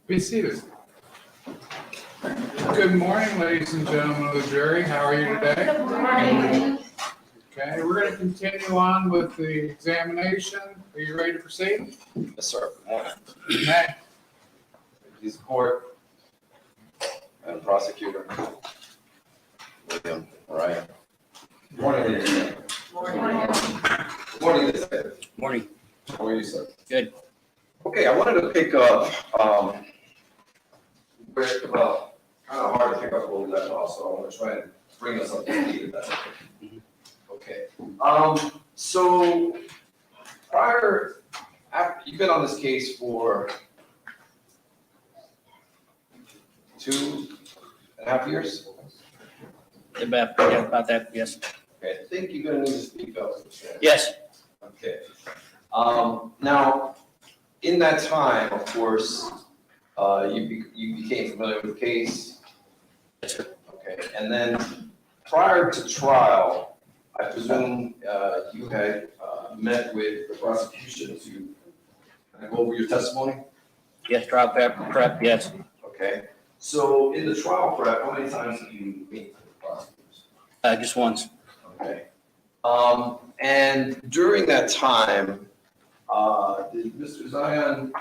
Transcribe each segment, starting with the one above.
Be seated. Good morning, ladies and gentlemen of the jury. How are you today? Good morning. Okay, we're going to continue on with the examination. Are you ready to proceed? Yes, sir. Good morning. Okay. Please court and prosecutor. William, Ryan. Good morning, ladies and gentlemen. Good morning, ladies and gentlemen. Morning. How are you, sir? Good. Okay, I wanted to pick up, where, well, kind of hard to pick up where we left off, so I want to try and bring us up to speed if that's okay. Okay. So you've been on this case for 2.5 years? About that, yes. Okay, I think you're gonna need to speak up. Yes. Okay. Now, in that time, of course, you became familiar with the case. Yes, sir. Okay, and then prior to trial, I presume you had met with the prosecution to kind of go over your testimony? Yes, trial prep, yes. Okay, so in the trial prep, how many times did you meet with the prosecutors? Just once. Okay. And during that time, did Mr. Zion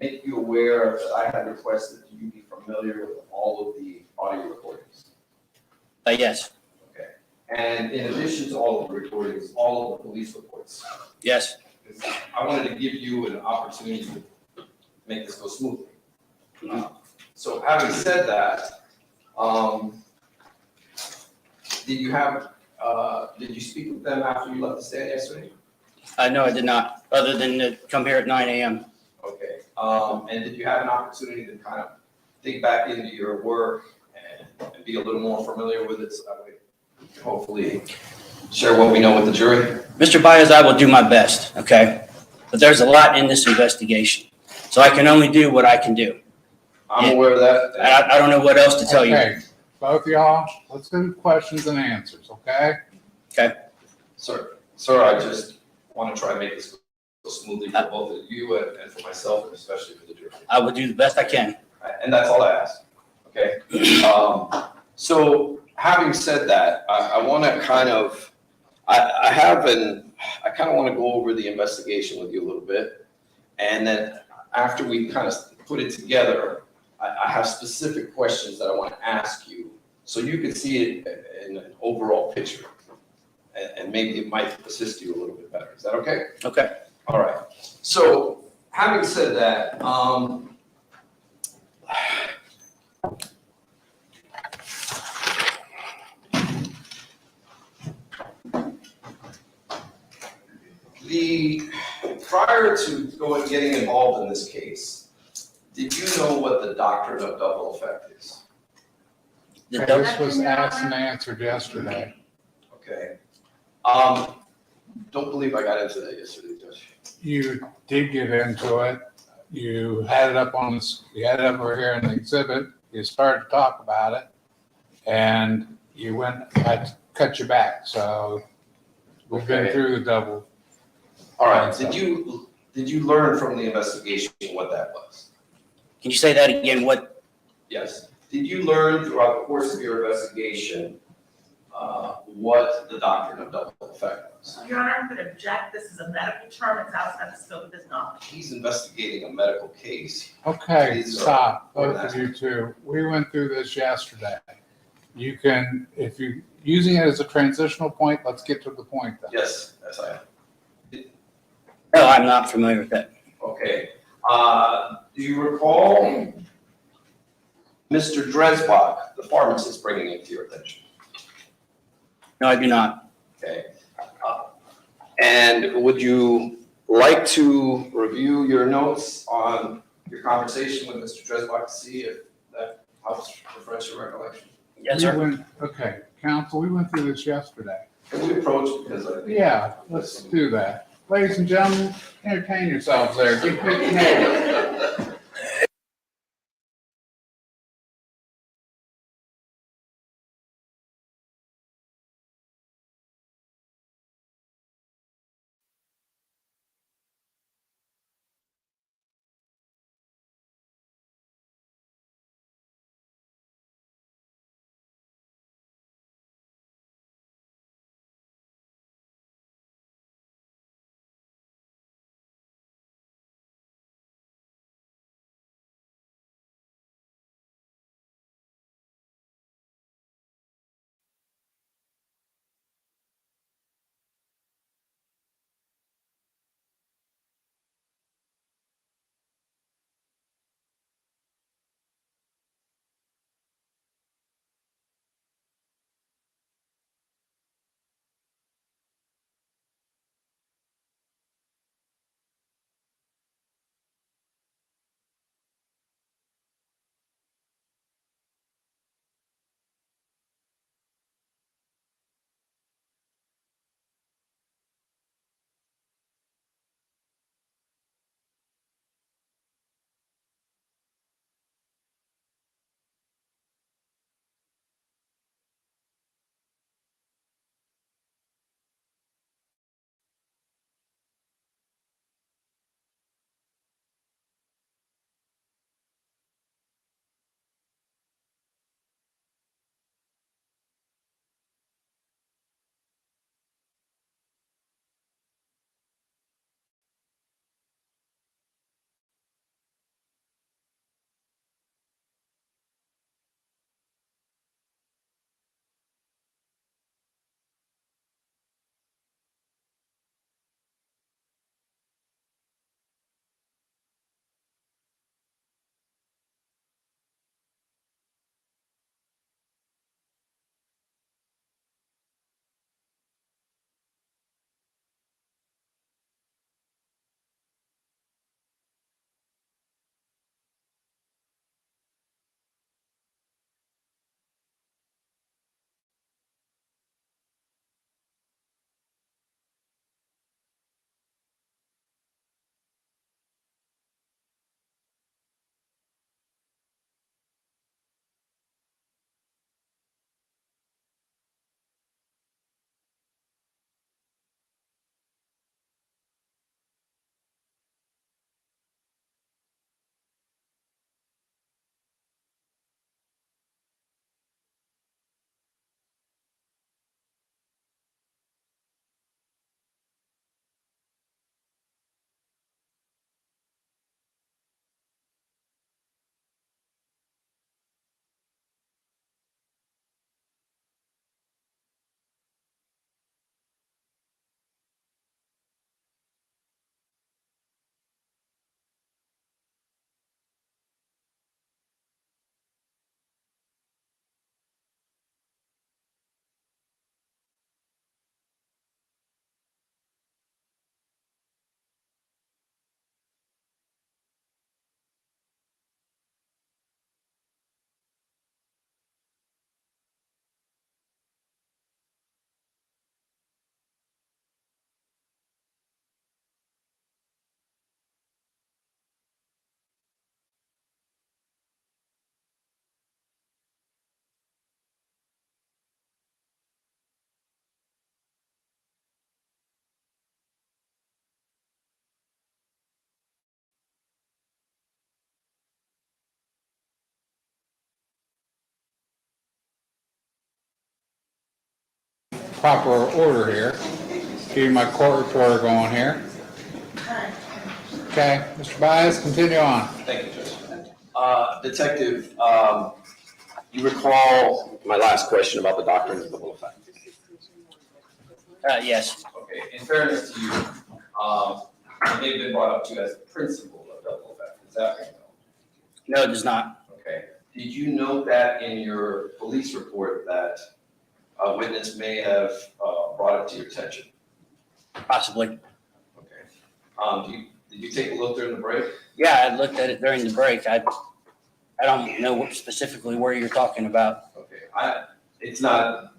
make you aware that I had requested that you be familiar with all of the audio recordings? Yes. Okay. And in addition to all of the recordings, all of the police reports? Yes. I wanted to give you an opportunity to make this go smoothly. So having said that, did you speak with them after you left the stand yesterday? No, I did not, other than to come here at 9 a.m. Okay, and did you have an opportunity to kind of dig back into your work and be a little more familiar with it, so that way we can hopefully share what we know with the jury? Mr. Baez, I will do my best, okay? But there's a lot in this investigation, so I can only do what I can do. I'm aware of that. I don't know what else to tell you. Okay, both y'all, let's do questions and answers, okay? Okay. Sir, I just want to try and make this go smoothly for both of you and for myself, and especially for the jury. I will do the best I can. And that's all I ask, okay? So having said that, I want to kind of, I kind of want to go over the investigation with you a little bit. And then after we kind of put it together, I have specific questions that I want to ask you so you can see it in an overall picture. And maybe it might assist you a little bit better. Is that okay? Okay. All right. So having said that, prior to getting involved in this case, did you know what the doctrine of double effect is? This was asked and answered yesterday. Okay. Don't believe I got into that yesterday, Judge. You did get into it. You had it up you had it up over here in the exhibit. You started to talk about it. And I cut you back, so we've been Okay. through the double. All right. Did you learn from the investigation what that was? Can you say that again? What? Yes. Did you learn throughout the course of your investigation what the doctrine of double effect was? Your Honor, I'm going to object. This is a medical term. It's outside the scope of his knowledge. He's investigating a medical case. Okay, These are stop, both important of you two. We went through this yesterday. You can, if you're using it as a transitional point, let's get to the point then. Yes, I am. No, I'm not familiar with that. Okay. Do you recall Mr. Dresbach, the pharmacist, bringing it to your attention? No, I do not. Okay. And would you like to review your notes on your conversation with Mr. Dresbach to see if that helps refresh your recollection? Yes, sir. Okay, counsel, we went through this yesterday. Can we approach because I think. Yeah, let's do that. Ladies and gentlemen, entertain yourselves there. Get good. proper order here. Getting my court reporter going here. Okay, Mr. Baez, continue on. Thank you, Judge. Detective, you recall my last question about the doctrine of double effect? Yes. Okay, in fairness to you, it may have been brought up to you as a principle of double effect. Is that right? No, it does not. Okay. Did you note that in your police report that a witness may have brought it to your attention? Possibly. Okay. Did you take a look during the break? Yeah, I looked at it during the break. I don't know specifically where you're talking about. Okay. It's not,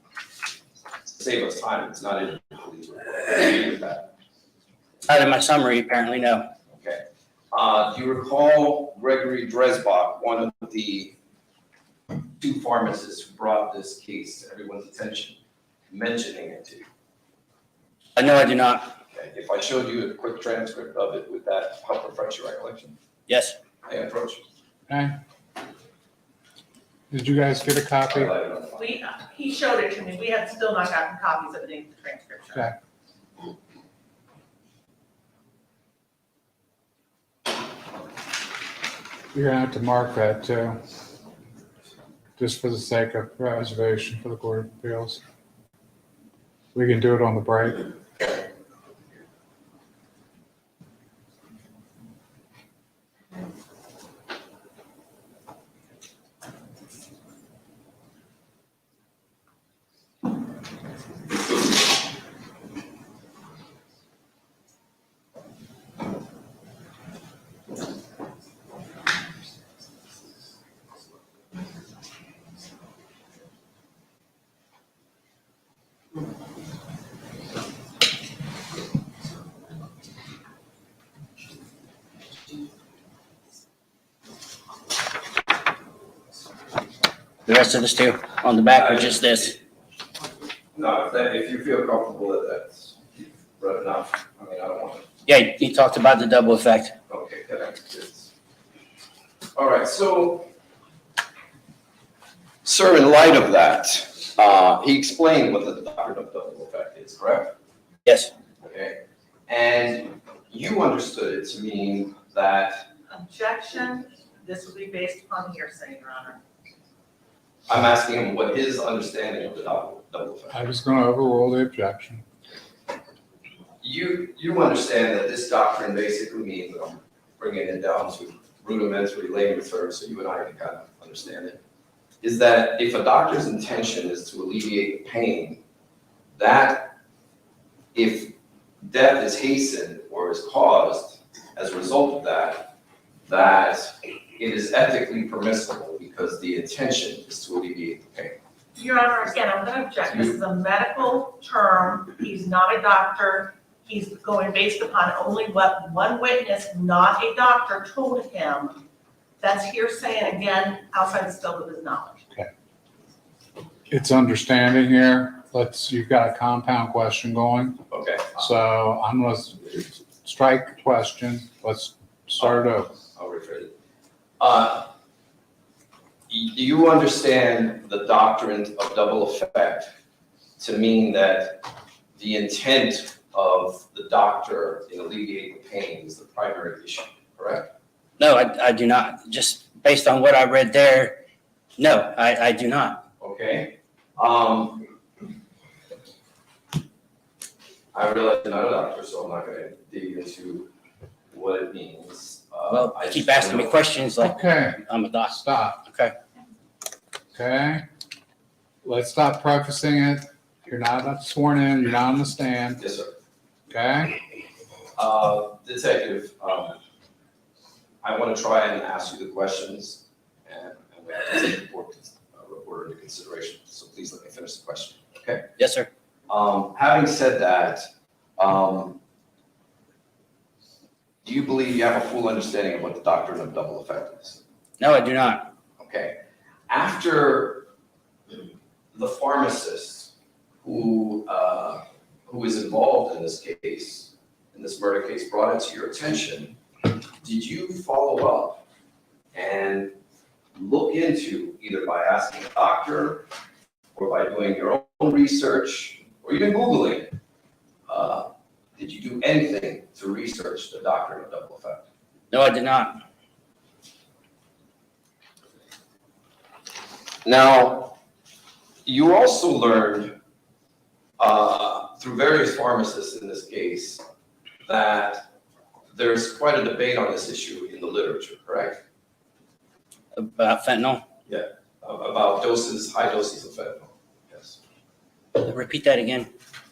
to save us time, it's not in the police report. I agree with that. Not in my summary, apparently, no. Okay. Do you recall Gregory Dresbach, one of the two pharmacists who brought this case to everyone's attention, mentioning it to you? No, I do not. Okay. If I showed you a quick transcript of it, would that help refresh your recollection? Yes. I approach. Okay. Did you guys get a copy? Highlighted on the file. He showed it to me. We have still not gotten copies of it in the transcription. Okay. You're gonna have to mark that too. Just for the sake of reservation for the Court of Appeals. We can do it on the break. The rest of this too, on the back, or just this? No, if you feel comfortable that that's read enough, I mean, I don't want to. Yeah, you talked about the double effect. Okay, correct. All right, so, sir, in light of that, he explained what the doctrine of double effect is, correct? Yes. Okay, and you understood it to mean that, Objection, this will be based upon hearsay, Your Honor. I'm asking him what his understanding of the double effect. I was gonna overrule the objection. You understand that this doctrine basically means, I'm bringing it down to rudimentary layman terms so you and I can kind of understand it, is that if a doctor's intention is to alleviate the pain, that if death is hastened or is caused as a result of that, that it is ethically permissible because the intention is to alleviate the pain. Your Honor, again, I'm going to object. This is a medical term. He's not a doctor. He's going based upon only what one witness, not a doctor, told him. That's hearsay, and again, outside the scope of his knowledge. It's understanding here. You've got a compound question going. Okay. So I'm gonna strike the question. Let's start over. I'll rephrase it. Do you understand the doctrine of double effect to mean that the intent of the doctor in alleviating the pain is the primary issue, correct? No, I do not. Just based on what I read there, no, I do not. Okay. I realize you're not a doctor, so I'm not going to dig into what it means. Well, I you keep just asking me wanna know- questions like Okay, I'm a doctor. stop. Okay. Okay? Let's stop prefacing it. You're not sworn in, you're not on the stand, Yes, sir. okay? Detective, I want to try and ask you the questions, and we have to take the report into consideration, so please let me finish the question, okay? Yes, sir. Having said that, do you believe you have a full understanding of what the doctrine of double effect is? No, I do not. Okay. After the pharmacist who is involved in this case, in this murder case, brought it to your attention, did you follow up and look into, either by asking a doctor or by doing your own research, or even Googling, did you do anything to research the doctrine of double effect? No, I did not. Now, you also learned through various pharmacists in this case that there's quite a debate on this issue in the literature, correct? About fentanyl? About doses, high doses of fentanyl, yes. Repeat that again.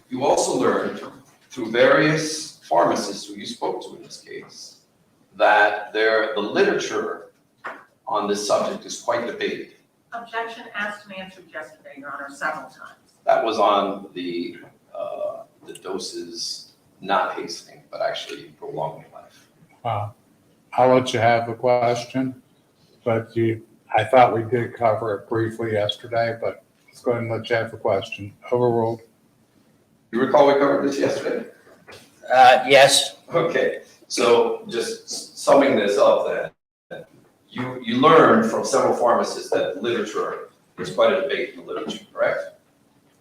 You also learned through various pharmacists who you spoke to in this case that the literature on this subject is quite debated. Objection asked and answered yesterday, Your Honor, several times. That was on the doses not hastening, but actually prolonging life. I'll let you have the question, but I thought we did cover it briefly yesterday, but let's go ahead and let you have the question. Overruled. You recall we covered this yesterday? Yes. Okay, so just summing this up then, you learned from several pharmacists that literature, there's quite a debate in the literature, correct?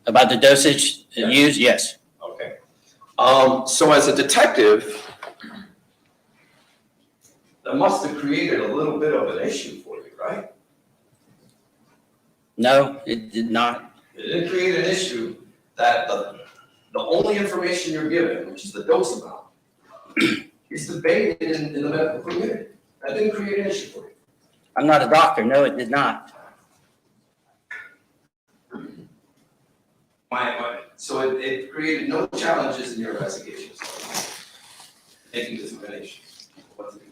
About the dosage used? Yes. Okay. So as a detective, that must have created a little bit of an issue for you, right? No, it did not. It didn't create an issue that the only information you're given, which is the dose amount, is debated in the medical community. That didn't create an issue for you. I'm not a doctor. No, it did not. So it created no challenges in your investigations, making this determination. What to do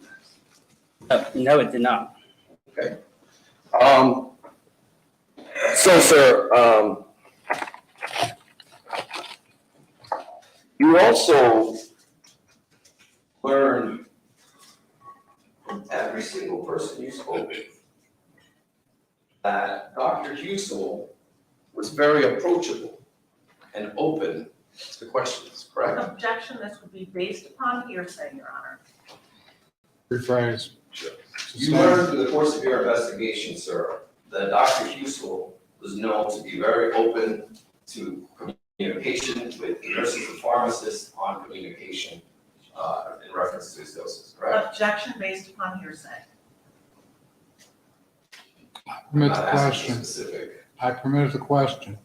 next? No, it did not. Okay. So, sir, you also learned from every single person you spoke with that Dr. Hussell was very approachable and open to questions, correct? Objection, this would be based upon hearsay, Your Honor. Rephrase. Sure. You learned through the course of your investigation, sir, that Dr. Hussell was known to be very open to communication with nurses and pharmacists on communication in reference to his doses, correct? Objection based upon hearsay. I permit the Not asking question. specific. I permit the question.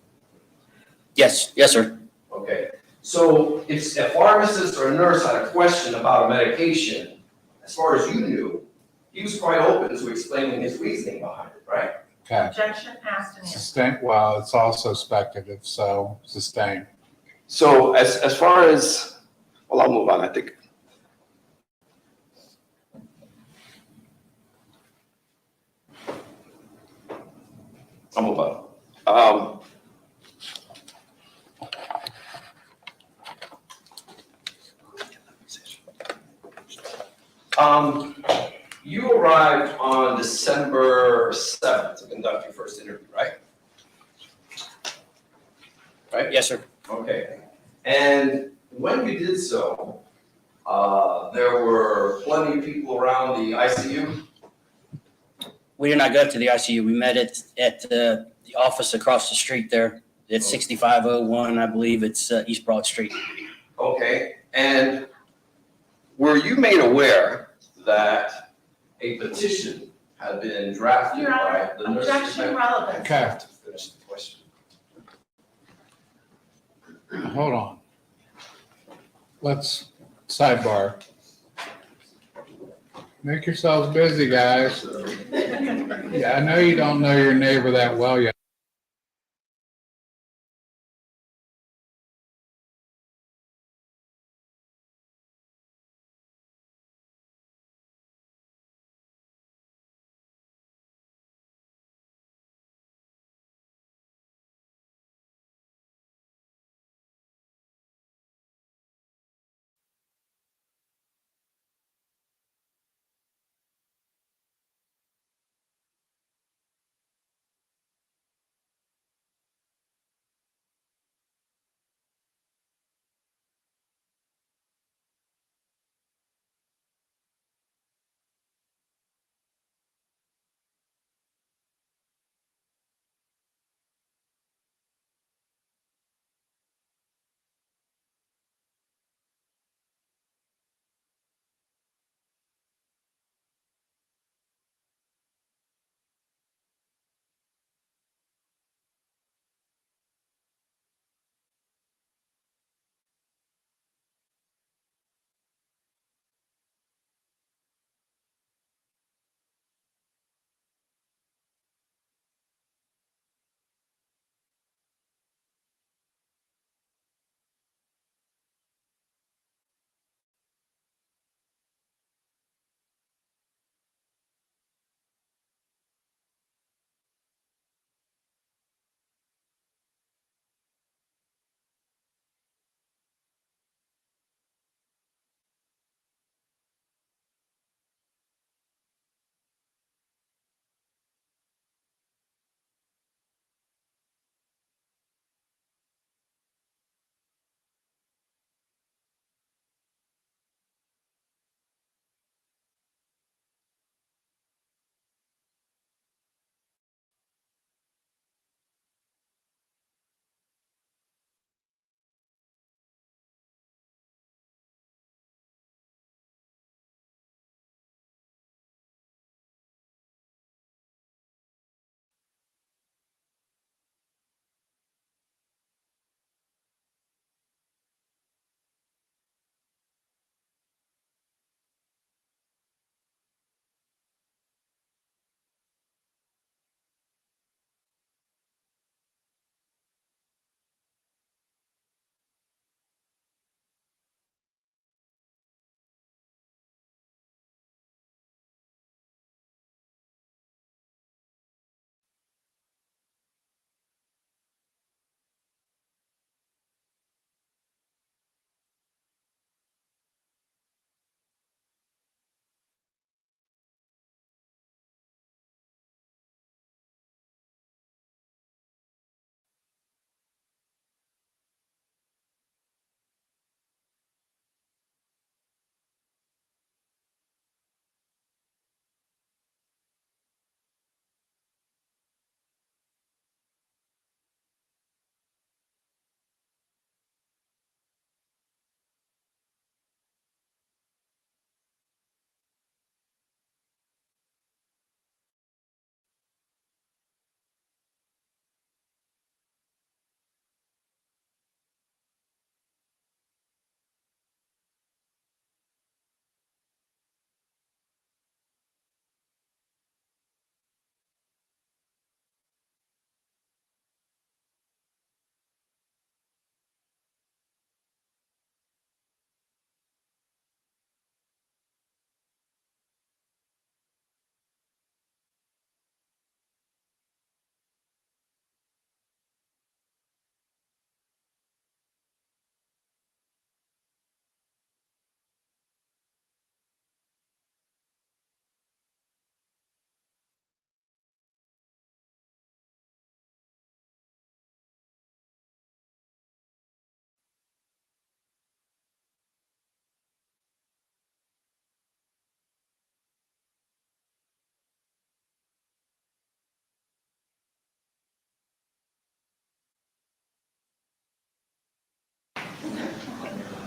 Yes. Yes, sir. Okay, so if a pharmacist or a nurse had a question about a medication, as far as you knew, he was quite open to explaining his reasoning behind it, right? Okay. Objection asked and answered. Sustain, well, it's also speculative, so sustain. So as far as, well, I'll move on, I think. I'll move on. You arrived on December 7th to conduct your first interview, right? Right? Yes, sir. Okay. And when you did so, there were plenty of people around the ICU? We did not go to the ICU. We met at the office across the street there at 6501. I believe it's East Broad Street. Okay. And were you made aware that a petition had been drafted Your by Honor, the nurses? objection relevant. Okay. Finish the question. Hold on. Let's sidebar. Make yourselves busy, guys. Yeah, I know you don't know your neighbor that well yet.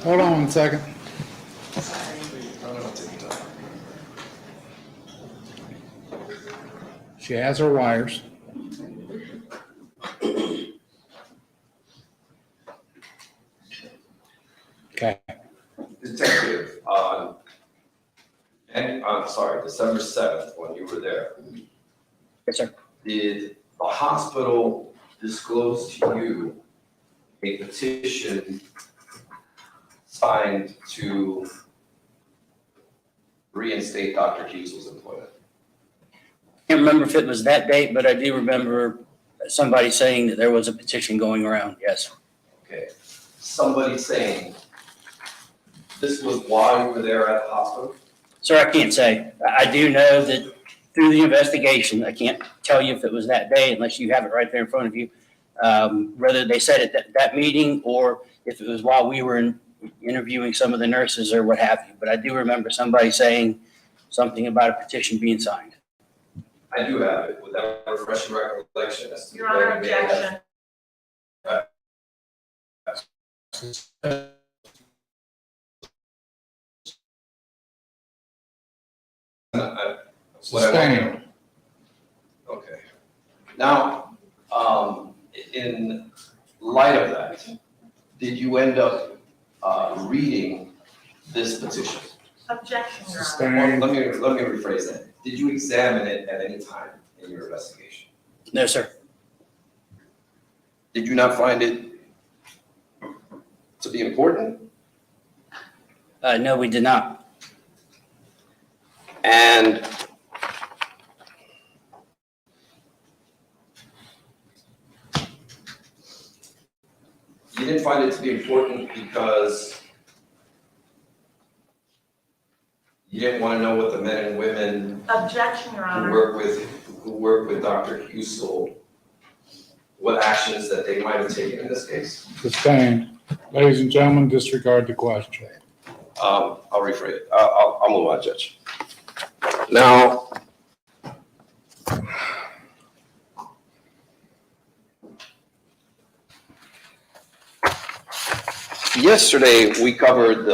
Hold on one second. She has her wires. Okay. Detective, December 7th, when you were there, Yes, sir. did the hospital disclose to you a petition signed to reinstate Dr. Hussel's employment? Can't remember if it was that date, but I do remember somebody saying that there was a petition going around, yes. Okay, somebody saying this was while you were there at the hospital? Sir, I can't say. I do know that through the investigation, I can't tell you if it was that day unless you have it right there in front of you. Whether they said it at that meeting or if it was while we were interviewing some of the nurses or what have you. But I do remember somebody saying something about a petition being signed. I do have it, without refreshing recollection as to Your Honor, when it may have- objection. Sustained. Okay. Now, in light of that, did you end up reading this petition? Objection, Your Honor. Sustained. Let me rephrase that. Did you examine it at any time in your investigation? No, sir. Did you not find it to be important? No, we did not. And you didn't find it to be important because you didn't want to know what the men and women Objection, Your who Honor. work with Dr. Hussel, what actions that they might have taken in this case? Sustained. Ladies and gentlemen, disregard the question. I'll rephrase it. I'll move on, Judge. Now, yesterday we covered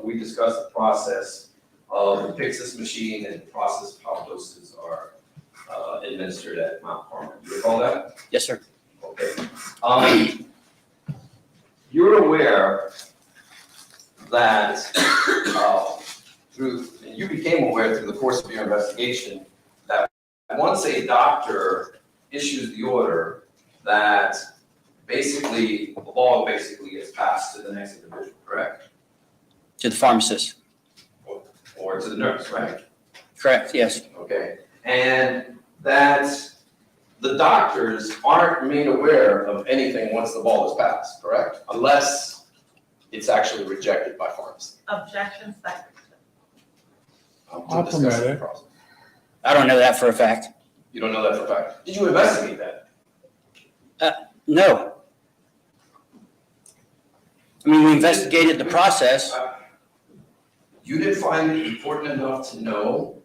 we discussed the process of the Pyxis machine and the process how doses are administered at Mount Carmel. Do you recall that? Yes, sir. Okay. You're aware that you became aware through the course of your investigation that once a doctor issues the order, that basically the ball basically gets passed to the next individual, correct? To the pharmacist. Or to the nurse, right? Correct, yes. Okay. And that the doctors aren't made aware of anything once the ball is passed, correct? Unless it's actually rejected by pharmacy. Objection, second. I'll permit it. I don't know that for a fact. You don't know that for a fact. Did you investigate that? No. I mean, we investigated the process. You didn't find it important enough to know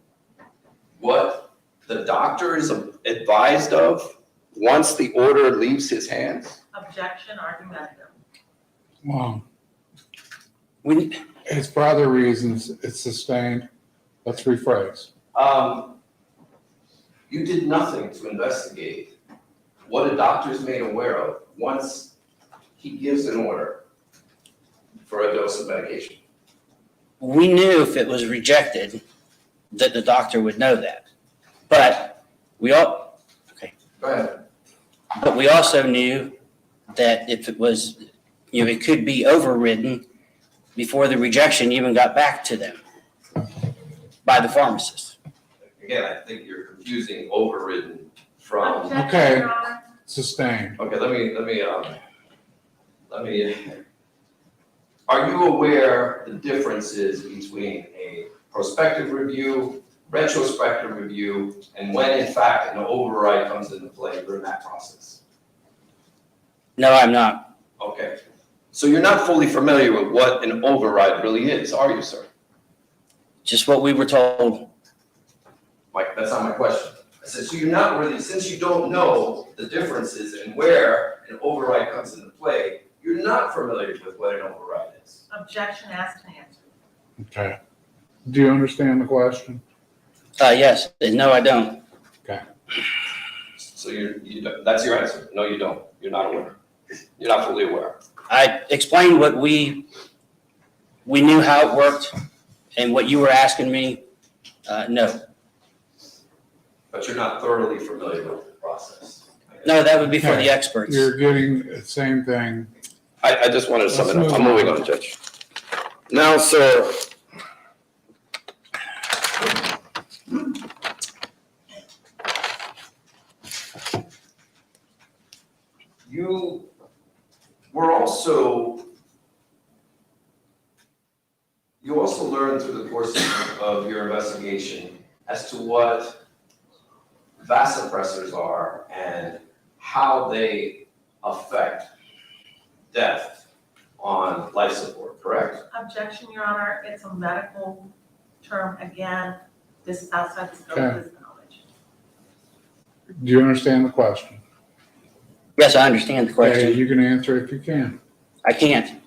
what the doctor is advised of once the order leaves his hands? Objection, argumentative. Wow. We, It's for other reasons. It's sustained. Let's rephrase. You did nothing to investigate what a doctor is made aware of once he gives an order for a dose of medication. we knew if it was rejected, that the doctor would know that. But we all, Go ahead. but we also knew that if it was, it could be overridden before the rejection even got back to them by the pharmacist. Again, I think you're confusing overridden from, Okay. Objection, Your Honor. Sustained. okay, let me, are you aware the differences between a prospective review, retrospective review, and when in fact an override comes into play during that process? No, I'm not. Okay, so you're not fully familiar with what an override really is, are you, sir? Just what we were told. Mike, that's not my question. I said, so you're not really, since you don't know the differences and where an override comes into play, you're not familiar with what an override is. Objection asked and answered. Okay. Do you understand the question? Yes, and no, I don't. So that's your answer. No, you don't. You're not aware. You're not fully aware. I explained what we knew how it worked, and what you were asking me, no. But you're not thoroughly familiar with the process. No, that would be for the Okay. experts. You're getting the same thing. I just wanted to sum it Let's up. I'm move moving on. on, Judge. Now, sir. You were also, you also learned through the course of your investigation as to what vasopressors are and how they affect death on life support, correct? Objection, Your Honor, it's a medical term. Again, this is outside the scope of his knowledge. Do you understand the question? Yes, I understand the Okay, question. you can answer if you can. I can't.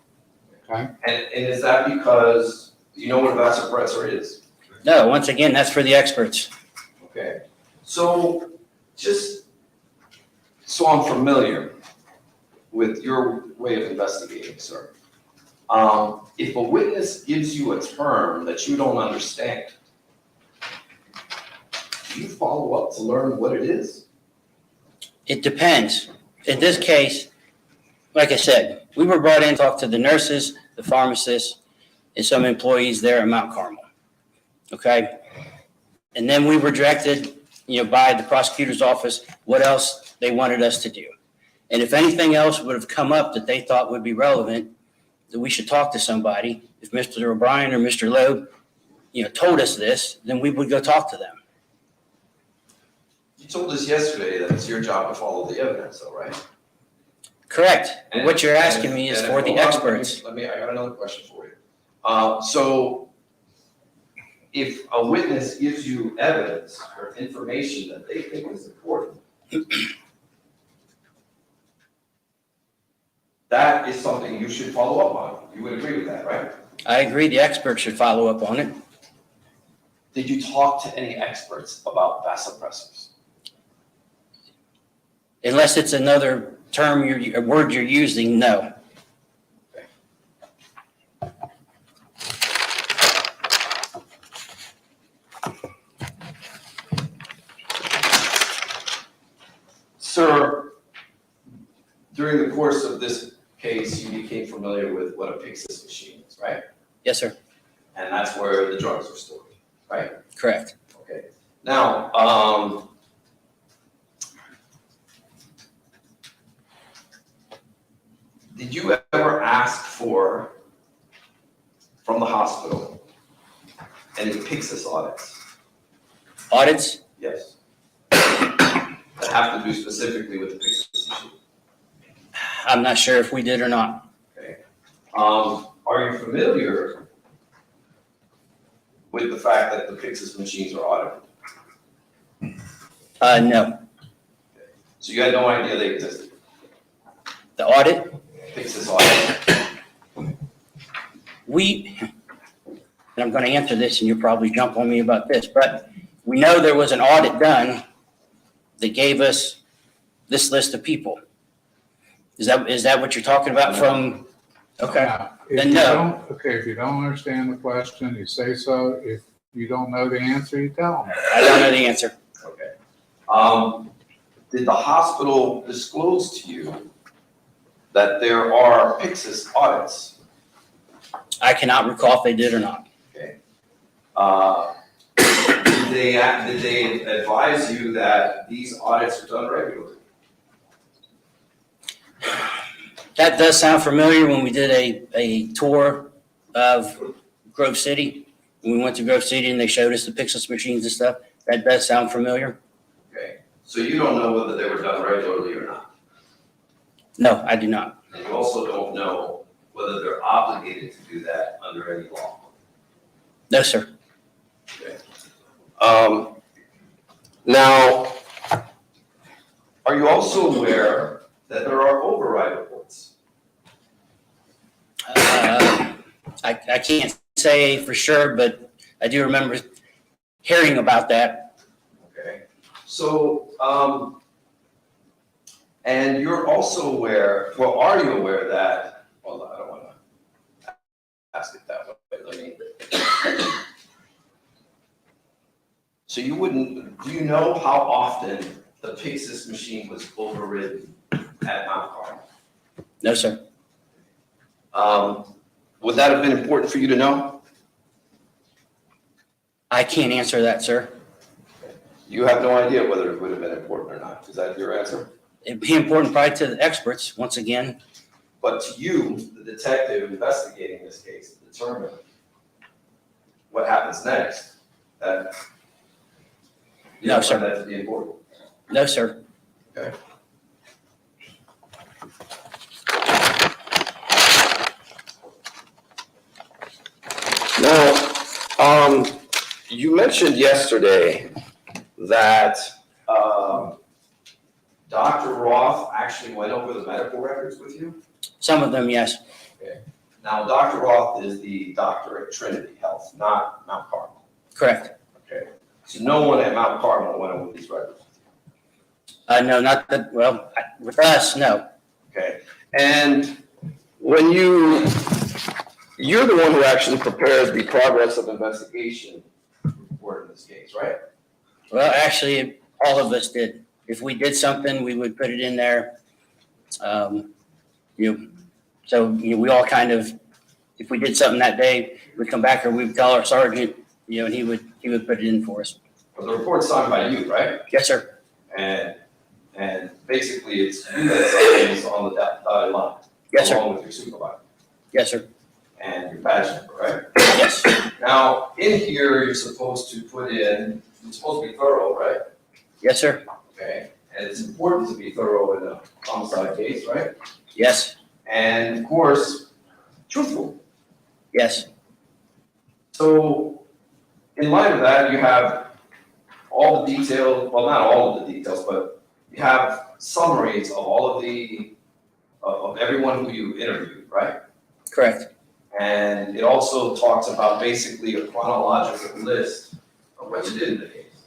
Okay? And is that because you know what a vasopressor is? No, once again, that's for the experts. Okay, so just so I'm familiar with your way of investigating, sir. If a witness gives you a term that you don't understand, do you follow up to learn what it is? It depends. In this case, like I said, we were brought in to talk to the nurses, the pharmacists, and some employees there at Mount Carmel. Okay? And then we were directed, by the prosecutor's office, what else they wanted us to do. And if anything else would have come up that they thought would be relevant, that we should talk to somebody, if Mr. O'Brien or Mr. Loeb, told us this, then we would go talk to them. You told us yesterday that it's your job to follow the evidence, though, right? Correct. And- What you're asking me is and- for the hold on, experts. I got another question for you. So if a witness gives you evidence or information that they think is important, that is something you should follow up on. You would agree with that, right? I agree the experts should follow up on it. Did you talk to any experts about vasopressors? Unless it's another term, a word you're using, no. Sir, during the course of this case, you became familiar with what a Pyxis machine is, right? Yes, sir. And that's where the drugs are stored, right? Correct. Okay. Now, did you ever ask from the hospital, any Pyxis audits? Audits? Yes. That have to do specifically with the Pyxis machine? I'm not sure if we did or not. Okay. Are you familiar with the fact that the Pyxis machines are audited? No. So you had no idea they existed? The audit, Pyxis audit? and I'm going to answer this and you'll probably jump on me about this, but we know there was an audit done that gave us this list of people. Is that what you're talking about from? Okay. Now, if Then you no. don't- Okay, if you don't understand the question, you say so. If you don't know the answer, you tell them. I don't know the answer. Okay. Did the hospital disclose to you that there are Pyxis audits? I cannot recall if they did or not. Okay. Did they advise you that these audits are done regularly? That does sound familiar when we did a tour of Grove City. When we went to Grove City and they showed us the Pyxis machines and stuff. That does sound familiar. Okay. So you don't know whether they were done regularly or not? No, I do not. And you also don't know whether they're obligated to do that under any law? No, sir. Now, are you also aware that there are override reports? I can't say for sure, but I do remember hearing about that. Okay, so, and you're also aware, well, are you aware that, well, I don't want to ask it that way, let me. So you wouldn't, do you know how often the Pyxis machine was overridden at Mount Carmel? No, sir. Would that have been important for you to know? I can't answer that, sir. You have no idea whether it would have been important or not. Is that your answer? It'd be important probably to the experts, once again. But to you, the detective investigating this case, to determine what happens next, that you No, don't sir. find that to be important. No, sir. Okay. Now, you mentioned yesterday that Dr. Roth actually went over the medical records with you? Some of them, yes. Now, Dr. Roth is the doctor at Trinity Health, not Mount Carmel. Correct. Okay. So no one at Mount Carmel went over these records. No, not that, well, with us, no. Okay. And when you're the one who actually prepares the progress of investigation report in this case, right? Well, actually, all of us did. If we did something, we would put it in there. We all kind of, if we did something that day, we'd come back or we'd tell our sergeant, and he would put it in for us. Well, the report's signed by you, right? Yes, sir. And basically it's you that signs on the dotted line. Yes, sir. Along with your supervisor Yes, sir. and your badge number, right? Yes. Now, in here, you're supposed to put in, it's supposed to be thorough, right? Yes, sir. Okay, and it's important to be thorough in a homicide case, right? Yes. And of course, truthful. Yes. So, in light of that, you have all the details, well, not all of the details, but you have summaries of all of of everyone who you interviewed, right? Correct. And it also talks about basically a chronological list of what you did in the case.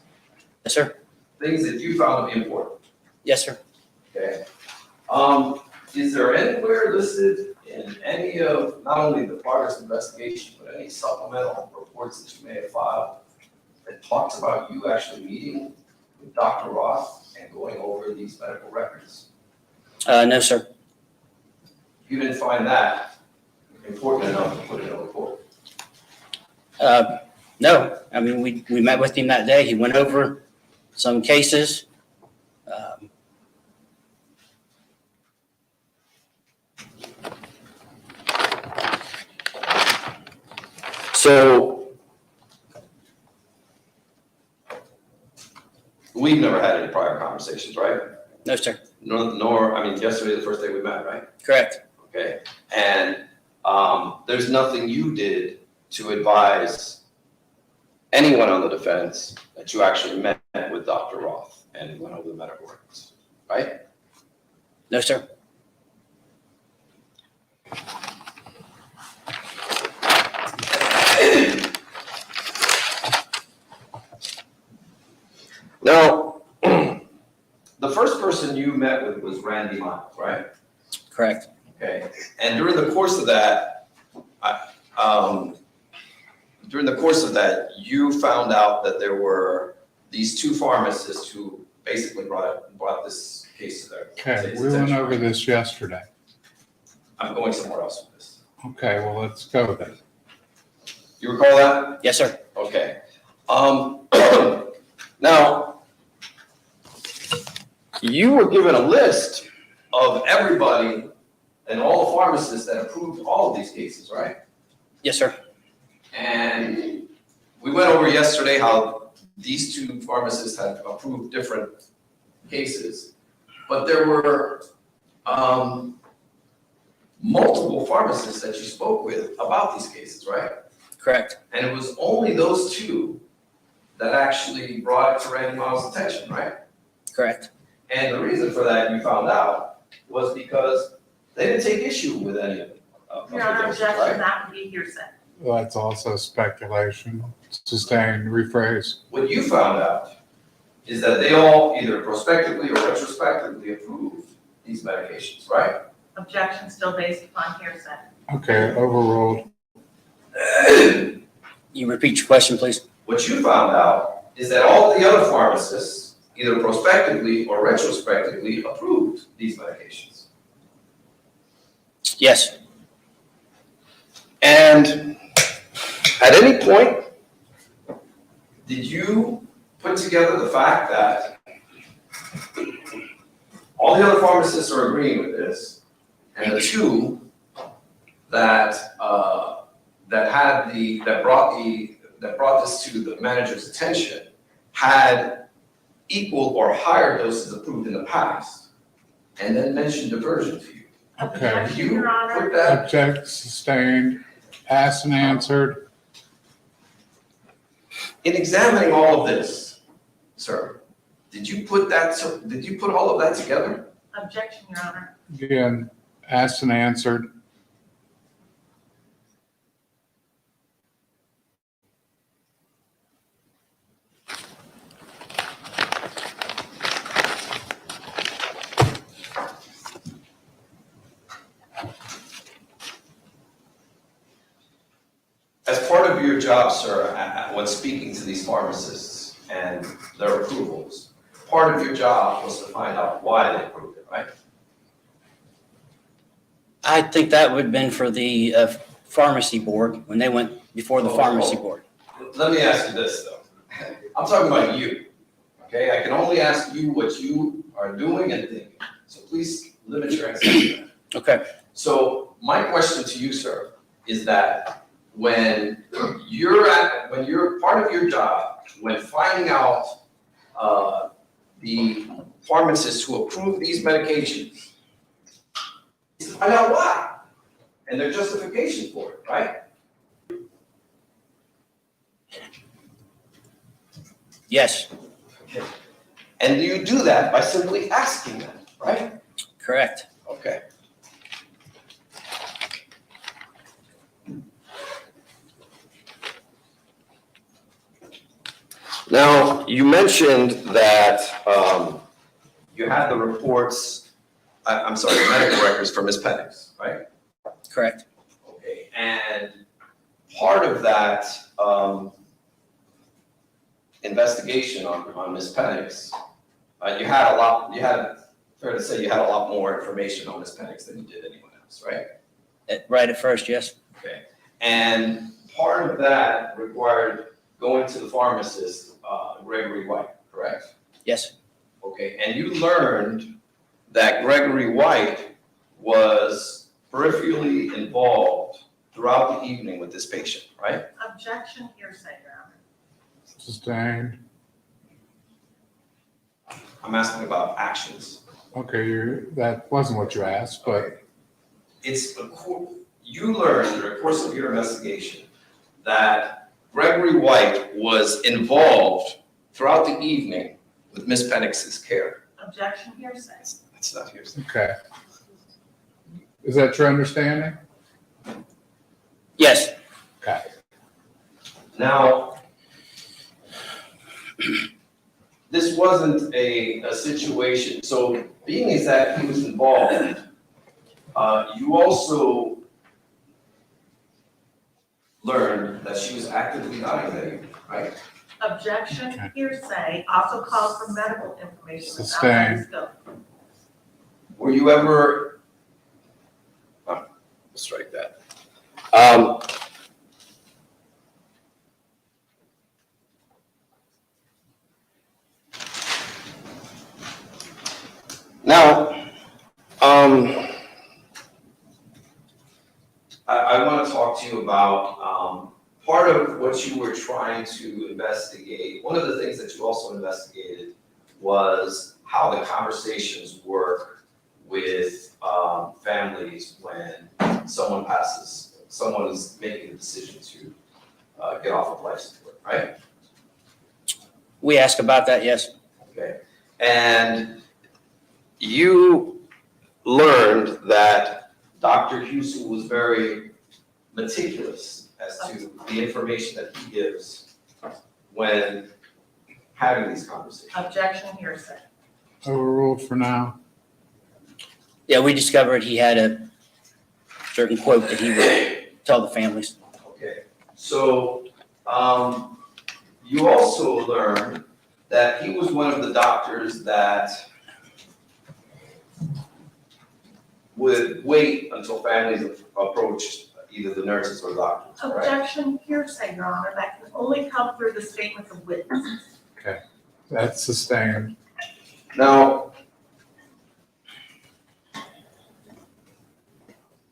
Yes, sir. Things that you found to be important, Yes, sir. okay? Is there anywhere listed in any of, not only the progress investigation, but any supplemental reports that you may have filed that talks about you actually meeting with Dr. Roth and going over these medical records? No, sir. You didn't find that important enough to put in a report? No. I mean, we met with him that day. He went over some cases. So, we've never had any prior conversations, right? No, sir. Nor, I mean, yesterday, the first day we met, right? Correct. Okay, and there's nothing you did to advise anyone on the defense that you actually met with Dr. Roth and went over the medical records, right? No, sir. Now, the first person you met with was Randy Miles, right? Correct. Okay, and during the course of that, you found out that there were these two pharmacists who basically brought this case to their Okay, state's we went attention. over this yesterday. I'm going somewhere else with this. Okay, well, let's go then. You recall that? Yes, sir. Okay. Now, you were given a list of everybody and all the pharmacists that approved all of these cases, right? Yes, sir. And we went over yesterday how these two pharmacists had approved different cases, but there were multiple pharmacists that you spoke with about these cases, right? Correct. And it was only those two that actually brought it to Randy Miles' attention, right? Correct. And the reason for that, you found out, was because they didn't take issue with any of of Your Honor, the doses, objection, right? that would be hearsay. That's also speculation. Sustained, rephrase. What you found out is that they all either prospectively or retrospectively approved these medications, right? Objection still based upon hearsay. Okay, overruled. You repeat your question, please? What you found out is that all the other pharmacists either prospectively or retrospectively approved these medications. Yes. And at any point, did you put together the fact that all the other pharmacists are agreeing with this, and the two that brought this to the manager's attention had equal or higher doses approved in the past, and then mentioned diversion to you? Okay. Did Objection, you Your Honor. put that? Object, sustained, asked and answered. In examining all of this, sir, did you put all of that together? Objection, Your Honor. Again, asked and answered. As part of your job, sir, when speaking to these pharmacists and their approvals, part of your job was to find out why they approved it, right? I think that would have been for the pharmacy board, when they went before the pharmacy board. Let me ask you this, though. I'm talking about you, okay? I can only ask you what you are doing and thinking. So please limit your answer to that. Okay. So my question to you, sir, is that when you're part of your job, when finding out the pharmacists who approve these medications, is to find out why and their justification for it, right? Yes, Okay. And you do that by simply asking them, right? correct. Okay. Now, you mentioned that you had the reports, I'm sorry, the medical records for Ms. Penix, right? Correct. Okay, and part of that investigation on Ms. Penix, fair to say you had a lot more information on Ms. Penix than you did anyone else, right? Right at first, yes. Okay, and part of that required going to the pharmacist, Gregory White, correct? Yes, Okay, and you learned that Gregory White was peripherally involved throughout the evening with this patient, right? Objection, hearsay, Your Honor. Sustained. I'm asking about actions. Okay, that wasn't what you asked, but You learned through the course of your investigation that Gregory White was involved throughout the evening with Ms. Penix's care. Objection, hearsay. That's not hearsay. okay. Is that your understanding? yes, Okay. Now, this wasn't a situation, so being as that he was involved, you also learned that she was actively dying that evening, right? Objection, hearsay, also calls for medical information. that's Sustained. outside the scope. Were you ever, let's strike that. Now, I want to talk to you about part of what you were trying to investigate. One of the things that you also investigated was how the conversations work with families when someone is making a decision to get off of life support, right? we asked about that, yes. Okay, and you learned that Dr. Husel was very meticulous as to the information that he gives when having these conversations. Objection, hearsay. Overruled for now. Yeah, we discovered he had a certain quote that he would tell the families. Okay, so, you also learned that he was one of the doctors that would wait until families approached either the nurses or doctors, right? Objection, hearsay, Your Honor. That can only come through the statements of witnesses. That's sustained. Now,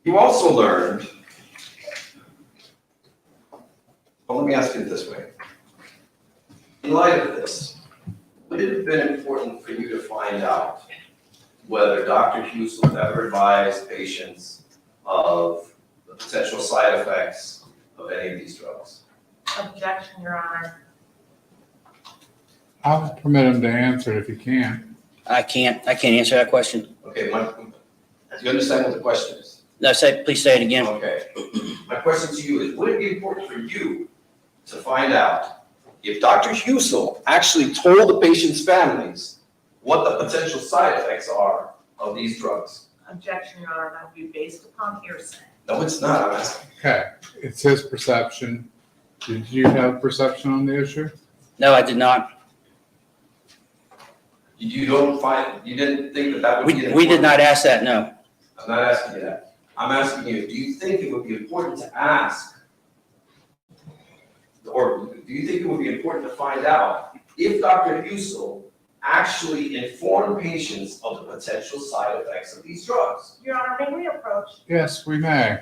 you also learned, well, let me ask you it this way. In light of this, would it have been important for you to find out whether Dr. Husel ever advised patients of the potential side effects of any of these drugs? Objection, Your Honor. I'll permit him to answer it if he can. I can't answer that question. Okay, do you understand what the question is? No, please say it again. Okay. My question to you is, would it be important for you to find out if Dr. Husel actually told the patient's families what the potential side effects are of these drugs? Objection, Your Honor. That would be based upon hearsay. No, it's not, I'm asking. Okay, it's his perception. Did you have perception on the issue? No, I did not. You didn't think that that would be important? We did not ask that, no. I'm not asking you that. I'm asking you, do you think it would be important to ask, or do you think it would be important to find out if Dr. Husel actually informed patients of the potential side effects of these drugs? Your Honor, may we approach? Yes, we may.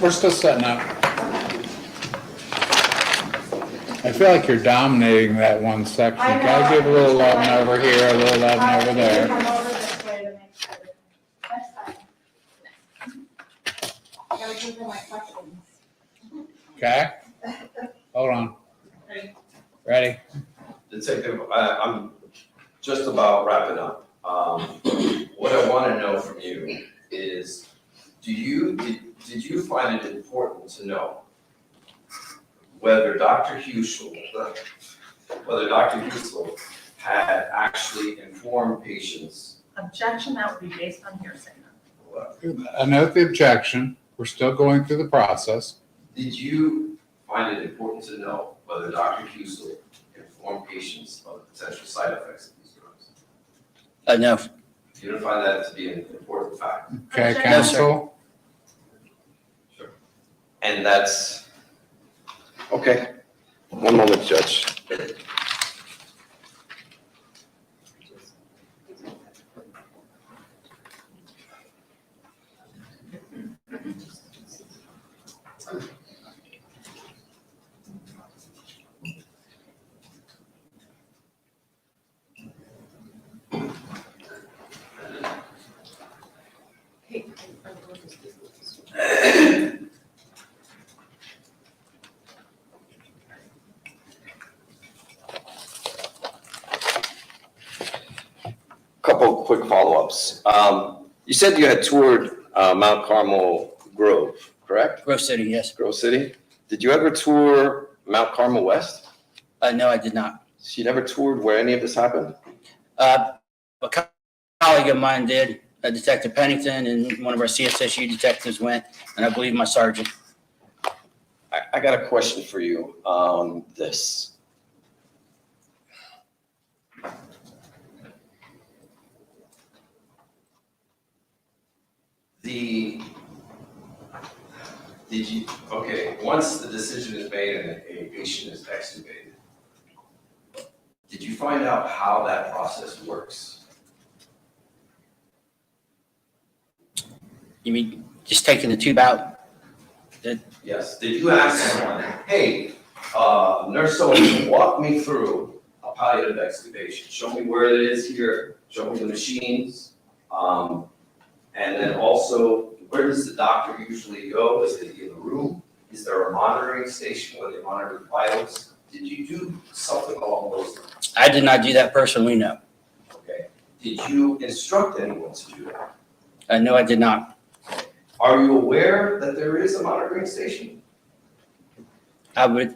we're still setting up. I feel like you're dominating that one section. I know. Gotta give a little loving over here, a little loving over there. Come over this way to make sure. That's fine. Gotta give them my questions. Okay? Hold on. Ready? Detective, I'm just about wrapping up. What I want to know from you is, did you find it important to know whether Dr. Hussel had actually informed patients? Objection, that would be based on hearsay. I note the objection. We're still going through the process. Did you find it important to know whether Dr. Hussel informed patients of the potential side effects of these drugs? No, You didn't find that to be an important fact? Okay, Objection. counsel? Sure. And that's, okay. One moment, Judge. Couple quick follow-ups. You said you had toured Mount Carmel Grove, correct? Grove City, yes. Grove City. Did you ever tour Mount Carmel West? No, I did not. So you never toured where any of this happened? A colleague of mine did, Detective Pennington, and one of our CSSU detectives went, and I believe my sergeant. I got a question for you on this. Once the decision is made and a patient is extubated, did you find out how that process works? You mean just taking the tube out? Yes. Did you ask someone, hey, Nurse so walk me through a palliative extubation? Show me where it is here, show me the machines. And then also, where does the doctor usually go? Is it in the room? Is there a monitoring station where they monitor the vitals? Did you do something along those lines? I did not do that personally, no. Okay. Did you instruct anyone to do that? No, I did not. Are you aware that there is a monitoring station? I would,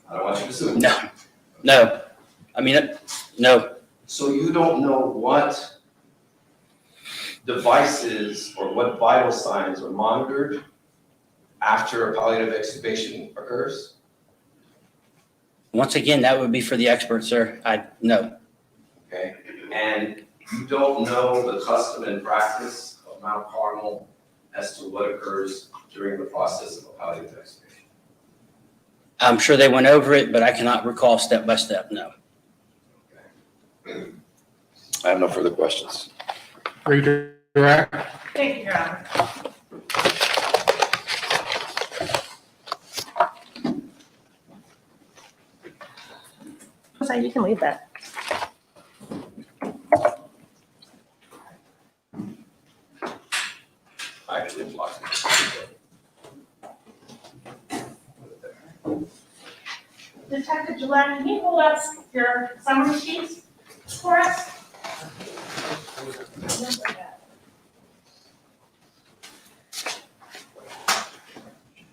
I don't want you to assume. no. I mean, no. So you don't know what devices or what vital signs are monitored after a palliative extubation occurs? Once again, that would be for the experts, sir. No. Okay, and you don't know the custom and practice of Mount Carmel as to what occurs during the process of a palliative extubation? I'm sure they went over it, but I cannot recall step by step, no. Okay. I have no further questions. Thank Redirect. you, Your Honor. So you can leave that. I actually blocked it. Detective Gillette, can you hold up your summary sheets for us?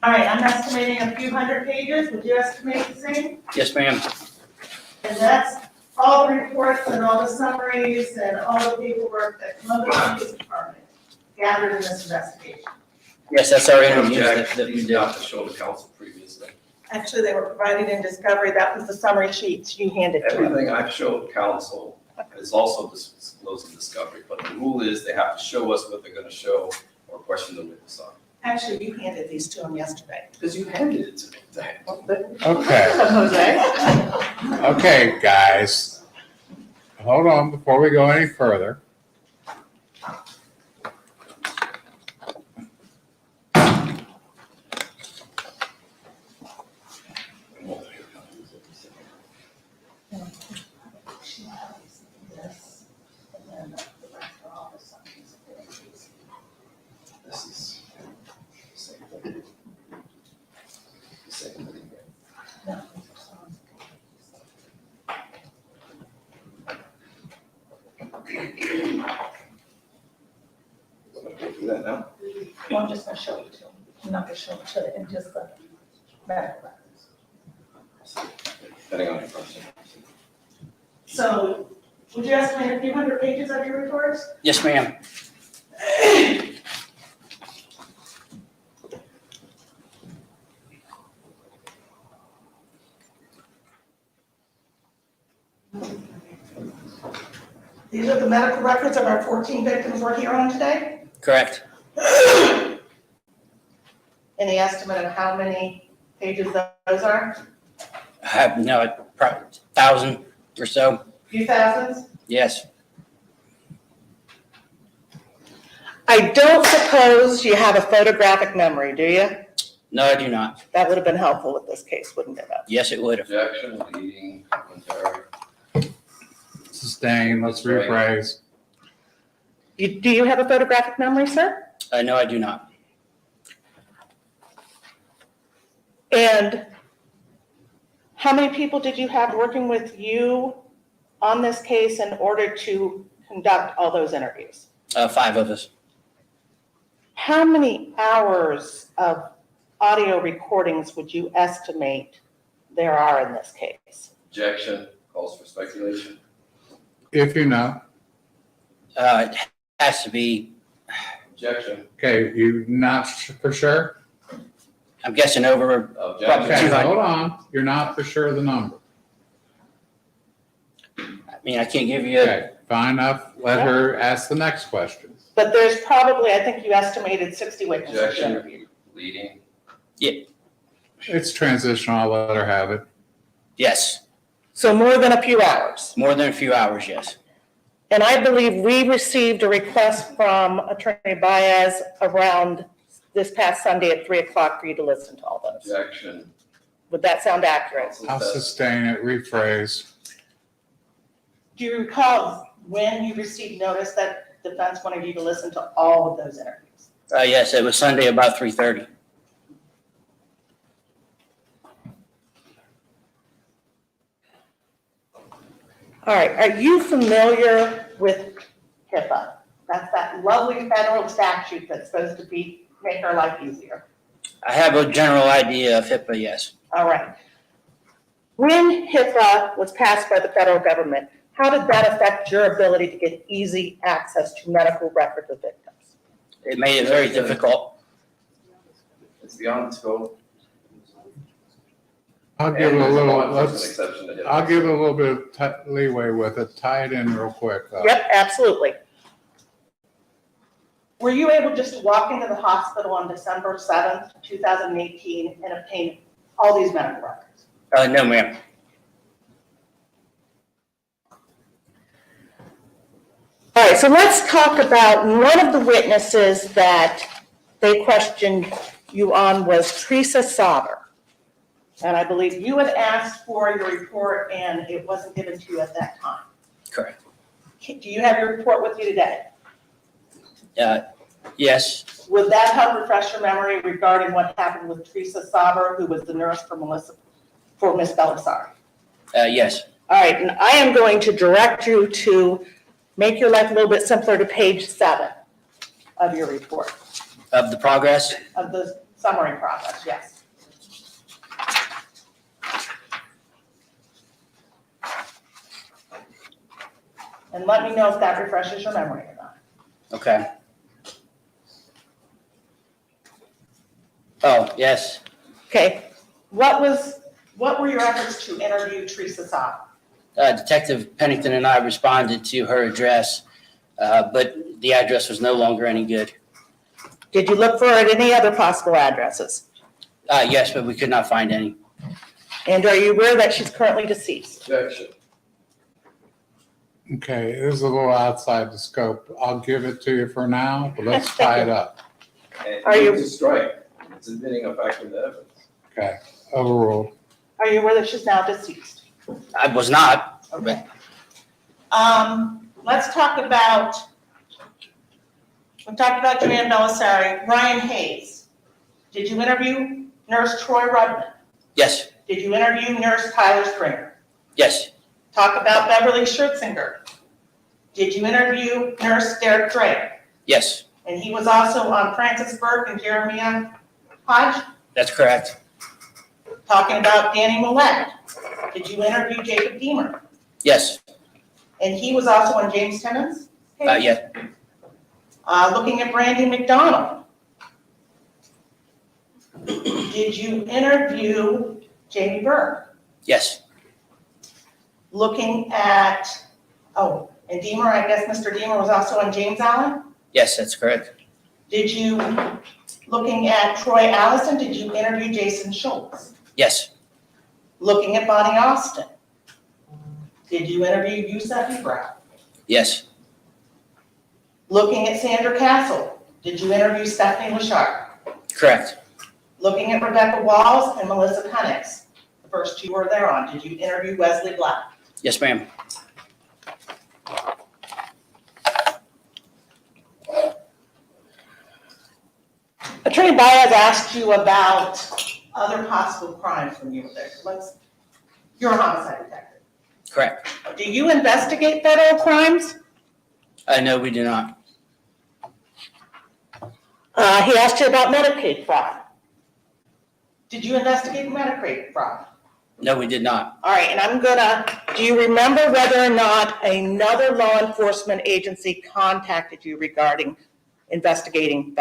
All right, I'm estimating a few hundred pages. Would you estimate the same? Yes, ma'am. And that's all the reports and all the summaries and all the paperwork that come up with the police department gathered in this investigation. Yes, that's our interviews that we These do. not to show the council previously. Actually, they were provided in discovery. That was the summary sheets you handed to them. Everything I've showed council is also disclosed in discovery, but the rule is they have to show us what they're gonna show or question the witness on. Actually, you handed these to them yesterday. Because you handed it to me. Okay, Jose. okay, guys. Hold on before we go any further. Well, I'm just gonna show you two. I'm not gonna show it to it in just the medical records. Depending on your question. So, would you estimate a few hundred pages of your reports? Yes, ma'am. These are the medical records of our 14 victims we're here on today. Correct. Any estimate of how many pages those are? I have, no, probably 1,000 or so. Few thousands? Yes. I don't suppose you have a photographic memory, do you? No, I do not. That would have been helpful with this case, wouldn't it? Yes, it would have. Objection, leading, commentary. Sustain, let's rephrase. Do you have a photographic memory, sir? No, I do not. And how many people did you have working with you on this case in order to conduct all those interviews? 5 of us. How many hours of audio recordings would you estimate there are in this case? Objection, calls for speculation. If you know. It has to be, Objection, Okay, you not for sure? I'm guessing over, objection. Okay, 200. hold on. You're not for sure of the number. I mean, I can't give you, Okay, fine enough. Let her ask the next question. But there's probably, I think you estimated 60 witnesses Objection. interviewed. Leading, It's transitional. I'll let her have it. yes, So more than a few hours. more than a few hours, yes. And I believe we received a request from Attorney Baez around this past Sunday at 3 o'clock for you to listen to all those. objection. Would that sound accurate? Counsel I'll says- sustain it, rephrase. Do you recall when you received notice that defense wanted you to listen to all of those interviews? Yes, it was Sunday about 3:30. All right, are you familiar with HIPAA? That's that lovely federal statute that's supposed to make our life easier. I have a general idea of HIPAA, yes. All right. When HIPAA was passed by the federal government, how did that affect your ability to get easy access to medical records of victims? It made it very difficult. It's beyond the scope. I'll give And it a there's little, law enforcement let's, exception to HIPAA. I'll give it a little bit of leeway with it. Tie it in real quick though. Yep, absolutely. Were you able just to walk into the hospital on December 7th, 2018 and obtain all these medical records? No, ma'am. All right, so let's talk about one of the witnesses that they questioned you on was Theresa Sauber. And I believe you had asked for your report and it wasn't given to you at that time. Correct. Do you have your report with you today? Yes, Would that help refresh your memory regarding what happened with Theresa Sauber, who was the nurse for Miss Belisari? yes. All right, and I am going to direct you to make your life a little bit simpler to page 7 of your report, Of the progress? of the summary process, yes. And let me know if that refreshes your memory or not. Okay. Oh, yes. Okay, what were your efforts to interview Theresa Sauber? Detective Pennington and I responded to her address, but the address was no longer any good. Did you look for it at any other possible addresses? Yes, but we could not find any. And are you aware that she's currently deceased? Objection. Okay, it is a little outside the scope. I'll give it to you for now, but let's tie it up. And Are you- it's a strike. It's admitting a fact of the evidence. Okay, overruled. Are you aware that she's now deceased? I was not. Okay. Let's talk about, we talked about Joanne Belisari, Ryan Hayes. Did you interview Nurse Troy Rudman? Yes, Did you interview Nurse Tyler Stringer? yes, Talk about Beverly Schertzinger. Did you interview Nurse Derek Drake? yes, And he was also on Francis Burke and Jeremiah Hodge, That's correct. talking about Danny Millette. Did you interview Jacob Deemer? Yes, And he was also on James Timmons? yes, Looking at Brandy McDonald. Did you interview Jamie Burke? yes, Looking at, and Deemer, I guess Mr. Deemer was also on James Allen? yes, that's correct. Did you, looking at Troy Allison, did you interview Jason Schultz? Yes, Looking at Bonnie Austin, did you interview Yusef Ibrahim? yes, Looking at Sandra Castle, did you interview Stephanie Lashard? correct. Looking at Rebecca Walls and Melissa Cunnix, the first two were there on, did you interview Wesley Black? Yes, ma'am. Attorney Baez asked you about other possible crimes when you were there. You're a homicide detective. Correct. Do you investigate federal crimes? No, we do not. He asked you about Medicaid fraud. Did you investigate Medicaid fraud? No, we did not. All right, and do you remember whether or not another law enforcement agency contacted you regarding investigating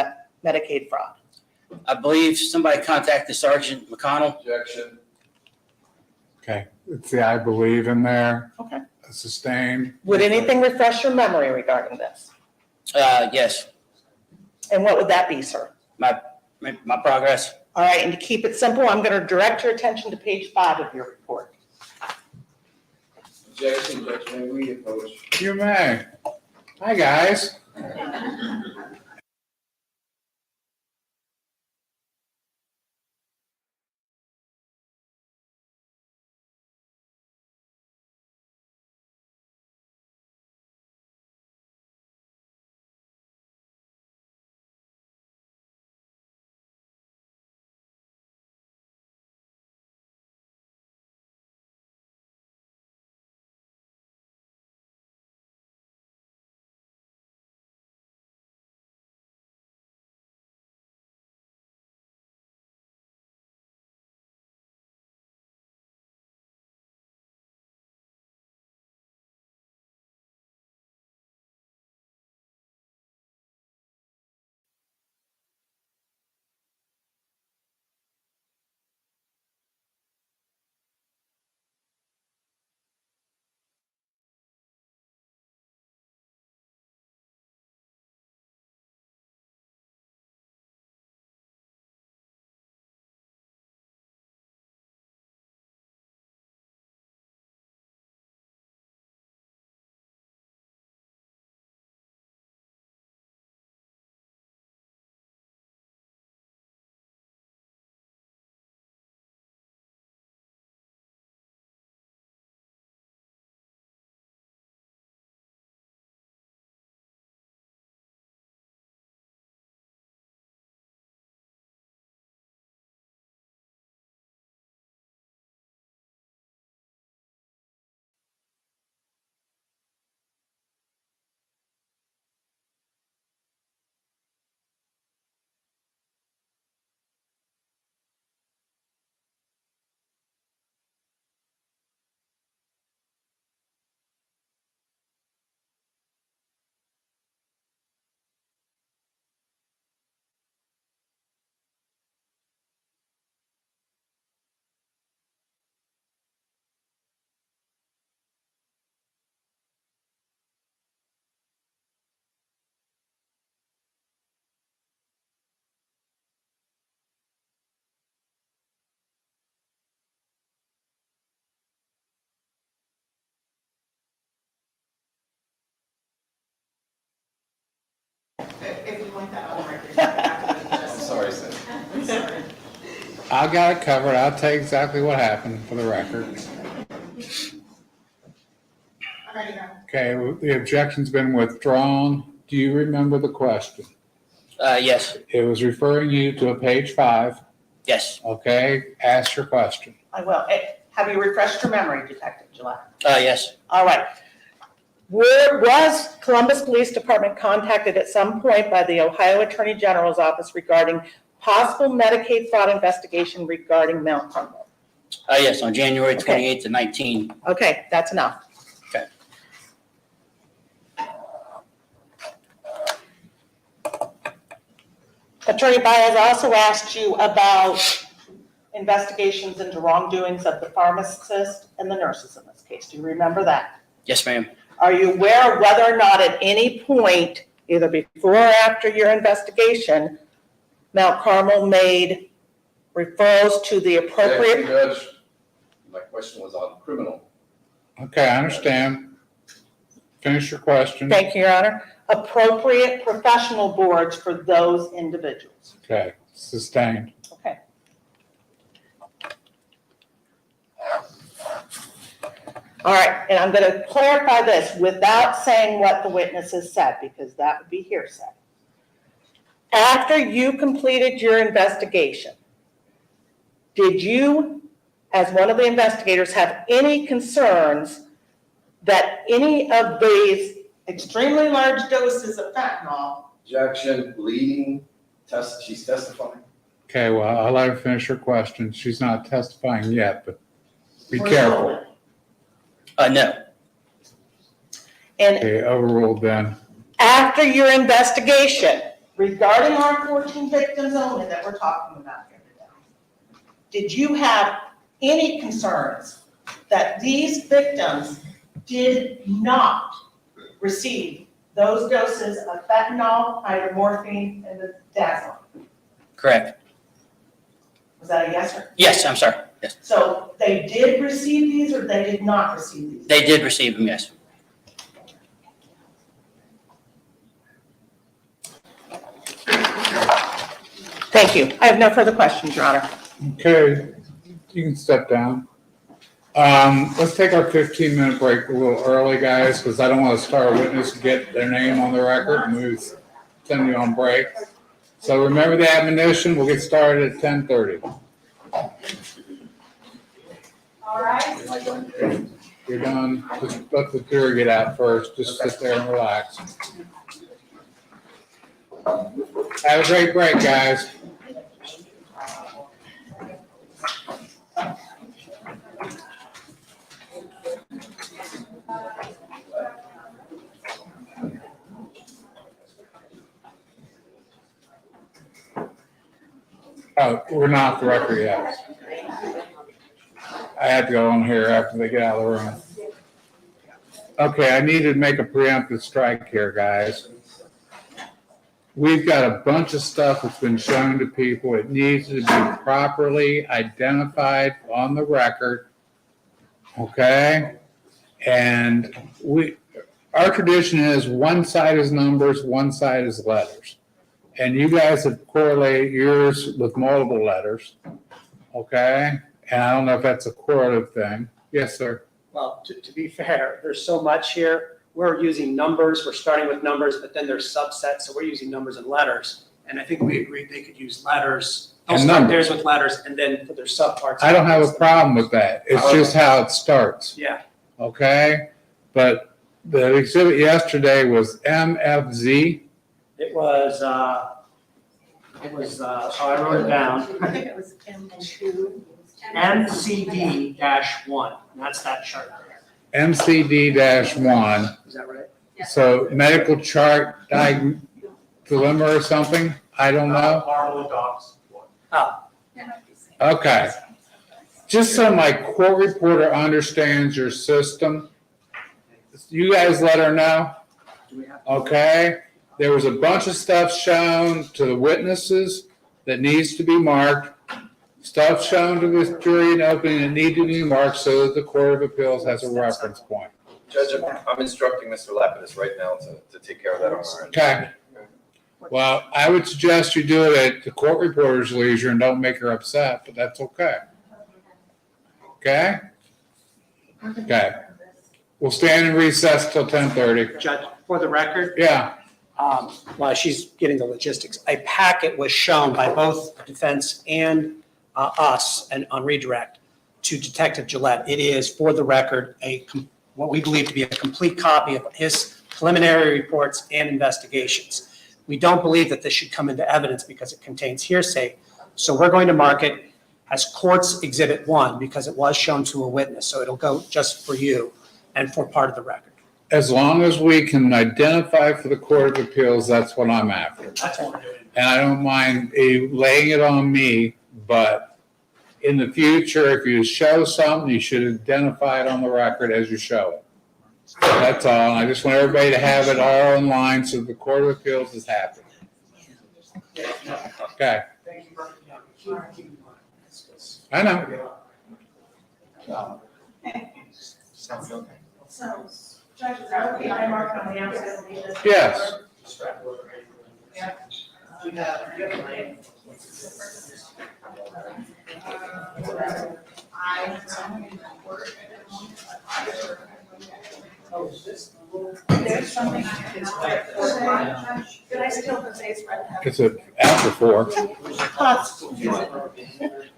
Medicaid fraud? I believe somebody contacted Sergeant McConnell. Objection. Okay, it's the I believe in there. Okay. Sustained. Would anything refresh your memory regarding this? Yes, And what would that be, sir? my progress. All right, and to keep it simple, I'm going to direct your attention to page 5 of your report. Objection, Judge, may we approach? You may. Hi, guys. If you want that on record. I'm sorry, sir. I got it covered. I'll tell you exactly what happened for the record. I'm ready to go. Okay, the objection's been withdrawn. Do you remember the question? Yes, It was referring you to a page 5. yes, Okay, ask your question. I will. Have you refreshed your memory, Detective Gillette? yes, All right. Was Columbus Police Department contacted at some point by the Ohio Attorney General's office regarding possible Medicaid fraud investigation regarding Mount Carmel? Yes, on January Okay. 28th of 19. Okay, that's enough. Okay. Attorney Baez also asked you about investigations into wrongdoings of the pharmacist and the nurses in this case. Do you remember that? Yes, ma'am. Are you aware of whether or not at any point, either before or after your investigation, Mount Carmel made referrals to the appropriate? Judge, my question was on criminal. Okay, I understand. Finish your question. Thank you, Your Honor. Appropriate professional boards for those individuals. Okay, sustained. Okay. All right, and I'm going to clarify this without saying what the witnesses said, because that would be hearsay. After you completed your investigation, did you, as one of the investigators, have any concerns that any of these extremely large doses of fentanyl? Objection, bleeding, she's testifying. Okay, well, I'll let her finish her question. She's not testifying yet, but be were careful. stolen? No. And Okay, overruled then. after your investigation regarding our 14 victims only that we're talking about here today, did you have any concerns that these victims did not receive those doses of fentanyl, hydromorphone, and the Benzodiazepine? Correct. Was that a yes or? Yes, I'm sorry. Yes. So they did receive these or they did not receive these? They did receive them, yes. Thank you. I have no further questions, Your Honor. Okay, you can step down. Let's take our 15-minute break a little early, guys, because I don't want to start a witness to get their name on the record and we send you on break. So remember the admonition, we'll get started at 10:30. All right. You're done, just let the jury get out first, just sit there and relax. Have a great break, guys. Oh, we're not off the record yet. I had to go on here after they get out of the room. Okay, I need to make a preemptive strike here, guys. We've got a bunch of stuff that's been shown to people. It needs to be properly identified on the record. Okay? And our tradition is one side is numbers, one side is letters. And you guys have correlated yours with multiple letters. Okay? And I don't know if that's a correlative thing. Yes, sir. Well, to be fair, there's so much here. We're using numbers, we're starting with numbers, but then there's subsets, so we're using numbers and letters. And I think we agreed they could use letters. They'll And start numbers. theirs with letters and then put their subparts. I don't have a problem with that. It's just how it starts. Yeah, Okay? But the exhibit yesterday was MFZ. it was, oh, I wrote it down, I think it was M2. MCD-1, that's that chart there. MCD-1. Is that right? So medical chart dilemma or something? I don't know. Marble docs. Oh, Okay. Just so my court reporter understands your system, you guys let her know, do we have? okay? There was a bunch of stuff shown to the witnesses that needs to be marked. Stuff shown to the jury in opening that need to be marked so that the Court of Appeals has a reference point. Judge, I'm instructing Mr. Lapidus right now to take care of that on our end. Okay. Well, I would suggest you do it at the court reporter's leisure and don't make her upset, but that's okay. Okay? Okay. We'll stand in recess till 10:30. Judge, for the record, Yeah, while she's getting the logistics, a packet was shown by both defense and us and on redirect to Detective Gillette. It is, for the record, a what we believe to be a complete copy of his preliminary reports and investigations. We don't believe that this should come into evidence because it contains hearsay. So we're going to mark it as Court's Exhibit 1 because it was shown to a witness. So it'll go just for you and for part of the record. As long as we can identify for the Court of Appeals, that's what I'm after. That's what we're doing. And I don't mind laying it on me, but in the future, if you show something, you should identify it on the record as you show it. That's all. I just want everybody to have it all in line so the Court of Appeals is happy. Okay, Thank you for I know. So, Judge, is that okay? I mark on the outside of the. Yes. There's something. Could I still say it's right? It's after 4. Let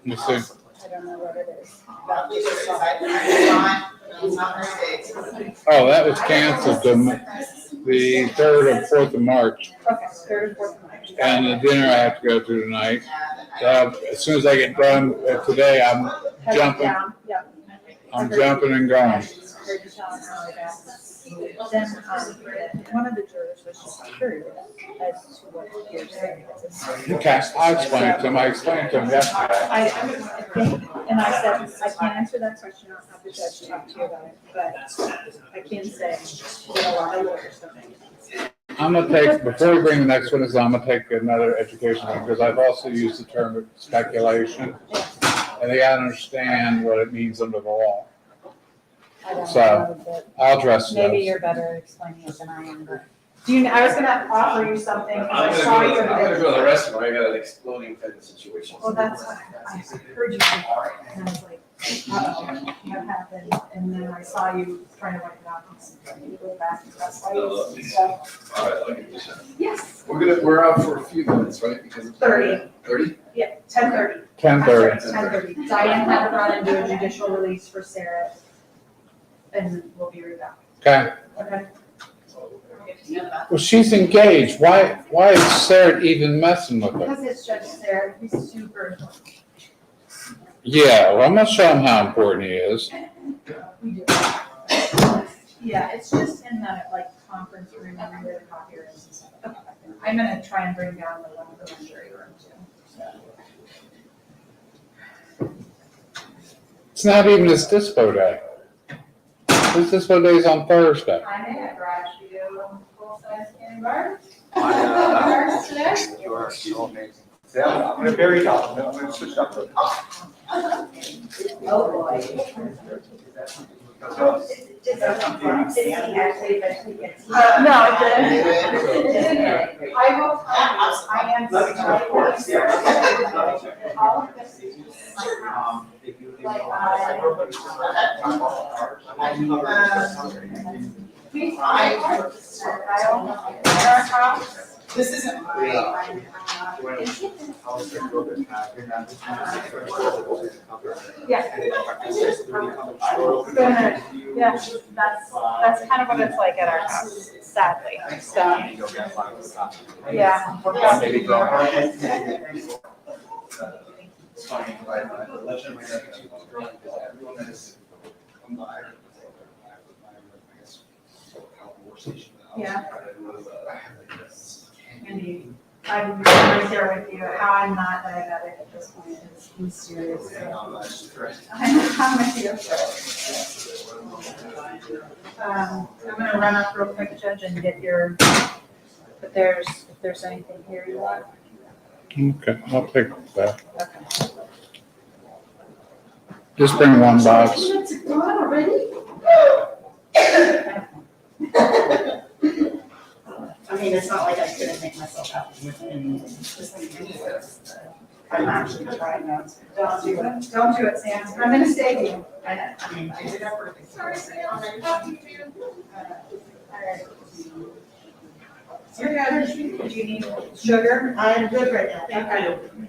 me see. I don't know what it is. Oh, that was canceled the 3rd or 4th of March. Okay, 3rd and 4th of March. And the dinner I have to go to tonight. As soon as I get done today, I'm jumping. Yeah. I'm jumping and going. Heard you telling her that. Then, one of the jurors was just curious as to what you're saying. Okay, I'll explain it to him. I explained to him yesterday. I think, and I said, I can't answer that question, I'll have the judge talk to you about it, but I can say that a lot of lawyers don't make it. I'm gonna take, before we bring the next one, I'm gonna take another education one, because I've also used the term speculation. And they gotta understand what it means under the law. I don't So, know, but I'll address maybe those. you're better explaining it than I am, but. Do you, I was gonna offer you something, because I saw you. I'm gonna go to the restaurant, I got an exploding fentanyl situation. Well, that's what I heard you say, and I was like, uh-oh, what happened? And then I saw you trying to wipe it out, and you go back, and that's why you, so, All right, look at this. yes, We're out for a few minutes, right? Because of 30. 30? Yeah, 10:30. 10:30. 10:30. Diane had to run and do a judicial release for Sarah, and we'll be right back. Okay. Okay. Well, she's engaged. Why is Sarah even messing with her? Because it's Judge Sarah, he's super important. Yeah, well, I'm gonna show him how important he is. We do. Yeah, it's just in the, like, conference room, where the copier is and stuff. Okay. I'm gonna try and bring down the one for the jury room too, so. It's not even his dispo day. His dispo day is on Thursday. I may have garage you full-size candy bars. Bars today? You are so amazing. Yeah, I'm gonna bury y'all. I'm gonna switch up the top. Oh, boy. Did he actually eventually get to? No, it didn't. I will tell you, I am all of this is my house. Like, our house. This isn't Yeah. Yeah, that's kind of what it's like at our house, sadly, so, yeah. Yeah. Andy, I'm right there with you, how I'm not diabetic at this point is mysterious. I'm with you. I'm gonna run up real quick, Judge, and get your, if there's anything here you want. Okay, I'll take that. Okay. Just bring one box. It's gone already? I mean, it's not like I couldn't make myself out within I'm actually trying not to. Don't do it, Sam. I'm gonna save you. I mean, I did everything. Sorry, Sam. All right. You're good. Do you need sugar? I'm good right now, thank you.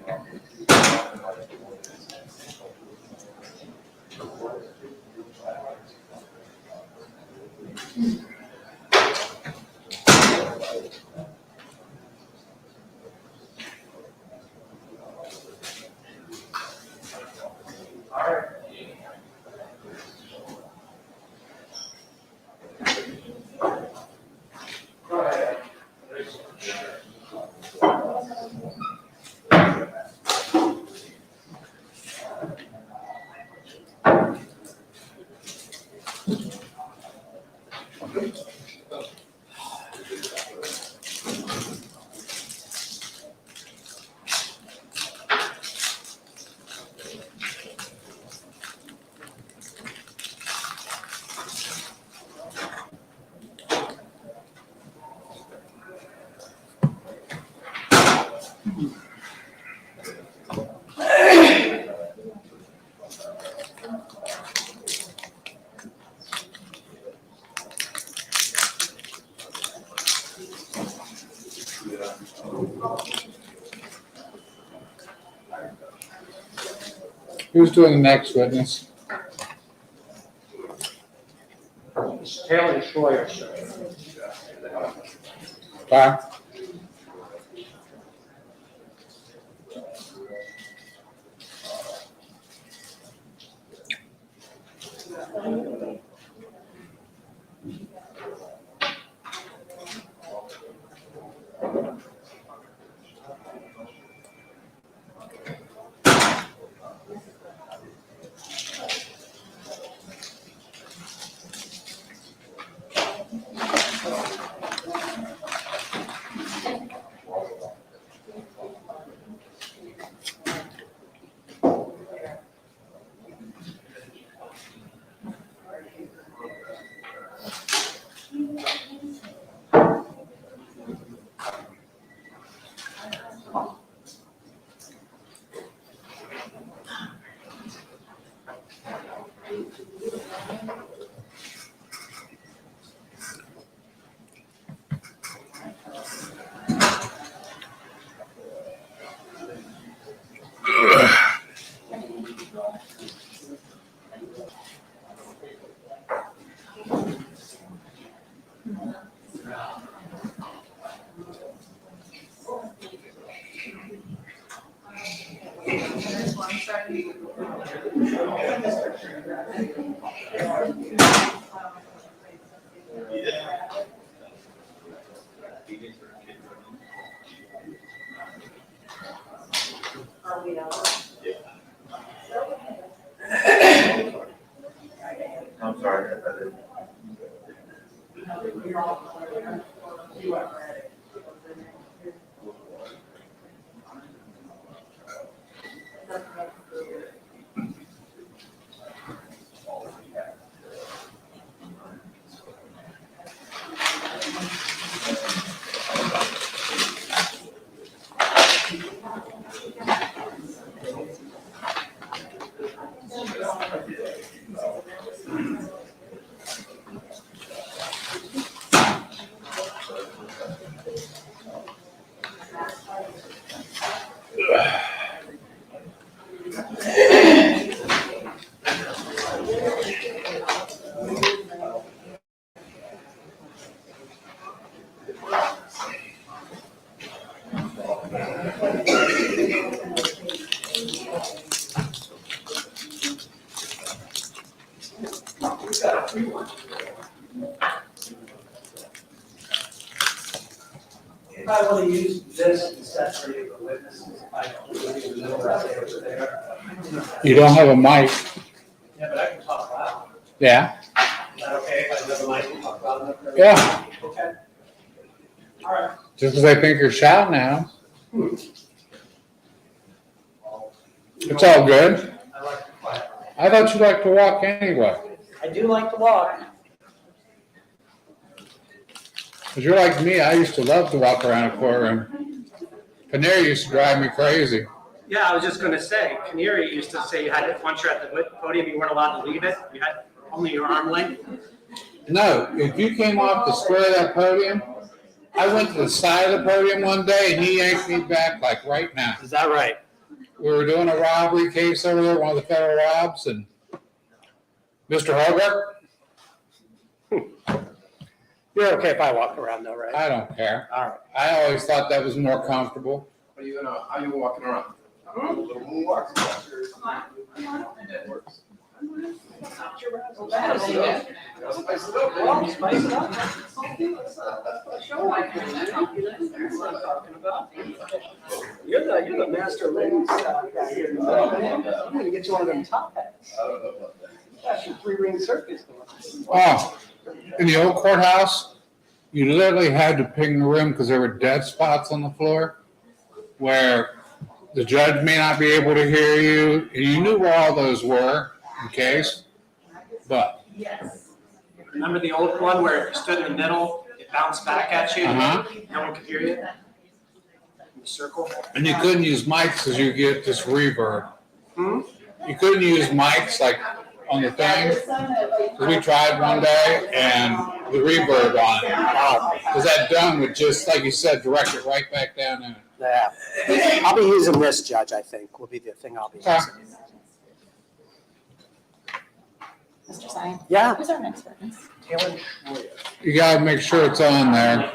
Who's doing the next witness? Taylor Schroyer, sir. Bye. I'm sorry. If I want to use this instead for the witnesses, I don't really know that they were there. You don't have a mic. Yeah, but I can talk loud. Yeah. Is that okay if I never mind talk loud enough? Yeah. Okay. All right. Just because I think you're shouting now. It's all good. I like to quiet. I thought you liked to walk anyway. I do like to walk. Because you're like me, I used to love to walk around a courtroom. Canary used to drive me crazy. Yeah, I was just gonna say, Canary used to say you had it, once you're at the podium, you weren't allowed to leave it. You had only your arm length. No, if you came off the square of that podium, I went to the side of the podium one day and he yanked me back like right now. Is that right? We were doing a robbery case over there, one of the federal robs, and Mr. Hobart, You're okay if I walk around though, right? I don't care. All right. I always thought that was more comfortable. How you walking around? A little moonwalk? You're the master ladies guy here. I'm gonna get you one of them top hats. Got your 3-ring circus going. Oh, in the old courthouse, you literally had to ping the room because there were dead spots on the floor where the judge may not be able to hear you, and you knew where all those were in case, but, Yes. Remember the old one where if you stood in the middle, it bounced back at you? uh-huh. No one could hear you? In the circle? And you couldn't use mics because you get this reverb. Hmm? You couldn't use mics like on the thing. 'Cause we tried one day and the reverb on it. Because that dome would just, like you said, direct it right back down in it. Yeah. I'll be using this, Judge, I think, will be the thing I'll be Okay. using. Mr. Science, Yeah. who's our next witness? Taylor. You gotta make sure it's on there.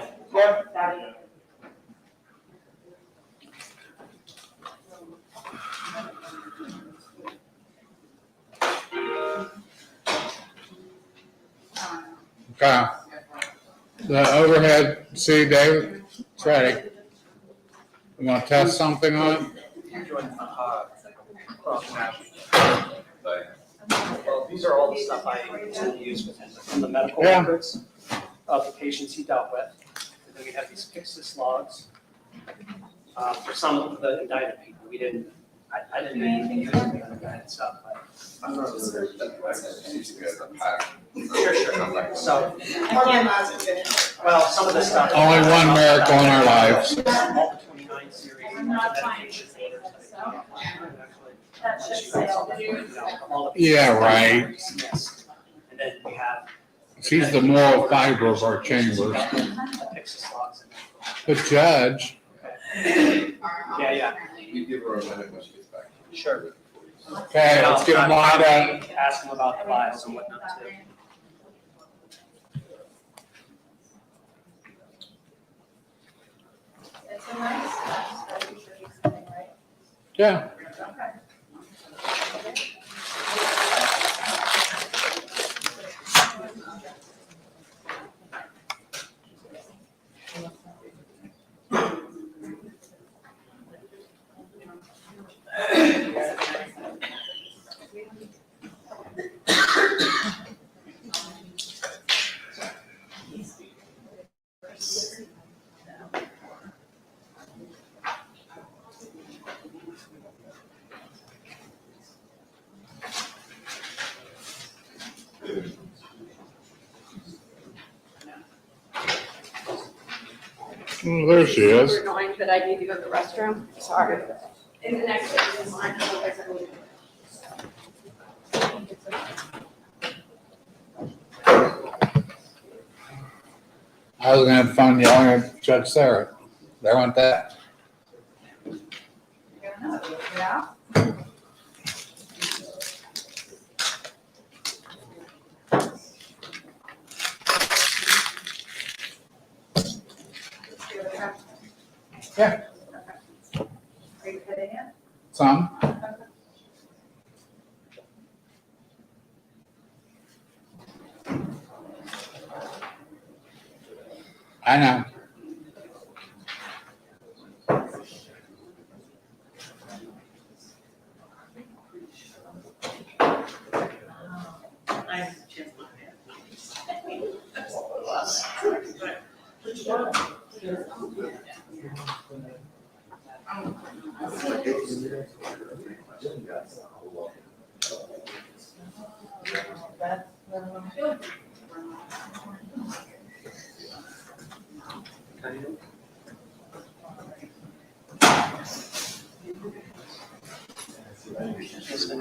Okay. The overhead, see, David, it's ready. You wanna test something on it? Well, these are all the stuff I use from the medical Yeah. records of the patients he dealt with. And then we have these Pyxis logs. For some of the indicted people, we didn't, I didn't do anything use the indicted stuff, but. Sure, sure. So, well, some of the stuff. Only one miracle in our lives. All the 29 series. I'm not trying to say so. That's just sales. Yeah, right. Yes. And then we have. She's the moral fiber of our chambers. The Pyxis logs in there. But Judge, Yeah. You give her a minute when she gets back. Sure. okay, let's get them lined up. Ask them about the files and whatnot too. It's a nice test, that you should be something, right? Yeah. Oh, there she is. We're going, but I need to go to the restroom. Sorry. In the next one, line, otherwise I will. I was gonna have fun yelling at Judge Sarah. There went that. Yeah. Yeah. Are you fitting it? Some. I know.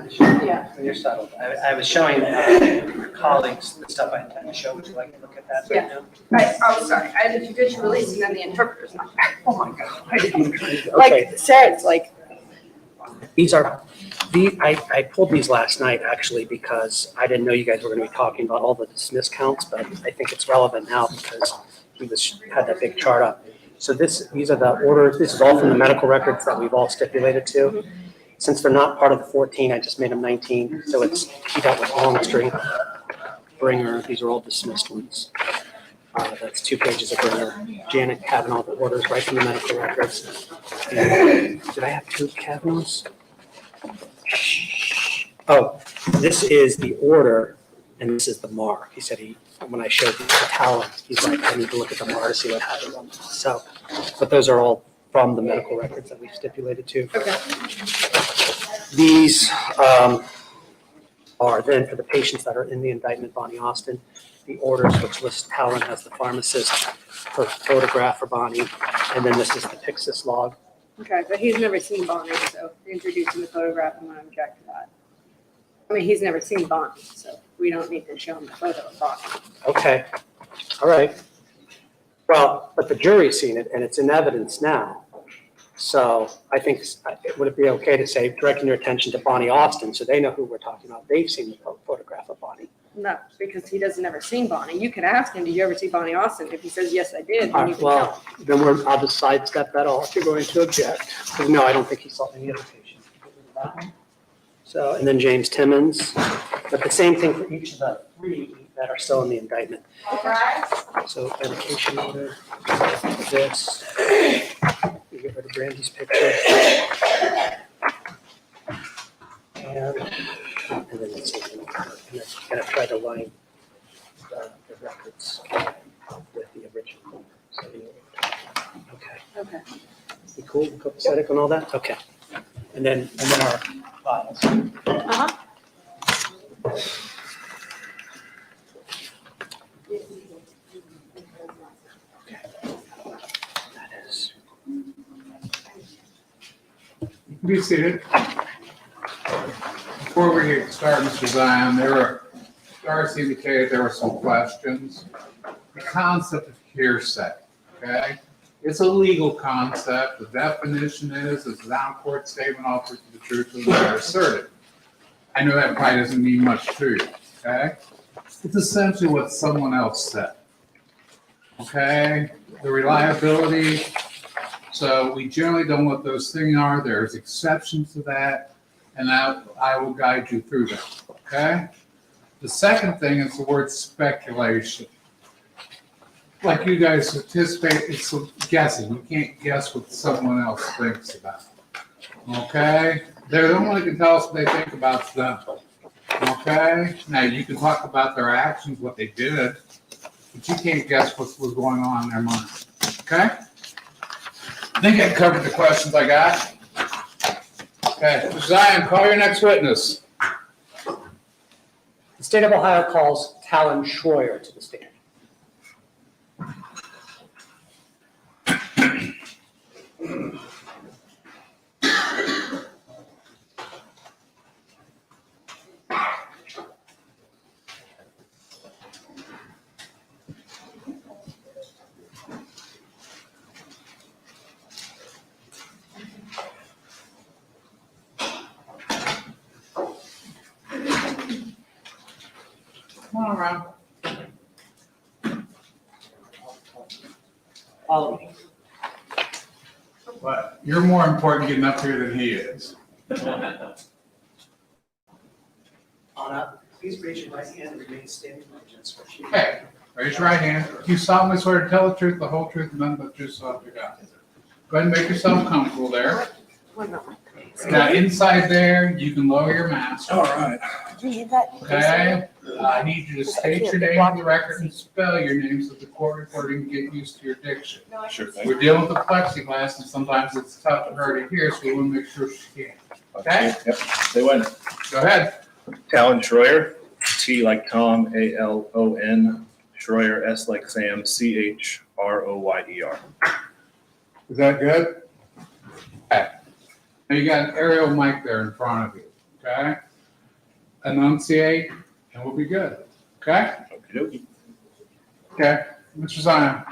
Yeah. When you're settled, I was showing your colleagues the stuff I intend to show. Would you like to look at that right now? Oh, sorry. I had a judicial release and then the interpreter's not back. Oh my God. I didn't even try to- Okay, Like Sarah's like, these are, I pulled these last night actually because I didn't know you guys were gonna be talking about all the dismissed counts, but I think it's relevant now because he had that big chart up. So these are the orders, this is all from the medical records that we've all stipulated to. Since they're not part of the 14, I just made them 19. So he dealt with Longstreet, Bringer. These are all dismissed ones. That's 2 pages of Bringer. Janet Kavanaugh, the orders right from the medical records. And did I have 2 Kavanaughs? Oh, this is the order, and this is the MAR. He said when I showed the Talon, he's like, I need to look at the MAR to see what happened on it. So, but those are all from the medical records that we've stipulated to. Okay. These are then for the patients that are in the indictment, Bonnie Austin, the orders which list Talon as the pharmacist, her photograph for Bonnie, and then this is the Pyxis log. Okay, but he's never seen Bonnie, so introducing the photograph, I'm gonna object to that. I mean, he's never seen Bonnie, so we don't need to show him the photo of Bonnie. Okay, all right. Well, but the jury's seen it, and it's in evidence now. So I think, would it be okay to say, directing your attention to Bonnie Austin, so they know who we're talking about? They've seen the photograph of Bonnie. No, because he doesn't ever seen Bonnie. You could ask him, did you ever see Bonnie Austin? If he says, yes, I did, All then you right, can tell him. well, then I'll just sidestep that all if you're going to object. Because no, I don't think he saw any other patient. So, and then James Timmons, but the same thing for each of the 3 that are still in the indictment. So medication order, this, we get rid of Brandy's picture. And then let's see, and then kind of try to line the records with the original. So, okay. Okay. We cool, copacetic and all that? Okay. And then our files. Uh-huh. That is. Be seated. Before we get started, Mr. Zion, Darcy indicated there were some questions. The concept of hearsay, okay? It's a legal concept. The definition is it's an out-of-court statement offered to the truth of the matter asserted. I know that probably doesn't mean much to you, okay? It's essentially what someone else said, okay? The reliability. So we generally don't know what those things are. There's exceptions to that, and I will guide you through that, okay? The second thing is the word speculation. Like you guys participate, it's guessing. You can't guess what someone else thinks about, okay? They're the one who can tell us what they think about them, okay? Now, you can talk about their actions, what they did, but you can't guess what was going on in their mind, okay? I think I covered the questions I got. Okay, Mr. Zion, call your next witness. The state of Ohio calls Talon Schroyer to the stand. Come on around. Follow me. But you're more important getting up here than he is. On up. Please raise your right hand and remain standing. Okay, raise your right hand. You solemnly swear to tell the truth, the whole truth, and nothing but the truth, so help you God. Go ahead and make yourself comfortable there. Now, inside there, you can lower your mask. All right. Okay? I need you to state your name on the record and spell your name so the court reporter can get used to your diction. Sure thing. We're dealing with the plexiglass, and sometimes it's tough for her to hear, so we want to make sure she can. Okay? Yep, they win. Go ahead. Talon Schroyer, T like Tom, A-L-O-N, Schroyer, S like Sam, C-H-R-O-Y-E-R. Is that good? Okay. Now you got an aerial mic there in front of you, okay? Enunciate, and we'll be good, okay? Okey-dokey. Okay, Mr. Zion.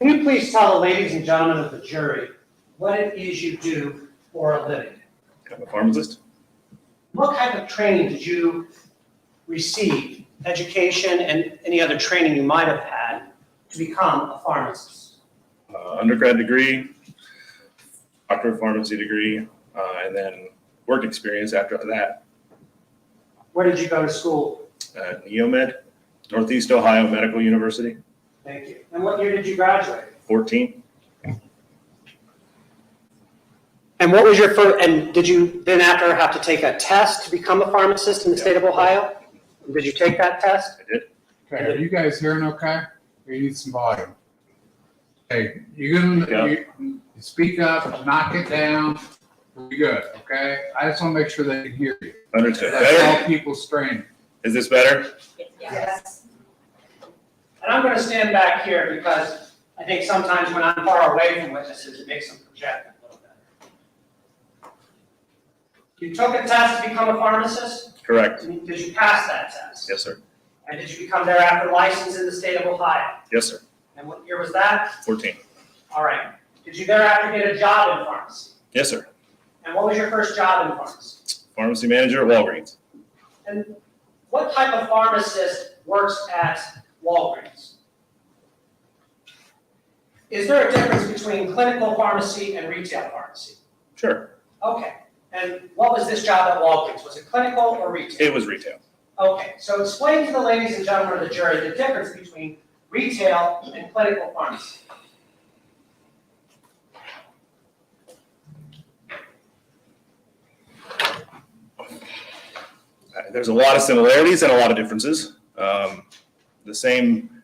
Can you please tell the ladies and gentlemen of the jury what it is you do for a living? I'm a pharmacist. What kind of training did you receive, education and any other training you might have had to become a pharmacist? Undergrad degree, doctor of pharmacy degree, and then work experience after that Where did you go to school? at Neomed, Northeast Ohio Medical University, Thank you. And what year did you graduate? 14. And what was your first, and did you then after have to take a test to become a pharmacist in the state of Ohio? Did you take that test? I did. Okay, are you guys hearing okay? We need some volume. Hey, you speak up, knock it down, we're good, okay? I just wanna make sure they can hear you. Understood. That's all Better? people strain. Is this better? Yes. And I'm going to stand back here because I think sometimes when I'm far away from witnesses, it makes them project a little bit. You took a test to become a pharmacist? Correct. Did you pass that test? Yes, sir. And did you become thereafter licensed in the state of Ohio? Yes, sir. And what year was that? 14. All right. Did you thereafter get a job in pharmacy? Yes, sir. And what was your first job in pharmacy? Pharmacy manager at Walgreens. And what type of pharmacist works at Walgreens? Is there a difference between clinical pharmacy and retail pharmacy? Sure. Okay. And what was this job at Walgreens? Was it clinical or retail? It was retail. Okay, so explain to the ladies and gentlemen of the jury the difference between retail and clinical pharmacy. There's a lot of similarities and a lot of differences. The same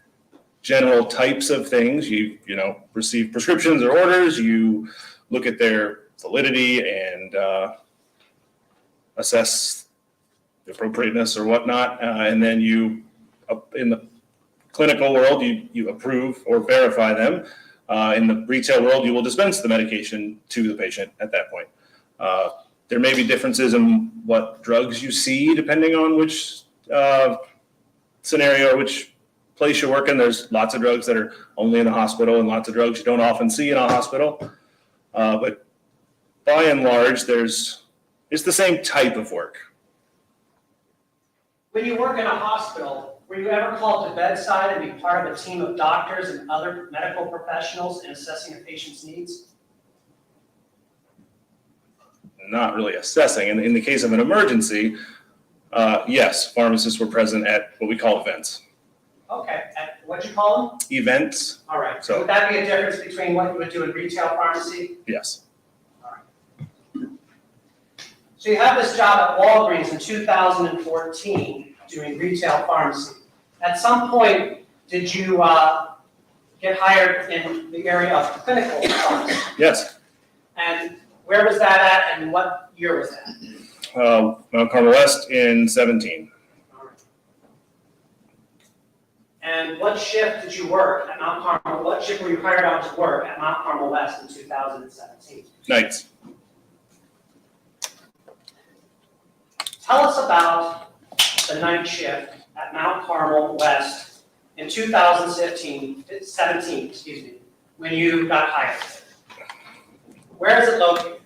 general types of things. You receive prescriptions or orders. You look at their validity and assess the appropriateness or whatnot, and then you, in the clinical world, you approve or verify them. In the retail world, you will dispense the medication to the patient at that point. There may be differences in what drugs you see depending on which scenario or which place you're working. There's lots of drugs that are only in a hospital and lots of drugs you don't often see in a hospital. But by and large, it's the same type of work. When you work in a hospital, were you ever called to bedside and be part of a team of doctors and other medical professionals in assessing a patient's needs? Not really assessing. In the case of an emergency, yes, pharmacists were present at what we call events. Okay, and what'd you call them? Events, All right, So- so would that be a difference between what you would do in retail pharmacy? yes. So you have this job at Walgreens in 2014 doing retail pharmacy. At some point, did you get hired in the area of clinical pharmacy? Yes. And where was that at and what year was that? Mount Carmel West in 17. And what shift did you work at Mount Carmel? What shift were you hired on to work at Mount Carmel West in 2017? Nights. Tell us about the night shift at Mount Carmel West in 17, when you got hired. Where is it located?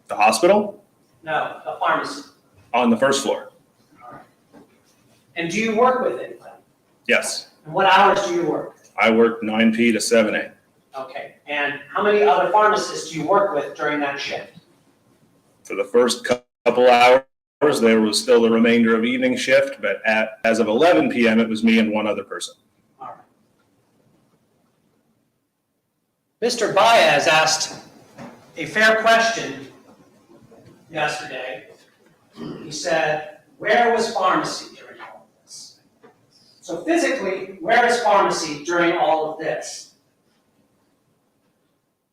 The hospital No, the pharmacy. on the first floor. And do you work with it? Yes. And what hours do you work? I worked 9P to 7A. Okay, and how many other pharmacists do you work with during that shift? For the first couple hours, there was still the remainder of evening shift, but as of 11 p.m., it was me and one other person. All right. Mr. Baez asked a fair question yesterday. He said, where was pharmacy during all of this? So physically, where is pharmacy during all of this?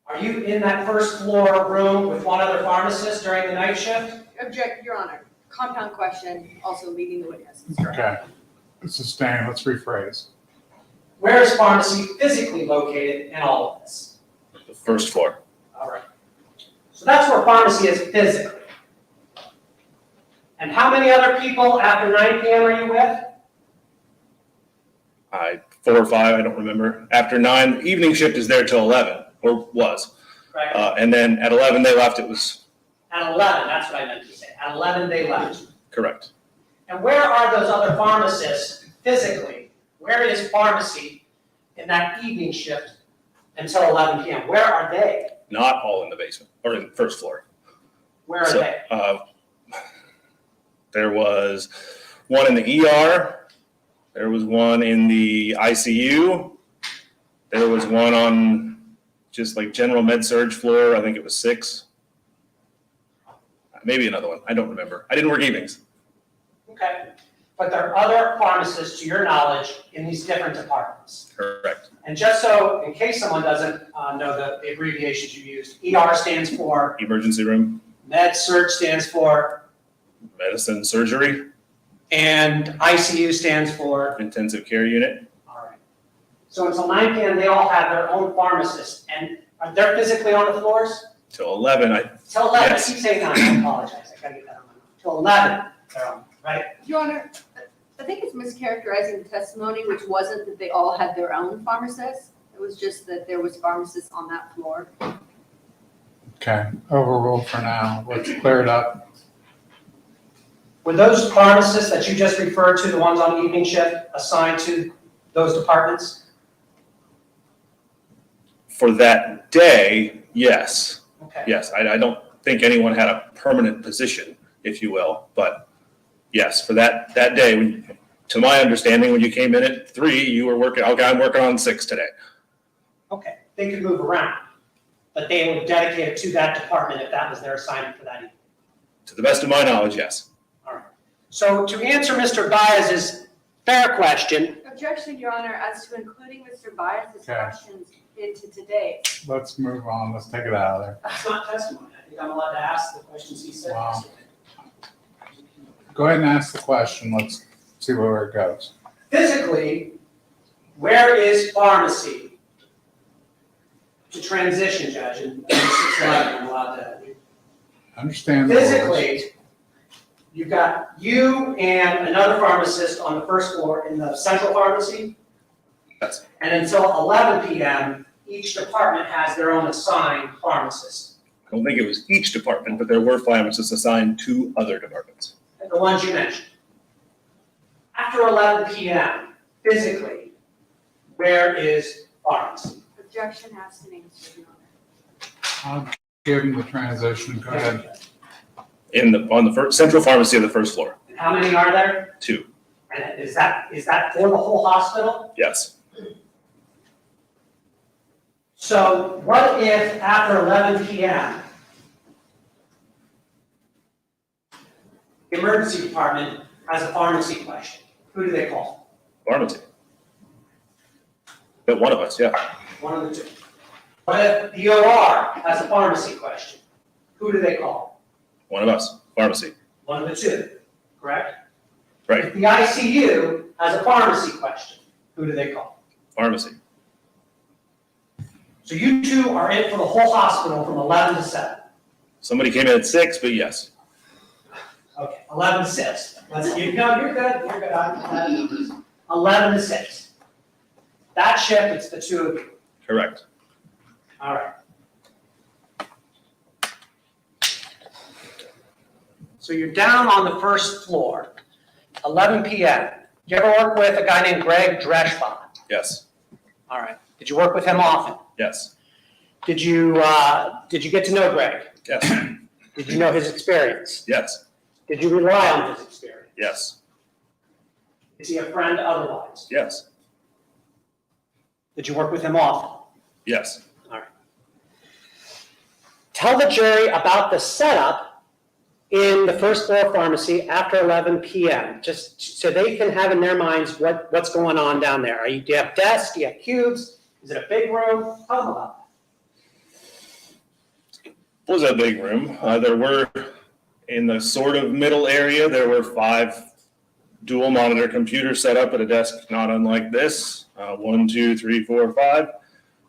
Are you in that first floor room with one other pharmacist during the night shift? Object, Your Honor. Compound question, also leading the witness. Okay, sustain, let's rephrase. Where is pharmacy physically located in all of this? The first floor. All right. So that's where pharmacy is physically. And how many other people after 9 p.m. are you with? 4 or 5, I don't remember. After 9, the evening shift is there till 11, or was. Right. And then at 11, they left. It was At 11, that's what I meant to say. At 11, they left. correct. And where are those other pharmacists physically? Where is pharmacy in that evening shift until 11 p.m.? Where are they? not all in the basement or in the first floor. Where are So, they? There was one in the ER. There was one in the ICU. There was one on just like general med surge floor. I think it was 6. Maybe another one. I don't remember. I didn't work evenings. Okay. But there are other pharmacists, to your knowledge, in these different departments. Correct. And just so, in case someone doesn't know the abbreviations you used, ER stands for, Emergency room, med surg stands for, medicine, surgery, and ICU stands for. intensive care unit. All right. So until 9 p.m., they all have their own pharmacists, and are they physically on the floors? Till 11, Till 11, Yes. I keep saying 9, I apologize, I gotta get that on my mind. Till 11, they're on, right? Your Honor, I think it's mischaracterizing the testimony, which wasn't that they all had their own pharmacists. It was just that there was pharmacists on that floor. Okay, overruled for now. Let's clear it up. Were those pharmacists that you just referred to, the ones on evening shift, assigned to those departments? For that day, yes. Okay. Yes, I don't think anyone had a permanent position, if you will, but yes, for that day, to my understanding, when you came in at 3, you were working, okay, I'm working on 6 today. Okay, they could move around, but they were dedicated to that department if that was their assignment for that evening. To the best of my knowledge, yes. All right. So to answer Mr. Baez's fair question, Objection, Your Honor, as to including Mr. Bias's Okay. questions into today. Let's move on. Let's take it out of there. that's not testimony. I think I'm allowed to ask the questions he said. Wow. Go ahead and ask the question. Let's see where it goes. Physically, where is pharmacy? To transition, Judge, and 611, I'm allowed to. Understand the rules. Physically, you've got you and another pharmacist on the first floor in the central pharmacy. Yes. And until 11 p.m., each department has their own assigned pharmacist, I don't think it was each department, but there were pharmacists assigned to other departments. the ones you mentioned. After 11 p.m., physically, where is pharmacy? Objection, hastening, Your Honor. I'll give him the transition. Go ahead. On the central pharmacy of the first floor, And how many are there? 2, And is that for the whole hospital? yes. So what if after 11 p.m., the emergency department has a pharmacy question? Who do they call? Pharmacy. But one of us, yeah. One of the two. What if the OR has a pharmacy question? Who do they call? One of us, pharmacy. One of the two, correct? Right. If the ICU has a pharmacy question, who do they call? Pharmacy. So you two are in for the whole hospital from 11 to 7. Somebody came in at 6, but yes. Okay, 11 to 6. No, you're good, you're good. I'm 11 to 6. That shift, it's the two of you. Correct. All right. So you're down on the first floor, 11 p.m. You ever work with a guy named Greg Dreschbach? Yes. All right. Did you work with him often? Yes. Did you get to know Greg? Yes. Did you know his experience? Yes. Did you rely on his experience? Yes. Is he a friend otherwise? Yes. Did you work with him often? Yes. Tell the jury about the setup in the first floor pharmacy after 11 p.m., just so they can have in their minds what's going on down there. Do you have desks? Do you have cubes? Is it a big room? Tell them about that. It was a big room. There were, in the sort of middle area, there were 5 dual monitor computers set up at a desk not unlike this. 1, 2, 3, 4, 5.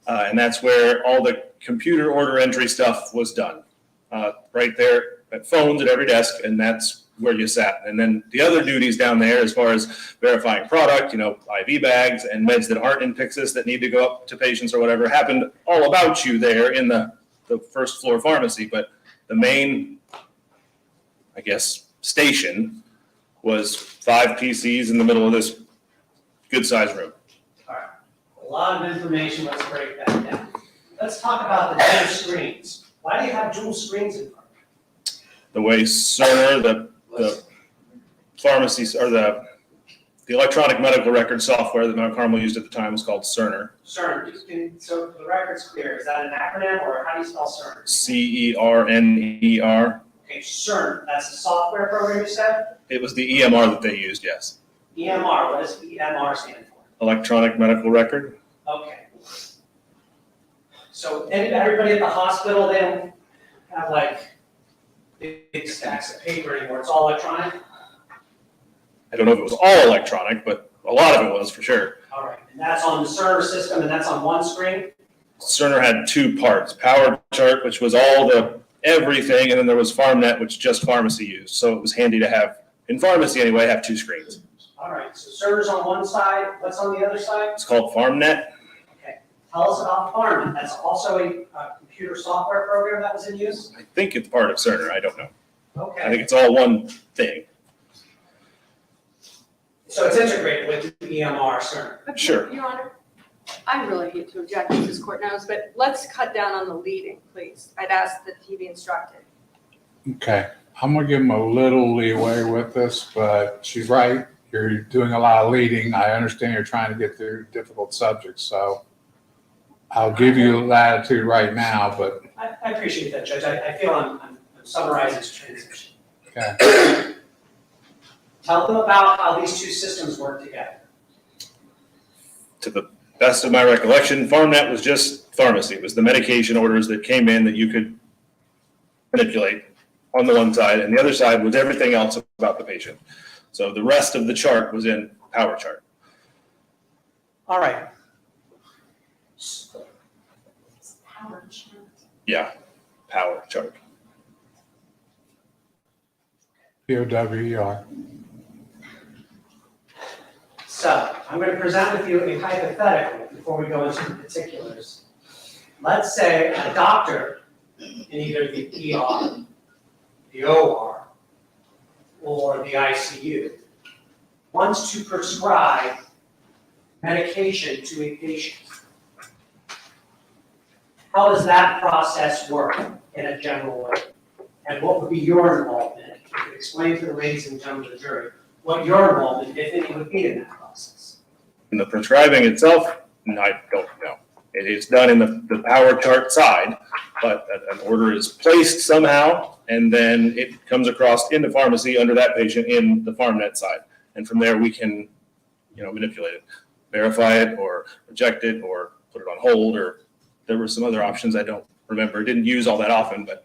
And that's where all the computer order entry stuff was done. Right there at phones at every desk, and that's where you sat. And then the other duties down there, as far as verifying product, IV bags and meds that aren't in Pyxis that need to go up to patients or whatever, happened all about you there in the first floor pharmacy. But the main, I guess, station was 5 PCs in the middle of this good-sized room. All right. A lot of information. Let's break that down. Let's talk about the dual screens. Why do you have dual screens in front? The way Cerner, the pharmacies, or the electronic medical record software that Mount Carmel used at the time was called Cerner. CERN, so the record's clear, is that an acronym or how do you spell CERN? CERNER. Okay, CERN, that's the software program you said? It was the EMR that they used, yes. EMR, what does EMR stand for? Electronic medical record. Okay. So everybody at the hospital, they don't have like big stacks of paper anymore, it's all electronic? I don't know if it was all electronic, but a lot of it was for sure. All right, and that's on the Cerner system and that's on one screen? Cerner had two parts, Power Chart, which was all the everything, and then there was FarmNet, which just pharmacy used. So it was handy to have, in pharmacy anyway, have two screens. All right, so Cerner's on one side, what's on the other side? It's called FarmNet. Okay, tell us about Farming. That's also a computer software program that was in use? I think it's part of Cerner, I don't know. I Okay, think it's all one thing. so it's integrated with the EMR Cerner. Sure. Your Honor, I really hate to object, as this court knows, but let's cut down on the leading, please. I'd ask that he be instructed. Okay, I'm gonna give him a little leeway with this, but she's right. You're doing a lot of leading. I understand you're trying to get through difficult subjects, so I'll give you latitude right now, but, I appreciate that, Judge. I feel I'm summarizing this transition. okay. Tell them about how these two systems work together. To the best of my recollection, FarmNet was just pharmacy. It was the medication orders that came in that you could manipulate on the one side, and the other side was everything else about the patient. So the rest of the chart was in Power Chart. All right. Yeah, Power Chart. POWER. So I'm going to present with you a hypothetical before we go into the particulars. Let's say a doctor in either the ER, the OR, or the ICU wants to prescribe medication to a patient. How does that process work in a general way? And what would be your involvement? If you could explain to the ladies and gentlemen of the jury what your involvement, if any, would be in that process. In the prescribing itself, I don't know. It is done in the Power Chart side, but an order is placed somehow, and then it comes across into pharmacy under that patient in the FarmNet side. And from there, we can, manipulate it, verify it, or reject it, or put it on hold, or there were some other options I don't remember. Didn't use all that often, but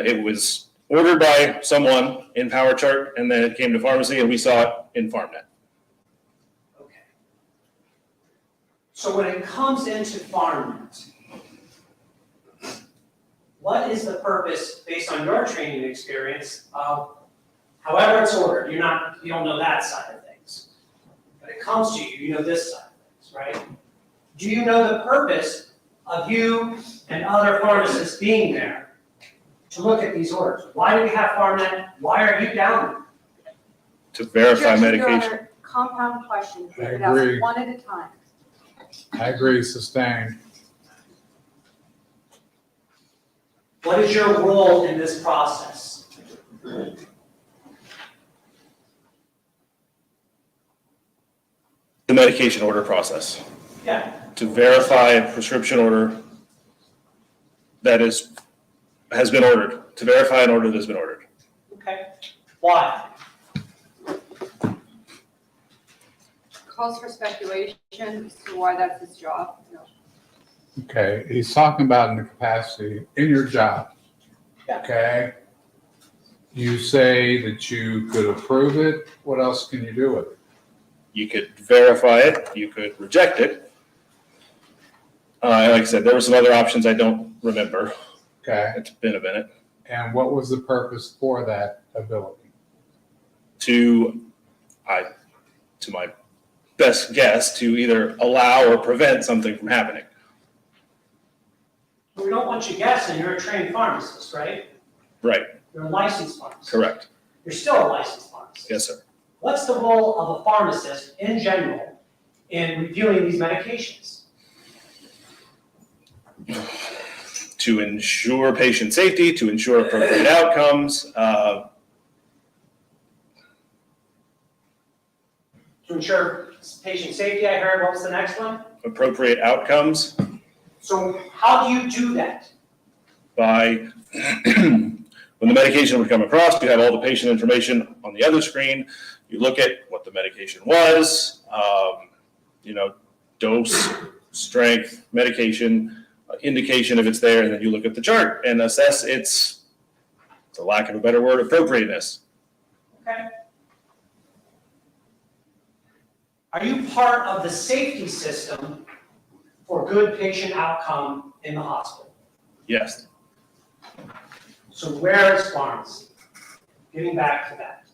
it was ordered by someone in Power Chart, and then it came to pharmacy, and we saw it in FarmNet. Okay. So when it comes into FarmNet, what is the purpose, based on your training experience, of however it's ordered? You don't know that side of things. But it comes to you, you know this side of things, right? Do you know the purpose of you and other pharmacists being there to look at these orders? Why do we have FarmNet? Why are you down there? To verify Judge, Your medication. Honor, compound question, I we ask agree. one at a time. I agree, sustained. What is your role in this process? The medication order process. Yeah, To verify a prescription order that has been ordered. To verify an order that's been ordered. okay. Why? Calls for speculation as to why that's his job. No. Okay, he's talking about in the capacity, in your job. Yeah. Okay? You say that you could approve it, what else can you do with it? You could verify it, you could reject it. Like I said, there were some other options I don't remember. Okay, It's been a minute. and what was the purpose for that ability? To my best guess, to either allow or prevent something from happening. We don't want you guessing, you're a trained pharmacist, right? Right, You're a licensed pharmacist. correct. You're still a licensed pharmacist. Yes, sir. What's the role of a pharmacist in general in reviewing these medications? To ensure patient safety, to ensure appropriate outcomes, To ensure patient safety, I heard, what was the next one? appropriate outcomes So how do you do that? by, when the medication would come across, you have all the patient information on the other screen. You look at what the medication was, dose, strength, medication, indication if it's there, and then you look at the chart and assess its, for lack of a better word, appropriateness. Okay. Are you part of the safety system for good patient outcome in the hospital? Yes, So where is pharmacy? Getting back to that.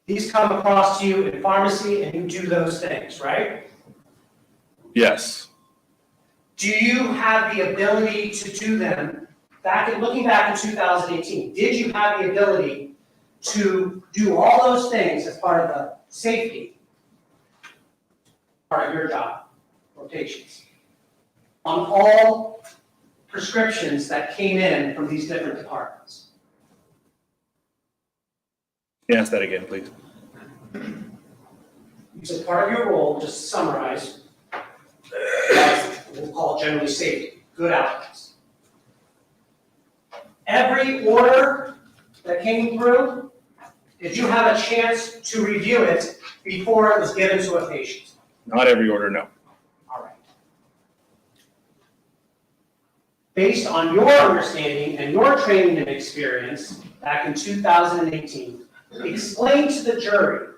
These come across to you in pharmacy and you do those things, right? yes, Do you have the ability to do them, looking back in 2018, did you have the ability to do all those things as part of the safety part of your job for patients on all prescriptions that came in from these different departments? Can you ask that again, please? You said part of your role, just to summarize, we'll call it generally safety, good outcomes. Every order that came through, did you have a chance to review it before it was given to a patient? Not every order, no. All right. Based on your understanding and your training and experience back in 2018, explain to the jury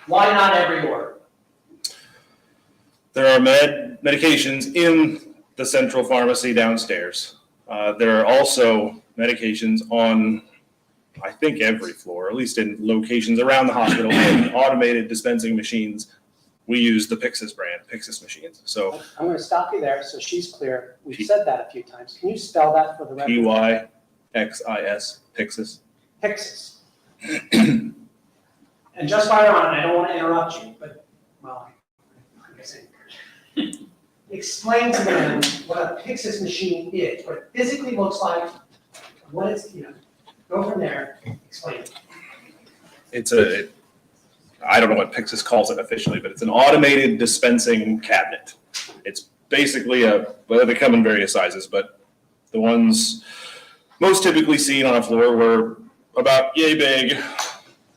why not every order? There are medications in the central pharmacy downstairs. There are also medications on, I think, every floor, at least in locations around the hospital, in automated dispensing machines. We use the Pyxis brand, Pyxis machines. So I'm going to stop you there so she's clear. We've said that a few times. Can you spell that for the record? Pyxis, Pyxis. Pyxis. And just while you're on, I don't want to interrupt you, but, well, I guess explain to them what a Pyxis machine is, what it physically looks like, what it's, go from there, explain it. I don't know what Pyxis calls it officially, but it's an automated dispensing cabinet. It's basically they come in various sizes, but the ones most typically seen on a floor were about yay big,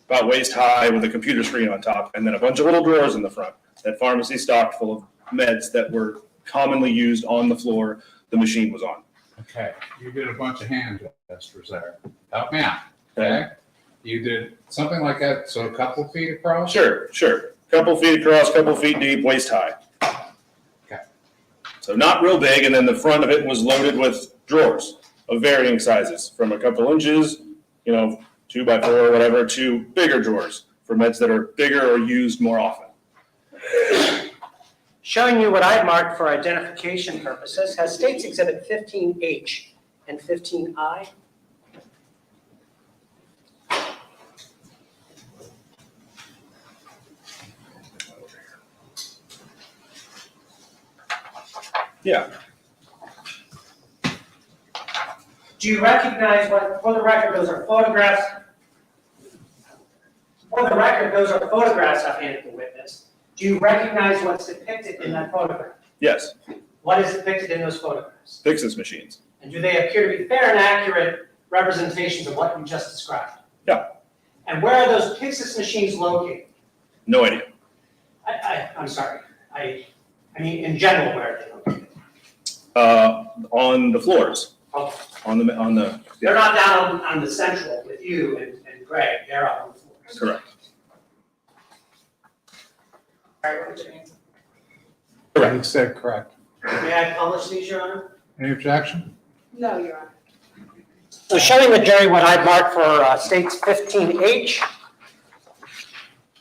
about waist high with a computer screen on top, and then a bunch of little drawers in the front that pharmacy stocked full of meds that were commonly used on the floor the machine was on. Okay, you did a bunch of hand gestures there. Help me out, okay? You did something like that, so a couple feet across? Sure. Couple feet across, couple feet deep, waist high. Okay. So not real big, and then the front of it was loaded with drawers of varying sizes, from a couple inches, 2x4 or whatever, to bigger drawers for meds that are bigger or used more often. Showing you what I've marked for identification purposes, has States Exhibit 15H and 15I. Yeah. Do you recognize what, for the record, those are photographs? For the record, those are photographs I've handed the witness. Do you recognize what's depicted in that photograph? Yes. What is depicted in those photographs? Pyxis machines. And do they appear to be fair and accurate representations of what you just described? Yeah. And where are those Pyxis machines located? No idea. I'm sorry. I mean, in general, where are they located? On the floors. Okay. On the. They're not down on the central with you and Greg. They're up on the floors. Correct. All right, what's your answer? Correct. He said correct. May I publish these, Your Honor? Any objection? No, Your Honor. So showing the jury what I marked for States 15H.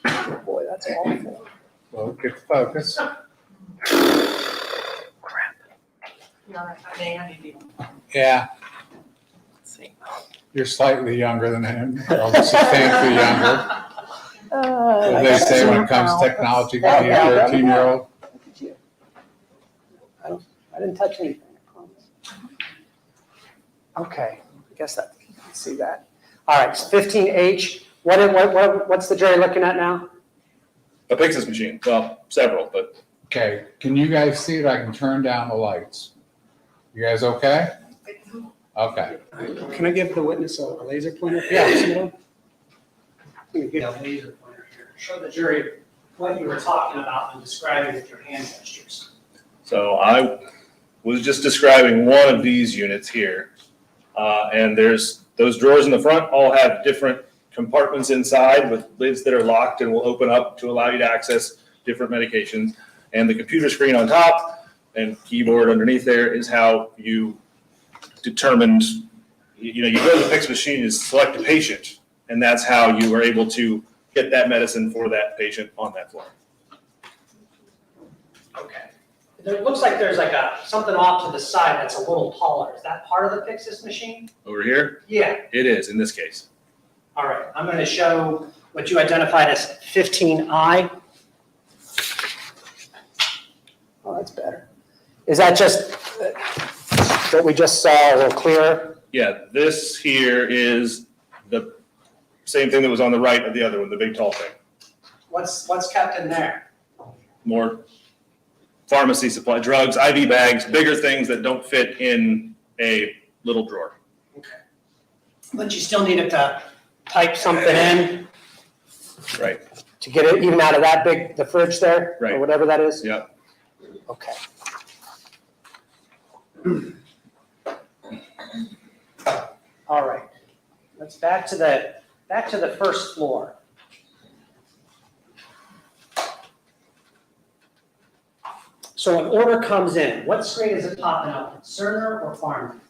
Oh, boy, that's awful. Well, get focus. Yeah. You're slightly younger than him, or substantially younger. What they say when it comes to technology, you 13-year-old. I didn't touch anything, I promise. Okay, I guess that, let's see that. All right, 15H, what's the jury looking at now? A Pyxis machine, well, several, but Okay, can you guys see it? I can turn down the lights. You guys okay? Okay. Can I give the witness a laser pointer? Yeah. Let me get a laser pointer here. Show the jury what you were talking about and describing with your hand gestures. so I was just describing one of these units here. And there's, those drawers in the front all have different compartments inside with lids that are locked and will open up to allow you to access different medications. And the computer screen on top and keyboard underneath there is how you determined, you go to the Pyxis machine and select a patient, and that's how you are able to get that medicine for that patient on that floor. Okay. It looks like there's like something off to the side that's a little taller. Is that part of the Pyxis machine? Over here, Yeah. it is in this case. All right, I'm going to show what you identified as 15I. Oh, that's better. Is that just what we just saw a little clearer? Yeah, this here is the same thing that was on the right of the other one, the big tall thing. What's kept in there? More pharmacy supply, drugs, IV bags, bigger things that don't fit in a little drawer. Okay. But you still needed to type something in Right, to get it even out of that big, the fridge there? Right. Or whatever that is? yeah. Okay. All right, let's back to the first floor. So an order comes in, what screen is it popping up, Cerner or Pharma?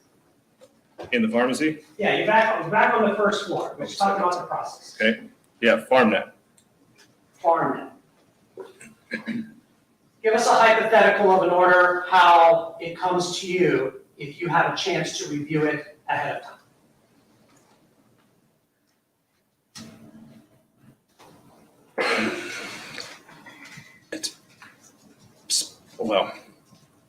In the pharmacy, Yeah, you're back on the first floor, we're just talking about the process. yeah, FarmNet. Pharma. Give us a hypothetical of an order, how it comes to you if you have a chance to review it ahead of time. Well,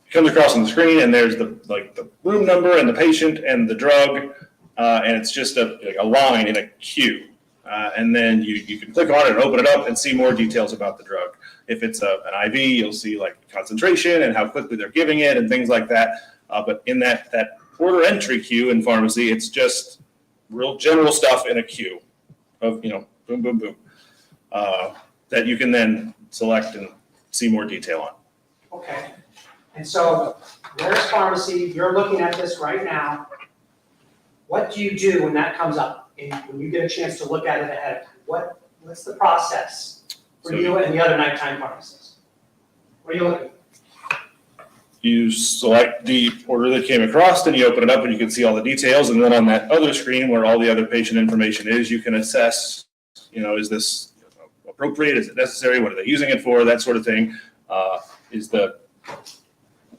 it comes across on the screen and there's the room number and the patient and the drug, and it's just a line in a queue. And then you can click on it and open it up and see more details about the drug. If it's an IV, you'll see like concentration and how quickly they're giving it and things like that. But in that order entry queue in pharmacy, it's just real general stuff in a queue of, boom, boom, boom, that you can then select and see more detail on. Okay, and so there's pharmacy, you're looking at this right now. What do you do when that comes up? And when you get a chance to look at it ahead of time, what's the process for you and the other nighttime pharmacists? What are you looking at? You select the order that came across, and you open it up and you can see all the details. And then on that other screen where all the other patient information is, you can assess, is this appropriate? Is it necessary? What are they using it for? That sort of thing.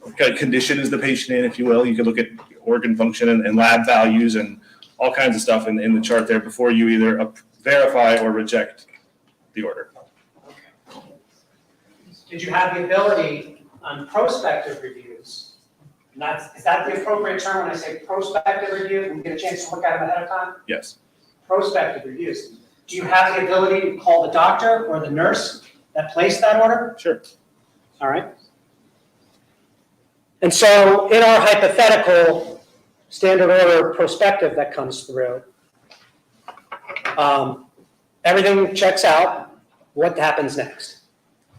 What kind of condition is the patient in, if you will? You can look at organ function and lab values and all kinds of stuff in the chart there before you either verify or reject the order. Did you have the ability on prospective reviews? Is that the appropriate term when I say prospective review, and get a chance to look at them ahead of time? Yes. Prospective reviews. Do you have the ability to call the doctor or the nurse that placed that order? Sure. All right. And so in our hypothetical standard order prospective that comes through, everything checks out. What happens next?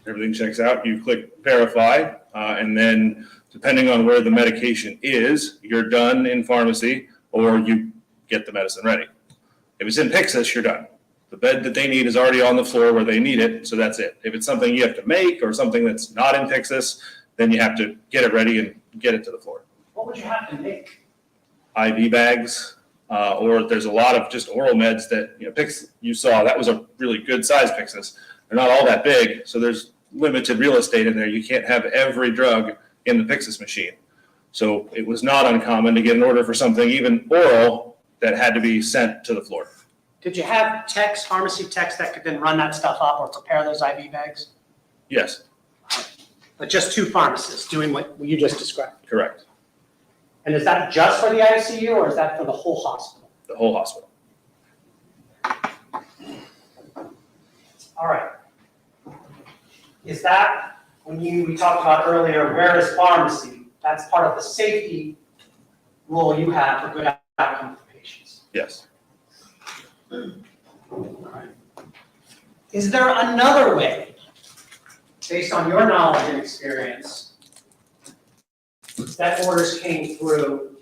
Everything checks out. You click verify, and then depending on where the medication is, you're done in pharmacy or you get the medicine ready. If it's in Pyxis, you're done. The bed that they need is already on the floor where they need it, so that's it. If it's something you have to make or something that's not in Pyxis, then you have to get it ready and get it to the floor. What would you have to make? IV bags, or there's a lot of just oral meds that, Pyxis, you saw, that was a really good size Pyxis. They're not all that big, so there's limited real estate in there. You can't have every drug in the Pyxis machine. So it was not uncommon to get an order for something, even oral, that had to be sent to the floor. Did you have techs, pharmacy techs that could then run that stuff up or prepare those IV bags? Yes. but just two pharmacists doing what you just described. Correct. And is that just for the ICU or is that for the whole hospital? The whole hospital. All right. Is that, we talked about earlier, where is pharmacy? That's part of the safety rule you have for good outcome for patients. Yes. All right. Is there another way, based on your knowledge and experience, that orders came through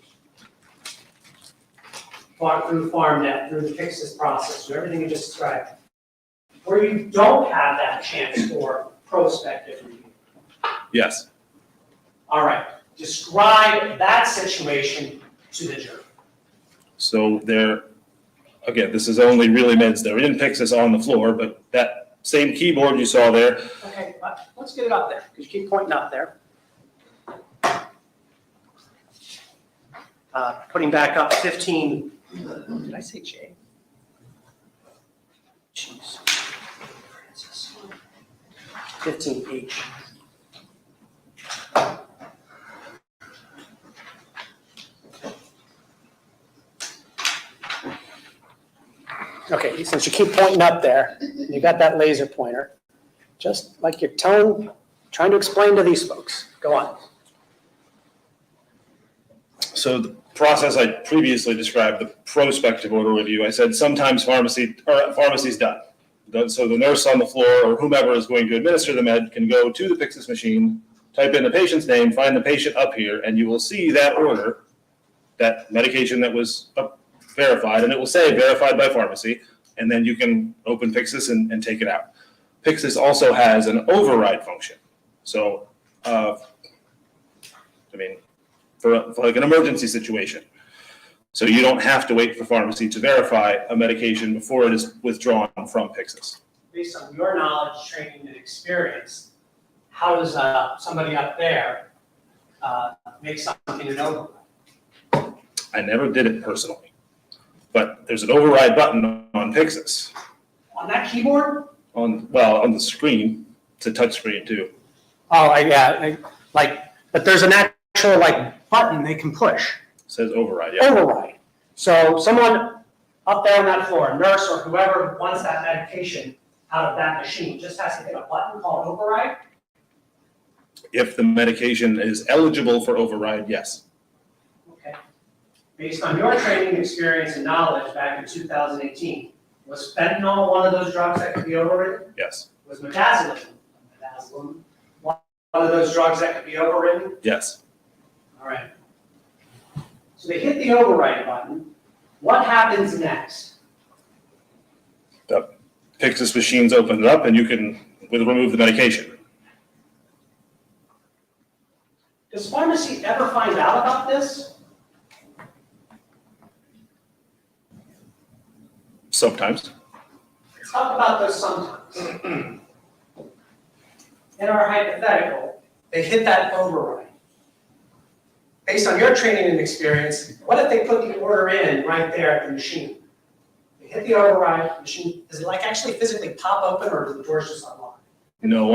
PharmNet, through the Pyxis process, through everything you just described, where you don't have that chance for prospective review? Yes. All right, describe that situation to the jury. So there, again, this is only really meds. They're in Pyxis on the floor, but that same keyboard you saw there, Okay, let's get it up there, because you keep pointing up there. Putting back up 15, did I say J? Jeez. 15H. Okay, since you keep pointing up there, you got that laser pointer, just like you're trying to explain to these folks. Go on. so the process I previously described, the prospective order review, I said sometimes pharmacy's done. So the nurse on the floor or whomever is going to administer the med can go to the Pyxis machine, type in the patient's name, find the patient up here, and you will see that order, that medication that was verified, and it will say verified by pharmacy, and then you can open Pyxis and take it out. Pyxis also has an override function. So, for like an emergency situation. So you don't have to wait for pharmacy to verify a medication before it is withdrawn from Pyxis. Based on your knowledge, training, and experience, how does somebody up there make something an override? I never did it personally, but there's an override button on Pyxis. On that keyboard? On the screen. It's a touch screen too. Oh, but there's an actual button they can push. It says override, yeah. Override. So someone up there on that floor, a nurse or whoever wants that medication out of that machine, just has to hit a button called override? If the medication is eligible for override, yes. Okay. Based on your training, experience, and knowledge back in 2018, was fentanyl one of those drugs that could be overridden? Yes. Was midazolam one of those drugs that could be overridden? Yes. All right. So they hit the override button. What happens next? The Pyxis machines open it up and you can remove the medication. Does pharmacy ever find out about this? Sometimes. Let's talk about this sometimes. In our hypothetical, they hit that override. Based on your training and experience, what if they put the order in right there at the machine? They hit the override, machine, does it actually physically pop open or do the doors just unlock? No,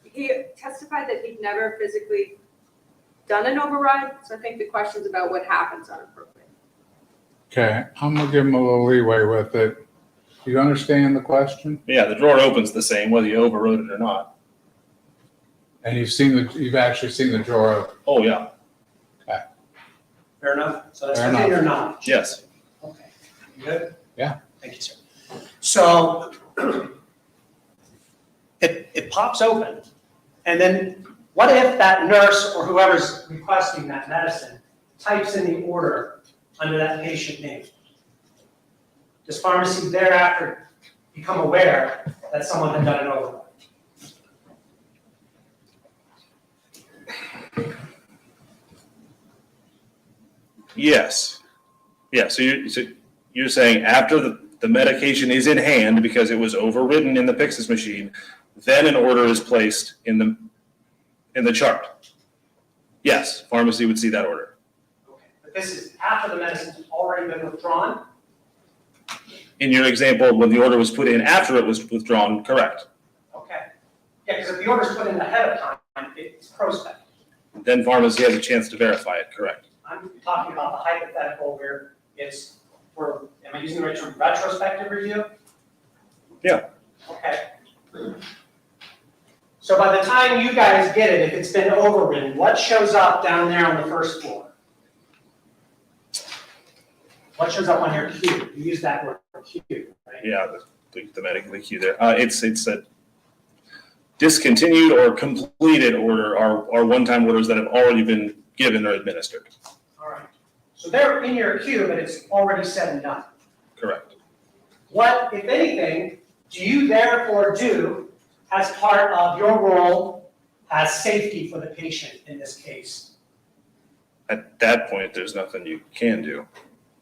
He testified that he'd never physically done an override, so I think the question's about what happens unappropriate. Okay, I'm gonna give him a little leeway with it. Do you understand the question? yeah, the drawer opens the same whether you overrode it or not. And you've actually seen the drawer open. Oh, yeah. Fair enough? So that's Fair within enough. your knowledge? Yes. Okay. You good? Yeah. Thank you, sir. So it pops open, and then what if that nurse or whoever's requesting that medicine types in the order under that patient name? Does pharmacy thereafter become aware that someone had done an override? Yes. Yeah, so you're saying after the medication is in hand because it was overridden in the Pyxis machine, then an order is placed in the chart. Yes, pharmacy would see that order. Okay, but this is after the medicine's already been withdrawn? In your example, when the order was put in after it was withdrawn, correct. Okay. Yeah, because if the order's put in ahead of time, it's prospective. Then pharmacy has a chance to verify it, correct? I'm talking about the hypothetical where it's, for, am I using the right term, retrospective review? Yeah. Okay. So by the time you guys get it, if it's been overridden, what shows up down there on the first floor? What shows up on your queue? You use that word queue, right? Yeah, the medical queue there. It's a discontinued or completed order are one-time orders that have already been given or administered. All right. So they're in your queue, but it's already said and done. Correct. What, if anything, do you therefore do as part of your role as safety for the patient in this case? At that point, there's nothing you can do.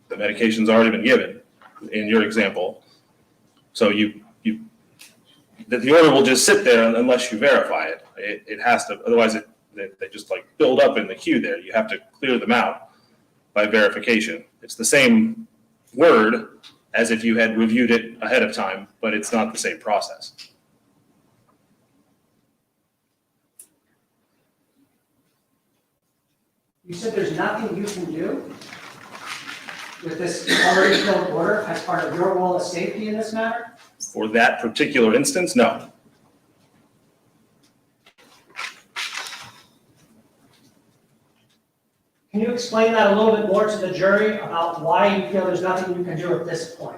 The medication's already been given in your example. So the order will just sit there unless you verify it. It has to, otherwise they just like build up in the queue there. You have to clear them out by verification. It's the same word as if you had reviewed it ahead of time, but it's not the same process. You said there's nothing you can do with this already filled order as part of your role as safety in this matter? For that particular instance, no. Can you explain that a little bit more to the jury about why you feel there's nothing you can do at this point?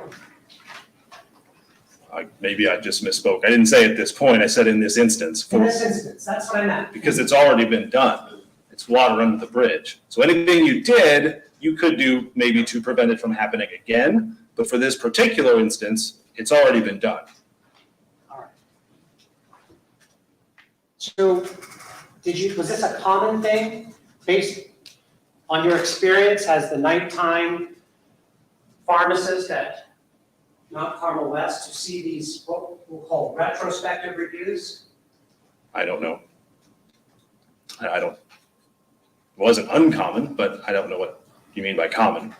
Maybe I just misspoke. I didn't say at this point, I said in this instance. In this instance, that's what I meant. Because it's already been done. It's water under the bridge. So anything you did, you could do maybe to prevent it from happening again. But for this particular instance, it's already been done. All right. So, was this a common thing based on your experience as the nighttime pharmacist at Mount Carmel West to see these, what we'll call retrospective reviews? I don't know. It wasn't uncommon, but I don't know what you mean by common.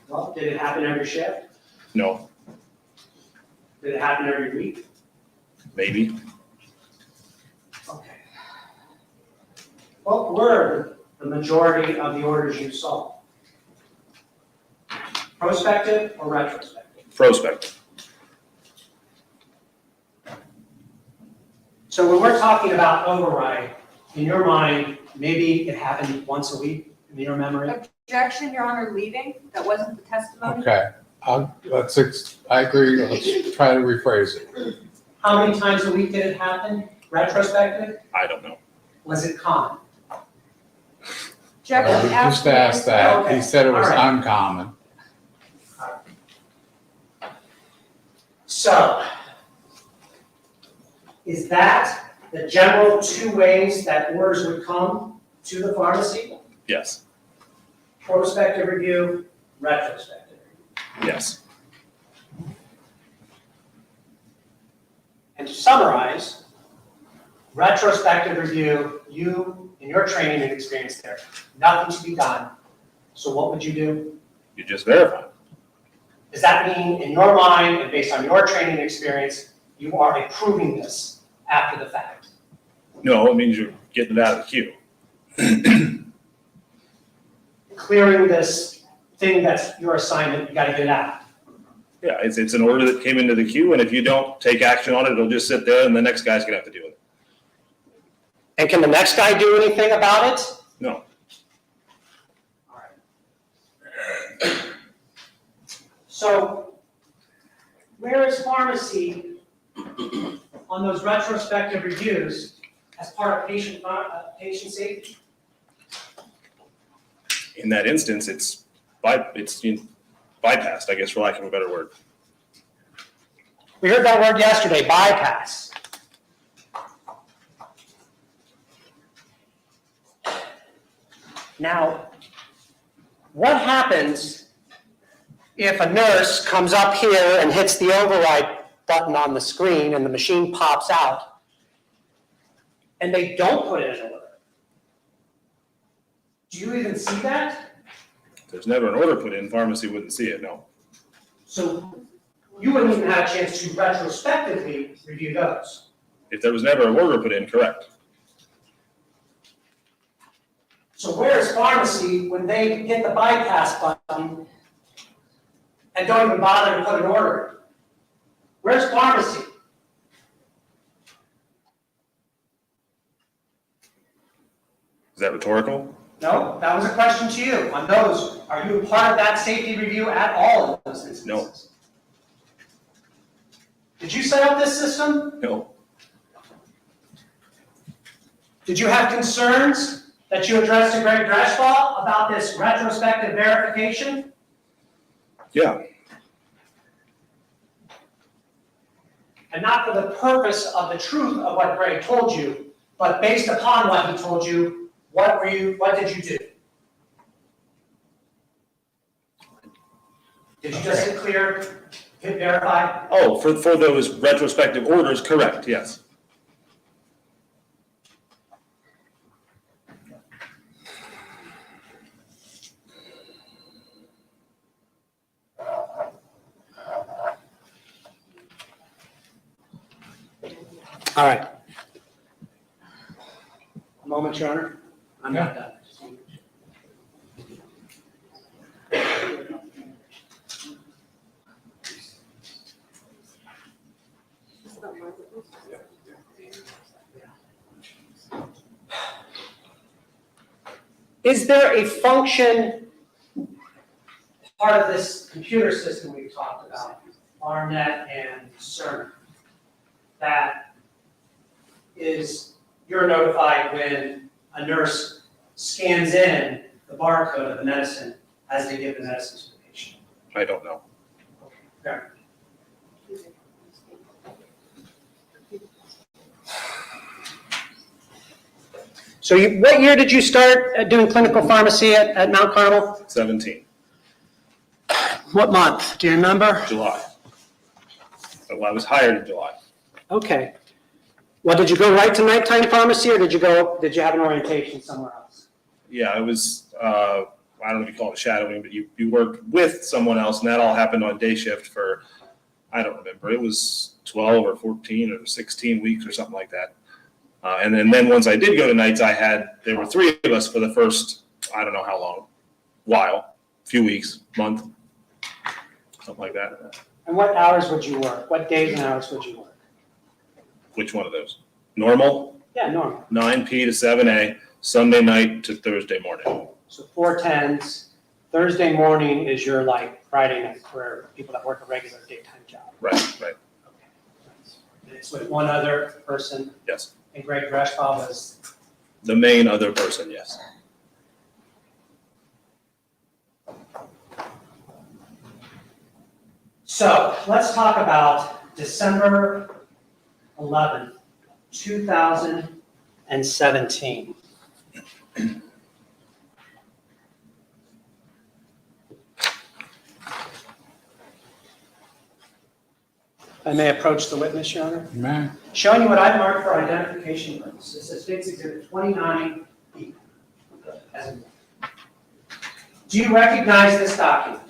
Well, did it happen every shift? No, Did it happen every week? maybe. Okay. What were the majority of the orders you saw? Prospective or retrospective? Prospective. So when we're talking about override, in your mind, maybe it happened once a week in your memory? Objection, Your Honor, leaving, that wasn't the testimony. Okay, I agree, let's try to rephrase it. How many times a week did it happen? Retrospective? I don't know. Was it common? Objection, We just asked that, he said it was Okay, all right. uncommon. So, is that the general two ways that orders would come to the pharmacy? Yes, Prospective review, retrospective review. yes. And to summarize, retrospective review, you, in your training and experience there, nothing to be done. So what would you do? You just verify. Does that mean, in your mind and based on your training and experience, you are approving this after the fact? No, it means you're getting it out of the queue. Clearing this thing that's your assignment, you gotta get it out. Yeah, it's an order that came into the queue, and if you don't take action on it, it'll just sit there, and the next guy's gonna have to deal with it. And can the next guy do anything about it? No, All right. So, where is pharmacy on those retrospective reviews as part of patient safety? in that instance, it's bypassed, I guess, for lack of a better word. We heard that word yesterday, bypass. Now, what happens if a nurse comes up here and hits the override button on the screen and the machine pops out and they don't put in an order? Do you even see that? If there's never an order put in, pharmacy wouldn't see it, no. So you wouldn't even have a chance to retrospectively review those. If there was never a order put in, correct. So where's pharmacy when they hit the bypass button and don't even bother to put an order in? Where's pharmacy? Is that rhetorical? No, that was a question to you. On those, are you a part of that safety review at all in those instances? No. Did you set up this system? No. Did you have concerns that you addressed to Greg Dreschlaw about this retrospective verification? Yeah. And not for the purpose of the truth of what Greg told you, but based upon what he told you, what did you do? Did you just hit clear, hit verify? Oh, for those retrospective orders, correct, yes. All right. A moment, Your Honor. I'm not done. Is there a function, part of this computer system we've talked about, RNet and CERN, that is, you're notified when a nurse scans in the barcode of the medicine as they give the medicine to the patient? I don't know. Okay. So what year did you start doing clinical pharmacy at Mount Carmel? 17, What month? Do you remember? July. Well, I was hired in July. Okay. Well, did you go right to nighttime pharmacy, or did you have an orientation somewhere else? Yeah, I was, I don't know if you call it shadowing, but you worked with someone else, and that all happened on day shift for, I don't remember, it was 12 or 14 or 16 weeks or something like that. And then once I did go to nights, there were 3 of us for the first, I don't know how long, while, few weeks, month, something like that. And what hours would you work? What days and hours would you work? Which one of those? Normal, Yeah, normal. 9 p to 7 a, Sunday night to Thursday morning. So 4/10s. Thursday morning is your Friday night for people that work a regular daytime job. Right. And it's with one other person, Yes. and Greg Dreschlaw was. The main other person, yes. So let's talk about December 11th, 2017. I may approach the witness, Your Honor. Man, Showing you what I've marked for identification purposes. This is Exhibit 29B. Do you recognize this document?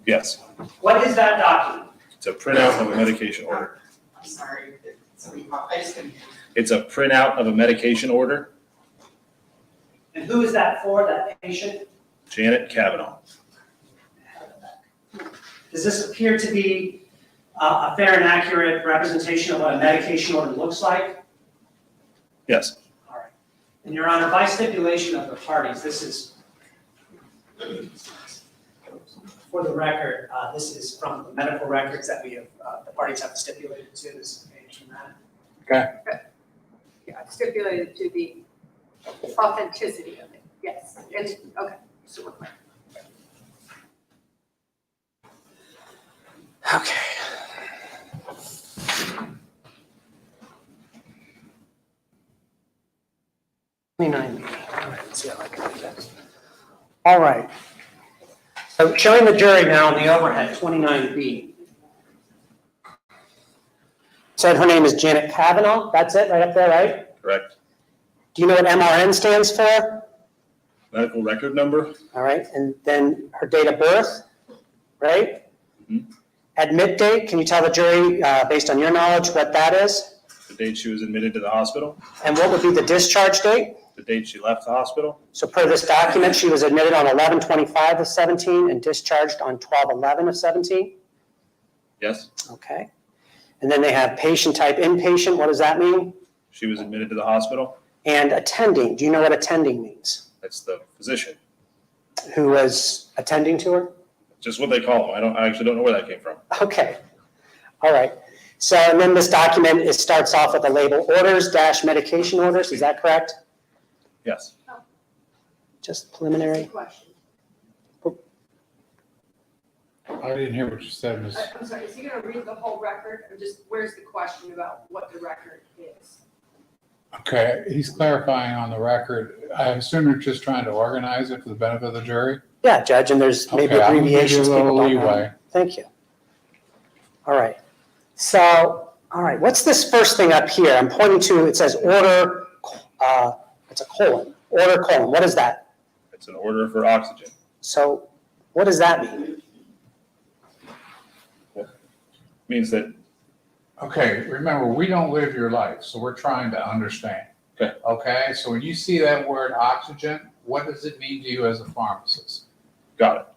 Yes. What is that document? It's a printout of a medication order. I'm sorry, I just didn't. It's a printout of a medication order. And who is that for, that patient? Janet Kavanaugh. Does this appear to be a fair and accurate representation of what a medication order looks like? Yes. All right. And Your Honor, by stipulation of the parties, this is, for the record, this is from the medical records that we have, the parties have stipulated to. This is a page from that. Yeah, stipulated to the authenticity of it, yes. And, okay, so we're clear. Okay. All right, let's see how I can do that. All right. So showing the jury now on the overhead, 29B. Said her name is Janet Kavanaugh. That's it, right up there, right? Correct. Do you know what MRN stands for? Medical record number? All right, and then her date of birth, right? Mhm. Admit date, can you tell the jury, based on your knowledge, what that is? The date she was admitted to the hospital, And what would be the discharge date? the date she left the hospital. So per this document, she was admitted on 11/25 of 17 and discharged on 12/11 of 17? Yes, Okay. And then they have patient type inpatient, what does that mean? she was admitted to the hospital. And attending, do you know what attending means? That's the physician. Who was attending to her? Just what they call them. I actually don't know where that came from. Okay, all right. So, and then this document, it starts off with the label orders dash medication orders, is that correct? Yes. Just preliminary? Question. I didn't hear what you said, Ms. I'm sorry, is he gonna read the whole record, or just, where's the question about what the record is? Okay, he's clarifying on the record. I assume you're just trying to organize it for the benefit of the jury? Yeah, Judge, and there's maybe Okay, I'm gonna give you a abbreviations little people don't know. leeway. Thank you. All right. So, all right, what's this first thing up here? I'm pointing to, it says order, it's a colon, order colon. What is that? It's an order for oxygen. So what does that mean? Means that Okay, remember, we don't live your life, so we're trying to understand. Okay. Okay, so when you see that word oxygen, what does it mean to you as a pharmacist? got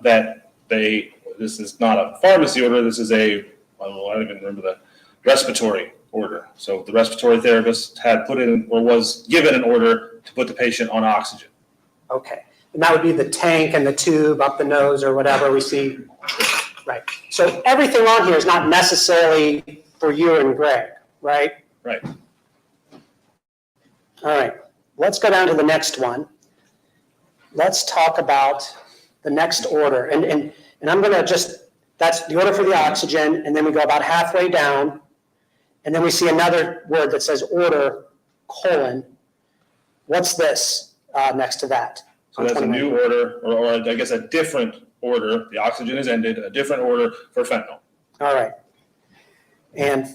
it. This is not a pharmacy order. This is I don't even remember the respiratory order. So the respiratory therapist had put in or was given an order to put the patient on oxygen. Okay. And that would be the tank and the tube up the nose or whatever we see. Right. So everything on here is not necessarily for you and Greg, right? Right. All right. Let's go down to the next one. Let's talk about the next order. And I'm going to just, that's the order for the oxygen, and then we go about halfway down, and then we see another word that says order, colon. What's this next to that? So that's a new order, or I guess a different order. The oxygen is ended, a different order for fentanyl. All right. And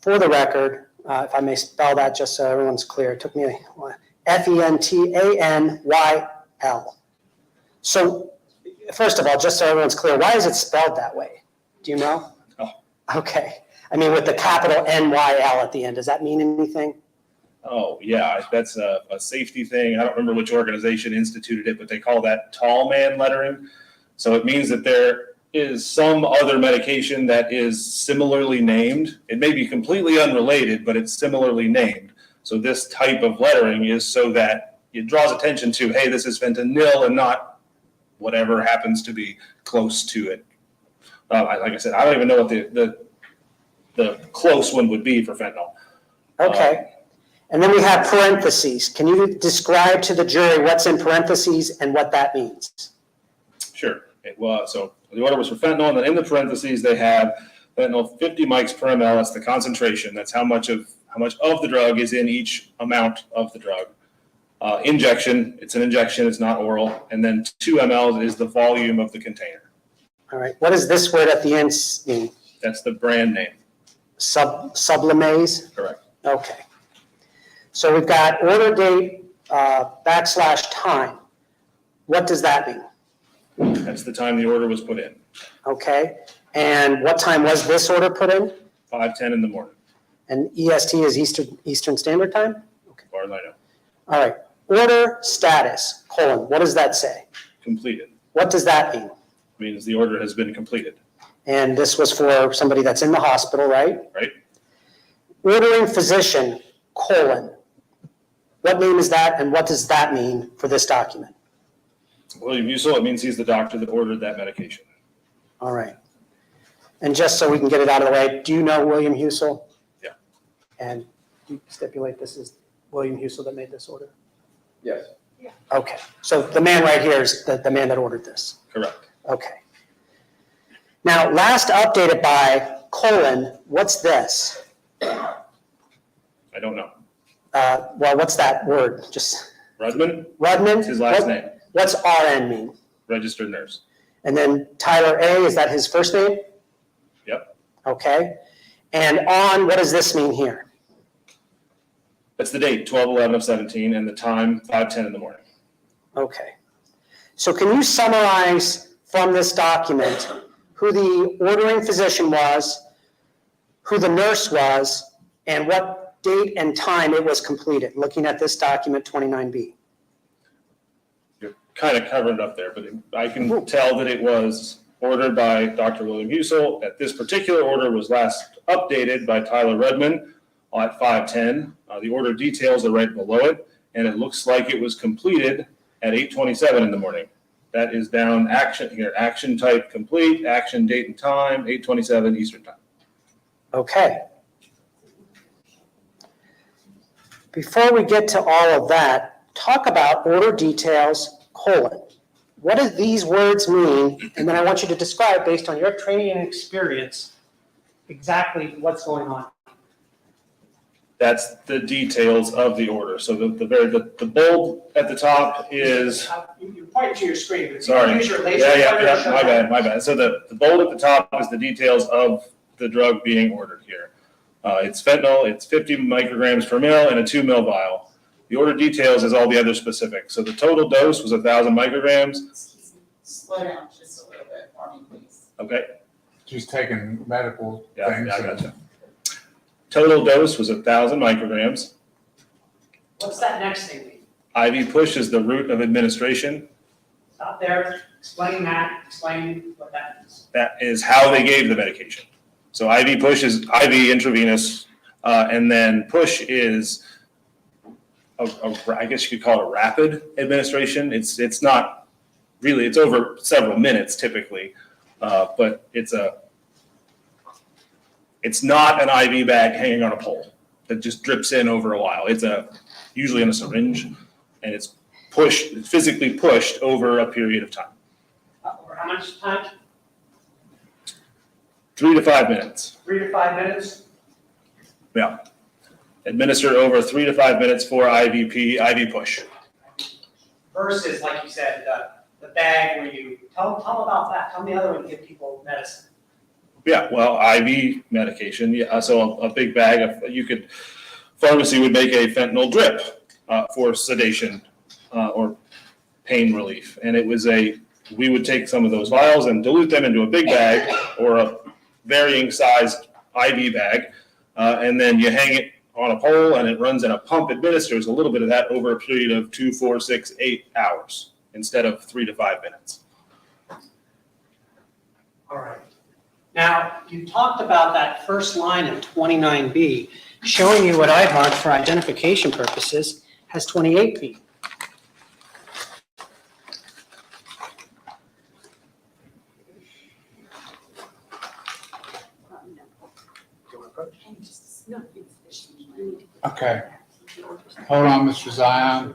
for the record, if I may spell that just so everyone's clear, it took me Fentanyl. So first of all, just so everyone's clear, why is it spelled that way? Do you know? Oh. Okay. I mean, with the capital NYL at the end, does that mean anything? Oh, yeah, that's a safety thing. I don't remember which organization instituted it, but they call that tall man lettering. So it means that there is some other medication that is similarly named. It may be completely unrelated, but it's similarly named. So this type of lettering is so that it draws attention to, hey, this is fentanyl and not whatever happens to be close to it. Like I said, I don't even know what the close one would be for fentanyl. Okay. And then we have parentheses. Can you describe to the jury what's in parentheses and what that means? Sure. It was, so the order was for fentanyl, and then in the parentheses, they have fentanyl 50 mics per ml. That's the concentration. That's how much of the drug is in each amount of the drug. Injection, it's an injection, it's not oral. And then 2 ml is the volume of the container. All right. What does this word at the end mean? That's the brand name. Sublimaze? Correct. Okay. So we've got order date /time. What does that mean? That's the time the order was put in. Okay. And what time was this order put in? 5:10 in the morning, And EST is Eastern Standard Time? as far as I know. All right. Order status, colon. What does that say? Completed. What does that mean? Means the order has been completed. And this was for somebody that's in the hospital, right? Right. Ordering physician, colon. What name is that and what does that mean for this document? William Husel, it means he's the doctor that ordered that medication. All right. And just so we can get it out of the way, do you know William Husel? Yeah. And do you stipulate this is William Husel that made this order? Yes. Okay. So the man right here is the man that ordered this. Correct. Okay. Now, last updated by colon, what's this? I don't know. Well, what's that word? Just Rudman, Rudman? it's his last name. What's RN mean? Registered nurse. And then Tyler A, is that his first name? Yep. Okay. And on, what does this mean here? That's the date, 12/11 of 17, and the time, 5:10 in the morning. Okay. So can you summarize from this document who the ordering physician was, who the nurse was, and what date and time it was completed, looking at this document 29B. You're kind of covered up there, but I can tell that it was ordered by Dr. William Husel, that this particular order was last updated by Tyler Redman at 5:10. The order details are right below it, and it looks like it was completed at 8:27 in the morning. That is down action here, action type complete, action date and time, 8:27 Eastern time. Okay. Before we get to all of that, talk about order details, : what do these words mean? And then I want you to describe, based on your training and experience, exactly what's going on. That's the details of the order. So the bold at the top is, You point to your screen, but if you sorry. use your laser Yeah, pointer to show my that. bad. So the bold at the top is the details of the drug being ordered here. It's fentanyl, it's 50 micrograms per mil in a 2 mil vial. The order details is all the other specifics. So the total dose was 1,000 micrograms. Excuse me, slow down just a little bit for me, please. Okay, She's taking medical yeah, things. I gotcha. Total dose was 1,000 micrograms. What's that next thing mean? IV push is the route of administration. Stop there, explain that, explain what that means. That is how they gave the medication. So IV push is IV intravenous, and then push is I guess you could call it a rapid administration. It's not really, it's over several minutes typically, but it's not an IV bag hanging on a pole that just drips in over a while. It's usually in a syringe, and it's physically pushed over a period of time. Over how much time? 3 to 5 minutes. 3 to 5 minutes? Yeah. Administer over 3 to 5 minutes for IV push. Versus, like you said, the bag where you, tell about that. Tell me the other one to give people medicine. Yeah, well, IV medication, yeah, so a big bag pharmacy would make a fentanyl drip for sedation or pain relief. And we would take some of those vials and dilute them into a big bag or a varying sized IV bag, and then you hang it on a pole and it runs in a pump, administers a little bit of that over a period of 2, 4, 6, 8 hours instead of 3 to 5 minutes. All right. Now, you talked about that first line of 29B, showing you what I marked for identification purposes has 28B. Okay. Hold on, Mr. Zion.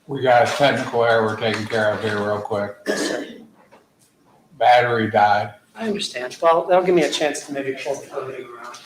We got a technical error we're taking care of here real quick. Battery died. I understand. Well, that'll give me a chance to maybe pull the podium around.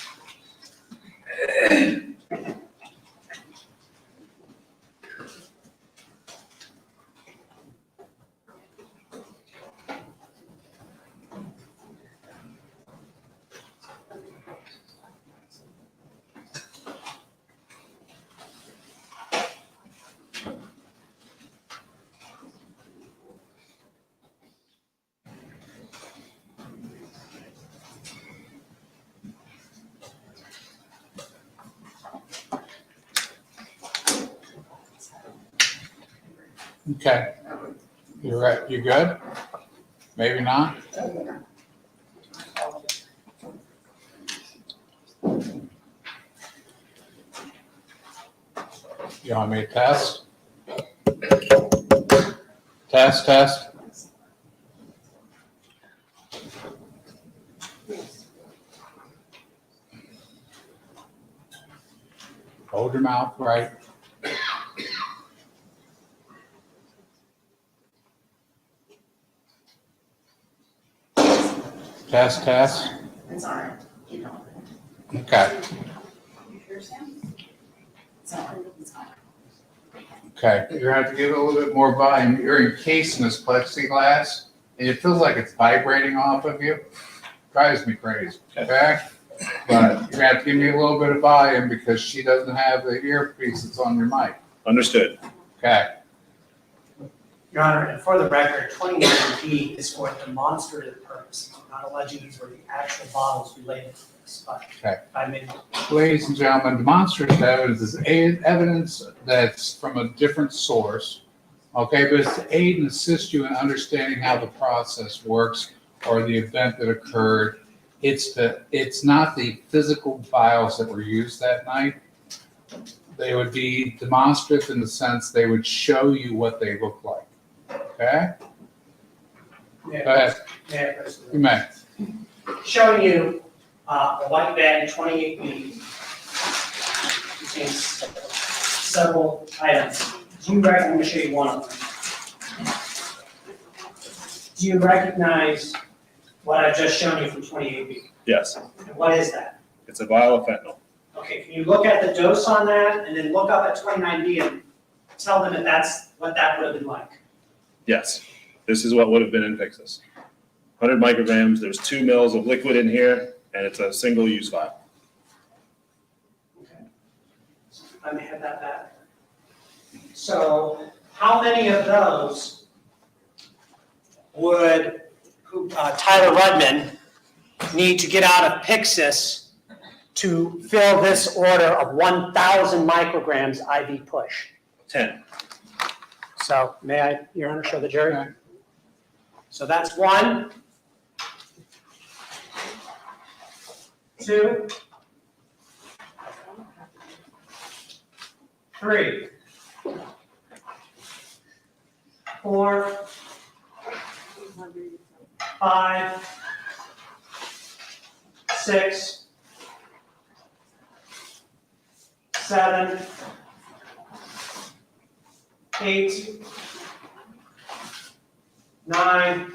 Okay. You're right. You good? Maybe not? You want me to test? Test. Hold your mouth right. Test. It's all right, you know. Okay. You sure, Sam? It's all right, it's all right. Okay, you're gonna have to give it a little bit more volume. You're encased in this plexiglass, and it feels like it's vibrating off of you. Drives me crazy, okay? But you're gonna have to give me a little bit of volume because she doesn't have the earpiece that's on your mic, Understood. okay? Your Honor, and for the record, 29B is for demonstrative purposes. I'm not alleging these were the actual bottles related to this, but Okay. I mean, Ladies and gentlemen, demonstrative evidence is evidence that's from a different source, okay, but it's to aid and assist you in understanding how the process works or the event that occurred. It's not the physical files that were used that night. They would be demonstrative in the sense they would show you what they look like, okay? Go ahead, you may. showing you the white bag 28B contains several items. Do you recognize, I'm going to show you one of them. Do you recognize what I've just shown you from 28B? Yes, And what is that? it's a vial of fentanyl. Okay, can you look at the dose on that and then look up at 29B and tell them that that's what that would have been like? Yes, this is what would have been in Pyxis. 100 micrograms, there's 2 mils of liquid in here, and it's a single-use vial. Okay. I may have that back. So how many of those would Tyler Rudman need to get out of Pyxis to fill this order of 1,000 micrograms IV push? 10. So may I, Your Honor, show the jury? Okay. So that's 1, 2, 3, 4, 5, 6, 7, 8, 9,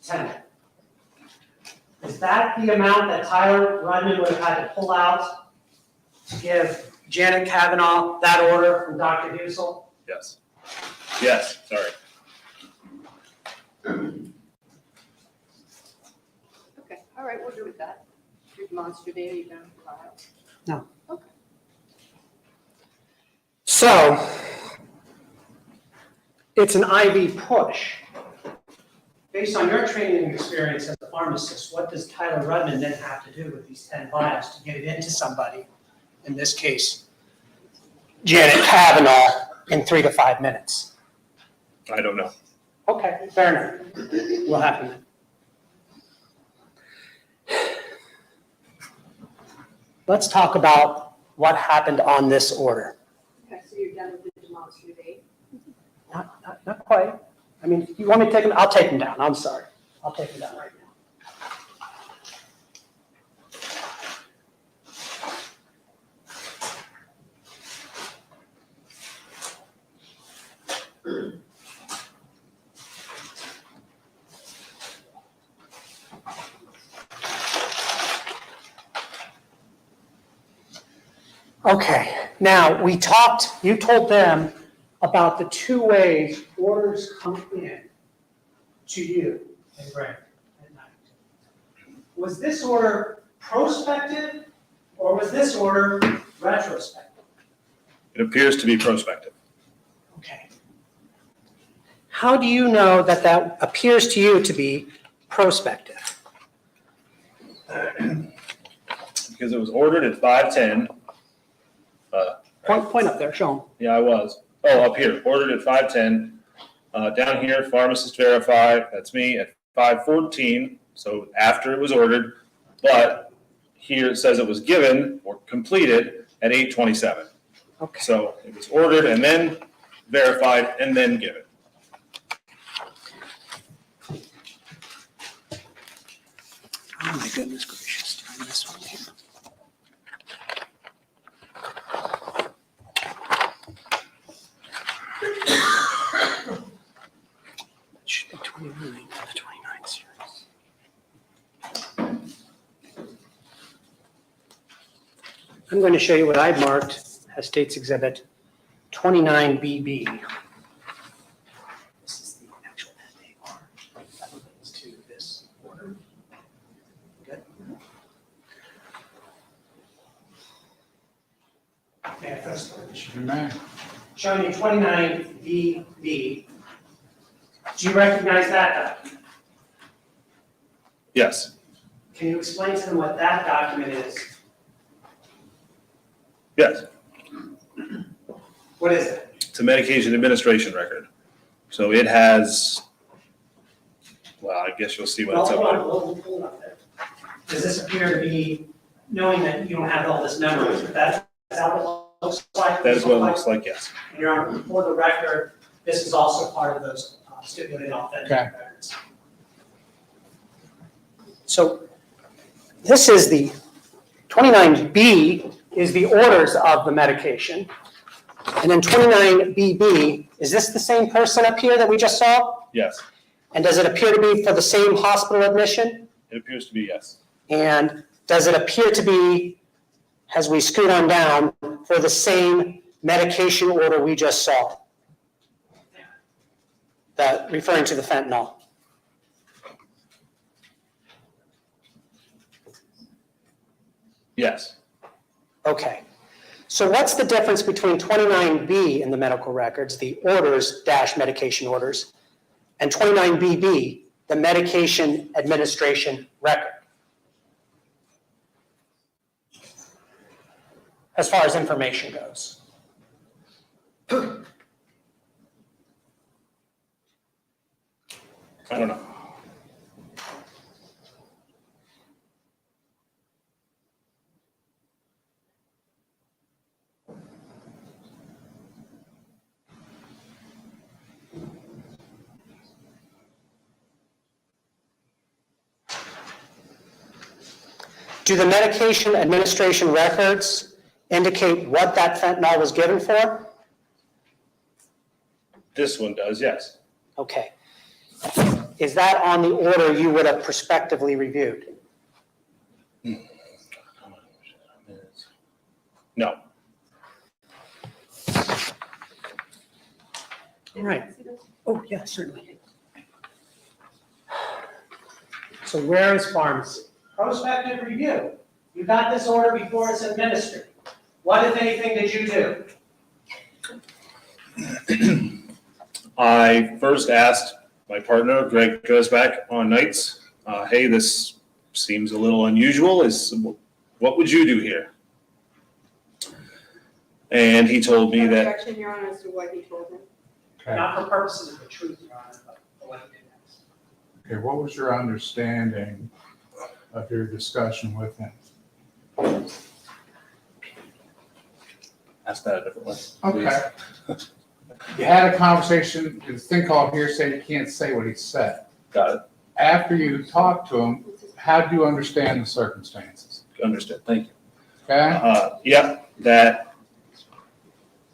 10. Is that the amount that Tyler Rudman would have had to pull out to give Janet Kavanaugh that order from Dr. Hussel? Yes. Yes, sorry. Okay, all right, we'll do with that. Your monster data, you don't file. No. Okay. So, it's an IV push. Based on your training and experience as a pharmacist, what does Tyler Rudman then have to do with these 10 vials to get it into somebody, in this case, Janet Kavanaugh, in 3 to 5 minutes? I don't know. Okay, fair enough. Will happen then. Let's talk about what happened on this order. Okay, so you're done with the demonstrative aid? Not quite. I mean, if you want me to take them, I'll take them down. I'm sorry. I'll take them down right now. Okay, now we talked, you told them about the 2 ways orders come in to you and Greg at night. Was this order prospective or was this order retrospective? It appears to be prospective. Okay. How do you know that that appears to you to be prospective? Because it was ordered at 5:10. Point up there, show them. Yeah, I was. Oh, up here, ordered at 5:10. Down here, pharmacist verify, that's me, at 5:14, so after it was ordered. But here it says it was given or completed at 8:27. Okay. So it was ordered and then verified and then given. Oh my goodness gracious, try this one here. It should be 29 for the 29 series. I'm going to show you what I've marked as States Exhibit 29BB. This is the actual FAR that relates to this order. Good. May I first start? You may. showing you 29BB. Do you recognize that document? Yes, Can you explain to them what that document is? yes. What is it? It's a medication administration record. So it has, well, I guess you'll see what Well, it's hold up on, we'll pull it up there. Does this appear to be, knowing that you don't have all this memory, but that's how it looks like? That is what it looks like, yes. And Your Honor, for the record, this is also part of those stipulated authentic Okay. records. So this is the, 29B is the orders of the medication. And then 29BB, is this the same person up here that we just saw? Yes, And does it appear to be for the same hospital admission? it appears to be yes. And does it appear to be, as we scoot on down, for the same medication order we just saw? That, referring to the fentanyl. Yes. Okay. So what's the difference between 29B in the medical records, the orders dash medication orders, and 29BB, the medication administration record? As far as information goes. I don't know. Do the medication administration records indicate what that fentanyl was given for? This one does, yes. Okay. Is that on the order you would have prospectively reviewed? No. All right. Oh, yeah, certainly. So where is pharmacy? Prospective review. You got this order before it's administered. What, if anything, did you do? I first asked my partner, Greg goes back on nights, hey, this seems a little unusual. What would you do here? And he told me that, Objection, Your Honor, as to what he told him. Okay. Not for purposes of the truth, Your Honor, but for what he did next. Okay, what was your understanding of your discussion with him? ask that a different way. Okay. You had a conversation, this thing called hearsay, you can't say what he said. Got it. After you talked to him, how do you understand the circumstances? Understood. Thank you. Okay? Yeah, that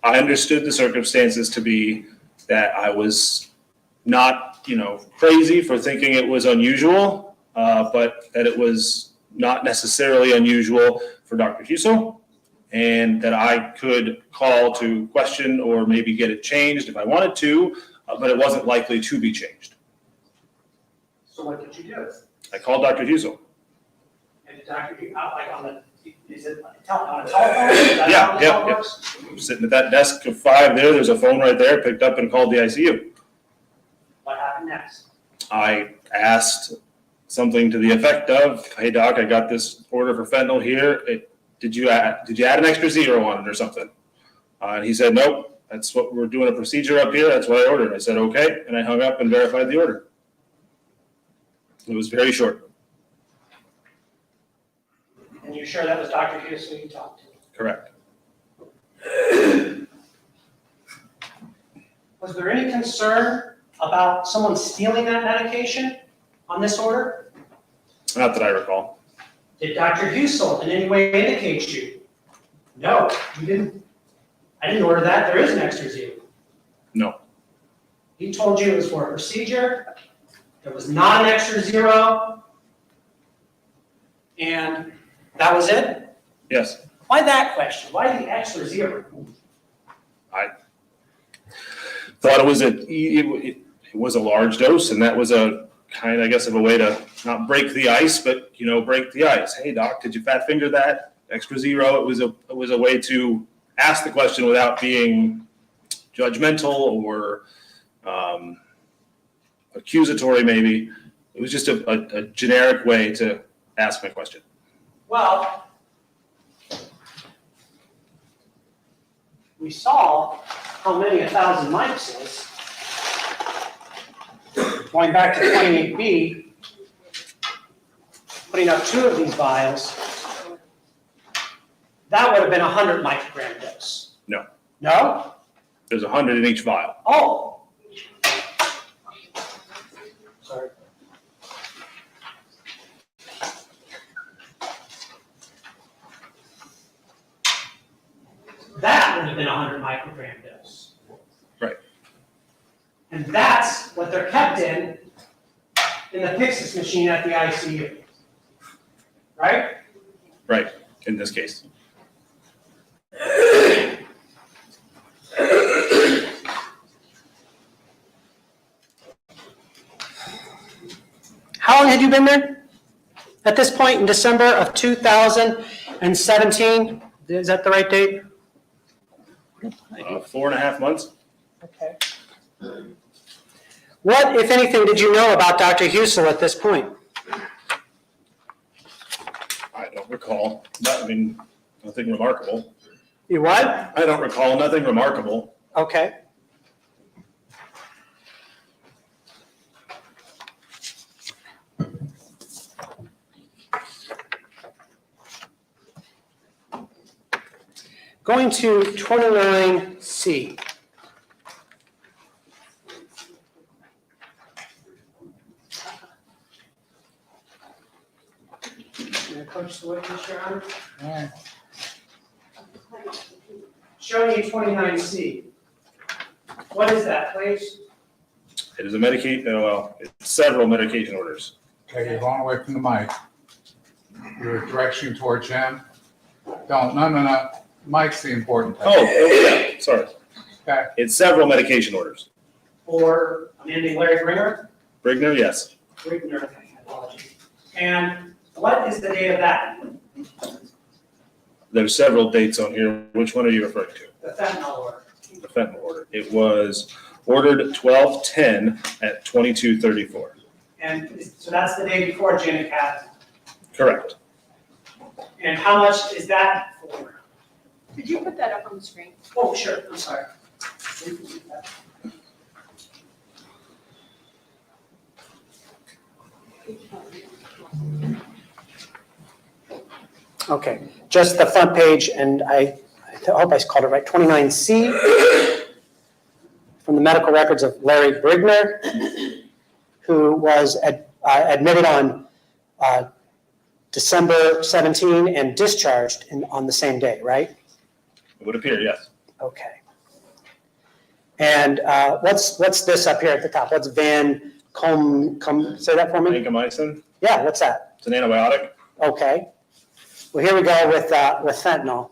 I understood the circumstances to be that I was not, crazy for thinking it was unusual, but that it was not necessarily unusual for Dr. Hussel, and that I could call to question or maybe get it changed if I wanted to, but it wasn't likely to be changed. So what did you do? I called Dr. Hussel. And the doctor, like on the, is it on a telephone? Is that Yeah, how this yeah, all yeah. works? I'm sitting at that desk of 5 there's a phone right there, picked up and called the ICU. What happened next? I asked something to the effect of, hey doc, I got this order for fentanyl here. Did you add an extra 0 on it or something? And he said, nope, that's what we're doing a procedure up here. That's what I ordered. I said, okay. And I hung up and verified the order. It was very short. And you're sure that was Dr. Hughes who you talked to? Correct. Was there any concern about someone stealing that medication on this order? Not that I recall. Did Dr. Hussel in any way indicate you? No, you didn't. I didn't order that. There is an extra 0. No. He told you it was for a procedure. There was not an extra 0. And that was it? Yes. Why that question? Why the extra 0? I thought it was a large dose, and that was a kind, I guess, of a way to not break the ice, but break the ice. Hey doc, did you fat finger that extra 0? It was a way to ask the question without being judgmental or accusatory maybe. It was just a generic way to ask my question. Well, we saw how many 1,000 mics is. Going back to 28B, putting up 2 of these vials, that would have been a 100 microgram dose. No. No? There's 100 in each vial. Oh. Sorry. That would have been a 100 microgram dose. Right. And that's what they're kept in the Pyxis machine at the ICU. Right? Right, in this case. How long had you been there? At this point in December of 2017? Is that the right date? 4.5 months. Okay. What, if anything, did you know about Dr. Hussel at this point? I don't recall. Nothing remarkable. You what? I don't recall. Nothing remarkable. Okay. Going to 29C. May I approach the witness, Your Honor? All right. Showing you 29C. What is that, please? It is a it's several medication orders. Okay, you're going away from the mic. Your direction towards him. No. Mic's the important thing. Oh, yeah, sorry. Okay. It's several medication orders. Or, I'm ending Larry Bringer? Brigner, yes. Bringer, apologies. And what is the date of that? There's several dates on here. Which one are you referring to? The fentanyl order. The fentanyl order. It was ordered 12/10 at 22:34. And so that's the day before Janet Catton. Correct. And how much is that for? Could you put that up on the screen? Oh, sure, I'm sorry. Okay, just the front page, and I hope I called it right, 29C, from the medical records of Larry Brigner, who was admitted on December 17 and discharged on the same day, right? It would appear, yes. Okay. And what's this up here at the top? What's say that for me? Vancomycin. Yeah, what's that? It's an antibiotic. Okay. Well, here we go with fentanyl.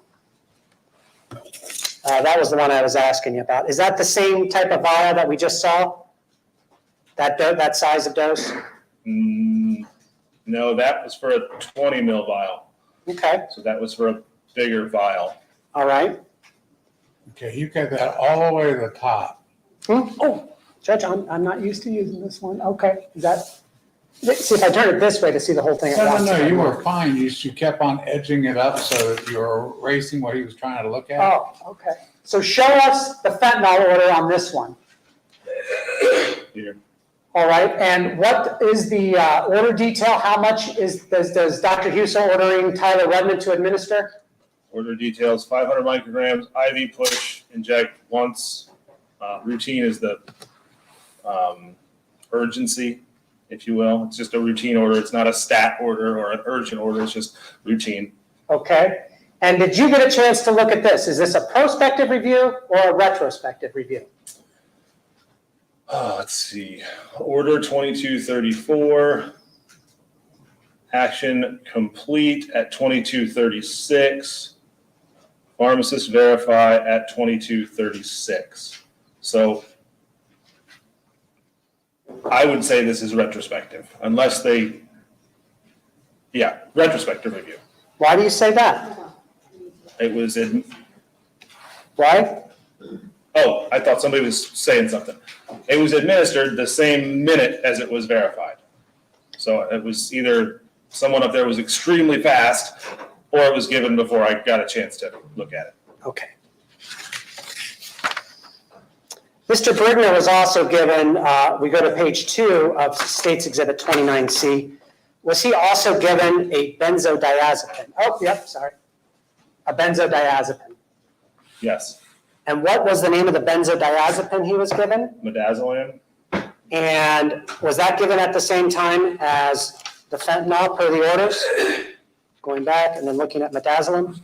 That was the one I was asking you about. Is that the same type of vial that we just saw? That size of dose? No, that was for a 20 ml vial. Okay, So that was for a bigger vial. all right. Okay, you got that all the way to the top. Oh, Judge, I'm not used to using this one. Okay, see if I turn it this way to see the whole thing. No, you were fine. You kept on edging it up so that you were erasing what he was trying to look at. Oh, okay. So show us the fentanyl order on this one. Here. All right, and what is the order detail? How much does Dr. Husel ordering Tyler Redmond to administer? Order details, 500 micrograms, IV push, inject once. Routine is the urgency, if you will. It's just a routine order. It's not a stat order or an urgent order. It's just routine. Okay. And did you get a chance to look at this? Is this a prospective review or a retrospective review? Let's see. Order 2234. Action complete at 2236. Pharmacist verify at 2236. So I would say this is retrospective, unless retrospective review. Why do you say that? It was Why? Oh, I thought somebody was saying something. It was administered the same minute as it was verified. So it was either someone up there was extremely fast, or it was given before I got a chance to look at it. Okay. Mr. Brigner was also given, we go to page 2 of State's Exhibit 29C. Was he also given a benzodiazepine? Oh, yep, sorry. A benzodiazepine. Yes, And what was the name of the benzodiazepine he was given? midazolam. And was that given at the same time as the fentanyl per the orders? Going back and then looking at midazolam?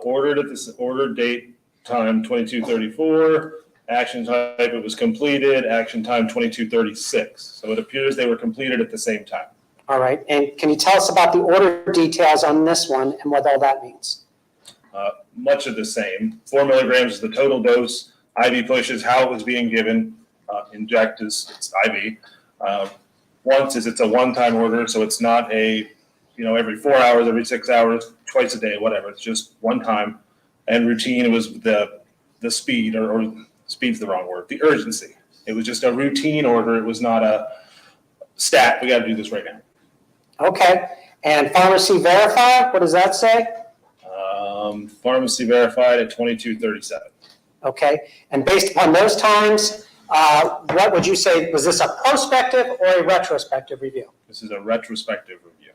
Ordered at this order date time 2234, action type it was completed, action time 2236. So it appears they were completed at the same time. All right, and can you tell us about the order details on this one and what all that means? Much of the same. 4 milligrams is the total dose. IV push is how it was being given. Inject is it's IV. Once is it's a one-time order, so it's not a, every 4 hours, every 6 hours, twice a day, whatever. It's just one time. And routine was the speed, or speed's the wrong word, the urgency. It was just a routine order. It was not a stat, we got to do this right now. Okay, and pharmacy verify, what does that say? Pharmacy verified at 2237. Okay, and based upon those times, what would you say, was this a prospective or a retrospective review? This is a retrospective review.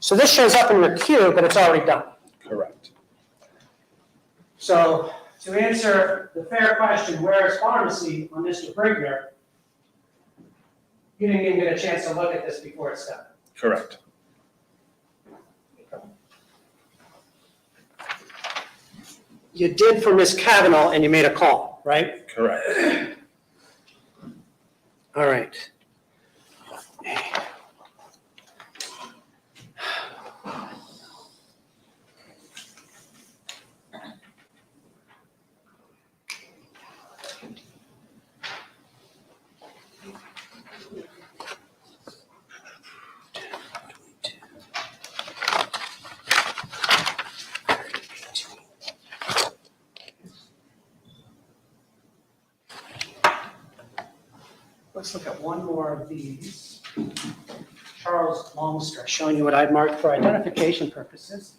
So this shows up in your queue, but it's already done. Correct. So to answer the fair question, where is pharmacy on Mr. Brigner? You didn't even get a chance to look at this before it's done. Correct. You did for Ms. Kavanaugh and you made a call, right? Correct. All right. Let's look at one more of these. Charles Longstress, showing you what I've marked for identification purposes,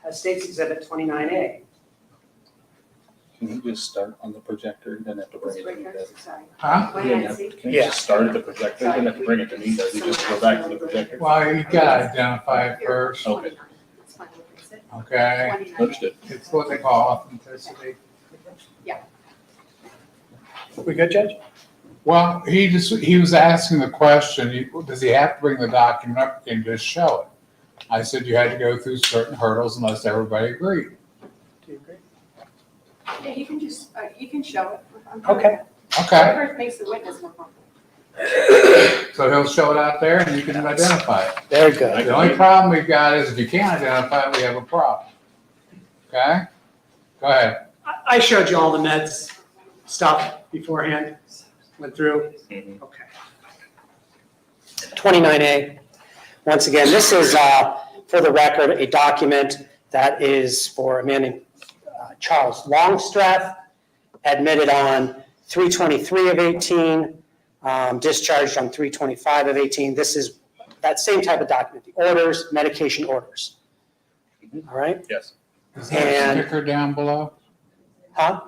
has State's Exhibit 29A. Can you just start on the projector, then have to bring it to me? Huh? Can you just start at the projector, then have to bring it to me? Does he just go back to the projector? Well, you gotta identify it first, Okay, okay? understood. It's what they call authenticity. We good, Judge? Well, he was asking the question, does he have to bring the document up and just show it? I said you had to go through certain hurdles unless everybody agreed. Do you agree? Yeah, you can just, you can show it. Okay. Okay, Whatever makes the witness more comfortable. so he'll show it out there and you can identify it. Very good. The only problem we've got is if you can't identify it, we have a problem. Okay? Go ahead. I showed you all the meds stuff beforehand, went through. Mhm. Okay. 29A. Once again, this is, for the record, a document that is for a man named Charles Longstreth, admitted on 3/23 of 18, discharged on 3/25 of 18. This is that same type of document, the orders, medication orders. All right? Yes. Is there a And- sticker down below? Huh?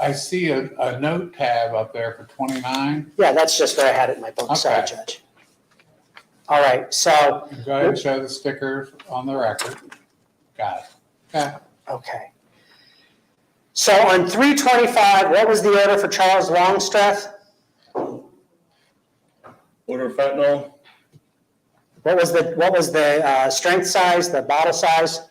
I see a note tab up there for 29. Yeah, that's just where I had it in my book. Sorry, Okay. Judge. All right, so, Go ahead and show the stickers on the record. Got it. Okay. okay. So on 3/25, what was the order for Charles Longstreth? Order of fentanyl, What was the strength size, the bottle size?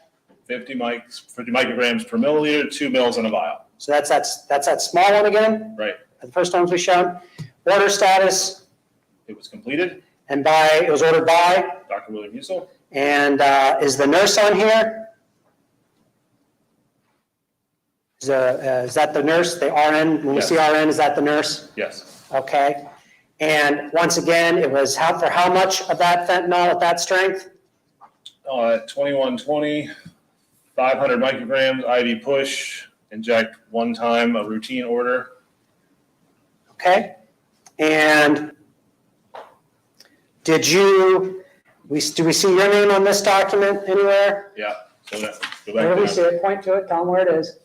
50 micrograms per milliliter, 2 mils in a vial. So that's that small one again? Right. The first ones we showed. Order status, It was completed. and it was ordered by, Dr. William Husel. and is the nurse on here? Is that the nurse, the RN? When we see RN, is that the nurse? Yes. Okay. And once again, it was for how much of that fentanyl at that strength? At 2120, 500 micrograms, IV push, inject one time, a routine order. Okay? And do we see your name on this document anywhere? Yeah, so that, go Where do we back see down. it? Point to it, tell them where it is.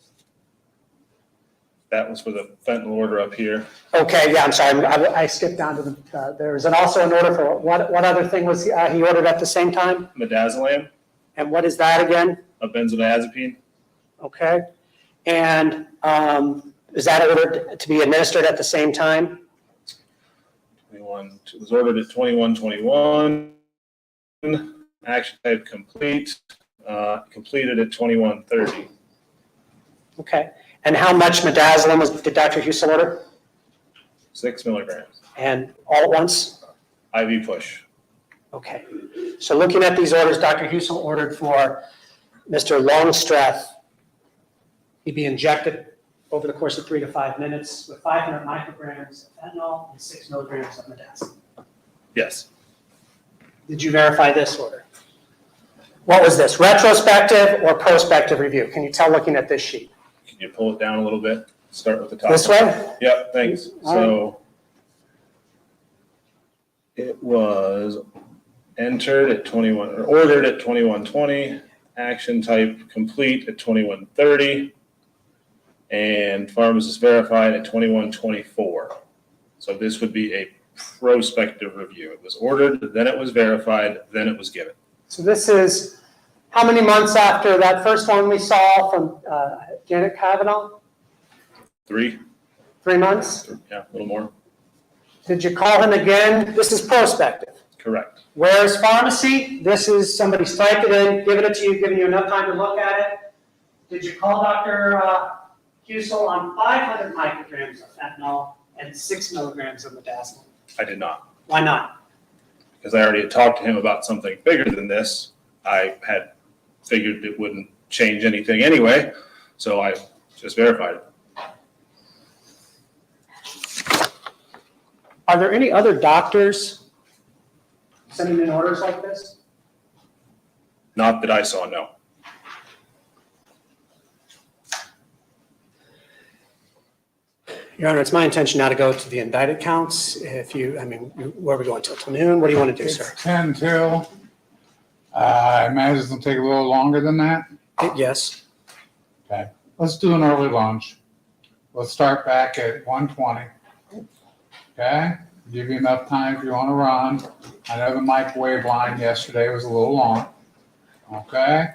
That was for the fentanyl order up here. Okay, yeah, I'm sorry, I skipped down to the, there was also an order for, what other thing was he ordered at the same time? Midazolam, And what is that again? a benzodiazepine. Okay? And is that ordered to be administered at the same time? 21, it was ordered at 21:21. Action type complete, completed at 21:30. Okay. And how much midazolam did Dr. Husel order? 6 milligrams, And all at once? IV push. Okay. So looking at these orders, Dr. Husel ordered for Mr. Longstreth, he'd be injected over the course of 3 to 5 minutes with 500 micrograms of fentanyl and 6 milligrams of midazolam. Yes, Did you verify this order? What was this, retrospective or prospective review? Can you tell looking at this sheet? can you pull it down a little bit? Start with the top. This way? Yep, thanks. All So it was entered at 21, or ordered at 21:20, action type complete at 21:30, and pharmacist verified at 21:24. So this would be a prospective review. It was ordered, then it was verified, then it was given. So this is how many months after that first one we saw from Janet Kavanaugh? 3, 3 months? yeah, a little more. Did you call him again? This is prospective. Correct. Where's pharmacy? This is somebody's typed it in, given it to you, giving you enough time to look at it. Did you call Dr. Hussell on 500 micrograms of fentanyl and 6 milligrams of midazolam? I did not, Why not? because I already had talked to him about something bigger than this. I had figured it wouldn't change anything anyway, so I just verified it. Are there any other doctors sending in orders like this? Not that I saw, no. Your Honor, it's my intention now to go to the indicted counts. If you, where are we going till noon? What do you want to do, sir? It's 10 till. I imagine it's gonna take a little longer than that. Yes. Okay, let's do an early lunch. Let's start back at 1:20. Okay, give you enough time if you want to run. I know the microwave line yesterday was a little long. Okay,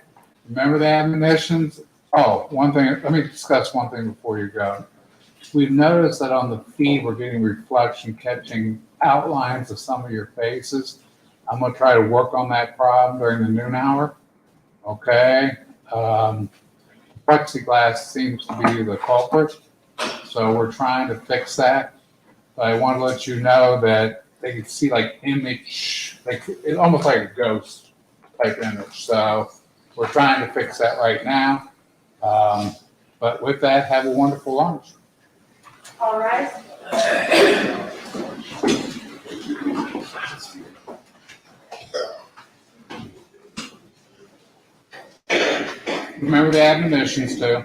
remember the admonitions? Oh, one thing, let me discuss one thing before you go. We've noticed that on the feed, we're getting reflection, catching outlines of some of your faces. I'm gonna try to work on that problem during the noon hour. Okay, plexiglass seems to be the culprit, so we're trying to fix that. But I want to let you know that they can see like image, like it's almost like a ghost type image. So we're trying to fix that right now. But with that, have a wonderful lunch. All right. Remember the admonitions too.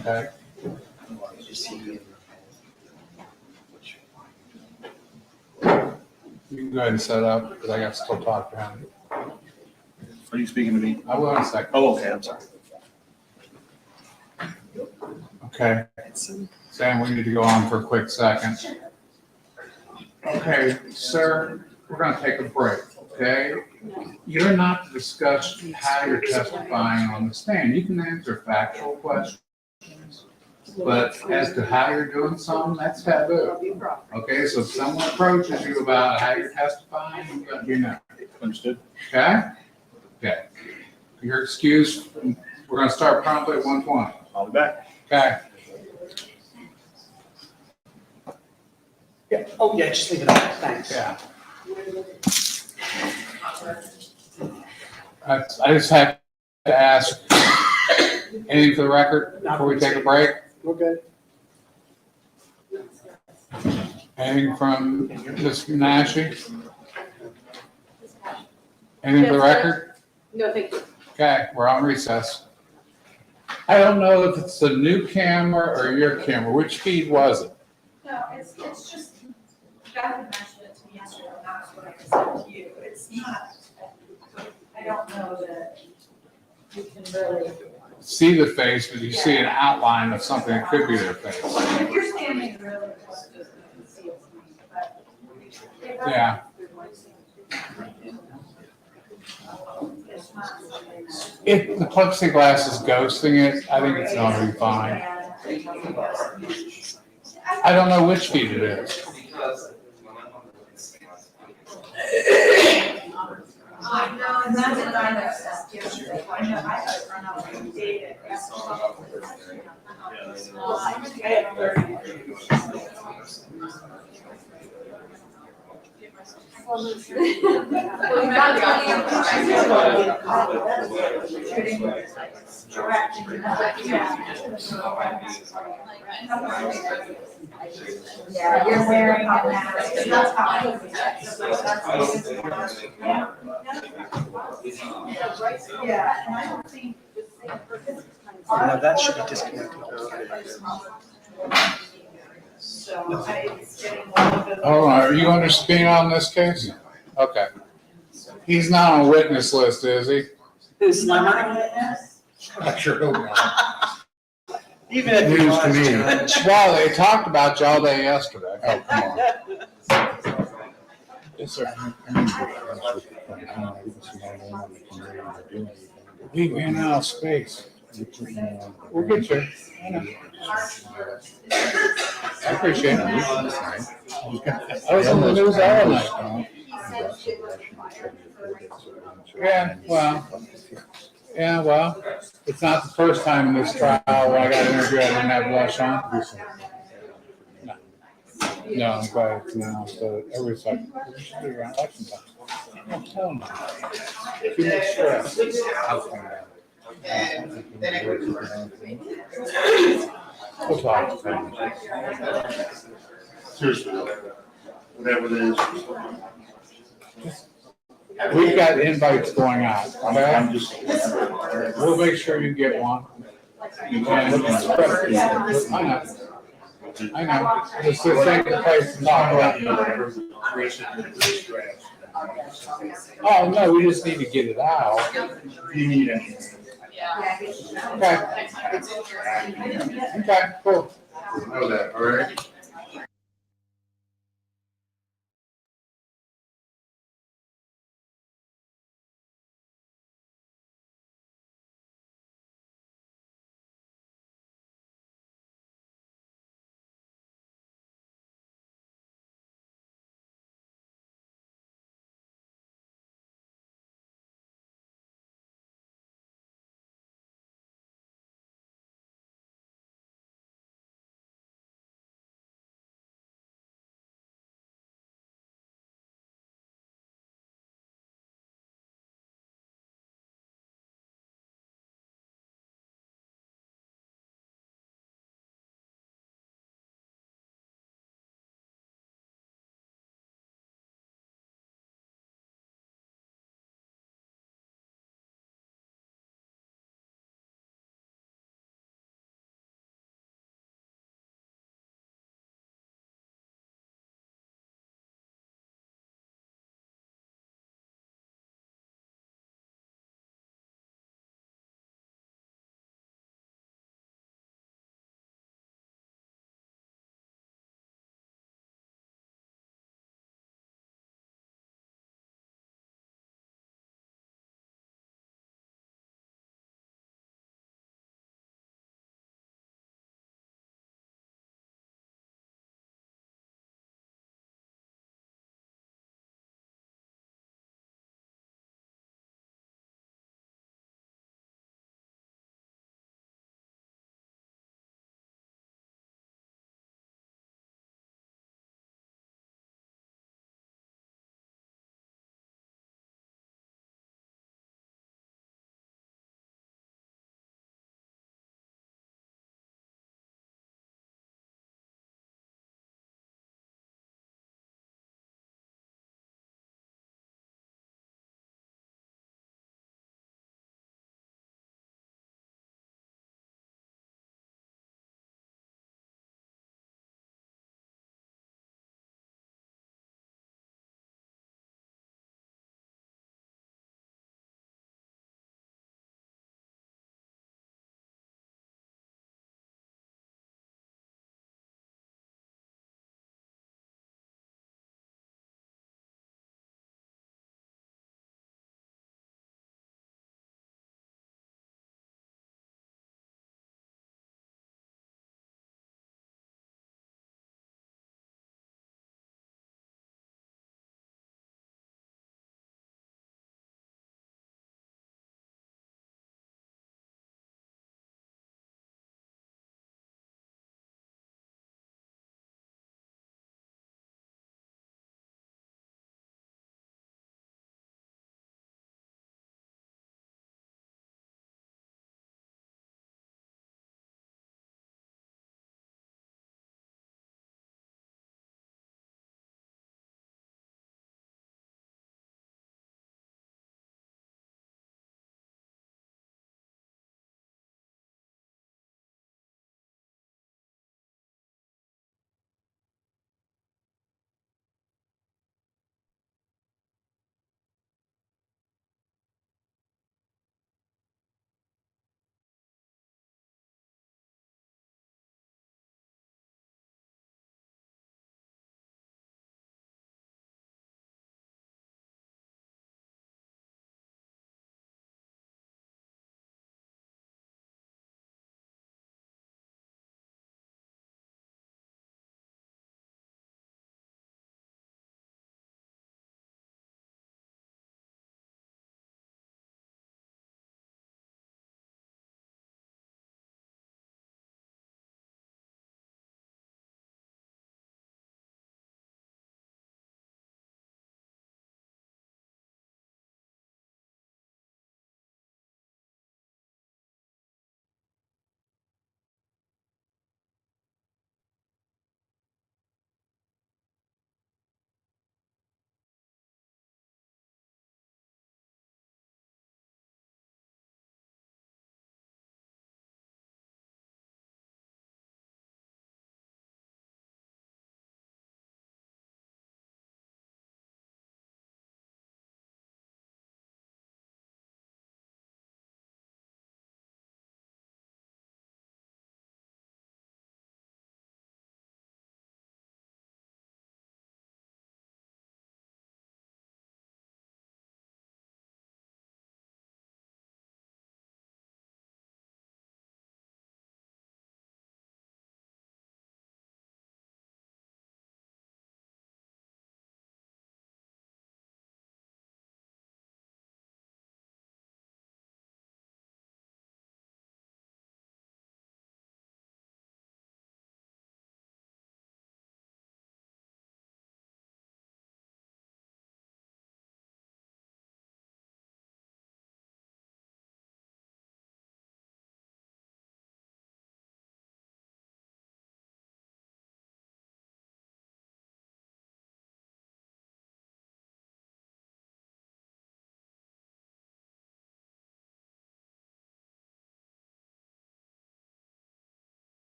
Okay. You can go ahead and set up, because I got to still talk to him. Are you speaking to me? I will in a second. Oh, okay, I'm sorry. Okay. Sam, we need to go on for a quick second. Okay, sir, we're gonna take a break, okay? You're not to discuss how you're testifying on the stand. You can answer factual questions. But as to how you're doing something, that's taboo. Okay, so if someone approaches you about how you're testifying, you let me know. Understood. Okay? Okay. Your excuse, we're gonna start promptly at 1:20. I'll be back. Okay? Yeah. Oh, yeah, just leave it up. Thanks. Yeah. I just have to ask, anything for the record before we take a break? We're good. Anything from Ms. Nashi? Anything for the record? No, thank you. Okay, we're on recess. I don't know if it's the new camera or your camera. Which feed was it? No, it's just, Beth had mentioned it to me yesterday, and that's what I said to you. It's not, I don't know that you can really. See the face, but you see an outline of something that could be their face. If you're standing really close to it, you can see it's me, but. Yeah. If the plexiglass is ghosting it, I think it's going to be fine. I don't know which feed it is. No, and that's what I know, yesterday. I know, I had run out with David. Yeah, you're wearing a mask. That's how. Yeah, and I don't think. No, that should be disconnected. So it's getting a little bit. Hold on, are you under subpoena on this case? Okay. He's not on a witness list, is he? Who's Slimmer? I sure hope not. Even if News to me. Well, they talked about you all day yesterday. Oh, come on. Yes, sir. We We ran out of space. We'll get you. I know. I appreciate it. I was on the news all night. Yeah, well, it's not the first time in this trial when I got interviewed, I didn't have blush on. No, I'm glad it's now, so everybody's like, we should do it around election time. I'm telling you. Too much stress. We'll talk. Seriously, whatever it is. We've got invites going out, okay? I'm just. We'll make sure you get one. And I know. I know. It's the same place to talk about. Oh, no, we just need to get it out. You need anything. Okay. Okay, cool. Know that, all right?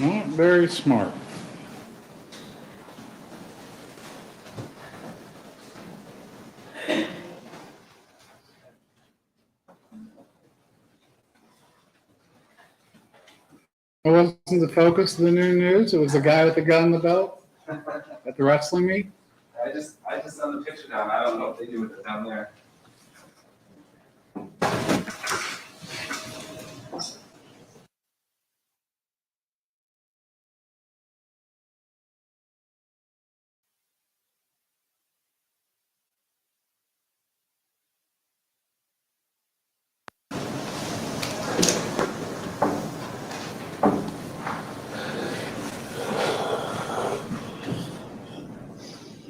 Not very smart. It wasn't the focus of the new news. It was the guy with the gun in the belt at the wrestling meet. I just sent the picture down. I don't know what they do with it down there.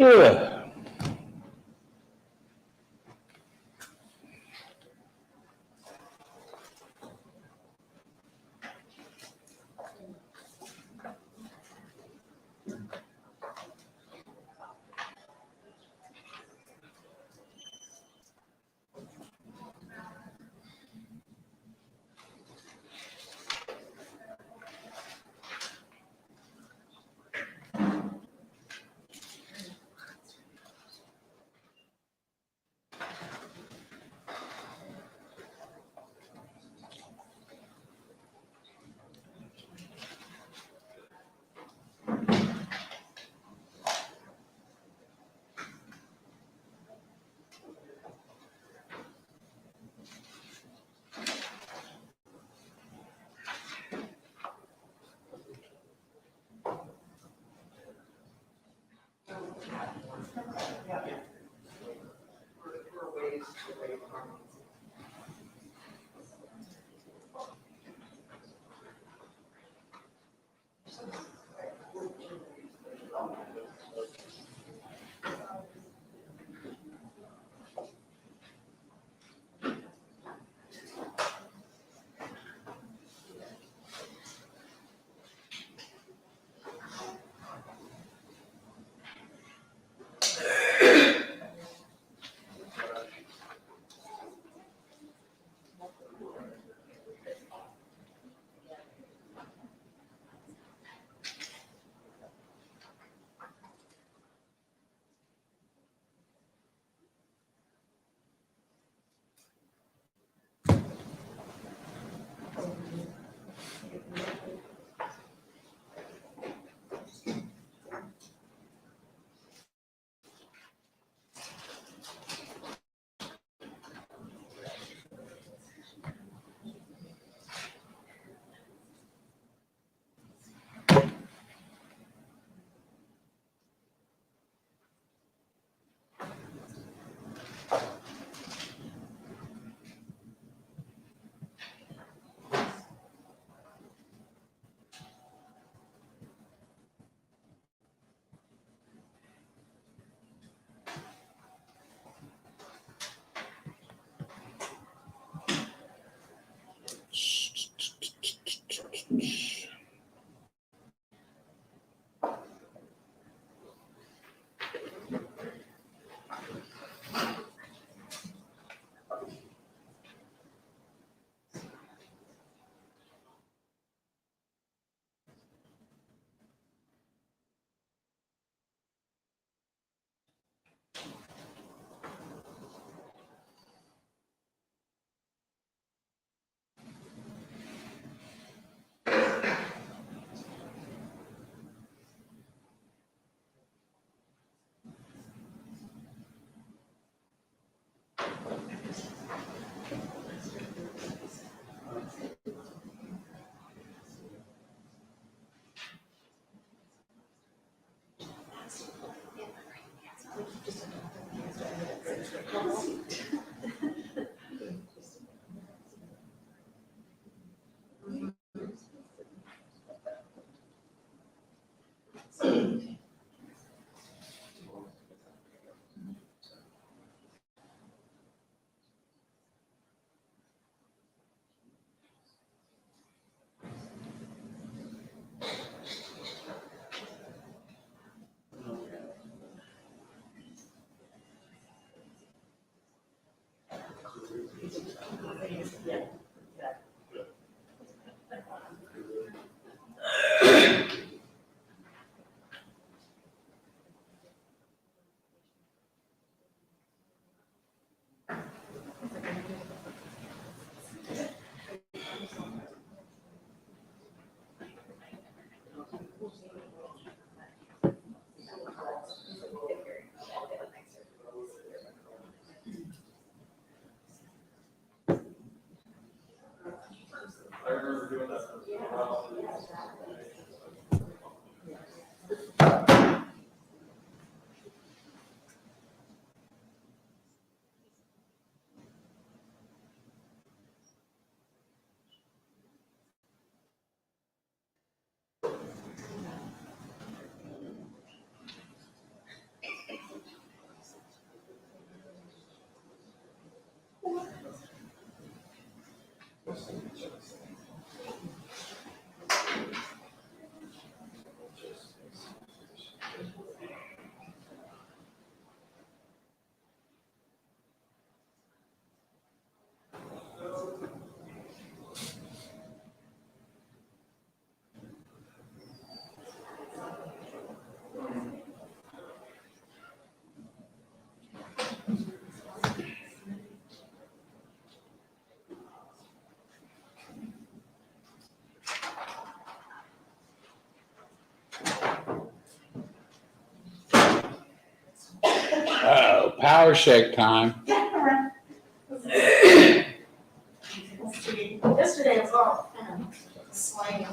Yeah. Power shake time. Let's see. Yesterday was all slang.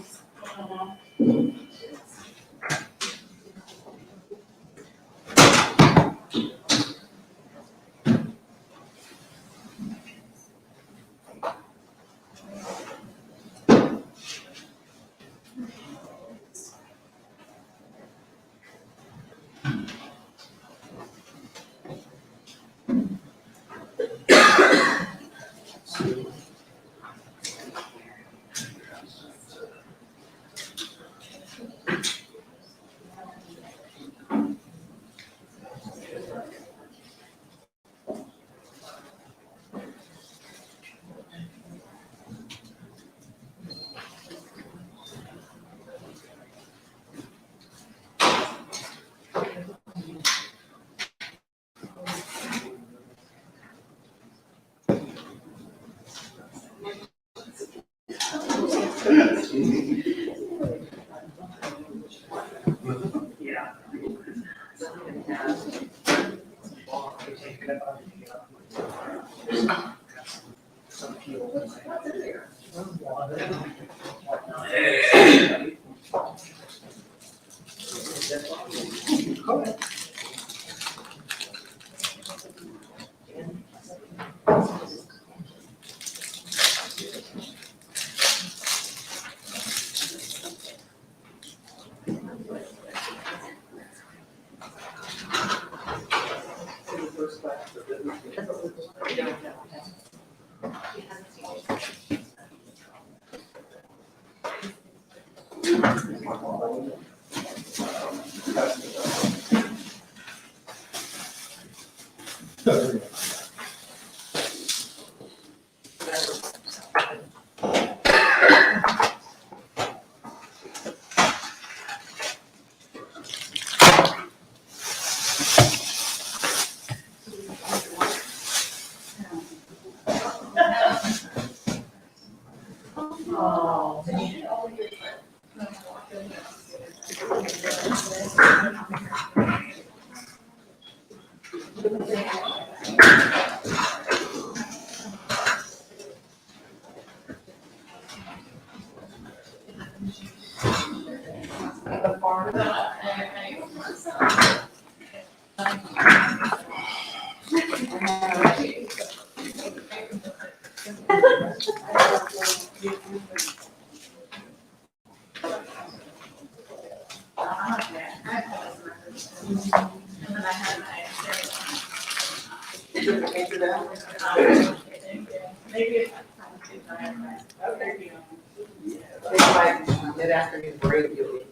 Mid-afternoon break, you'll be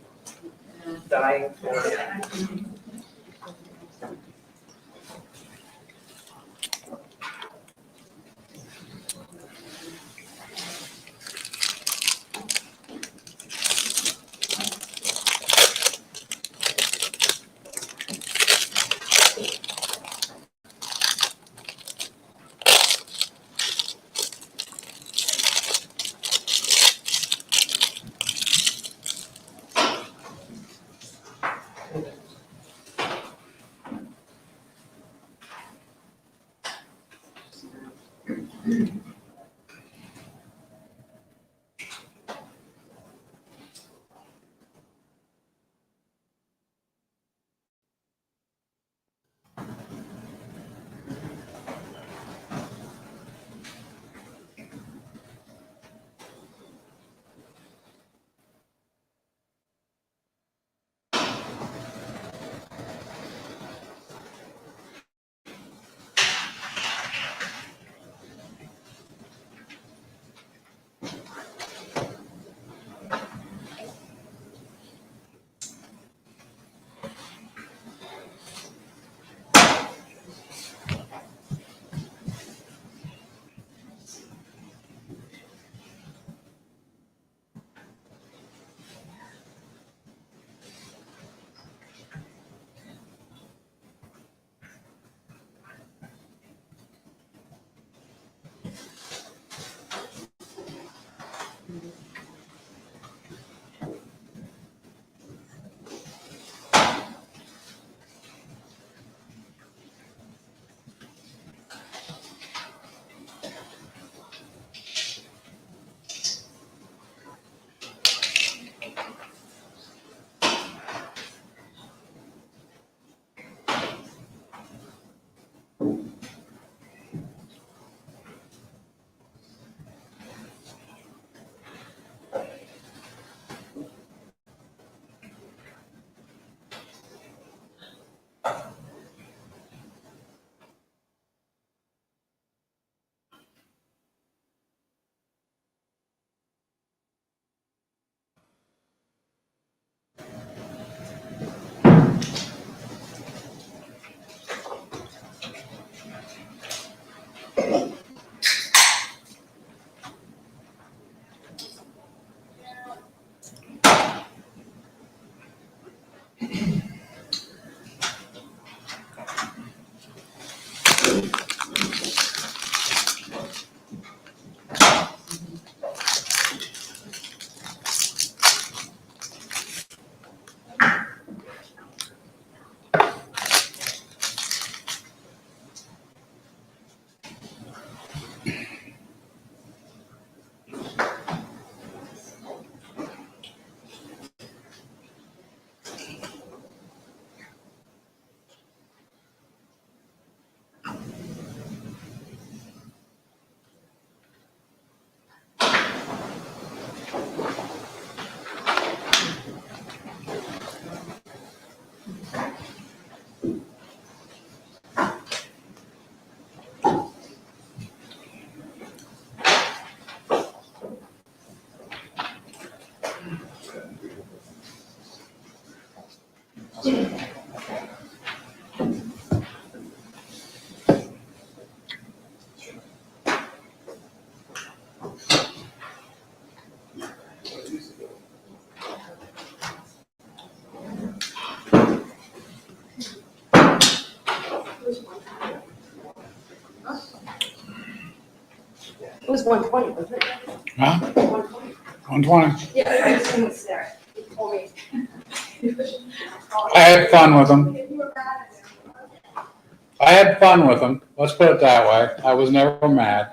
dying for it. It was 120, wasn't it? Huh? 120. 120. Yeah, I just was there. He told me. I had fun with him. I had fun with him. Let's put it that way. I was never mad.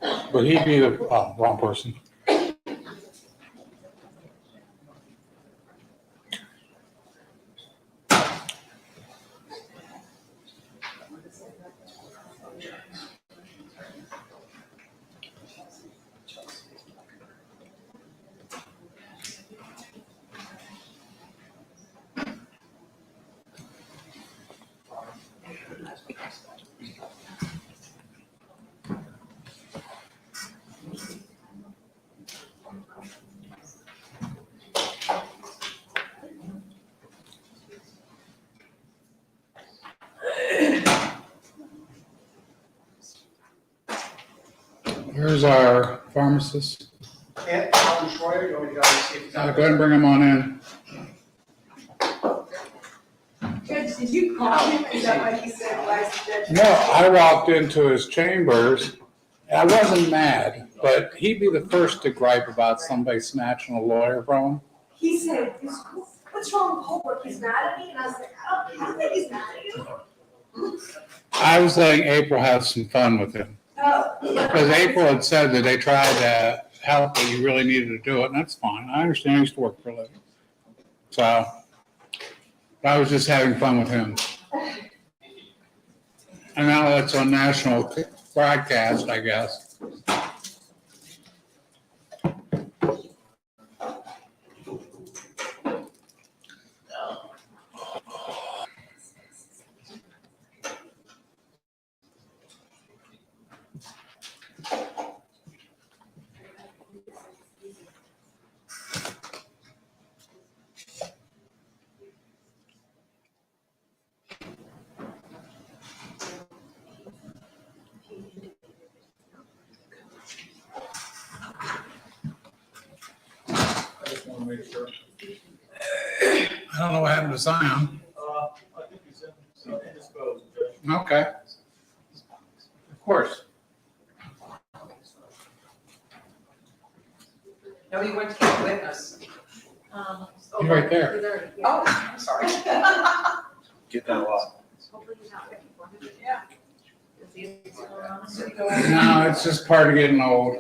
But he'd be the wrong person. Here's our pharmacist. Yeah, Alan Schroyer, you want me to go see if he's Go ahead and bring him on in. Judge, did you call him? Is that what he said last judge? No, I walked into his chambers, and I wasn't mad, but he'd be the first to gripe about somebody snatching a lawyer from him. He said, what's wrong with Holbrook? He's mad at me? And I was like, I don't think he's mad at you. I was letting April have some fun with him. Oh. Because April had said that they tried to help, but you really needed to do it, and that's fine. I understand, I used to work for a living. So, I was just having fun with him. And now it's on national broadcast, I guess. I don't know what happened to Zion. I think he's indisposed, Judge. Okay. Of course. No, he went to get a witness. He's right there. Oh, I'm sorry. Get that lot. Hopefully he's not looking for him. Yeah. No, it's just part of getting old.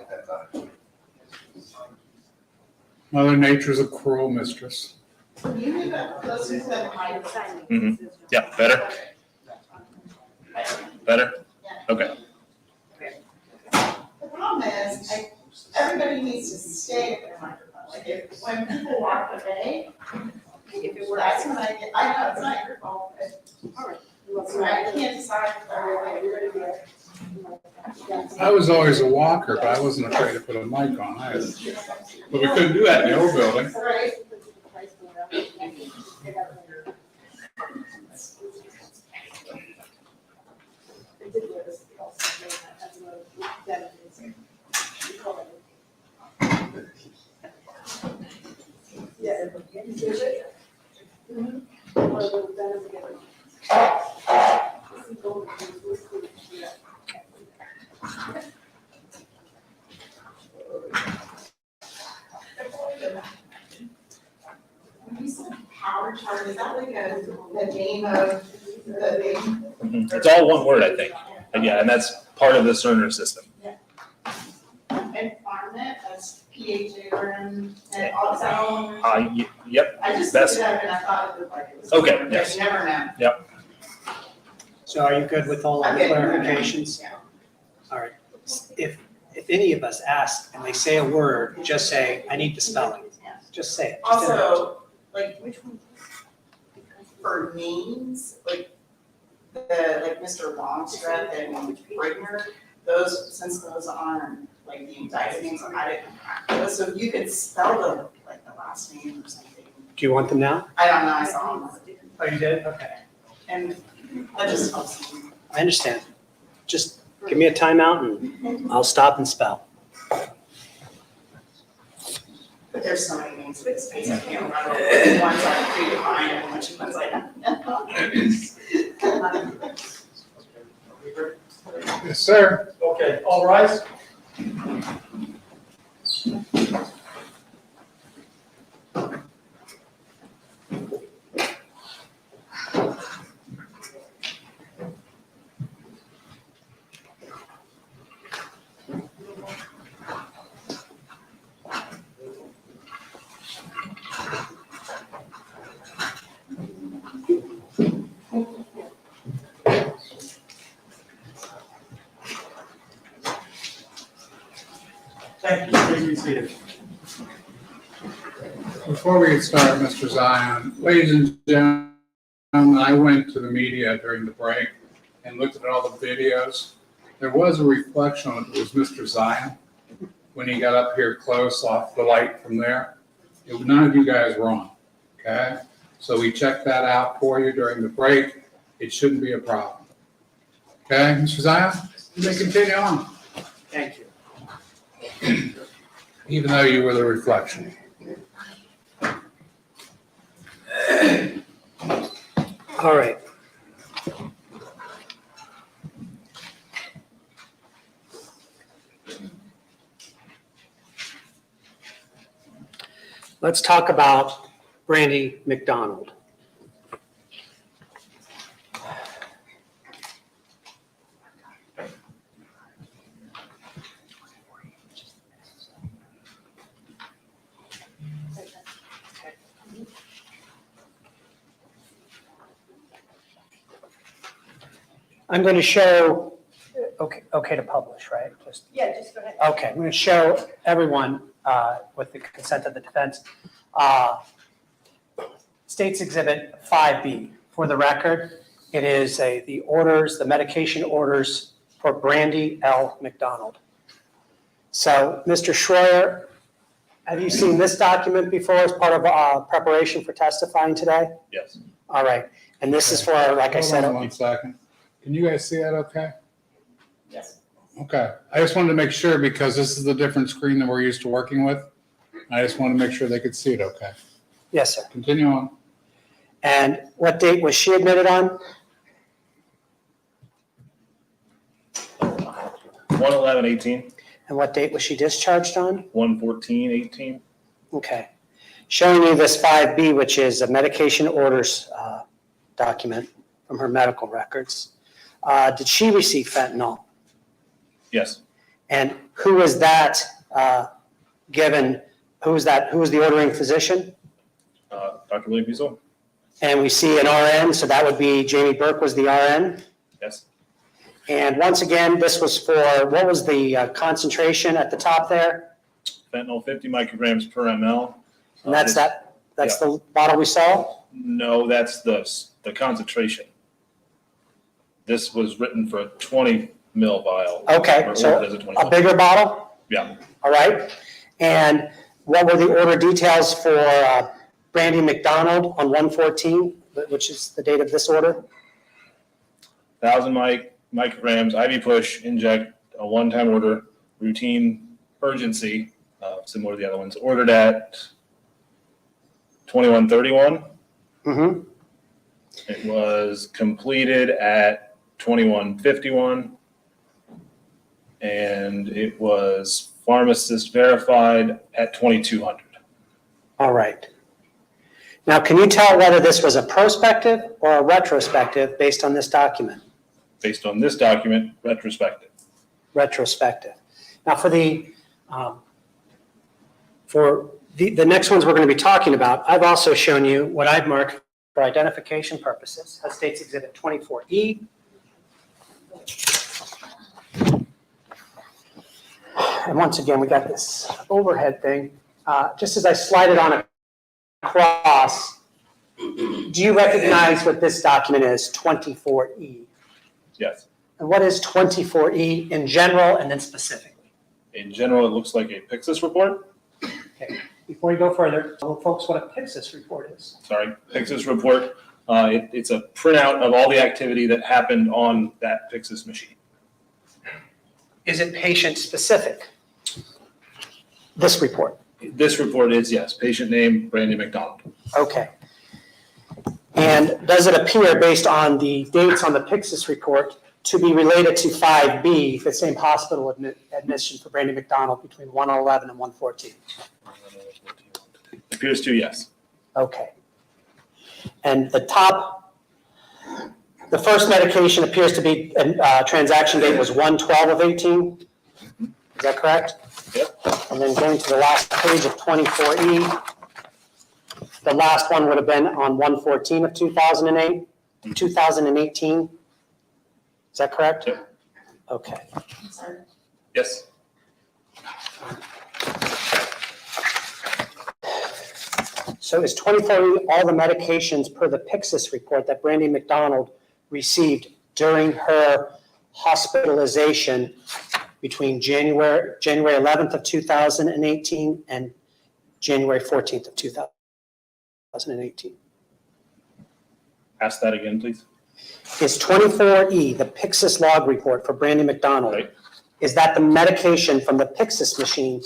Mother Nature's a cruel mistress. Yeah, better? Better? Okay. The problem is, everybody needs to stay at their microphone. Like when people walk away, that's when I know it's not your fault, but so I can't decide if I was always a walker, but I wasn't afraid to put a mic on either. But we couldn't do that in the old building. Right. Power chart, is that like the name of the thing? It's all one word, I think. And yeah, and that's part of the Cerner system. And FarmNet, that's PHA and also. Yep. I just Best. looked it up and I thought it looked like it was. Okay, but yes. you never know. So are you good with all of the clarifications? Yeah. All right. If any of us ask and they say a word, just say, I need the spelling. Just say it. Just interrupt. Also, like, which one? For names, like Mr. Longstreth and Brittner, those, since those aren't like the entire name, so I didn't practice. So if you could spell the, like the last name or something. Do you want them now? I don't know, I saw them. Oh, you did? Okay. And that just helps me. I understand. Just give me a timeout and I'll stop and spell. But there's so many names with space, I can't remember which ones are predefined and which ones like. Yes, sir. Okay, all rise. Thank you, please be seated. Before we get started, Mr. Zion, ladies and gentlemen, I went to the media during the break and looked at all the videos. There was a reflection on it was Mr. Zion when he got up here close off the light from there. None of you guys were on, okay? So we checked that out for you during the break. It shouldn't be a problem. Okay, Mr. Zion, you may continue on, Thank you. even though you were the reflection. All right. Let's talk about Brandy McDonald. I'm going to show, okay to publish, right? Yeah, just go ahead. Okay, I'm going to show everyone, with the consent of the defense, State's Exhibit 5B. For the record, it is the orders, the medication orders for Brandy L. McDonald. So, Mr. Schroyer, have you seen this document before as part of preparation for testifying today? Yes. All right, and this is for, like I said. Hold on 1 second. Can you guys see that okay? Yes. Okay, I just wanted to make sure because this is a different screen than we're used to working with. I just wanted to make sure they could see it okay. Yes, sir. Continue on. And what date was she admitted on? 1/11/18, And what date was she discharged on? 1/14/18. Okay. Showing you this 5B, which is a medication orders document from her medical records. Did she receive fentanyl? Yes. And who was that given? Who was that? Who was the ordering physician? Dr. William Husel? And we see an RN, so that would be Jamie Burke was the RN. Yes. And once again, this was for, what was the concentration at the top there? Fentanyl 50 micrograms per ml. And that's the bottle we saw? No, that's the concentration. This was written for a 20 mil vial. Okay, or so ordered as a 20 a mil. bigger bottle? Yeah. All right. And what were the order details for Brandy McDonald on 1/14, which is the date of this order? 1,000 micrograms, IV push, inject, a one-time order, routine urgency, similar to the other ones, ordered at 21/31. Mm-hmm. It was completed at 21/51. And it was pharmacist verified at 2200. All right. Now, can you tell whether this was a prospective or a retrospective based on this document? Based on this document, retrospective. Retrospective. Now, for the next ones we're going to be talking about, I've also shown you what I've marked for identification purposes. That State's Exhibit 24E. And once again, we got this overhead thing. Just as I slide it on across, do you recognize what this document is, 24E? Yes. And what is 24E in general and then specifically? In general, it looks like a Pyxis report. Before you go further, tell folks what a Pyxis report is. Sorry, Pyxis report. It's a printout of all the activity that happened on that Pyxis machine. Is it patient-specific? This report? This report is, yes, patient name, Brandy McDonald. Okay. And does it appear, based on the dates on the Pyxis report, to be related to 5B, the same hospital admission for Brandy McDonald between 111 and 114? Appears to, yes. Okay. And the first medication appears to be, transaction date was 1/12/18? Is that correct? Yep. And then going to the last page of 24E, the last one would have been on 1/14/2008, 2018? Is that correct? Yep. Okay. Yes. So is 24E all the medications per the Pyxis report that Brandy McDonald received during her hospitalization between January 11th of 2018 and January 14th of 2018? Ask that again, please. Is 24E, the Pyxis log report for Brandy McDonald, Right. is that the medication from the Pyxis machine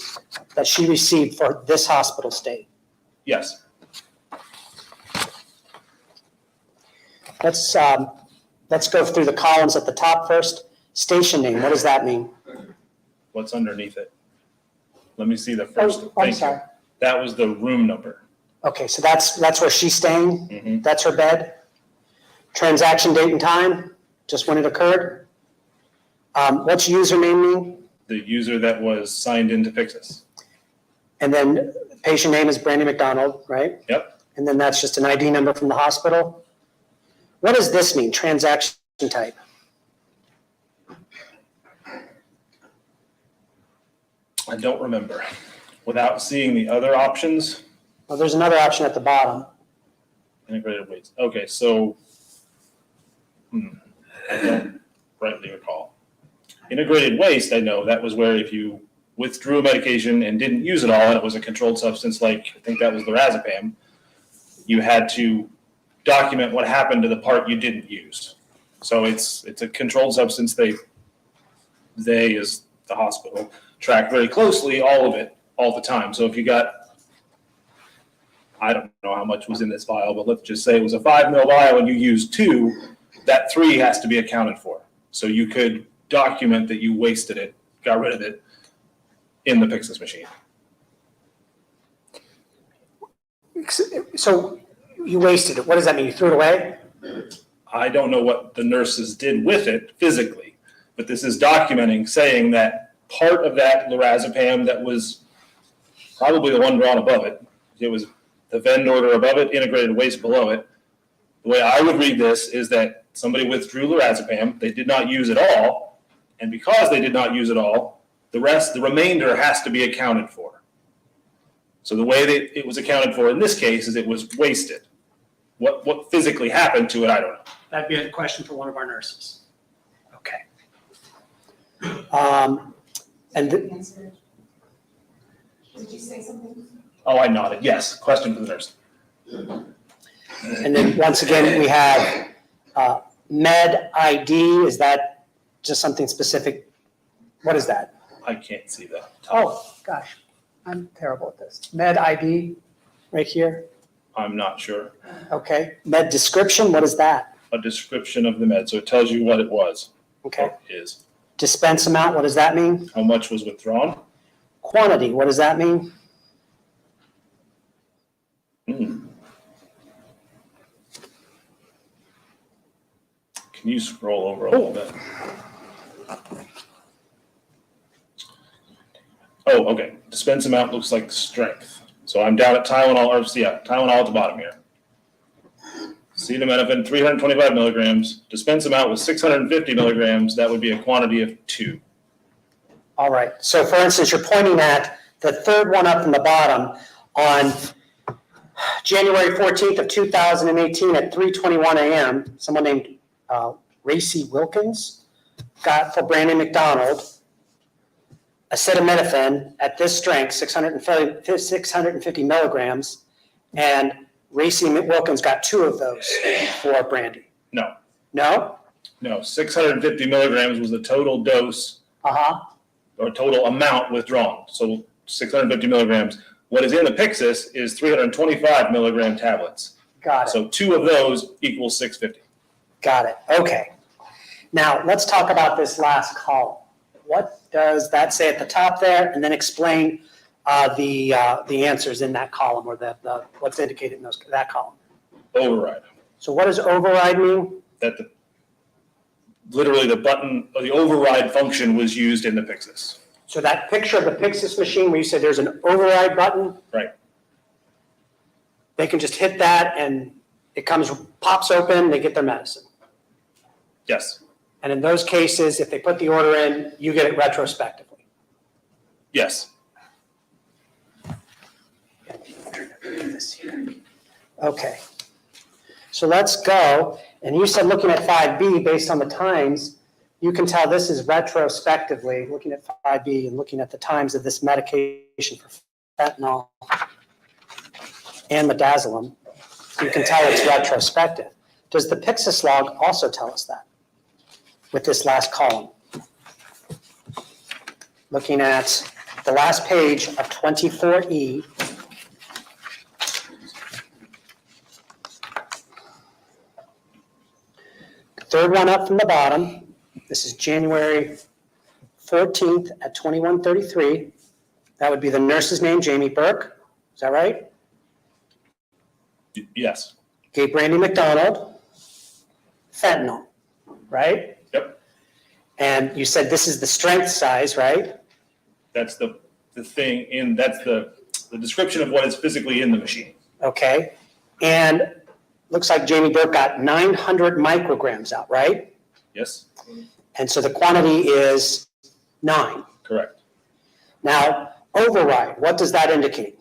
that she received for this hospital stay? Yes. Let's go through the columns at the top first. Station name, what does that mean? What's underneath it? Let me see the first. I'm Thank sorry. you. That was the room number. Okay, so that's where she's staying? Mhm. That's her bed? Transaction date and time, just when it occurred? What's username mean? The user that was signed into Pyxis. And then patient name is Brandy McDonald, right? Yep. And then that's just an ID number from the hospital? What does this mean, transaction type? I don't remember. Without seeing the other options, Well, there's another option at the bottom. integrated weights. Okay, so I don't rightly recall. Integrated waste, I know, that was where if you withdrew a medication and didn't use it all, and it was a controlled substance like, I think that was lorazepam, you had to document what happened to the part you didn't use. So it's a controlled substance. They as the hospital track very closely all of it all the time. So if you got, I don't know how much was in this vial, but let's just say it was a 5 ml vial and you used 2, that 3 has to be accounted for. So you could document that you wasted it, got rid of it in the Pyxis machine. So you wasted it, what does that mean, you threw it away? I don't know what the nurses did with it physically, but this is documenting, saying that part of that lorazepam that was probably the one drawn above it, it was the vendor order above it, integrated waste below it. The way I would read this is that somebody withdrew lorazepam, they did not use it all, and because they did not use it all, the remainder has to be accounted for. So the way that it was accounted for in this case is it was wasted. What physically happened to it, I don't know. That'd be a question for one of our nurses. Okay. And Answered. Did you say something? Oh, I nodded. Yes. Question for the nurse. And then once again, we have med ID. Is that just something specific? What is that? I can't see that. Oh, gosh, I'm terrible at this. Med ID, right here. I'm not sure. Okay. Med description, what is that? A description of the med, so it tells you what it was. Okay. Or is. Dispense amount, what does that mean? How much was withdrawn? Quantity, what does that mean? Can you scroll over a little bit? Oh, okay. Dispense amount looks like strength. So I'm down at Tylenol, Tylenol at the bottom here. Acetaminophen, 325 milligrams. Dispense amount was 650 milligrams. That would be a quantity of 2. All right. So for instance, you're pointing at the third one up from the bottom on January 14th of 2018 at 3:21 a.m. Someone named Racy Wilkins got for Brandy McDonald acetaminophen at this strength, 650 milligrams, and Racey Wilkins got 2 of those for brandy. No. No? No, 650 milligrams was the total dose or total amount withdrawn. So 650 milligrams. What is in the Pyxis is 325 milligram tablets. Got it. So 2 of those equals 650. Got it. Okay. Now, let's talk about this last column. What does that say at the top there? And then explain the answers in that column, or what's indicated in that column. Override. So what does override mean? That literally the button, or the override function was used in the Pyxis. So that picture of the Pyxis machine where you said there's an override button? Right. They can just hit that and it pops open, they get their medicine. Yes. And in those cases, if they put the order in, you get it retrospectively. Yes. Okay. So let's go. And you said looking at 5B based on the times, you can tell this is retrospectively, looking at 5B and looking at the times of this medication for fentanyl and midazolam, you can tell it's retrospective. Does the Pyxis log also tell us that with this last column? Looking at the last page of 24E, third one up from the bottom, this is January 14th at 21:33. That would be the nurse's name, Jamie Burke. Is that right? Yes. Gave Brandy McDonald fentanyl, right? Yep. And you said this is the strength size, right? That's the thing that's the description of what is physically in the machine. Okay. And looks like Jamie Burke got 900 micrograms out, right? Yes. And so the quantity is 9. Correct. Now, override, what does that indicate?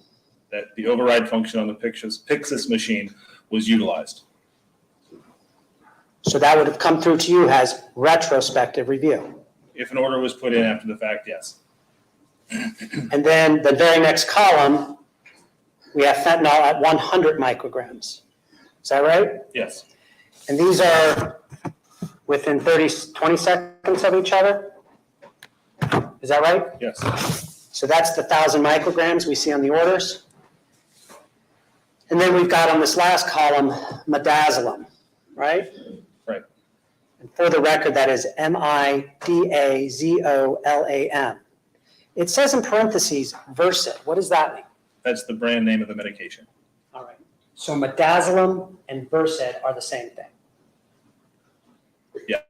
That the override function on the Pyxis machine was utilized. So that would have come through to you as retrospective review. If an order was put in after the fact, yes. And then the very next column, we have fentanyl at 100 micrograms. Is that right? Yes. And these are within 20 seconds of each other? Is that right? Yes. So that's the 1,000 micrograms we see on the orders. And then we've got on this last column, midazolam, right? Right. And for the record, that is midazolam. It says in parentheses, Versed. What does that mean? That's the brand name of the medication. All right. So midazolam and Versed are the same thing. Yes.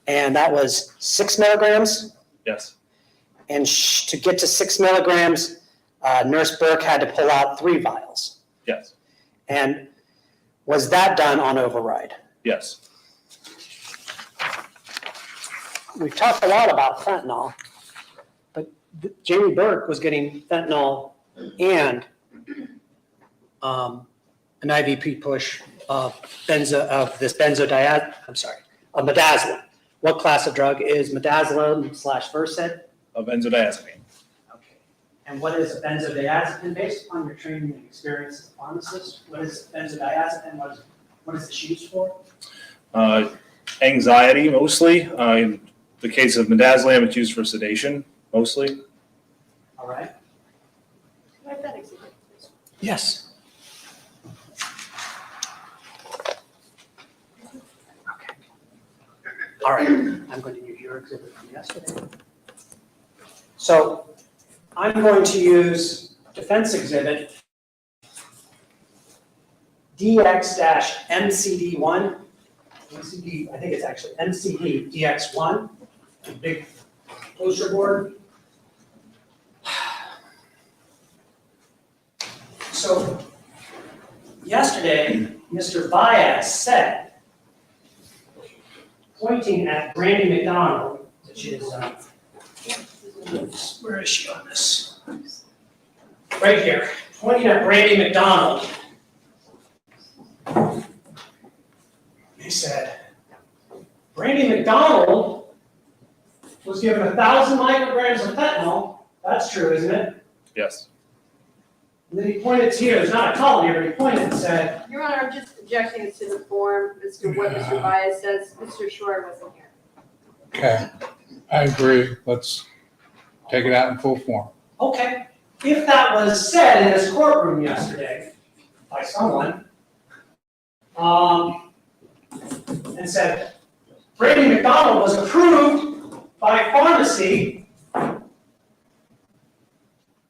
And that was 6 milligrams. Yes. And to get to 6 milligrams, Nurse Burke had to pull out 3 vials. Yes. And was that done on override? Yes. We've talked a lot about fentanyl, but Jamie Burke was getting fentanyl and an IVP push of midazolam. What class of drug is midazolam / Versed? A benzodiazepine. Okay. And what is a benzodiazepine based upon your training and experience as a pharmacist? What is benzodiazepine? What is it used for? Anxiety mostly. In the case of midazolam, it's used for sedation mostly. All right. Can I have that exhibit, please? Yes. All right, I'm going to use your exhibit from yesterday. So I'm going to use defense exhibit DX-MCD1. MCD, I think it's actually MCD DX1, a big poster board. So yesterday, Mr. Baez said, pointing at Brandy McDonald, which is, where is she on this? Right here, pointing at Brandy McDonald. He said, Brandy McDonald was given 1,000 micrograms of fentanyl. That's true, isn't it? Yes. And then he pointed to you, there's not a column here, but he pointed and said, Your Honor, I'm just objecting to the form, what Mr. Bias says. Mr. Shore wasn't here. Okay, I agree. Let's take it out in full form. okay, if that was said in this courtroom yesterday by someone, and said, Brady McDonald was approved by pharmacy.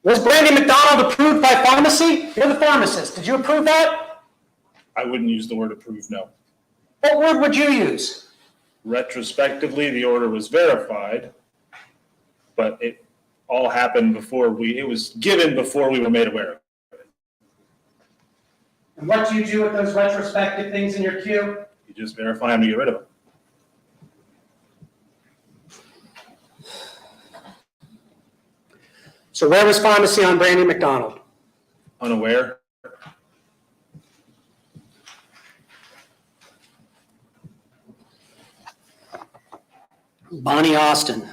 Was Brandy McDonald approved by pharmacy? You're the pharmacist. Did you approve that? I wouldn't use the word approve, no. What word would you use? Retrospectively, the order was verified, but it all happened it was given before we were made aware of it. And what do you do with those retrospective things in your queue? You just verify them to get rid of them. So where was pharmacy on Brandy McDonald? Unaware? Bonnie Austin.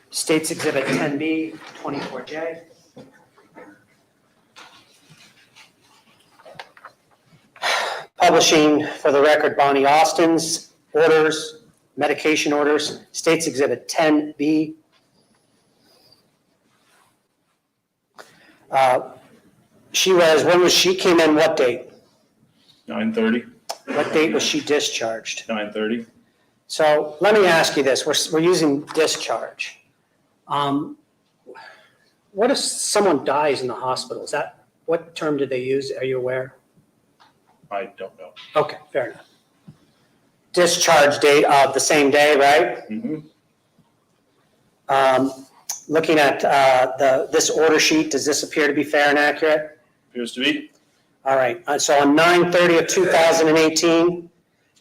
States Exhibit 10B, 24J. Publishing, for the record, Bonnie Austin's orders, medication orders, States Exhibit 10B. When she came in, what date? 9:30? What date was she discharged? 9:30? So let me ask you this, we're using discharge. What if someone dies in the hospital? What term did they use? Are you aware? I don't know. Okay, fair enough. Discharge date of the same day, right? Mm-hmm. Looking at this order sheet, does this appear to be fair and accurate? Appears to be. All right, so on 9/30 of 2018,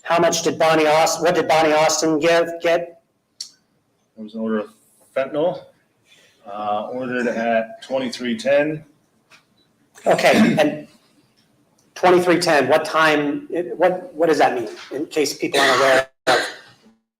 how much did Bonnie Austin get? There was an order of fentanyl, ordered at 23:10. Okay, and 23:10, what time, what does that mean, in case people aren't aware of?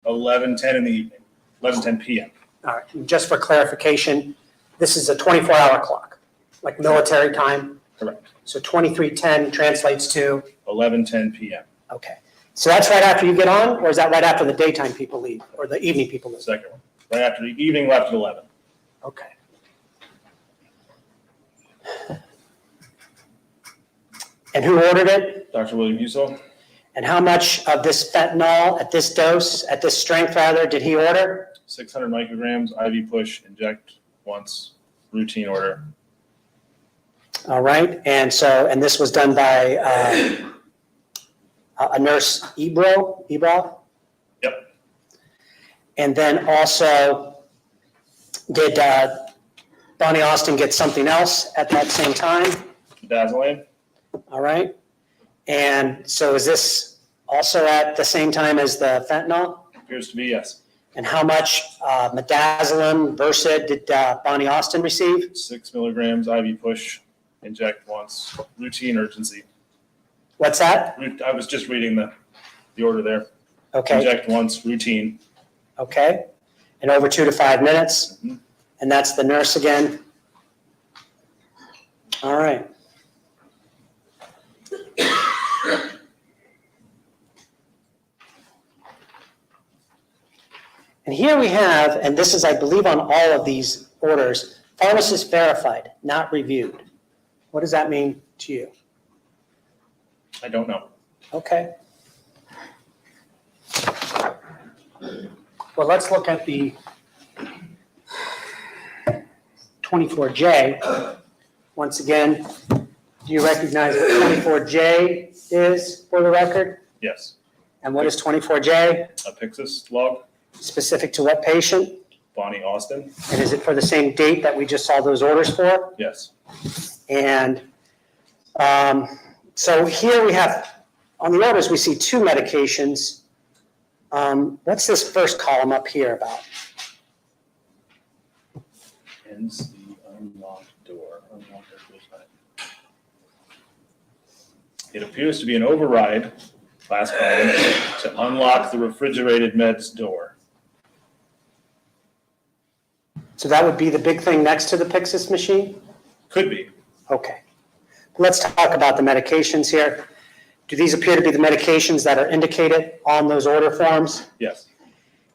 11:10 in the evening, 11:10 p.m. All right, and just for clarification, this is a 24-hour clock, like military time? Correct. So 23:10 translates to? 11:10 p.m. Okay. So that's right after you get on, or is that right after the daytime people leave, or the evening people leave? Second one. Right after the evening left at 11. Okay. And who ordered it? Dr. William Husel, And how much of this fentanyl, at this dose, at this strength rather, did he order? 600 micrograms, IV push, inject once, routine order. All right, and this was done by a nurse, Ebro? Yep. And then also, did Bonnie Austin get something else at that same time? Midazolam? All right, and so is this also at the same time as the fentanyl? Appears to be, yes. And how much midazolam, Versed, did Bonnie Austin receive? 6 milligrams, IV push, inject once, routine urgency. What's that? I was just reading the order there. Okay, Inject once, routine. okay. And over 2 to 5 minutes? Mhm. And that's the nurse again? All right. And here we have, and this is, I believe, on all of these orders, pharmacist verified, not reviewed. What does that mean to you? I don't know. Okay. Well, let's look at the 24J. Once again, do you recognize what 24J is for the record? Yes. And what is 24J? A Pyxis log, Specific to what patient? Bonnie Austin. And is it for the same date that we just saw those orders for? Yes. And so here we have, on the orders, we see 2 medications. What's this first column up here about? Ends the unlocked door. It appears to be an override Last call to unlock the refrigerated meds door. So that would be the big thing next to the Pyxis machine? Could be. Okay. Let's talk about the medications here. Do these appear to be the medications that are indicated on those order forms? Yes.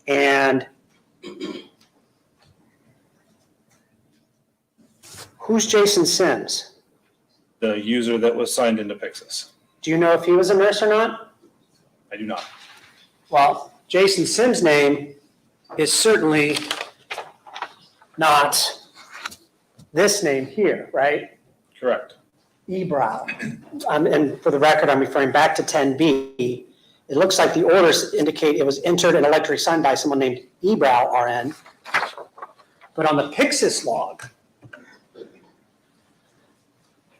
And who's Jason Sims? The user that was signed into Pyxis. Do you know if he was a nurse or not? I do not. Well, Jason Sims' name is certainly not this name here, right? Correct. Ebrow. And for the record, I'm referring back to 10B. It looks like the orders indicate it was entered and electrically signed by someone named Ebrow, RN. But on the Pyxis log,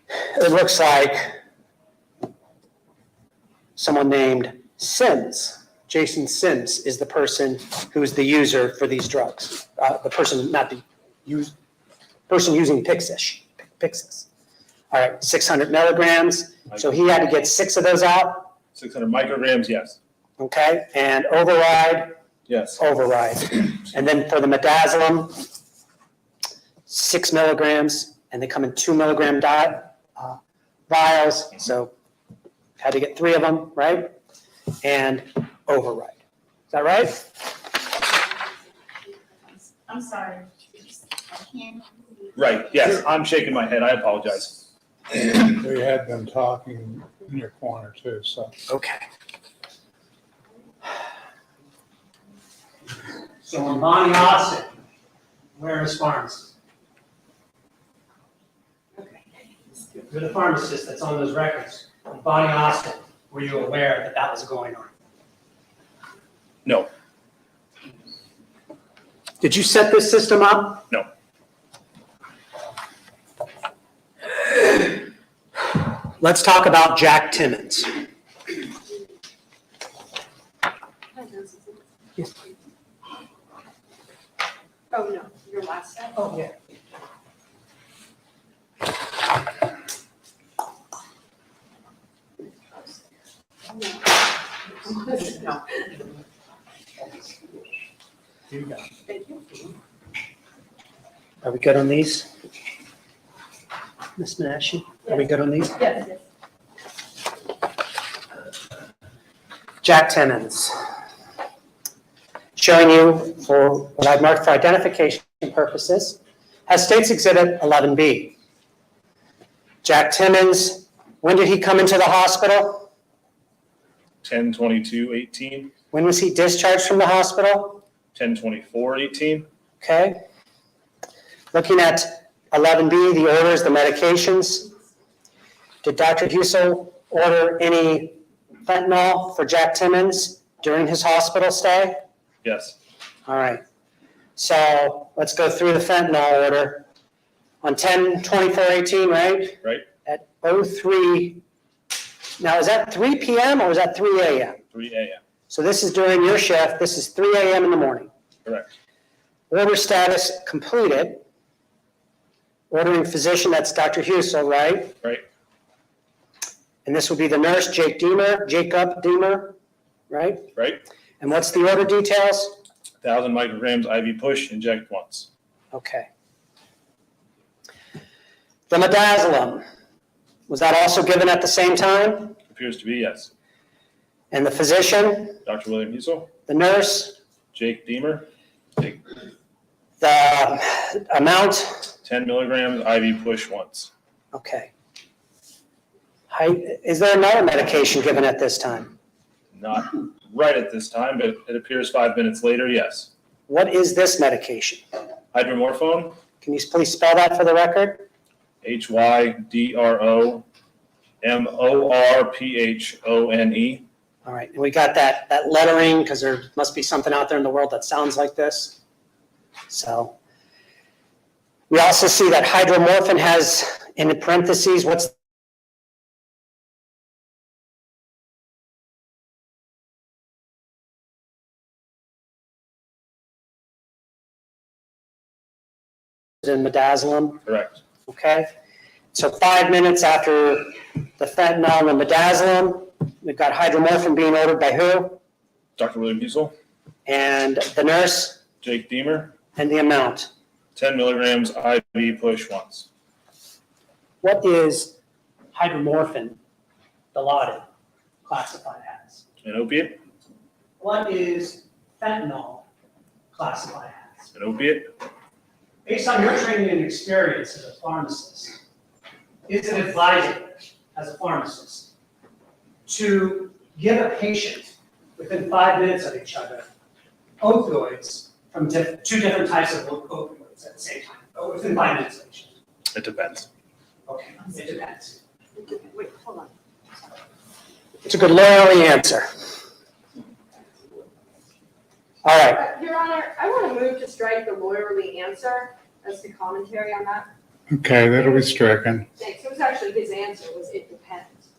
it looks like someone named Sims. Jason Sims is the person who's the user for these drugs. The person, not the person using Pyxis. All right, 600 milligrams. So he had to get 6 of those out. 600 micrograms, yes. Okay, and override. Yes. Override. And then for the midazolam, 6 milligrams, and they come in 2 milligram vials. So had to get 3 of them, right? And override. Is that right? I'm sorry. I can't. Right, yes. I'm shaking my head. I apologize. We had them talking in your corner too, so. Okay. So on Bonnie Austin, where is pharmacy? You're the pharmacist that's on those records. On Bonnie Austin, were you aware that that was going on? No. Did you set this system up? No. Let's talk about Jack Timmons. Oh, no, your last set? Oh, yeah. No. Here you go. Thank you. Are we good on these? Ms. Menashe, are we good on these? Yes, yes. Jack Timmons. Showing you for what I've marked for identification purposes, has State's Exhibit 11B. Jack Timmons, when did he come into the hospital? 10/22/18, When was he discharged from the hospital? 10/24/18. Okay. Looking at 11B, the orders, the medications. Did Dr. Hussell order any fentanyl for Jack Timmons during his hospital stay? Yes. All right. So let's go through the fentanyl order. On 10/24/18, right? Right. At 03, now is that 3 p.m. or is that 3 a.m.? 3 a.m. So this is during your shift. This is 3 a.m. in the morning. Correct. Order status completed. Ordering physician, that's Dr. Hussell, right? Right. And this would be the nurse, Jacob Deemer, right? Right. And what's the order details? 1,000 micrograms IV push, inject once. Okay. The midazolam, was that also given at the same time? Appears to be yes. And the physician, Dr. William Husel, the nurse, Jake Deemer, the amount? 10 milligrams IV push once. Okay. Is there another medication given at this time? Not right at this time, but it appears 5 minutes later, yes. What is this medication? Hydromorphone, Can you please spell that for the record? HYDROMORPHONE. All right, and we got that lettering, because there must be something out there in the world that sounds like this. So, we also see that hydromorphone has, in parentheses, what's in midazolam, Correct. okay? So 5 minutes after the fentanyl and the midazolam, We've got hydromorphone being ordered by who? Dr. William Husel, And the nurse Jake Deemer, and the amount. 10 milligrams IV push once. What is hydromorphone, Dilaudid, classified as? An opiate, What is fentanyl classified as? an opiate, Based on your training and experience as a pharmacist, is it advisable as a pharmacist to give a patient within 5 minutes of each other opioids from two different types of opioids at the same time, within 5 minutes of each other? it depends. Okay, it depends. Wait, hold on. It's a good lawyerly answer. All right, Your Honor, I want to move to strike the lawyerly answer as the commentary on that. Okay, that'll be stricken. Thanks. It was actually his answer, was it depends.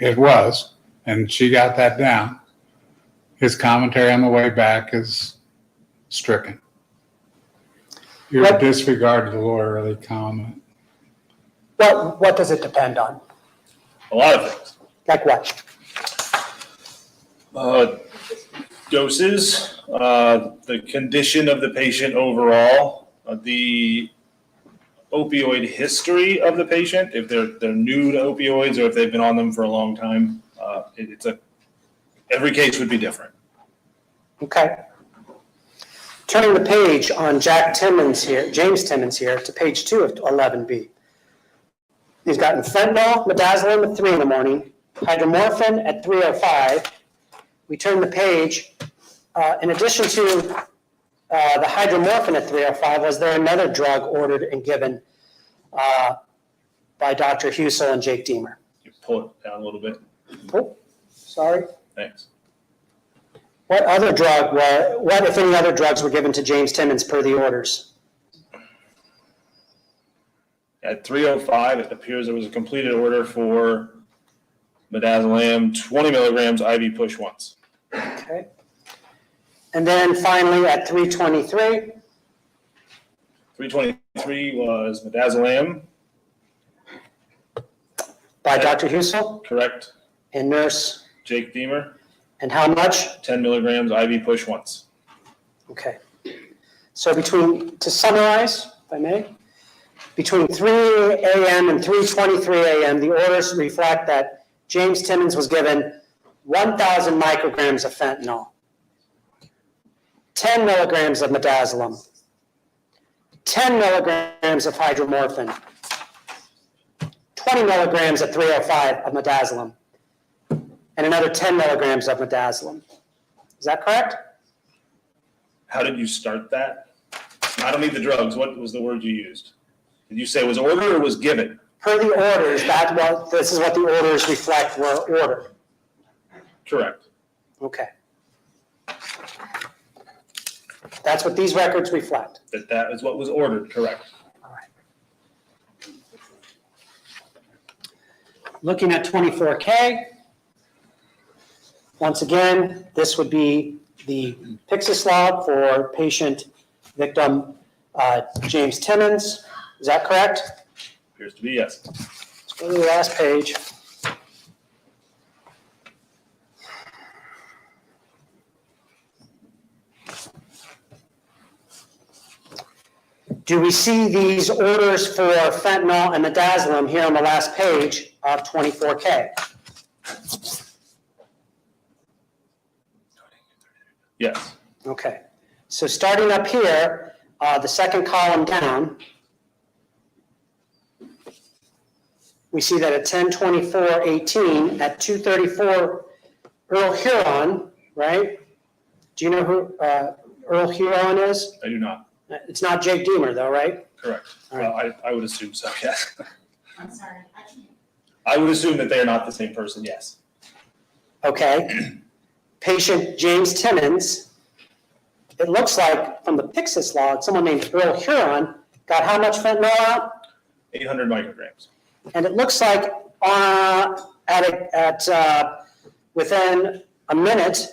It was, and she got that down. His commentary on the way back is stricken. You're What- disregarding the lawyerly comment. what does it depend on? A lot of things. Like what? Doses, the condition of the patient overall, the opioid history of the patient, if they're new to opioids or if they've been on them for a long time. Every case would be different. Okay. Turning the page on James Timmons here, to page 2 of 11B. He's gotten fentanyl, midazolam at 3 in the morning, hydromorphone at 3:05. We turn the page. In addition to the hydromorphone at 3:05, was there another drug ordered and given by Dr. Hussell and Jake Deemer? You pull it down a little bit. Oh, sorry. Thanks. What if any other drugs were given to James Timmons per the orders? At 3:05, it appears there was a completed order for midazolam, 20 milligrams IV push once. Okay. And then finally at 3:23, 323 was midazolam, by Dr. Hussell correct? and nurse, Jake Deemer, and how much? 10 milligrams IV push once. Okay. So to summarize, if I may, between 3 a.m. and 3:23 a.m., the orders reflect that James Timmons was given 1,000 micrograms of fentanyl, 10 milligrams of midazolam, 10 milligrams of hydromorphone, 20 milligrams at 3:05 of midazolam, and another 10 milligrams of midazolam. Is that correct? How did you start that? I don't need the drugs. What was the word you used? Did you say it was ordered or was given? Per the orders, this is what the orders reflect were ordered. Correct. Okay. That's what these records reflect. That is what was ordered, correct. All right. Looking at 24K, once again, this would be the Pyxis log for patient victim James Timmons. Is that correct? Appears to be yes. Let's go to the last page. Do we see these orders for fentanyl and midazolam here on the last page of 24K? Yes. Okay. So starting up here, the second column down, we see that at 10/24/18, at 2:34, Earl Huron, right? Do you know who Earl Huron is? I do not. It's not Jake Deemer, though, right? Correct. All Well, I would assume so, yes. I'm sorry, I can't. I would assume that they are not the same person, yes. Okay. Patient James Timmons, it looks like from the Pyxis log, someone named Earl Huron got how much fentanyl out? 800 micrograms. And it looks like within a minute,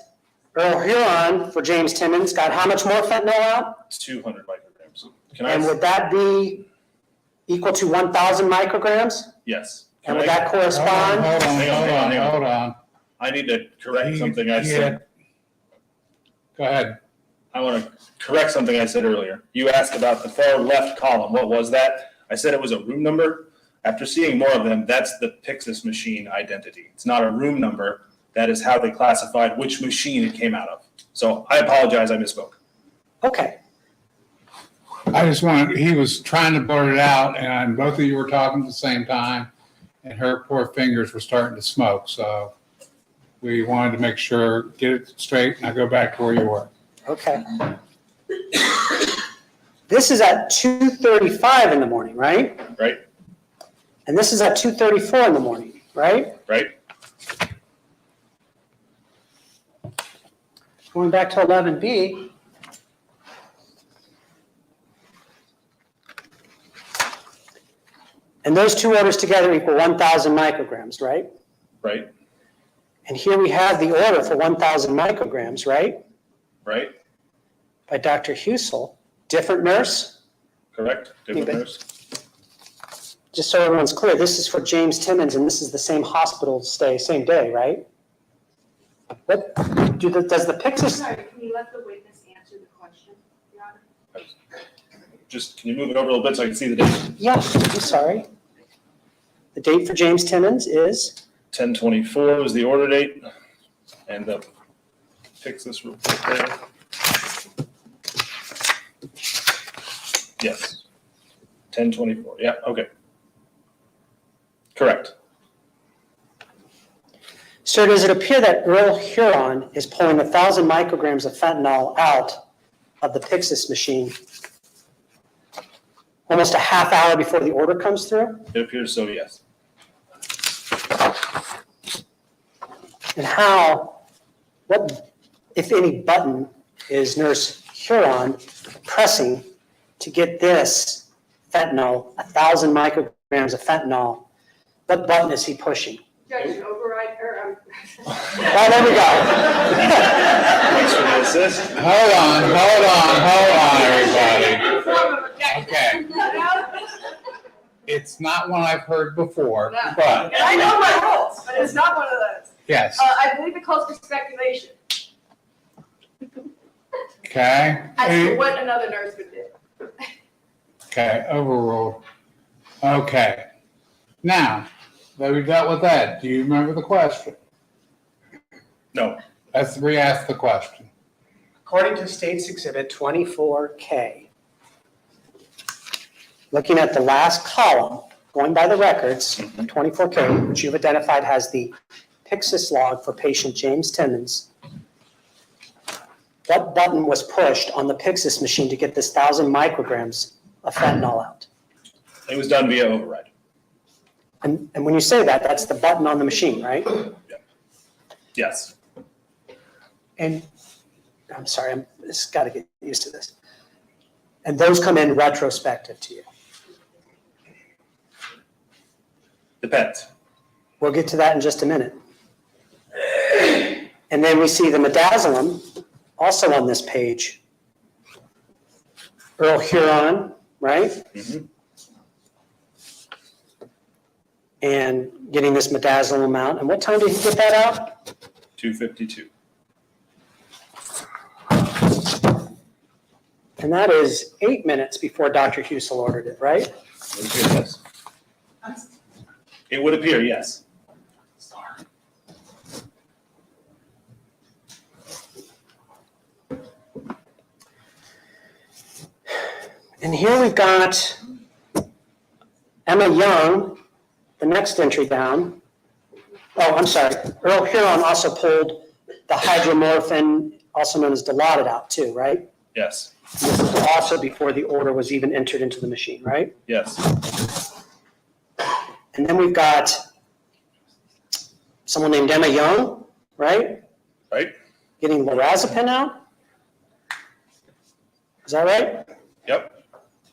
Earl Huron for James Timmons got how much more fentanyl out? 200 micrograms. And would that be equal to 1,000 micrograms? Yes. And would that correspond? Hold on, Hang on, hang on. hold on. I need to correct something I Yeah. said. Go ahead. I want to correct something I said earlier. You asked about the far left column. What was that? I said it was a room number. After seeing more of them, that's the Pyxis machine identity. It's not a room number. That is how they classified which machine it came out of. So I apologize, I misspoke. Okay, I just wanted, he was trying to blurt it out and both of you were talking at the same time and her poor fingers were starting to smoke. So we wanted to make sure, get it straight. Now go back to where you were. okay. This is at 2:35 in the morning, right? Right. And this is at 2:34 in the morning, right? Right. Going back to 11B. And those two orders together equal 1,000 micrograms, right? Right. And here we have the order for 1,000 micrograms, right? Right. By Dr. Hussel, different nurse? Correct. Different Okay. nurse. Just so everyone's clear, this is for James Timmons, and this is the same hospital stay, same day, right? What, does the Pyxis, Sorry, can you let the witness answer the question, Your Honor? Just, can you move it over a little bit so I can see the date? yeah, I'm sorry. The date for James Timmons is? 10/24 was the order date, and the Pyxis report there. Yes. 10/24, yeah, okay. Correct. Sir, does it appear that Earl Huron is pulling 1,000 micrograms of fentanyl out of the Pyxis machine almost a half hour before the order comes through? It appears so, yes. And how, what, if any, button is Nurse Huron pressing to get this fentanyl, 1,000 micrograms of fentanyl? What button is he pushing? Judge, override, or, Oh, there we go. Thanks for the assist. Hold on, everybody. Okay. It's not one I've heard before, No. but And I know my rules, but it's not one of those. yes. I believe it calls for speculation Okay. as to what another nurse would do. Okay, overruled. Okay. Now, that we dealt with that, do you remember the question? No. Let's re-ask the question. According to State's Exhibit 24K, looking at the last column, going by the records, 24K, which you've identified has the Pyxis log for patient James Timmons, what button was pushed on the Pyxis machine to get this 1,000 micrograms of fentanyl out? It was done via override. And when you say that, that's the button on the machine, right? Yes. And, I'm sorry, I'm just got to get used to this. And those come in retrospective to you. Depends. We'll get to that in just a minute. And then we see the midazolam, also on this page. Earl Huron, right? Mhm. And getting this midazolam out. And what time did he get that out? 2:52. And that is 8 minutes before Dr. Hussel ordered it, right? It would appear, yes. It would appear, yes. And here we've got Emma Young, the next entry down. Oh, I'm sorry. Earl Huron also pulled the hydromorphone, also known as Dilaudid, out too, right? Yes. This is also before the order was even entered into the machine, right? Yes. And then we've got someone named Emma Young, right? Right. Getting lorazepam out. Is that right? Yep.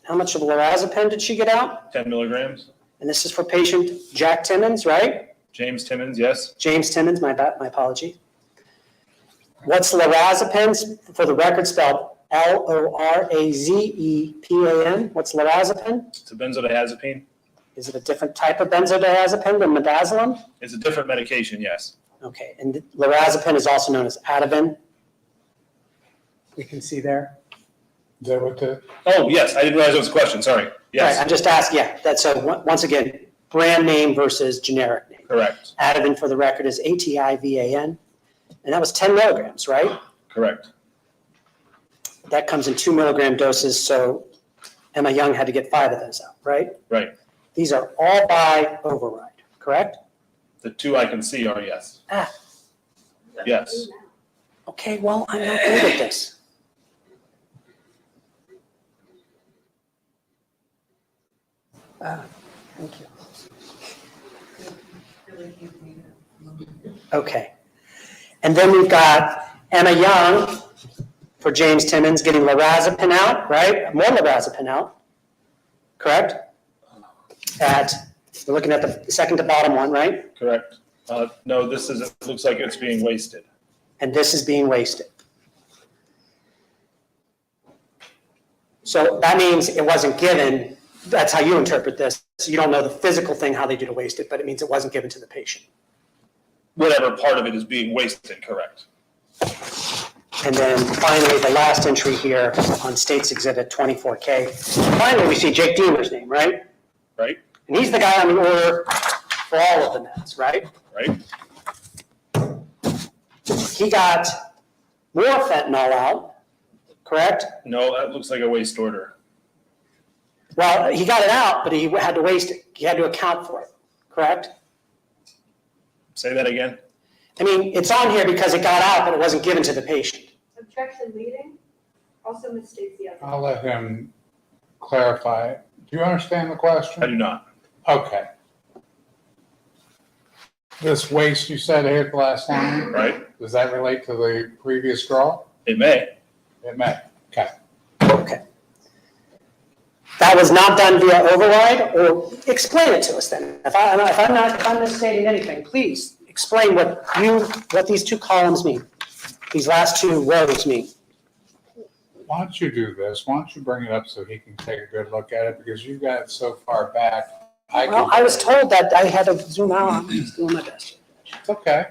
How much of lorazepam did she get out? 10 milligrams. And this is for patient Jack Timmons, right? James Timmons, yes. James Timmons, my apology. What's lorazepam? For the record, spelled Lorazepam. What's lorazepam? It's a benzodiazepine. Is it a different type of benzodiazepine than midazolam? It's a different medication, yes. Okay, and lorazepam is also known as Ativan. You can see there. Is that what the, Oh, yes, I didn't realize that was a question, sorry. Right, Yes, I'm just asking, yeah, that's once again, brand name versus generic name. correct, Ativan, for the record, is Ativan, and that was 10 milligrams, right? correct. That comes in 2 milligram doses, so Emma Young had to get 5 of those out, right? Right. These are all by override, correct? The two I can see are yes. Ah. Yes. Okay, well, I'm not good at this. Thank you. Okay. And then we've got Emma Young for James Timmons getting lorazepam out, right? More lorazepam out, correct? We're looking at the second to bottom one, right? Correct. No, this is, it looks like it's being wasted. And this is being wasted. So that means it wasn't given, that's how you interpret this. So you don't know the physical thing, how they do to waste it, but it means it wasn't given to the patient. Whatever part of it is being wasted, correct. And then finally, the last entry here on State's Exhibit 24K. Finally, we see Jake Deemer's name, right? Right. And he's the guy on the order for all of the meds, right? Right. He got more fentanyl out, correct? No, that looks like a waste order. Well, he got it out, but he had to waste it. He had to account for it, correct? Say that again? I mean, it's on here because it got out, but it wasn't given to the patient. Objection leading also misstates the other. I'll let him clarify. Do you understand the question? I do not. Okay. This waste you said here the last time, Right? does that relate to the previous draw? It may. It may. Okay. Okay. That was not done via override, or explain it to us then. If I'm misstating anything, please explain what these two columns mean, these last two rows mean. Why don't you do this? Why don't you bring it up so he can take a good look at it, because you've got it so far back. Well, I was told that I had to zoom out. I'm just doing my best. It's okay.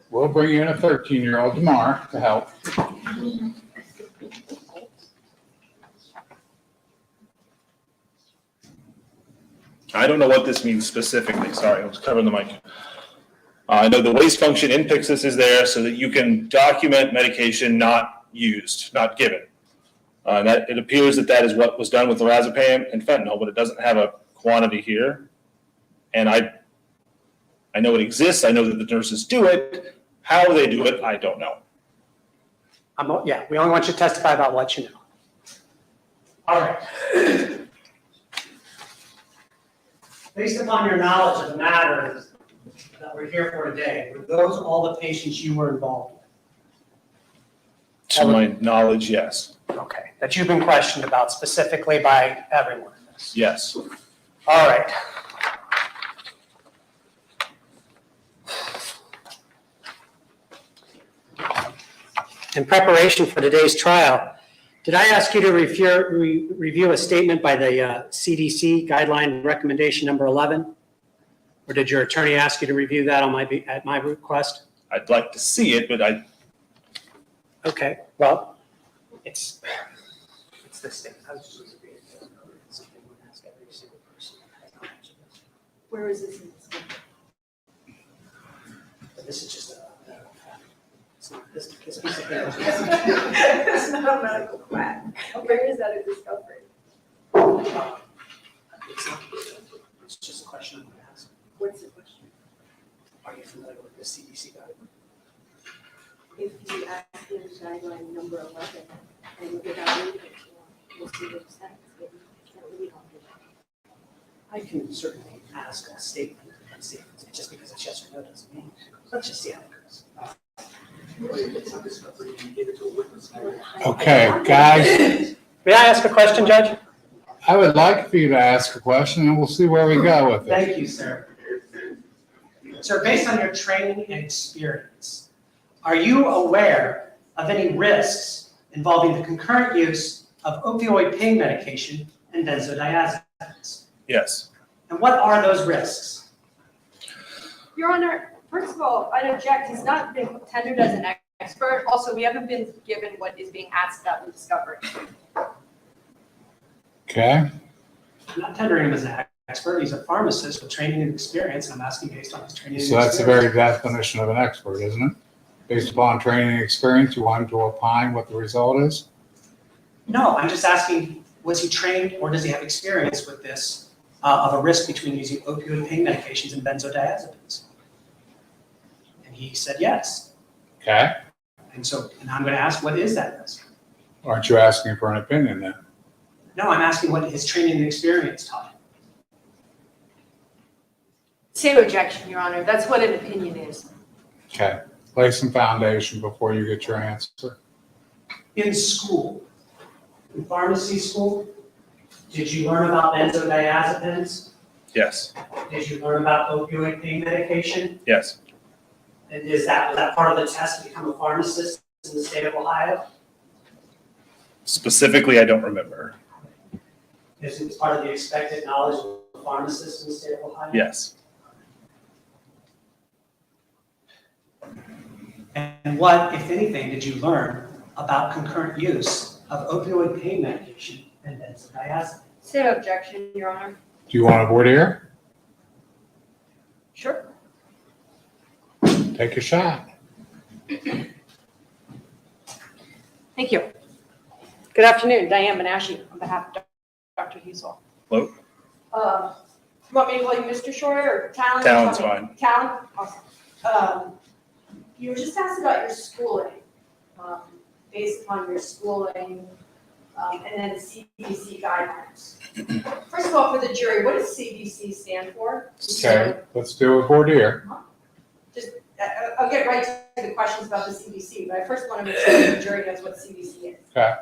We'll bring in a 13-year-old tomorrow to help. I don't know what this means specifically. Sorry, I was covering the mic. I know the waste function in Pyxis is there so that you can document medication not used, not given. And that it appears that is what was done with lorazepam and fentanyl, but it doesn't have a quantity here. And I know it exists. I know that the nurses do it. How they do it, I don't know. Yeah, we only want you to testify about what you know. All right. Based upon your knowledge of the matter that we're here for today, were those all the patients you were involved with? To my knowledge, yes. Okay, that you've been questioned about specifically by everyone in this? Yes. All right. In preparation for today's trial, did I ask you to review a statement by the CDC guideline recommendation number 11? Or did your attorney ask you to review that at my request? I'd like to see it, but Okay, well, it's this thing. I was just reading something we ask every single person. Where is this in the script? But this is just it's not this piece of paper. It's not a medical quack. Where is that a discovery? It's just a question I'm going to ask. What's the question? Are you familiar with the CDC guideline? If you ask him guideline number 11 and without reading it, we'll see what it says. But you can't read all of it. I can certainly ask a statement and see if it's just because it's yes or no doesn't mean. Let's just see how it goes. Okay, guys, May I ask a question, Judge? I would like for you to ask a question and we'll see where we go with it. Thank you, sir. Sir, based on your training and experience, are you aware of any risks involving the concurrent use of opioid pain medication and benzodiazepines? yes. And what are those risks? Your Honor, First of all, I object, he's not been tendered as an expert. Also, we haven't been given what is being asked about the discovery. Okay, I'm not tendering him as an expert. He's a pharmacist with training and experience, and I'm asking based on his training and so experience. that's the very definition of an expert, isn't it? Based upon training and experience, you want him to opine what the result is? No, I'm just asking, was he trained or does he have experience with this, of a risk between using opioid pain medications and benzodiazepines? And he said yes. Okay, And I'm going to ask, what is that risk? aren't you asking for an opinion then? No, I'm asking what his training and experience taught him. Same objection, Your Honor. That's what an opinion is. Okay, lay some foundation before you get your answer. In school, in pharmacy school, did you learn about benzodiazepines? Yes, Did you learn about opioid pain medication? yes. And was that part of the test to become a pharmacist in the state of Ohio? Specifically, I don't remember. Is it part of the expected knowledge of a pharmacist in the state of Ohio? Yes. And what, if anything, did you learn about concurrent use of opioid pain medication and benzodiazepines? Same objection, Your Honor. Do you want a voir dire? Sure. Take a shot. Thank you. Good afternoon, Diane Menashe on behalf of Dr. Husel. Hello? You want me to call you Mr. Shore or Talon? Talon's fine. Talon? Awesome. You were just asked about your schooling, based upon your schooling, and then CDC guidelines. First of all, for the jury, what does CDC stand for? Okay, let's do a voir dire. I'll get right to the questions about the CDC, but I first want to make sure the jury knows what CDC is. Okay,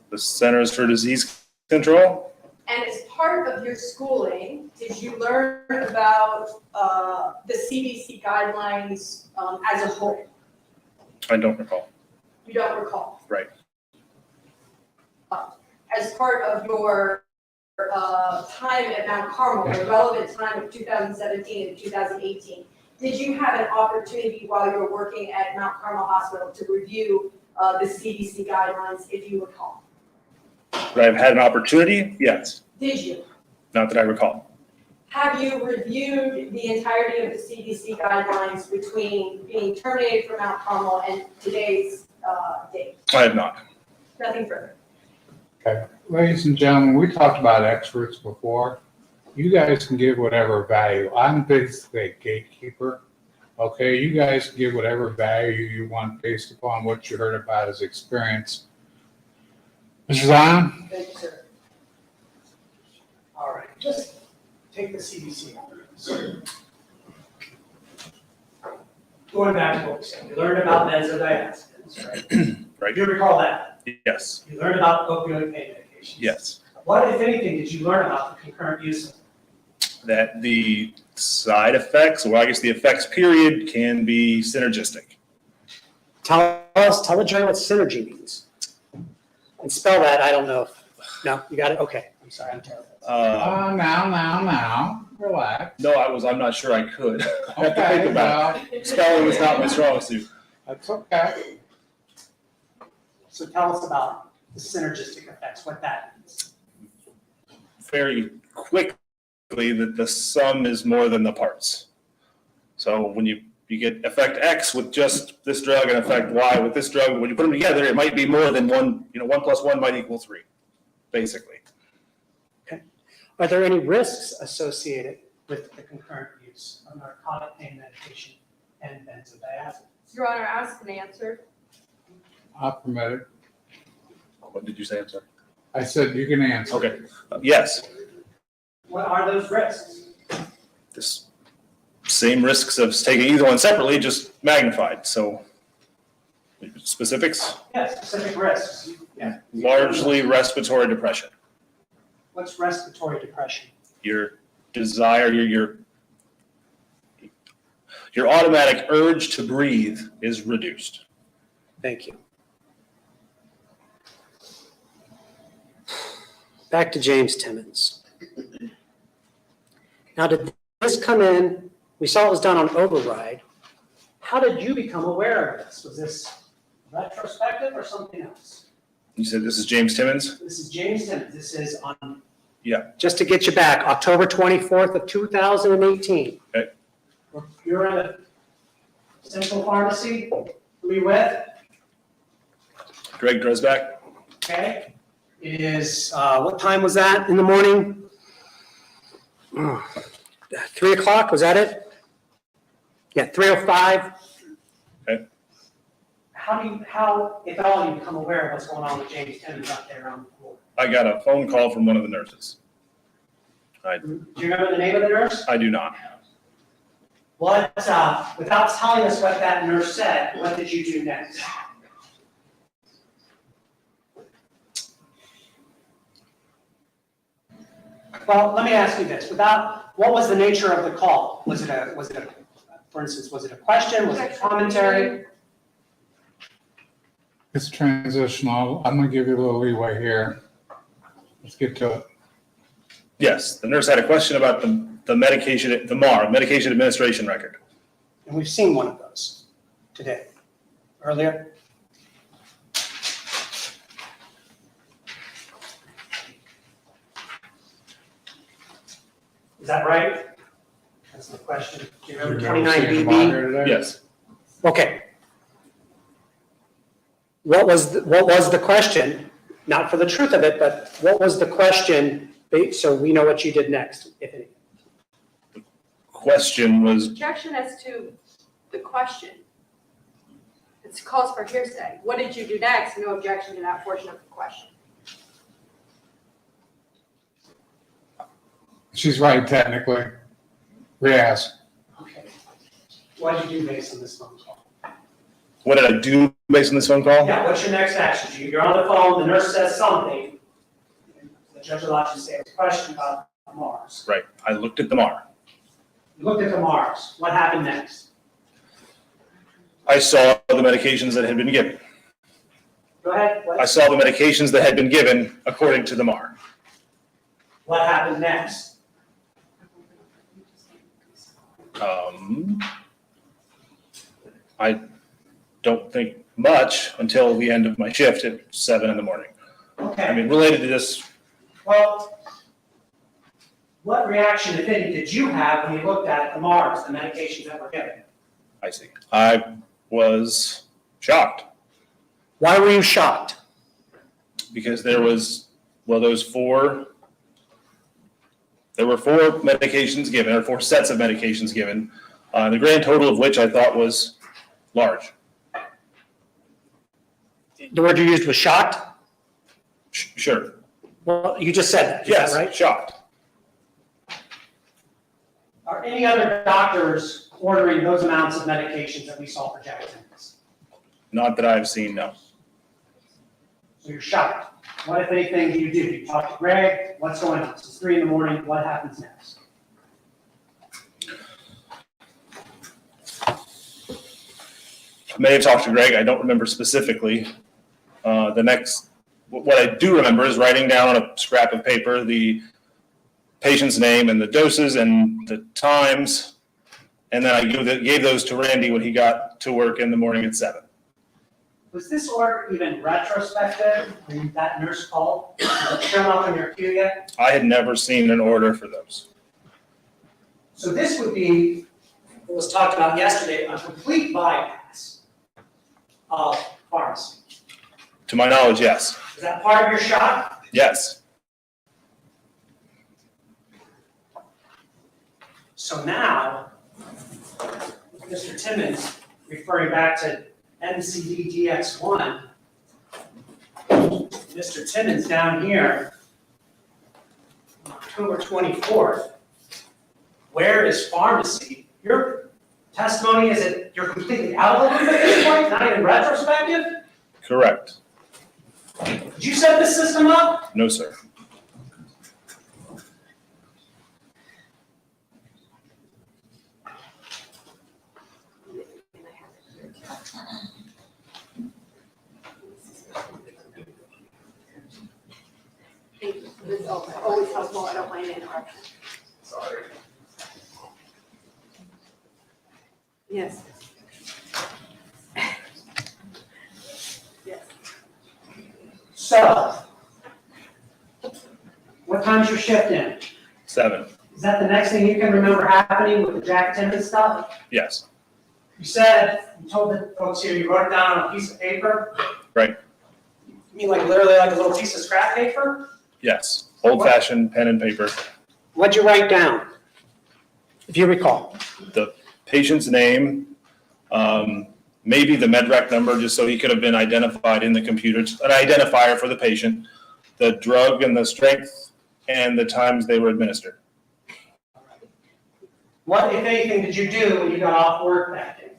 The Centers for Disease Control? And as part of your schooling, did you learn about the CDC guidelines as a whole? I don't recall. You don't recall? Right. As part of your time at Mount Carmel, the relevant time of 2017 and 2018, did you have an opportunity while you were working at Mount Carmel Hospital to review the CDC guidelines, if you recall? Would I have had an opportunity? Yes. Did you? Not that I recall. Have you reviewed the entirety of the CDC guidelines between being terminated from Mount Carmel and today's date? I have not. Nothing further. okay. Ladies and gentlemen, we talked about experts before. You guys can give whatever value. I'm basically a gatekeeper. Okay, you guys can give whatever value you want based upon what you heard about his experience. Mr. Zion? Thank you, sir. All right, just take the CDC. Going back to what we said, you learned about benzodiazepines, right? Right. Do you recall that? Yes. You learned about opioid pain medications. Yes. What, if anything, did you learn about the concurrent use of? That the side effects, or I guess the effects period, can be synergistic. Tell the jury what synergy means. And spell that, I don't know. No, you got it? Okay, I'm sorry, I'm terrible. Now, relax. No, I'm not sure I could. I have to Okay, think about it. Spelling is not my strong suit. That's okay. So tell us about the synergistic effects, what that means. Very quickly that the sum is more than the parts. So when you get effect X with just this drug and effect Y with this drug, when you put them together, it might be more than one, 1 + 1 might equal 3, basically. Are there any risks associated with the concurrent use of narcotic pain medication and benzodiazepines? Your Honor, asked and answered. I'll permit it. What did you say? I'm sorry. I said you can answer. Okay. Yes. What are those risks? This same risks of taking either one separately, just magnified. So specifics, Yes, specific risks. Yeah. largely respiratory depression. What's respiratory depression? Your desire, your automatic urge to breathe is reduced. Thank you. Back to James Timmons. Now, did this come in We saw it was done on override. How did you become aware of this? Was this retrospective or something else? You said this is James Timmons? This is James Timmons. This is on. Yeah. Just to get you back, October 24th of 2018. Okay. You're in a Central Pharmacy. Who are you with? Greg Dresbach? Okay. It is, what time was that in the morning? 3 o'clock, was that it? Yeah, 3:05. Okay. How, if at all, you become aware of what's going on with James Timmons out there on the floor? I got a phone call from one of the nurses. Do you remember the name of the nurse? I do not. What, without telling us what that nurse said, what did you do next? Well, let me ask you this, what was the nature of the call? Was it for instance, was it a question, was it commentary? It's transitional. I'm gonna give you a little leeway here. Let's get to it. Yes, the nurse had a question about the medication, the MAR, medication administration record. And we've seen one of those today, earlier. Is that right? That's the question. Do you remember 29 seeing BB? Margaret today? Yes. Okay. What was the question? Not for the truth of it, but what was the question, so we know what you did next, if any? Question was, Objection as to the question. It's calls for hearsay. What did you do next? No objection to that portion of the question. She's right technically. Re-ask. Okay. What did you do based on this phone call? what did I do based on this phone call? Yeah, what's your next action? You're on the phone, the nurse says something. The judge allows you to say a question about the Mars. Right, I looked at the MAR. You looked at the Mars. What happened next? I saw the medications that had been given. Go ahead. I saw the medications that had been given according to the MAR. What happened next? I don't think much until the end of my shift at 7 in the morning. Okay. I mean, related to this, Well, what reaction, if any, did you have when you looked at the Mars, the medications that were given? I see. I was shocked Why were you shocked? because there was, well, there were 4 medications given, or 4 sets of medications given, the grand total of which I thought was large. The word you used was shocked? Sure. Well, you just said that, is Yes, that right? shocked. Are any other doctors ordering those amounts of medications that we saw for Jack Timmons? Not that I've seen, no. So you're shocked. What, if anything, do you do? You talk to Greg? What's going on? It's 3 in the morning. What happens next? I may have talked to Greg, I don't remember specifically. What I do remember is writing down on a scrap of paper the patient's name and the doses and the times, and then I gave those to Randy when he got to work in the morning at 7. Was this order even retrospective when that nurse called? Did it show up in your queue yet? I had never seen an order for those. So this would be, what was talked about yesterday, a complete bypass of pharmacy. To my knowledge, yes. Is that part of your shock? Yes. So now, Mr. Timmons, referring back to NCD DX1, Mr. Timmons down here, October 24th, where is pharmacy? Your testimony is that you're completely out of the loop at this point, not even retrospective? Correct. Did you set this system up? No, sir. Thank you. This is always helpful. I don't mind interruption. Sorry. Yes. Yes. So, what time's your shift in? 7, Is that the next thing you can remember happening with the Jack Timmons stuff? yes, You said, you told the folks here, you wrote it down on a piece of paper? Right. You mean like literally like a little piece of scrap paper? yes. Old-fashioned pen and paper. What'd you write down? If you recall. The patient's name, maybe the MedRec number, just so he could have been identified in the computer, an identifier for the patient, the drug and the strength, and the times they were administered. What, if anything, did you do when you got off work that day?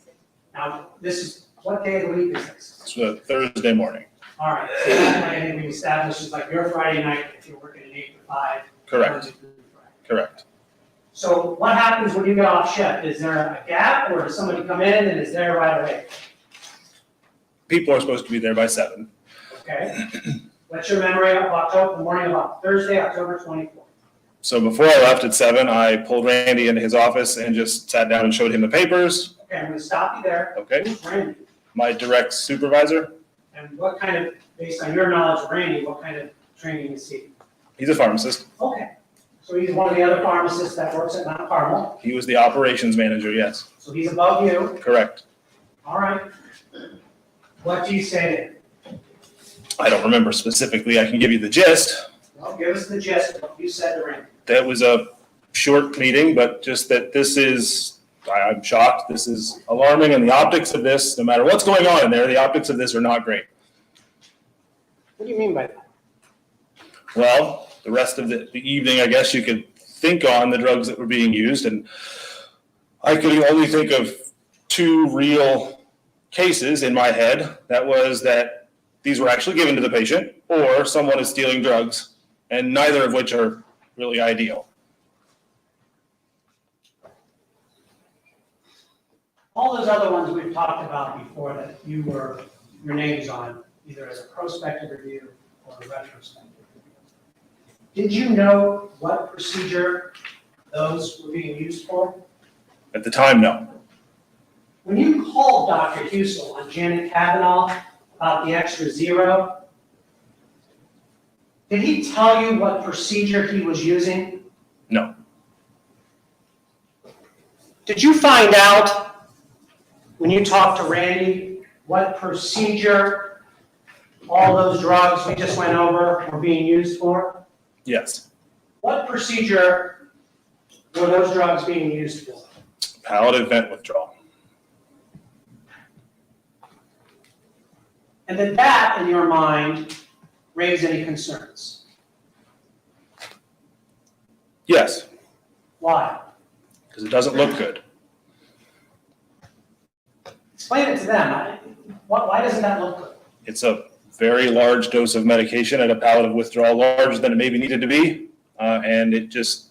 Now, this is, what day of the week is this? It's a Thursday morning. All right, so that's what I think we established is like your Friday night, if you're working at 8 to 5. Correct, Monday through Friday. correct. So what happens when you get off shift? Is there a gap or does somebody come in and is there right away? People are supposed to be there by 7. Okay? What's your memory of October, the morning of Thursday, October 24th? So before I left at 7, I pulled Randy into his office and just sat down and showed him the papers. Okay, I'm gonna stop you there. Okay, Who's Randy? my direct supervisor, And what kind of, based on your knowledge of Randy, what kind of training is he? he's a pharmacist. Okay, so he's one of the other pharmacists that works at Mount Carmel, He was the operations manager, yes, so he's above you. correct. All right. What do you say to him? I don't remember specifically, I can give you the gist. Well, give us the gist of what you said to Randy. That was a short meeting, but just that this is, I'm shocked, this is alarming, and the optics of this, no matter what's going on in there, the optics of this are not great. What do you mean by that? Well, the rest of the evening, I guess you could think on the drugs that were being used, and I could only think of 2 real cases in my head. That was that these were actually given to the patient, or someone is stealing drugs, and neither of which are really ideal. All those other ones we've talked about before that your name's on, either as a prospective review or a retrospective review. Did you know what procedure those were being used for? At the time, no. When you called Dr. Hussell on Janet Kavanaugh about the extra 0, did he tell you what procedure he was using? No. Did you find out when you talked to Randy what procedure all those drugs we just went over were being used for? Yes. What procedure were those drugs being used for? Palliative vent withdrawal. And did that, in your mind, raise any concerns? Yes, Why? because it doesn't look good. Explain it to them. Why doesn't that look good? It's a very large dose of medication at a palliative withdrawal, larger than it maybe needed to be, and it just,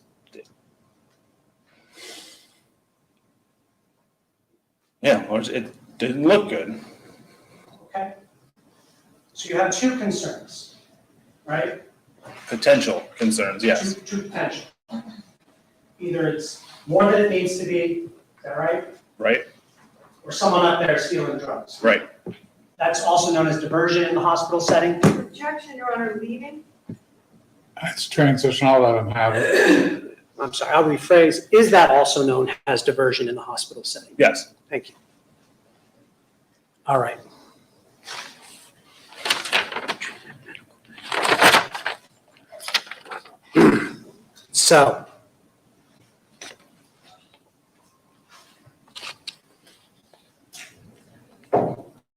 it didn't look good. Okay? So you have 2 concerns, right? Potential concerns, yes. Two potential. Either it's more than it needs to be, is that right? Right, Or someone up there stealing drugs. right. That's also known as diversion in the hospital setting. Objection, Your Honor, leaving? It's transitional, let them have it. I'm sorry, I'll rephrase. Is that also known as diversion in the hospital setting? Yes. Thank you. All right. So,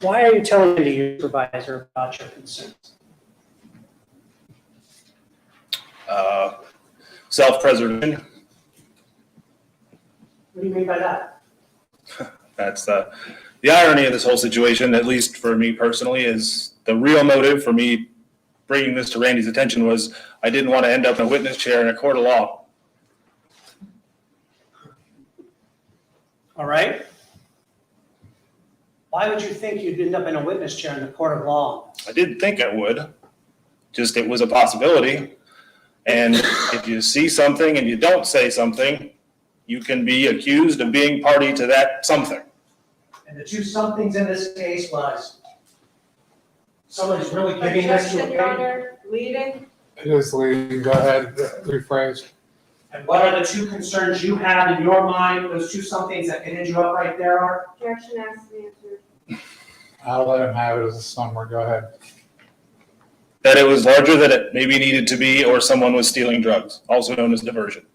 why are you telling your supervisor about your concerns? Self-preservation, What do you mean by that? that's the irony of this whole situation, at least for me personally, is the real motive for me bringing this to Randy's attention was I didn't want to end up in a witness chair in a court of law. All right? Why would you think you'd end up in a witness chair in the court of law? I didn't think I would, just it was a possibility. And if you see something and you don't say something, you can be accused of being party to that something. And the two somethings in this case was somebody's really giving this to a Objection, Your patient. Honor, leading. It is leading, go ahead, rephrase. And what are the two concerns you have in your mind, those two somethings that ended you up right there are? Objection asked and answered. I'll let him have it as a summary, go ahead. That it was larger than it maybe needed to be, or someone was stealing drugs, also known as diversion.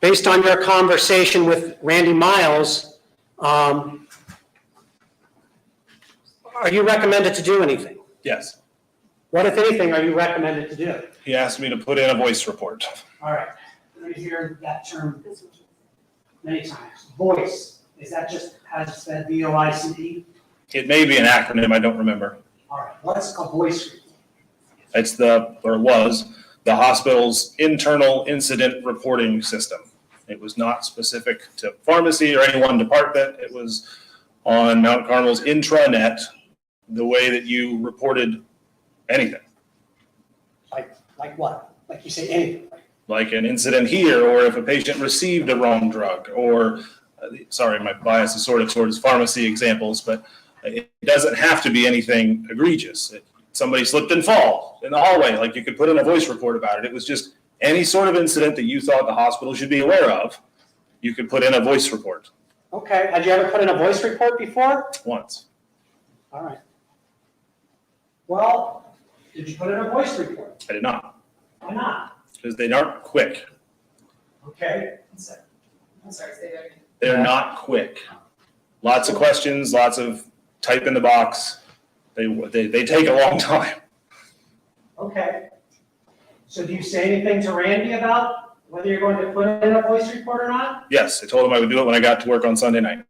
Based on your conversation with Randy Miles, are you recommended to do anything? Yes. What, if anything, are you recommended to do? He asked me to put in a voice report. All right, let me hear that term many times. Voice, is that just, how it's said, VOICE? It may be an acronym, I don't remember. All right, what's a voice report? It's was the hospital's internal incident reporting system. It was not specific to pharmacy or any one department. It was on Mount Carmel's intranet, the way that you reported anything, Like what? Like you say anything? like an incident here, or if a patient received a wrong drug, or, sorry, my bias is sort of towards pharmacy examples, but it doesn't have to be anything egregious. Somebody slipped and fall in the hallway, like you could put in a voice report about it. It was just any sort of incident that you thought the hospital should be aware of, you could put in a voice report. Okay, had you ever put in a voice report before? Once. All right. Well, did you put in a voice report? I did not, Why not? because they aren't quick. Okay. I'm sorry, say that again. They're not quick. Lots of questions, lots of type in the box. They take a long time. Okay. So do you say anything to Randy about whether you're going to put in a voice report or not? Yes, I told him I would do it when I got to work on Sunday night.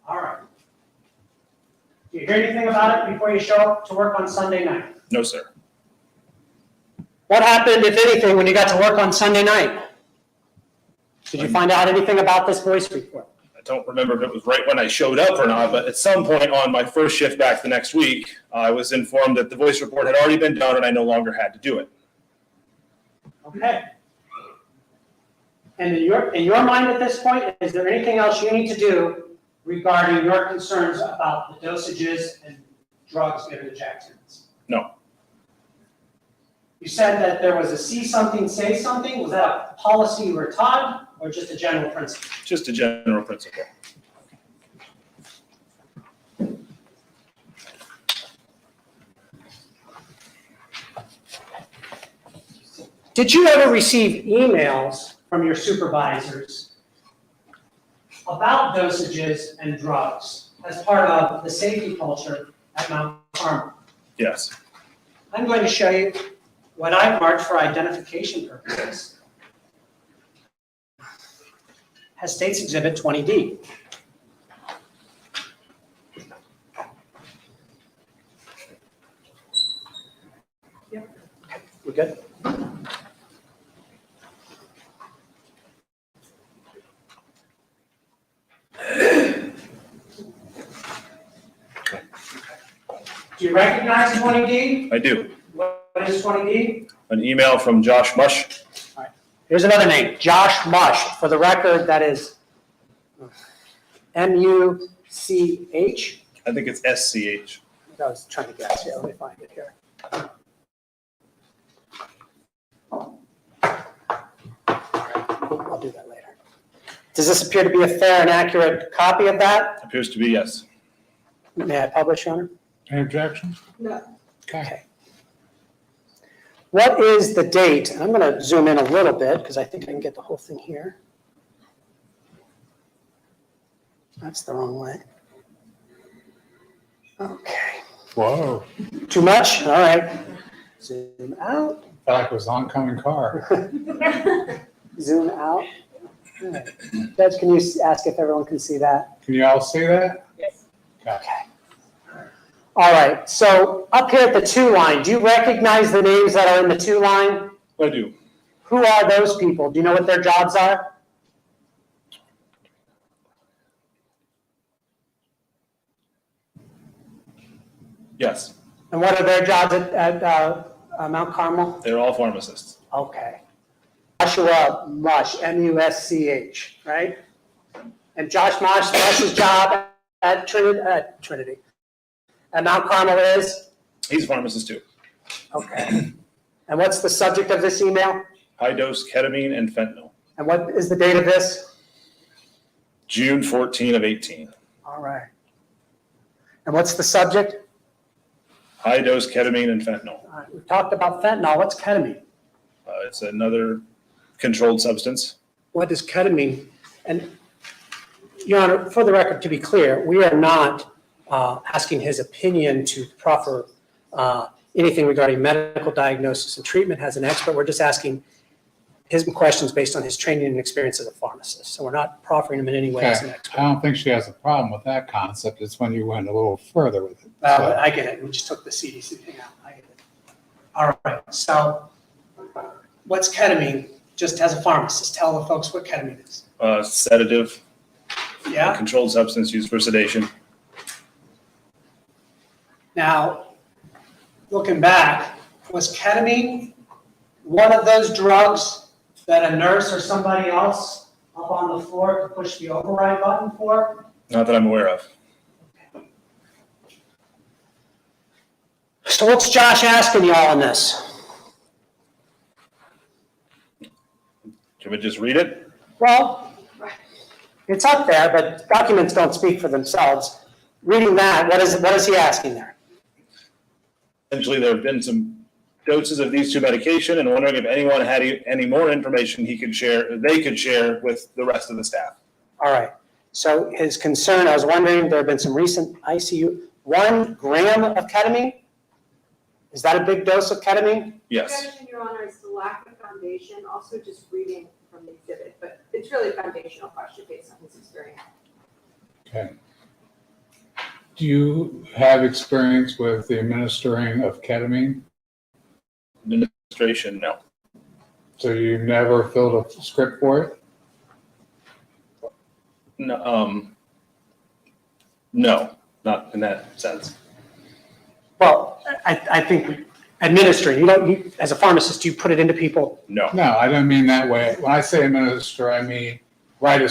All right. Do you hear anything about it before you show up to work on Sunday night? No, sir. What happened, if anything, when you got to work on Sunday night? Did you find out anything about this voice report? I don't remember if it was right when I showed up or not, but at some point on my first shift back the next week, I was informed that the voice report had already been done and I no longer had to do it. Okay. And in your mind at this point, is there anything else you need to do regarding your concerns about the dosages and drugs given to Jack Timmons? No. You said that there was a see something, say something. Was that a policy you were taught or just a general principle? Just a general principle. Did you ever receive emails from your supervisors about dosages and drugs as part of the safety culture at Mount Carmel? Yes. I'm going to show you what I've marked for identification purposes as State's Exhibit 20D. Yep. We're good? Do you recognize 20D? I do. What is 20D? An email from Josh Mush. Here's another name, Josh Mush. For the record, that is M-U-C-H. I think it's SCH. I was trying to guess. Yeah, let me find it here. I'll do that later. Does this appear to be a fair and accurate copy of that? Appears to be yes. May I publish, Your Honor? Any objections? No. Okay. What is the date? And I'm going to zoom in a little bit because I think I can get the whole thing here. That's the wrong way. Okay. Whoa, Too much? All right. Zoom out. felt like it was an oncoming car. Zoom out. All right. Judge, can you ask if everyone can see that? Can you all see that? Yes. Okay. All right, so up here at the 2 line, do you recognize the names that are in the 2 line? I do. Who are those people? Do you know what their jobs are? Yes. And what are their jobs at Mount Carmel? They're all pharmacists. Okay. Josh Joshua Mush, M-U-S-C-H, right? And Josh Mush's job at Trinity, at Mount Carmel is? He's a pharmacist too. Okay. And what's the subject of this email? High dose ketamine and fentanyl. And what is the date of this? June 14 of 18. All right. And what's the subject? High dose ketamine and fentanyl. All right, we've talked about fentanyl. What's ketamine? It's another controlled substance. What is ketamine? And, Your Honor, for the record, to be clear, we are not asking his opinion to proffer anything regarding medical diagnosis and treatment as an expert. We're just asking his questions based on his training and experience as a pharmacist. So we're not proffering him in any way as an Okay, expert. I don't think she has a problem with that concept. It's when you went a little further with it. I get it. We just took the CDC thing out. I get it. All right. So what's ketamine? Just as a pharmacist, tell the folks what ketamine is. Sedative, Yeah? controlled substance used for sedation. Now, looking back, was ketamine one of those drugs that a nurse or somebody else up on the floor could push the override button for? Not that I'm aware of. So what's Josh asking y'all on this? Can we just read it? Well, it's up there, but documents don't speak for themselves. Reading that, what is he asking there? Essentially, there have been some doses of these two medication, and wondering if anyone had any more information they could share with the rest of the staff. All right. So his concern, I was wondering, there have been some recent ICU, 1 gram of ketamine? Is that a big dose of ketamine? Yes. Objection, Your Honor, is the lack of foundation, also just reading from the exhibit, but it's really a foundational question based on his experience. Okay. Do you have experience with the administering of ketamine? Administration, no. So you never filled a script for it? No, no, not in that sense. Well, I think administering, you as a pharmacist, do you put it into people? No. No, I don't mean that way. When I say administer, I mean write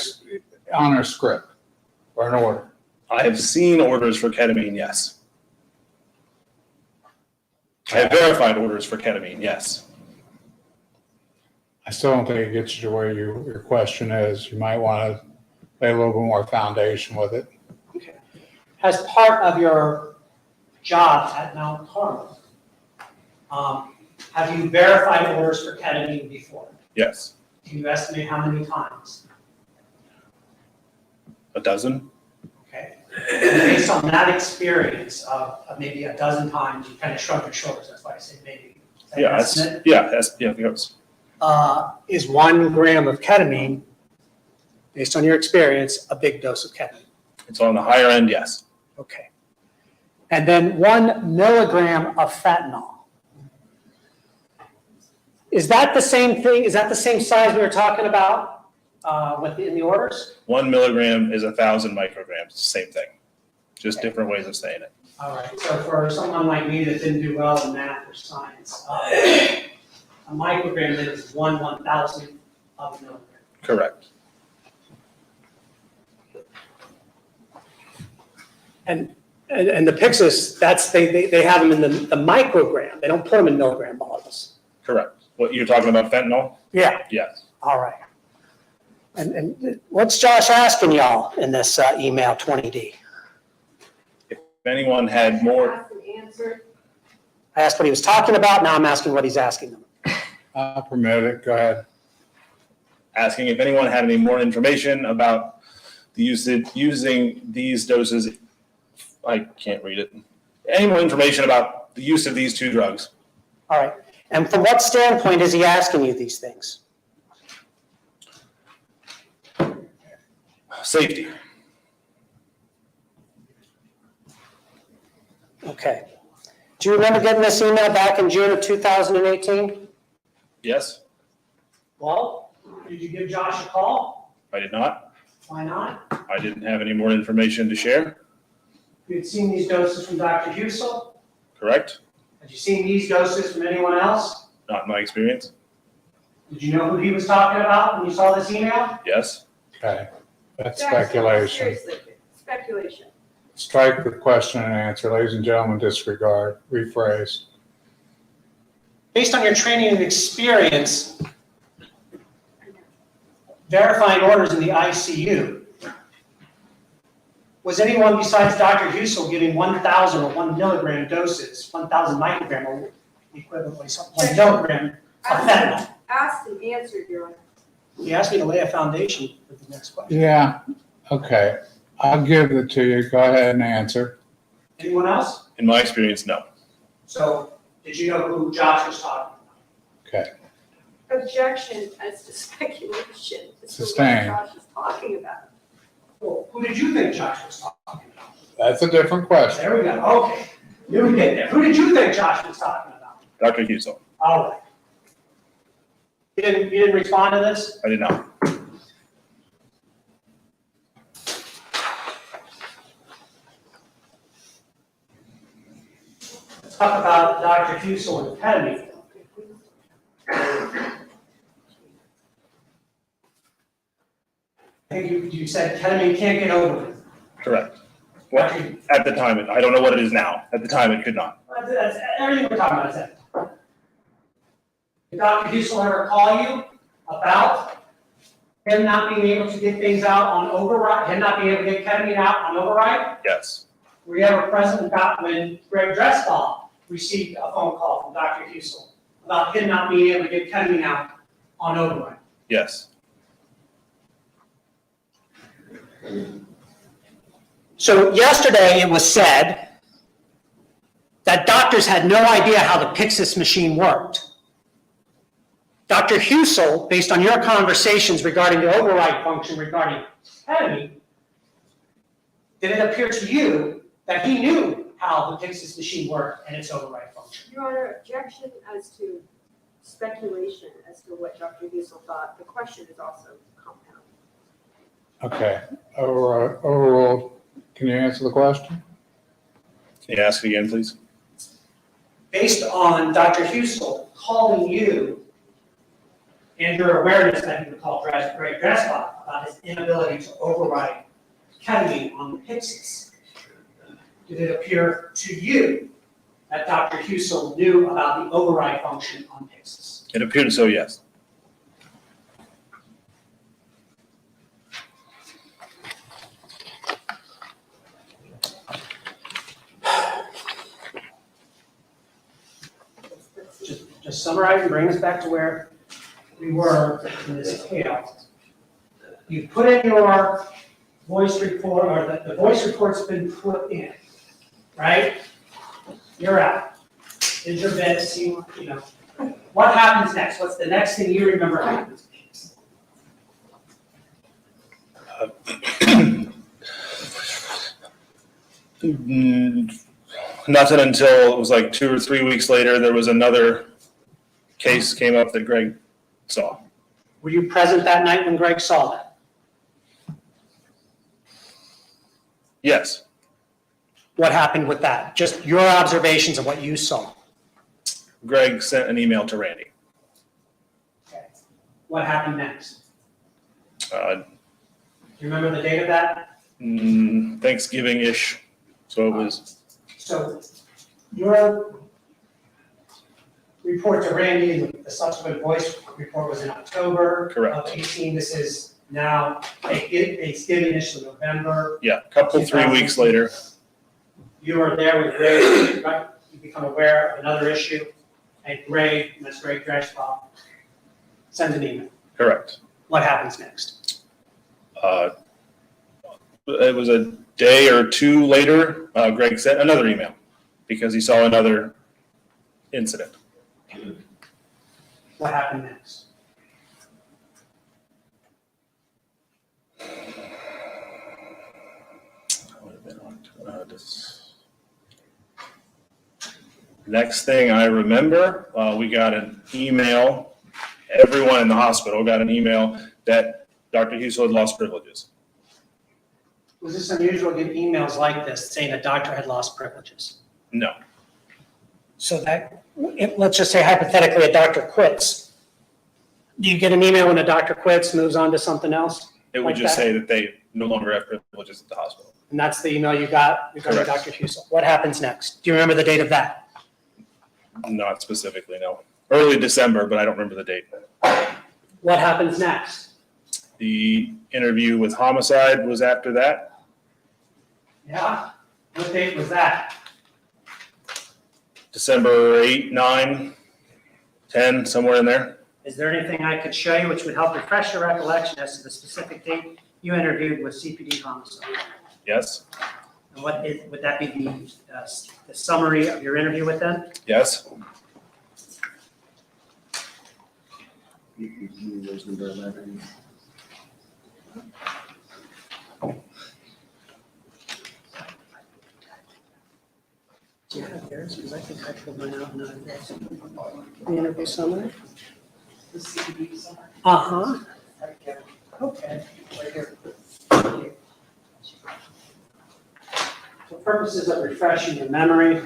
on a script or an order. I have seen orders for ketamine, yes. I have verified orders for ketamine, yes. I still don't think it gets you to where your question is. You might want to lay a little bit more foundation with it. As part of your job at Mount Carmel, have you verified orders for ketamine before? Yes. Can you estimate how many times? A dozen? Okay. And based on that experience of maybe a dozen times, you kind of shrug your shoulders. That's why I say maybe. Is that an Yeah, estimate? yes. Is 1 gram of ketamine, based on your experience, a big dose of ketamine? It's on the higher end, yes. Okay. And then 1 milligram of fentanyl. Is that the same thing? Is that the same size we were talking about in the orders? 1 milligram is 1,000 micrograms, same thing. Just different ways of saying it. All right. So for someone like me that didn't do well in math or science, a microgram is 1/1000th of a milligram. Correct. And the Pyxis, they have them in the microgram. They don't put them in milligram bottles. Correct. What, you're talking about fentanyl? Yeah. Yes. All right. And what's Josh asking y'all in this email 20D? If anyone had more, Asked and answered. I asked what he was talking about. Now I'm asking what he's asking them. I'll permit it. Go ahead. asking if anyone had any more information about the using these doses. I can't read it. Any more information about the use of these two drugs? All right. And from what standpoint is he asking you these things? Safety. Okay. Do you remember getting this email back in June of 2018? Yes, Well, did you give Josh a call? I did not. Why not? I didn't have any more information to share. You'd seen these doses from Dr. Hussell? Correct? Had you seen these doses from anyone else? Not in my experience. Did you know who he was talking about when you saw this email? Yes. Okay, that's Jackson, speculation. Seriously, speculation. Strike the question and answer, ladies and gentlemen, disregard, rephrase. Based on your training and experience, verifying orders in the ICU, was anyone besides Dr. Hussel giving 1,000 or 1 milligram doses, 1,000 microgram or equivalently, 1 milligram of fentanyl? Asked and answered, Your Honor. He asked me to lay a foundation for the next question. Yeah, okay, I'll give it to you, go ahead and answer. Anyone else? In my experience, no. So, did you know who Josh was talking about? Okay, Objection as to speculation. As to what Sustained. Josh is talking about. Well, who did you think Josh was talking about? that's a different question. There we go, okay. You get there. Who did you think Josh was talking about? Dr. Hussel, All right. You didn't respond to this? I did not. Let's talk about Dr. Hussel and ketamine. I think you said ketamine can't get over it. Correct. Well, at the time, I don't know what it is now. At the time, it could not. That's everything we're talking about is that. Did Dr. Hussel ever call you about him not being able to get things out on override, him not being able to get ketamine out on override? Yes. Were you ever present when Greg Dressbaugh received a phone call from Dr. Hussel about him not being able to get ketamine out on override? Yes. So yesterday it was said that doctors had no idea how the Pyxis machine worked. Dr. Hussel, based on your conversations regarding the override function regarding ketamine, did it appear to you that he knew how the Pyxis machine worked and its override function? Your Honor, objection as to speculation as to what Dr. Hussel thought. The question is also compound. Okay, overall, can you answer the question? Can you ask it again, please? Based on Dr. Hussel calling you and your awareness that he would call Greg Dressbaugh about his inability to override ketamine on the Pyxis, did it appear to you that Dr. Hussel knew about the override function on Pyxis? It appeared so, yes. Just summarize and bring us back to where we were in this tale. You put in your voice report, or the voice report's been put in, right? You're out. Did your bed seem, what happens next? What's the next thing you remember happens? Nothing until it was like 2 or 3 weeks later, there was another case came up that Greg saw. Were you present that night when Greg saw that? Yes. What happened with that? Just your observations of what you saw. Greg sent an email to Randy. Okay. What happened next? Do you remember the date of that? Thanksgiving-ish. So it was. So your report to Randy and the subsequent voice report was in October of 18. This is now Thanksgiving-ish in November. Yeah, a couple, 3 weeks later. You were there with Greg, right? You become aware of another issue, and Greg, and that's Greg Dressbaugh, sends an email. Correct. What happens next? It was a day or two later, Greg sent another email because he saw another incident. What happened next? Next thing I remember, we got an email, everyone in the hospital got an email that Dr. Hussel had lost privileges. Was this unusual to get emails like this saying a doctor had lost privileges? No. So that, let's just say hypothetically a doctor quits. Do you get an email when a doctor quits, moves on to something else? It would Like just that? say that they no longer have privileges at the hospital. And that's the email you got regarding Correct. Dr. Husel. What happens next? Do you remember the date of that? Not specifically, no. Early December, but I don't remember the date. What happens next? The interview with homicide was after that. Yeah. What date was that? December 8, 9, 10, somewhere in there. Is there anything I could show you which would help refresh your recollection as to the specific date you interviewed with CPD homicide? Yes, And would that be the summary of your interview with them? yes. There's number 11. Do you have theirs? Because I think I filled mine out and not theirs. The interview summary? The CBD summary. Uh-huh. Right here, Okay. right here. For purposes of refreshing your memory,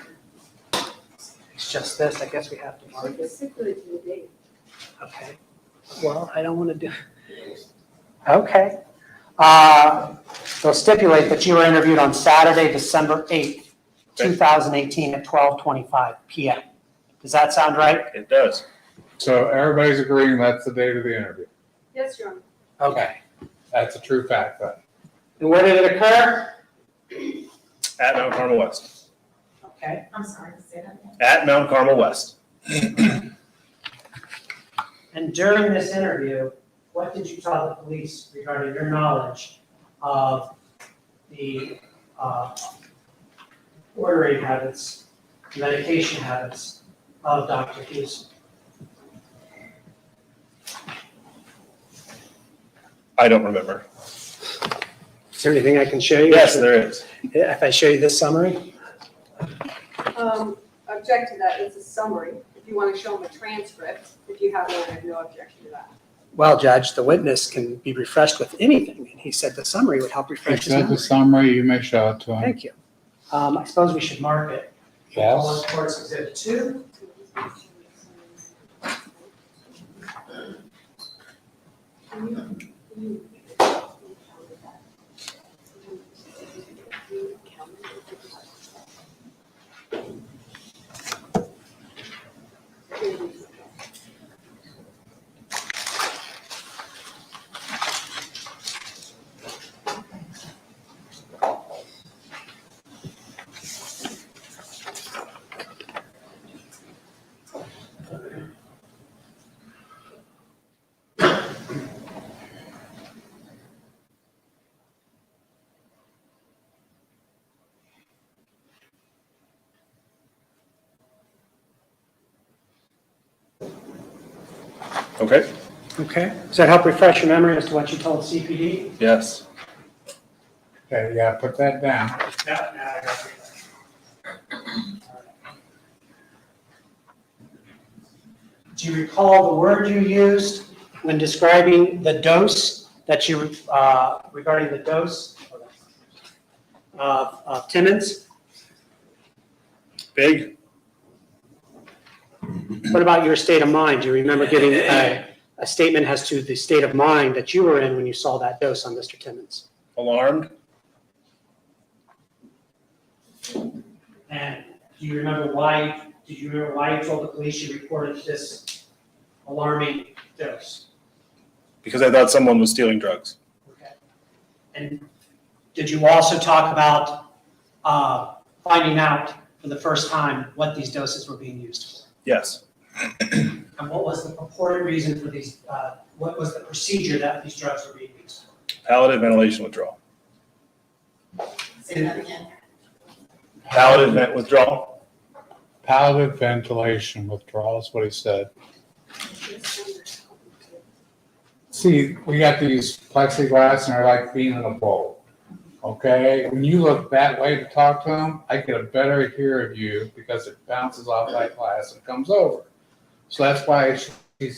it's just this. I guess we have to mark it. Specifically to the date. Okay. Well, I don't want to do. Okay. They'll stipulate that you were interviewed on Saturday, December 8th, 2018 at 12:25 PM. Does that sound right? It does. So everybody's agreeing that's the date of the interview. Yes, Your Honor. Okay. That's a true fact then. And where did it occur? At Mount Carmel West. Okay. I'm sorry, say that again. At Mount Carmel West. And during this interview, what did you tell the police regarding your knowledge of the ordering habits, medication habits of Dr. Husel? I don't remember. Is there anything I can show you? Yes, there is. If I show you this summary? Object to that, it's a summary. If you want to show them a transcript, if you have one, I have no objection to that. Well, Judge, the witness can be refreshed with anything, and he said the summary would help refresh his Except the memory. summary, you may show it to him. Thank you. I suppose we should mark it. Yes. On Courts Exhibit 2. Okay. Okay. Does that help refresh your memory as to what you told CPD? Yes. Okay, yeah, put that down. Yeah, I got it. Do you recall the word you used when describing the dose that you, regarding the dose of Timmons? Big? What about your state of mind? Do you remember getting a statement as to the state of mind that you were in when you saw that dose on Mr. Timmons? Alarmed? And do you remember why you told the police you reported this alarming dose? Because I thought someone was stealing drugs. Okay. And did you also talk about finding out for the first time what these doses were being used for? Yes. And what was the purported reason for these, what was the procedure that these drugs were being used for? Palliative ventilation withdrawal. Say that again. Palliative vent withdrawal? Palliative ventilation withdrawal is what he said. See, we got these plexiglass and they're like being in a bowl. Okay, when you look that way to talk to them, I get a better hear of you because it bounces off that glass and comes over. So that's why she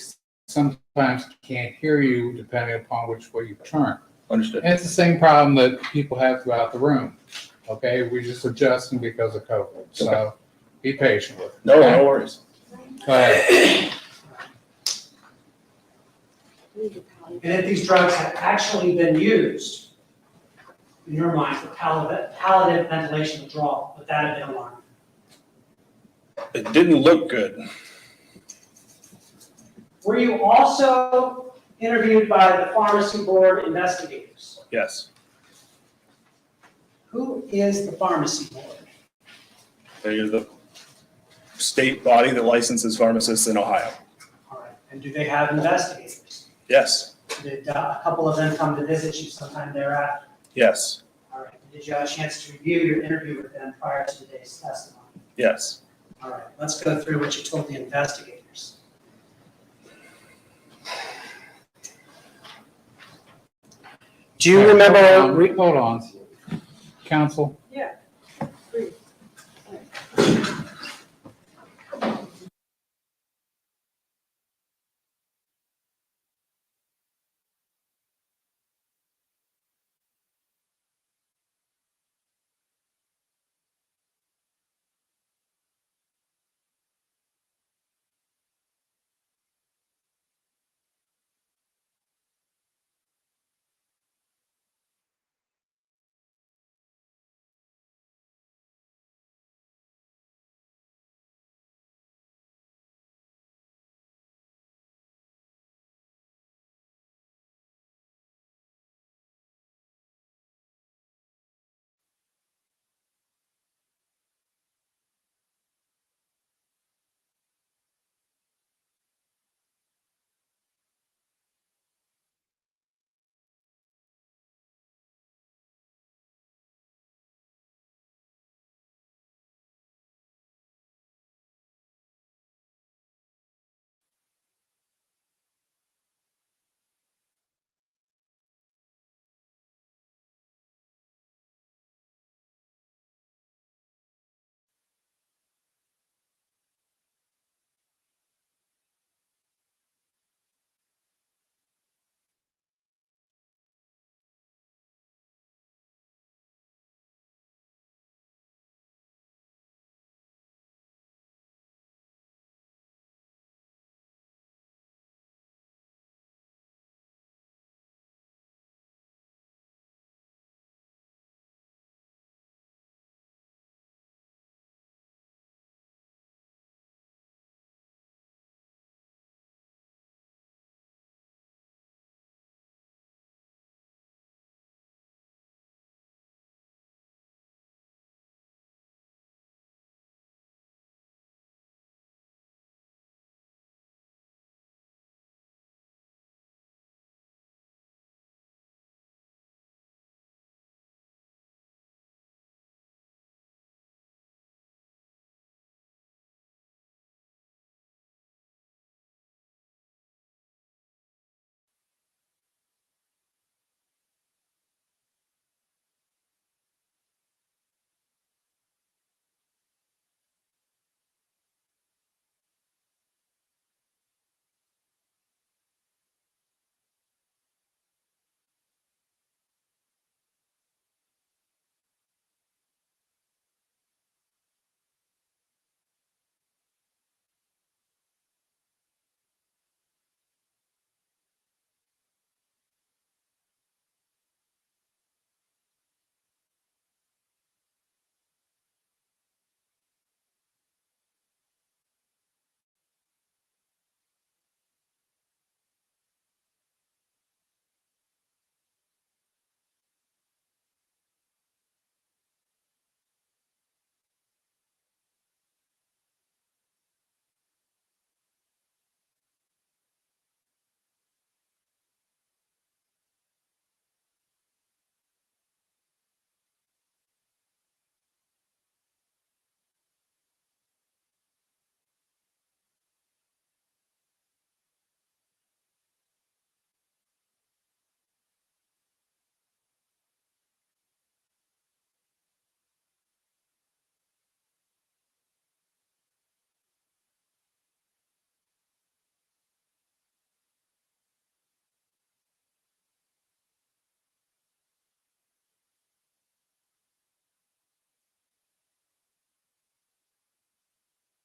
sometimes can't hear you depending upon which way you turn. Understood. And it's the same problem that people have throughout the room. Okay, we're just adjusting because of COVID. So be patient with it. No, no worries. Go ahead. And if these drugs have actually been used, in your mind, for palliative ventilation withdrawal, would that have been alarming? It didn't look good. Were you also interviewed by the pharmacy board investigators? Yes. Who is the pharmacy board? They're the state body that licenses pharmacists in Ohio. All right, and do they have investigators? Yes. Did a couple of them come to visit you sometime thereafter? Yes. All right, did you have a chance to review your interview with them prior to today's testimony? Yes. All right, let's go through what you told the investigators. Do you remember? Hold on. Counsel? Yeah. Please.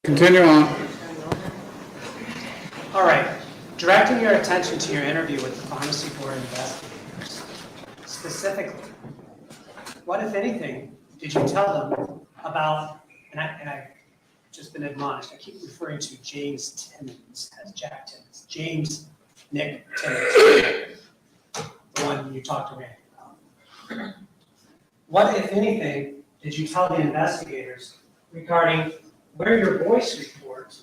Continue on. All right, Directing your attention to your interview with the pharmacy board investigators, specifically, what, if anything, did you tell them about, and I've just been admonished, I keep referring to James Timmons as Jack Timmons, James Nick Timmons, the one you talked to Randy about. What, if anything, did you tell the investigators regarding where your voice report,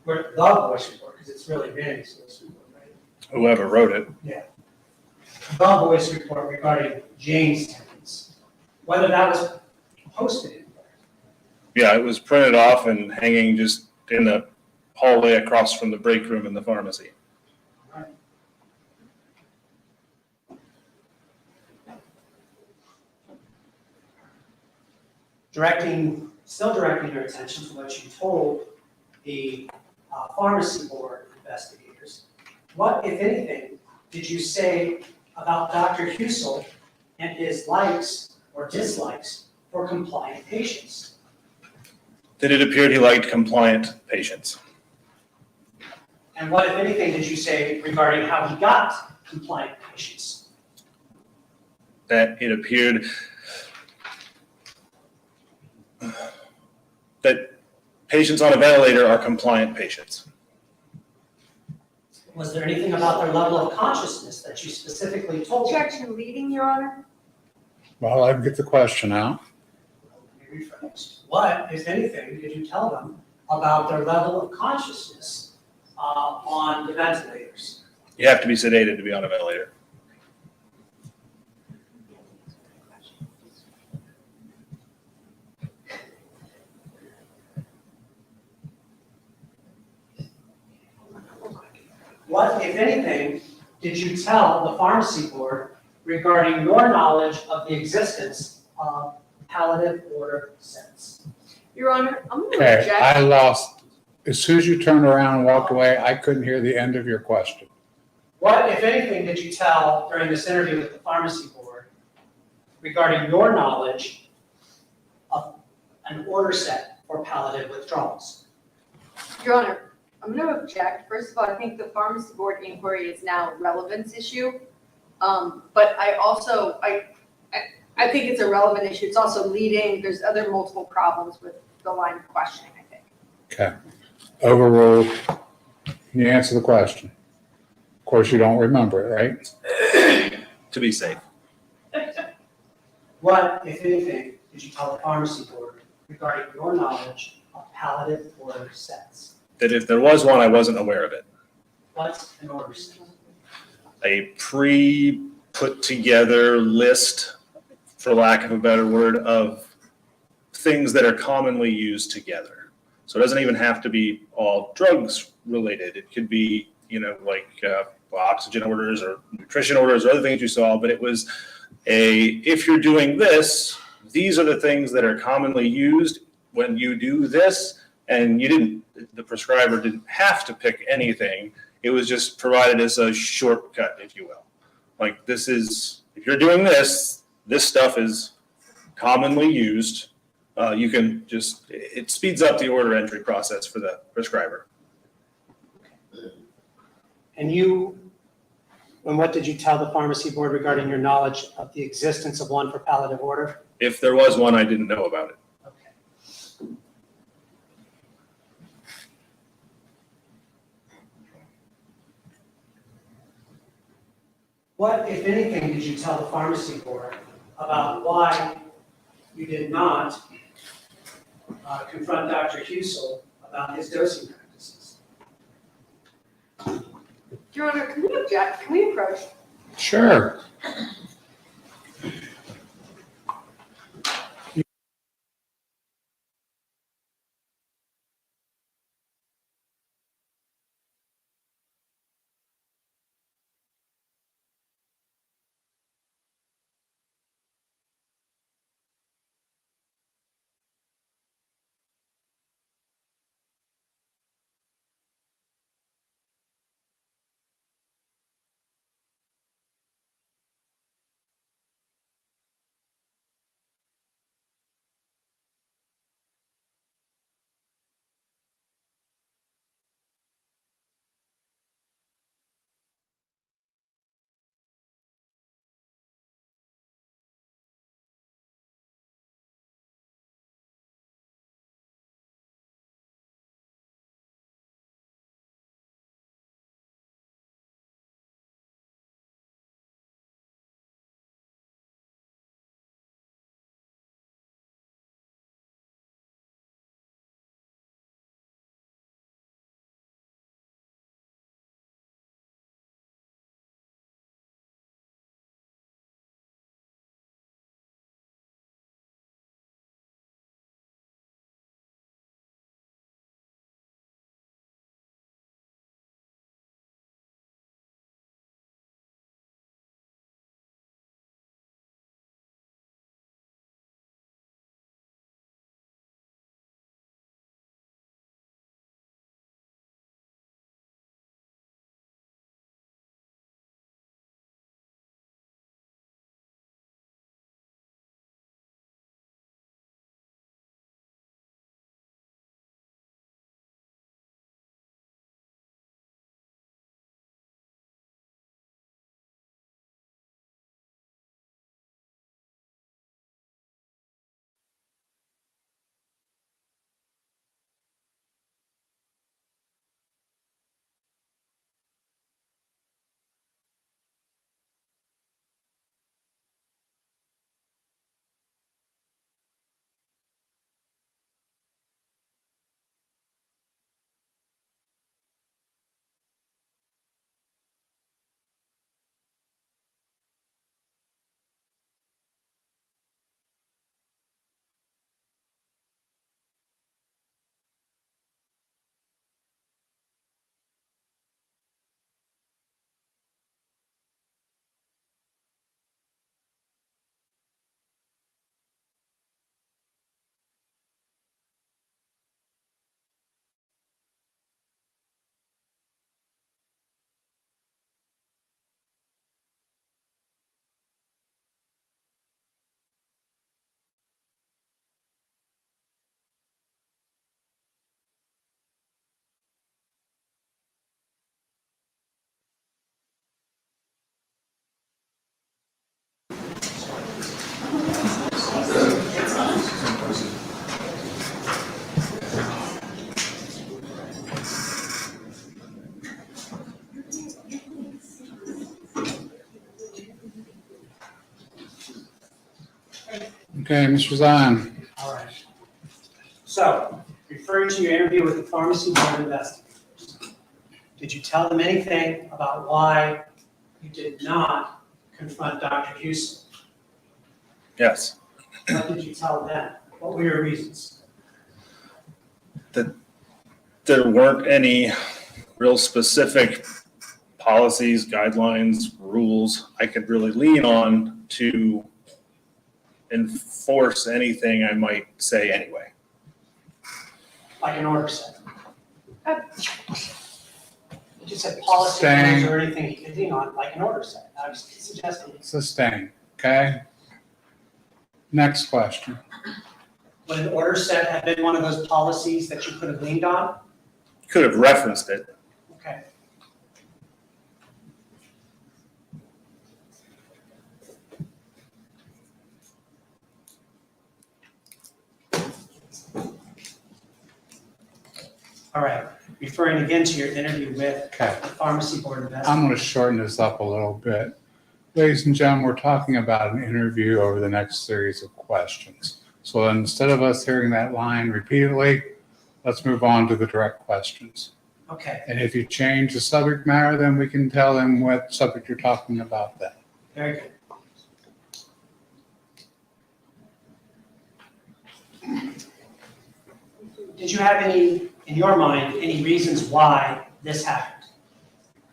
where the voice report, because it's really Randy's voice report, right? Whoever wrote it. Yeah. The voice report regarding James Timmons, whether that was posted anywhere. Yeah, it was printed off and hanging just in the hallway across from the break room in the pharmacy. Still directing your attention to what you told the pharmacy board investigators. What, if anything, did you say about Dr. Hussel and his likes or dislikes for compliant patients? That it appeared he liked compliant patients. And what, if anything, did you say regarding how he got compliant patients? That it appeared that patients on a ventilator are compliant patients. Was there anything about their level of consciousness that you specifically told them? Objection leading, Your Honor. Well, I'll get the question out. Let me rephrase. What, if anything, did you tell them about their level of consciousness on the ventilators? You have to be sedated to be on a ventilator. What, if anything, did you tell the pharmacy board regarding your knowledge of the existence of palliative order sets? Your Honor, I'm going to Okay, object. I lost, as soon as you turned around and walked away, I couldn't hear the end of your question. What, if anything, did you tell during this interview with the pharmacy board regarding your knowledge of an order set for palliative withdrawals? Your Honor, I'm going to object. First of all, I think the pharmacy board inquiry is now a relevance issue. But I also, I think it's a relevant issue. It's also leading, there's other multiple problems with the line of questioning, I think. Okay. Overruled. Can you answer the question? Of course, you don't remember it, right? To be safe. What, if anything, did you tell the pharmacy board regarding your knowledge of palliative order sets? That if there was one, I wasn't aware of it. What's an order set? A pre-put together list, for lack of a better word, of things that are commonly used together. So it doesn't even have to be all drugs related. It could be, like oxygen orders or nutrition orders or other things you saw, but it was if you're doing this, these are the things that are commonly used when you do this, and the prescriber didn't have to pick anything. It was just provided as a shortcut, if you will. Like if you're doing this stuff is commonly used. You can it speeds up the order entry process for the prescriber. And what did you tell the pharmacy board regarding your knowledge of the existence of one for palliative order? If there was one, I didn't know about it. Okay. What, if anything, did you tell the pharmacy board about why you did not confront Dr. Hussel about his dosing practices? Your Honor, can we object? Can we approach? Sure. Okay, Mr. Zion. All right. So, referring to your interview with the pharmacy board investigators, did you tell them anything about why you did not confront Dr. Husel? Yes. What did you tell them? What were your reasons? There weren't any real specific policies, guidelines, rules I could really lean on to enforce anything I might say anyway. Like an order set? You just said policy Staying. or anything you could lean on, like an order set. I was suggesting, Sustain, okay? Next question. would an order set have been one of those policies that you could have leaned on? Could have referenced it. Okay. All right, referring again to your interview with Okay. the pharmacy board investigator. I'm going to shorten this up a little bit. Ladies and gentlemen, we're talking about an interview over the next series of questions. So instead of us hearing that line repeatedly, let's move on to the direct questions. Okay, And if you change the subject matter, then we can tell them what subject you're talking about then. very good. Did you have any, in your mind, any reasons why this happened? This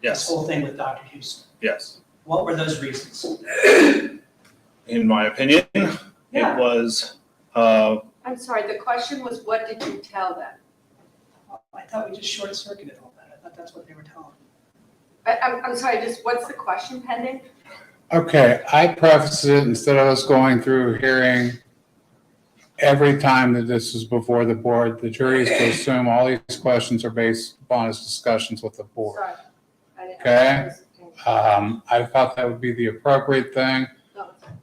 Yes, whole thing with Dr. Husel? yes. What were those reasons? In my opinion, Yeah. it was, I'm sorry, the question was, what did you tell them? I thought we just short circuited all that. I thought that's what they were telling me. I'm sorry, just what's the question pending? Okay, I prefaced it instead of us going through hearing every time that this is before the board, the jury is to assume all these questions are based upon his discussions with the board. Sorry. I didn't- Okay. I thought that would be the appropriate thing. No, it's fine.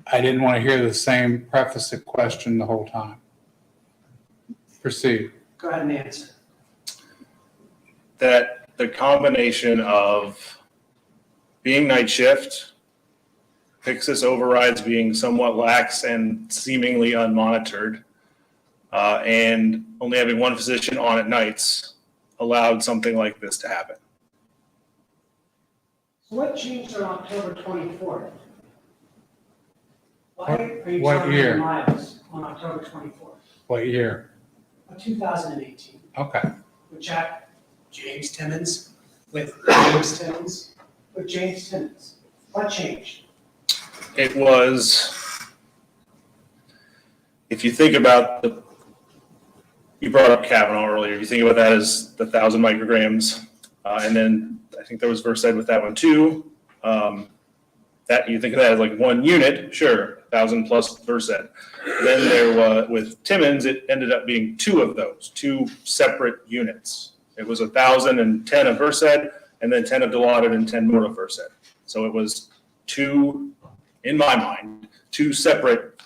I didn't want to hear the same prefaced question the whole time. Proceed. Go ahead and answer. that the combination of being night shift, Pyxis overrides being somewhat lax and seemingly unmonitored, and only having one physician on at nights allowed something like this to happen. What changed on October 24th? Why are you What telling year? me miles on October 24th What year? of 2018? Okay. With James Timmons, with James Timmons, with James Timmons. What changed? It was, if you think about you brought up Kavanaugh earlier, you think about that as the 1,000 micrograms, and then I think there was Versed with that one too. That you think of that as like one unit, sure, 1,000 plus Versed. Then there was, with Timmons, it ended up being two of those, two separate units. It was 1,010 of Versed, and then 10 of Dilaudid and 10 more of Versed. So it was two, in my mind, two separate,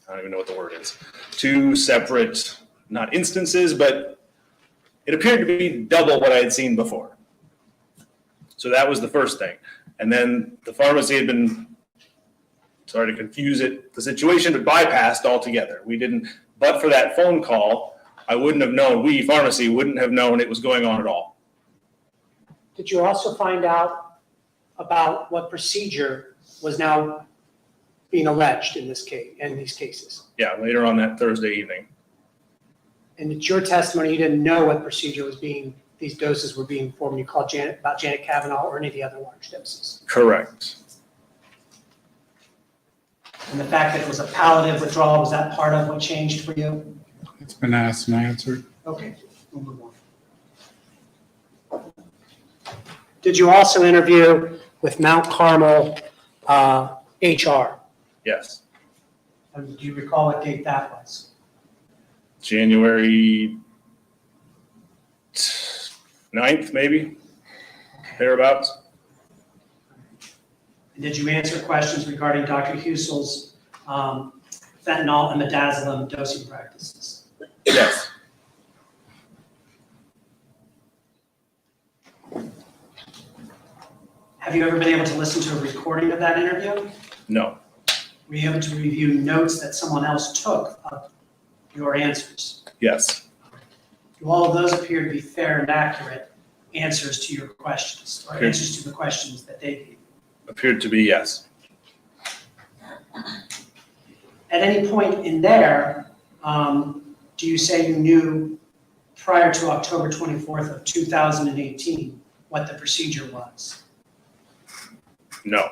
I don't even know what the word is, two separate, not instances, but it appeared to be double what I had seen before. So that was the first thing. And then the pharmacy had been, sorry to confuse it, the situation, but bypassed altogether. We didn't, but for that phone call, I wouldn't have known, we, pharmacy, wouldn't have known it was going on at all. Did you also find out about what procedure was now being alleged in this case, in these cases? Yeah, later on that Thursday evening. And it's your testimony, you didn't know what procedure was being, these doses were being performed. You called about Janet Kavanaugh or any of the other large doses. Correct. And the fact that it was a palliative withdrawal, was that part of what changed for you? It's been asked and answered. Okay, we'll move on. Did you also interview with Mount Carmel HR? Yes. And do you recall what date that was? January 9th, maybe, thereabouts. And did you answer questions regarding Dr. Hussel's fentanyl and midazolam dosing practices? Yes. Have you ever been able to listen to a recording of that interview? No. Were you able to review notes that someone else took of your answers? Yes, Do all of those appear to be fair and accurate answers to your questions, or Okay. answers to the questions that they gave you? appeared to be yes. At any point in there, do you say you knew prior to October 24th of 2018 what the procedure was? No.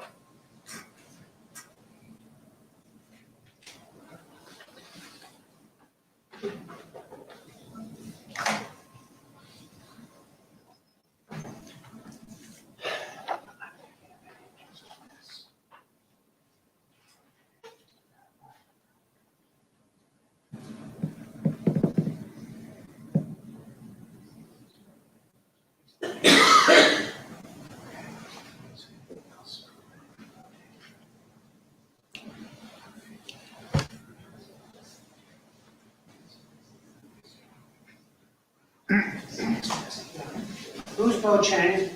Who's Bo Chang?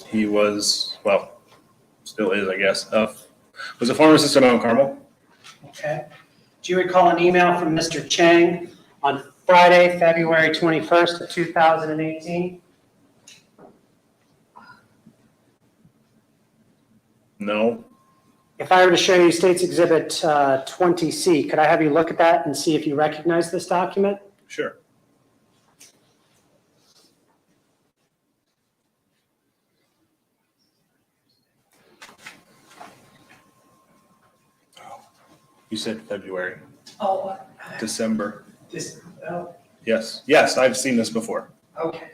He was, well, still is, I guess, was a pharmacist at Mount Carmel. Okay. Do you recall an email from Mr. Chang on Friday, February 21st of 2018? No. If I were to show you State's Exhibit 20C, could I have you look at that and see if you recognize this document? Sure. You said February, Oh, December. oh, Yes, yes, I've seen this before. okay.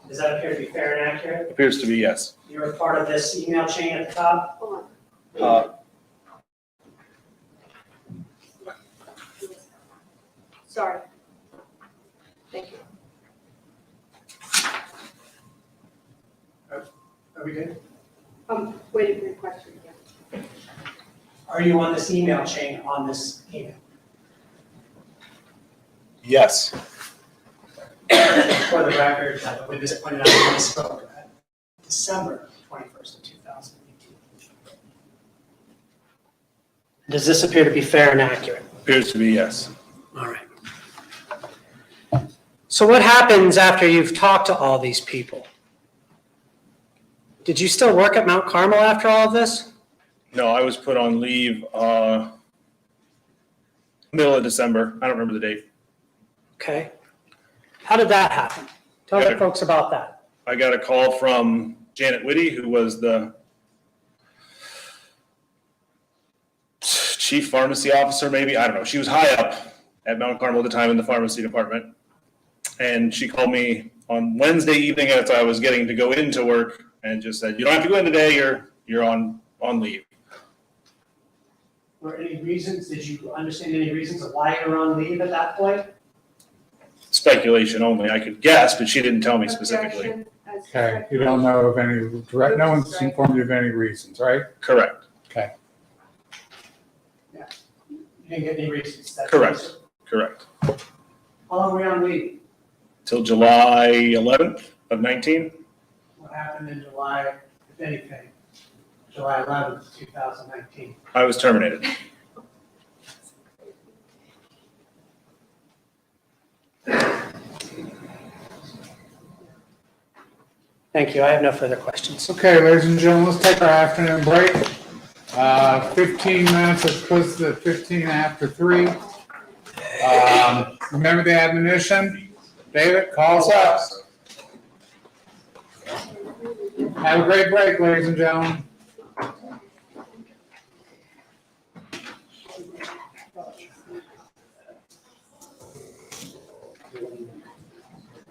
Does that appear to be fair and accurate? Appears to be yes. You're a part of this email chain at the top? Hold on. Sorry. Thank you. Are we good? Waiting for your question again. Are you on this email chain on this email? Yes. For the record, the witness pointed out when I spoke, December 21st of 2018. Does this appear to be fair and accurate? Appears to be yes. All right. So what happens after you've talked to all these people? Did you still work at Mount Carmel after all of this? No, I was put on leave middle of December. I don't remember the date. Okay. How did that happen? Tell the folks about that. I got a call from Janet Whitty, who was the chief pharmacy officer, maybe. I don't know. She was high up at Mount Carmel at the time in the pharmacy department. And she called me on Wednesday evening as I was getting to go into work and just said, "You don't have to go in today. You're on leave." Were any reasons, did you understand any reasons of why you were on leave at that point? Speculation only. I could guess, but she didn't tell me specifically. Objection as Okay, you don't know of any, no one's informed you of any reasons, right? Correct. Okay. You didn't get any reasons? That's Correct. Correct. How long were you on leave? Till July 11th of 19. What happened in July, if anything? July 11th, 2019. I was terminated. Thank you. I have no further questions. Okay, ladies and gentlemen, let's take our afternoon break. 15 minutes, it's close to 15 after 3. Remember the admonition? David, call us up. Have a great break, ladies and gentlemen.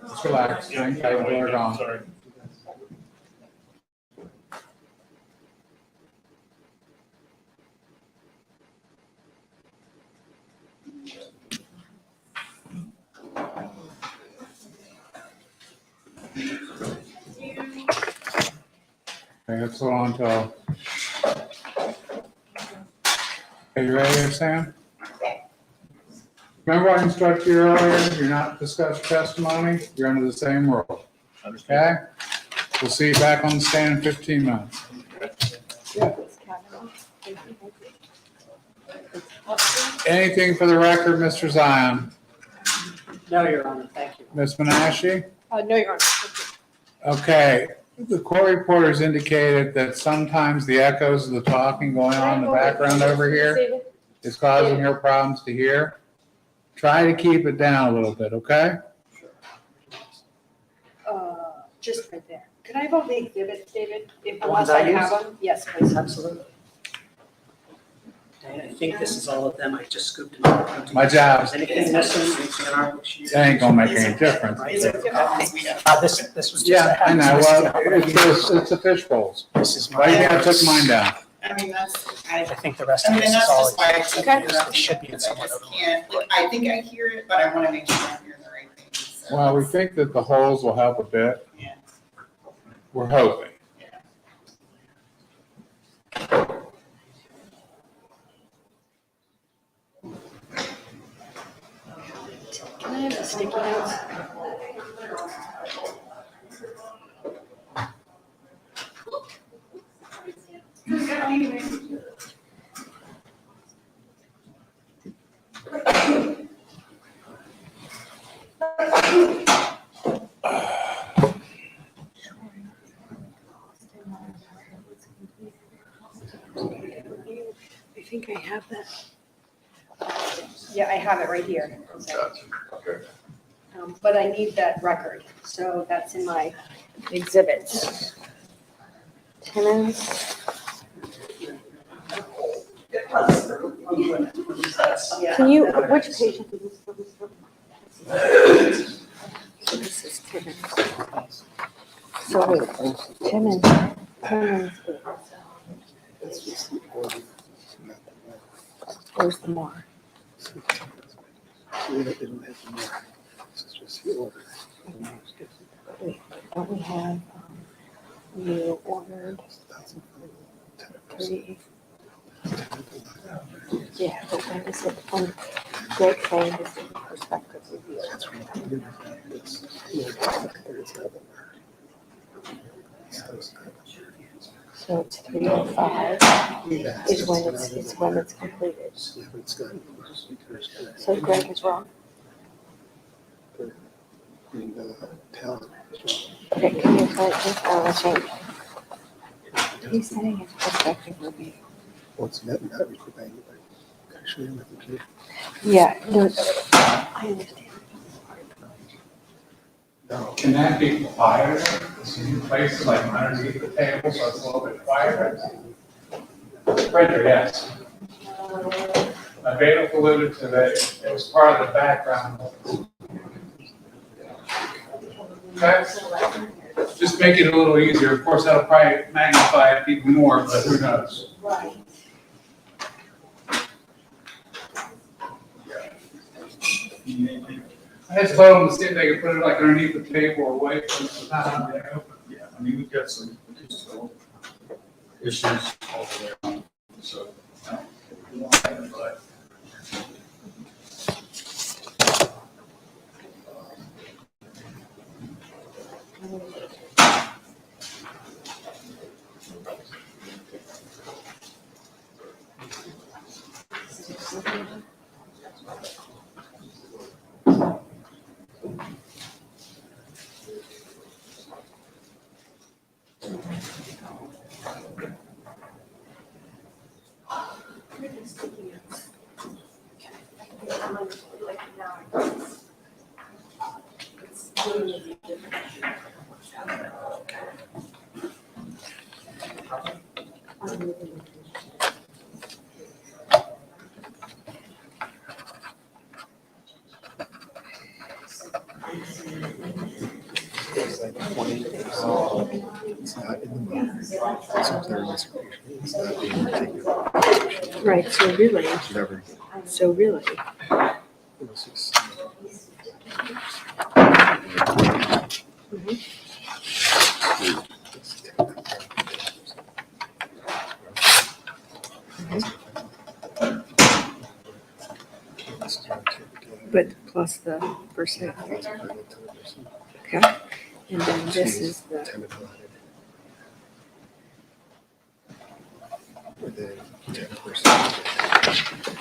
Just relax. Hang tight until we're gone. Sorry. Okay, let's hold on until. Are you ready, Sam? Remember I instructed you earlier, you're not discussing testimony, you're under the same rule. Okay? We'll see you back on the stand in 15 minutes. Thank you. Anything for the record, Mr. Zion? No, Your Honor, thank you. Ms. Menashe? No, Your Honor. Okay, the court reporters indicated that sometimes the echoes of the talking going on in the background over here is causing her problems to hear. Try to keep it down a little bit, okay? Just right there. Could I have all the exhibits, David? If The ones unless I have used? them? Yes, please. Absolutely. And I think this is all of them. I just scooped them out. My job. Is anything missing? Anything in our sheet? That ain't gonna make any difference. Right there. This was just. Yeah, I know, well, it's the fish bowls. This is Why you my, gotta took mine down? I mean, that's, I think the rest I of mean, this is that's all. just why I took Okay. it up. It should be in because I somewhat just of a- can't, I think I hear it, but I wanna make sure I'm hearing the right things. so. Well, we think that the holes will help a bit. Yeah. We're hoping. Can I have the sticky notes? I think I have that. Yeah, I have it right here. But I need that record, so that's in my exhibits. Timmons. Can you, which patient is this? So this is Timmons. So wait, Timmons. Where's the more? Wait, don't we have, you ordered 3? Yeah, but when is it, when Greg saying this is a perspective review? So it's 3:05 is when it's completed. So Greg is wrong. Okay, can you tell it, change? He's saying it's perspective review. Yeah, no, I understand. Can that be quieter? Some places like underneath the table, so it's a little bit quieter? Printer, yes. Beta alluded to that, it was part of the background. Okay? Just make it a little easier. Of course, that'll probably magnify it even more, but who knows? Right. I just told them to see if they could put it like underneath the table or away from the top. Yeah, I mean, we've got some issues over there, so. But Right, so really, but plus the percent. Okay, and then this is the.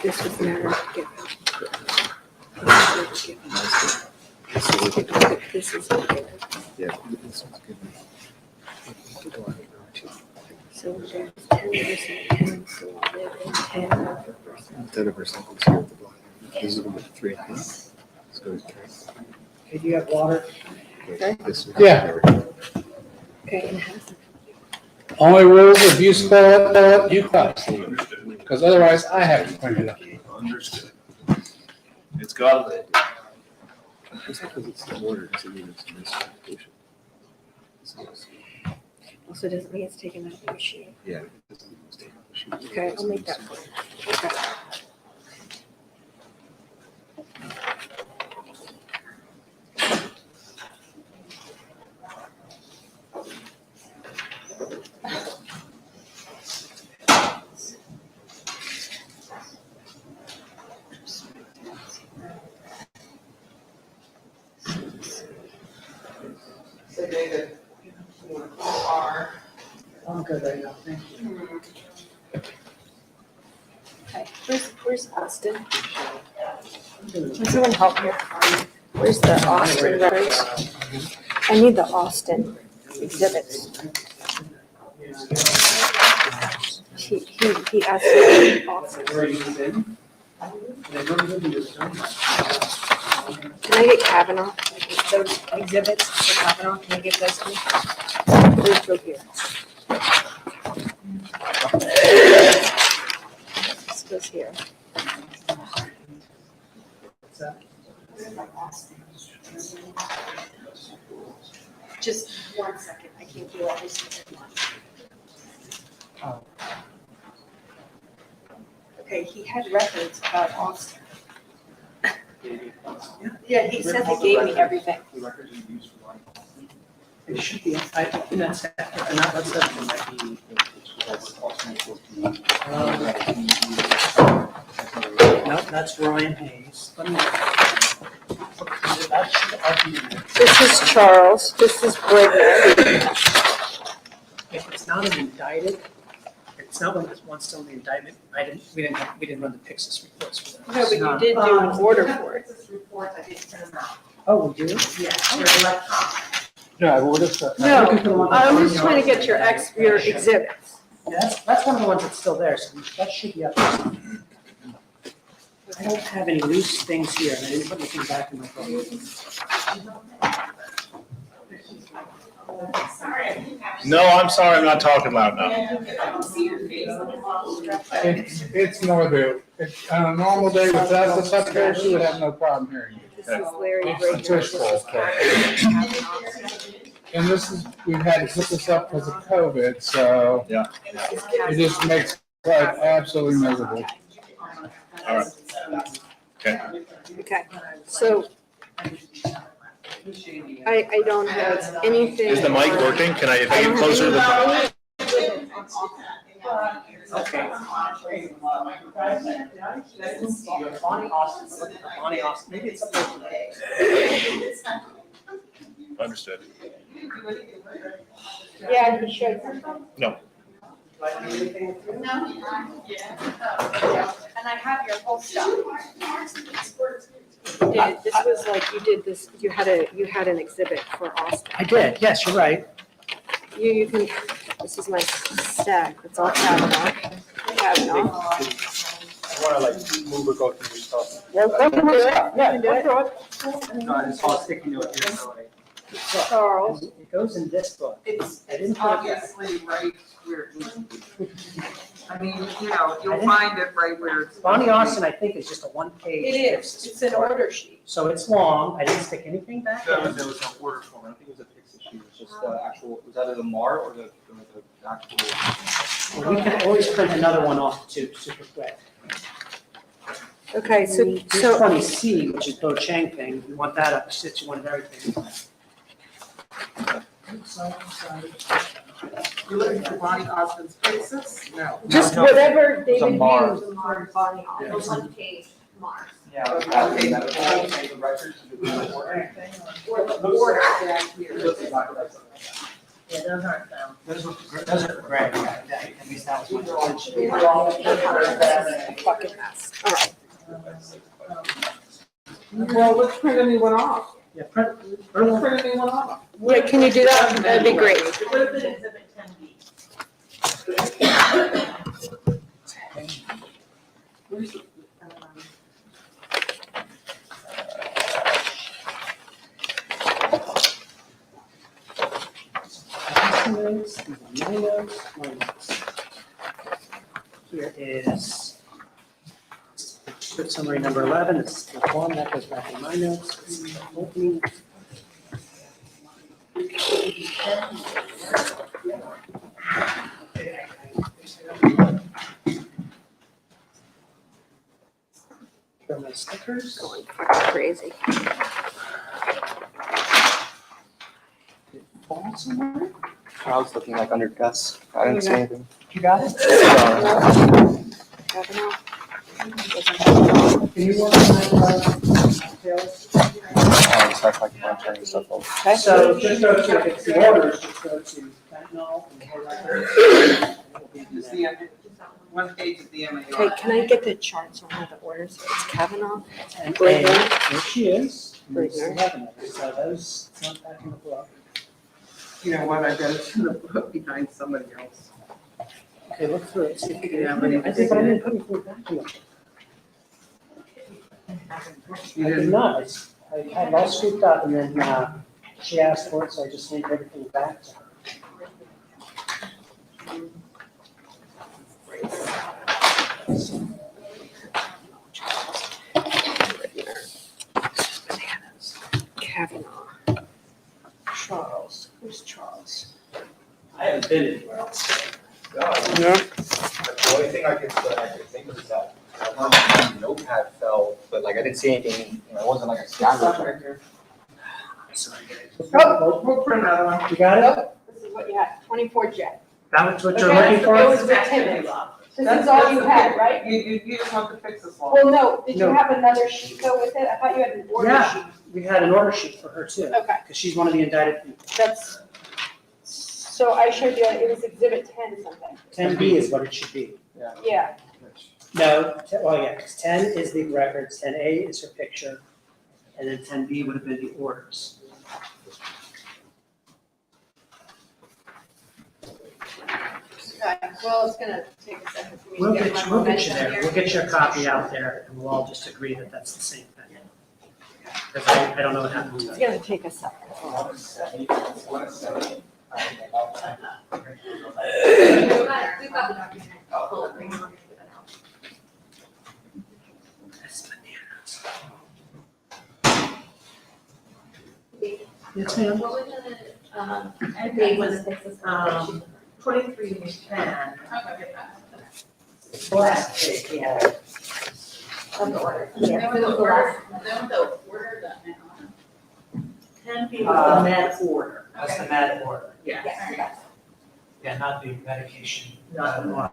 This was never given. This is given. Yeah, this one's good. So there's 10%, 10, so live in 10. 10% is here at the bottom. This is going to be 3.5. Let's go to 3. Okay, do you have water? Okay. This is Yeah. Okay, and half. Only rules, if you spell it, you cut. Because otherwise I have to print it up. Understood. It's got it. Just because it's the order doesn't mean it's a misapplication. Also doesn't mean it's taken out of your sheet. Yeah. It doesn't mean it's taken. Okay, I'll make that one. Okay. So David, you want to call R? I'm good right now, thank you. Okay, where's Austin? Can someone help here? Where's the Austin records? I need the Austin exhibits. He asked me Austin. Can I get Kavanaugh? Those exhibits for Kavanaugh, can you give those to me? Please go here. This goes here. Just 1 second, I can't do all this at once. Okay, he had records about Austin. Yeah, he said he gave me everything. It should be, in that sector, and that, that's it. No, that's Ryan Hayes. Let me. This is Charles, this is Brigner. If it's not an indicted, it's not one still in the indictment, we didn't run the Pixis reports for that. No, but you did do an order for it. This report, I didn't print them out. Oh, we do? Yeah, they're electronic. Yeah, I would have said. No, I'm just trying to get your exhibits. Yeah, that's one of the ones that's still there, so that should be up there. I don't have any loose things here, and I didn't put anything back in my phone. Sorry, I didn't have. No, I'm sorry, I'm not talking loud enough. I don't see your face. It's no big, on a normal day without the secretary, she would have no problem hearing you. This is Larry It's Brigner. This is official. Kavanaugh. And this is, we've had to put this up because of COVID, so Yeah. it just makes life absolutely miserable. All right. Okay. Okay, so I don't have anything. Is the mic working? Can if I get closer to the? Okay. Bonnie Austin, Bonnie Austin, maybe it's up there. Understood. Yeah, he should. No. And I have your whole stuff. You did, this was like, you did this, you had an exhibit for Austin. I did, yes, you're right. You can, this is my stack, it's all Kavanaugh. Kavanaugh. I wanna like move or go through your stuff. Yeah, go through it, yeah, go through it. No, I just saw a sticky note here, so like. Charles. It goes in this book. It's I didn't put it there. obviously right where it needs to be. I mean, you know, you'll find it right where it's. Bonnie Austin, I think, is just a one-page. It is, it's an order sheet. So it's long, I didn't stick anything back There in. was no order form, I don't think it was a Pixis sheet, it was just the actual, was that the MAR or the actual? Well, we can always print another one off too, super quick. Okay, so, Here's so, 20C, which is Bo Chang thing, you want that up, you wanted everything. You looking for Bonnie Austin's faces? No. just whatever It's a David MAR. used on Bonnie Austin, one page Mars. Yeah. Okay. The records, the order. Or the order. It looks exactly like something like that. Yeah, those aren't them. Those are great, at least that was my knowledge. Fucking mess. All right. Well, let's print a new one off. Yeah, print, Let's print a new one off. Wait, can you do that? That'd be great. It would have been exhibit 10B. Where's the, my notes. Here is script summary number 11, it's the one that goes back in my notes. It's opening. Throw my stickers. Going fucking crazy. Fall somewhere? I was looking like under Gus. I didn't see anything. You got it? Kavanaugh. Can you work on that? Details? Start like monitoring stuff over. Okay. So just go to, if the orders, just go to fentanyl and her records. just the, one page of the MAR. Okay, can I get the charts on all the orders? It's Kavanaugh. And Brightner. there she is. Brightner. 11 of them. So those, it's not back in the book. You know what, I got it in the book behind somebody else. Okay, look through it, see if you can. Yeah, I think I didn't put anything back in it. You I did didn't? not. I had it all scooped up and then, she asked for it, so I just linked everything back to her. Kavanaugh. Charles, who's Charles? I haven't been anywhere else. Yeah. The only thing I could think of is that my notepad fell, but like I didn't see anything, it wasn't like a scatter. Sorry, guys. Oh, we'll print another one. You got it? This is what you had, 24J. That's what you're Okay, looking for? it was with Timmons. This is all you had, right? You just want to fix this one. Well, no, did you No. have another sheet though with it? I thought you had an order Yeah. sheet. We had an order sheet for her too, Okay, because she's one of the indicted people. that's, so I showed you, it was exhibit 10 something. 10B is what it should be. Yeah, No, well, yeah, because 10 is the records, 10A is her picture, and then 10B would have been the orders. Okay, well, it's gonna take a second for me We'll to get get, my we'll get you momentum there, here. we'll get you a copy out there, and we'll all just agree that that's the same thing. Because I don't know what happened. it's gonna take a second. We've got the document. That's bananas. Yes, ma'am. What was the, It was, 2310. Last page, yeah. of the order. Yeah. It was the last. 10B was the med order. That's the med order. Yeah. Yes. Yeah, not the medication. Not the one.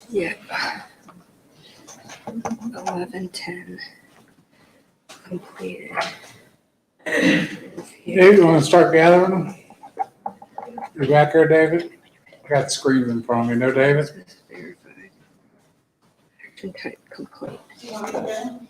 Yeah. 11:10 completed. Dave, you want to start gathering them? You back there, David? I got screens in front of me, no, David? Verified. Action type complaint. Do you want me to get him?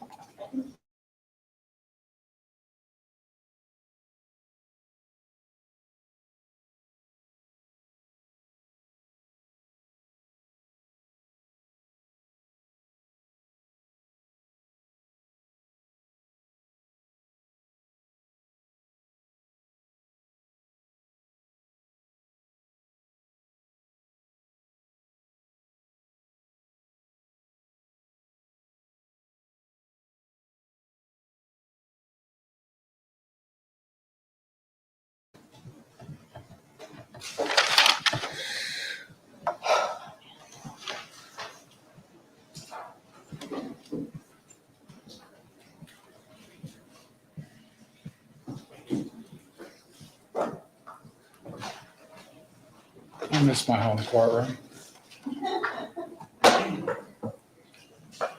I miss my home courtroom.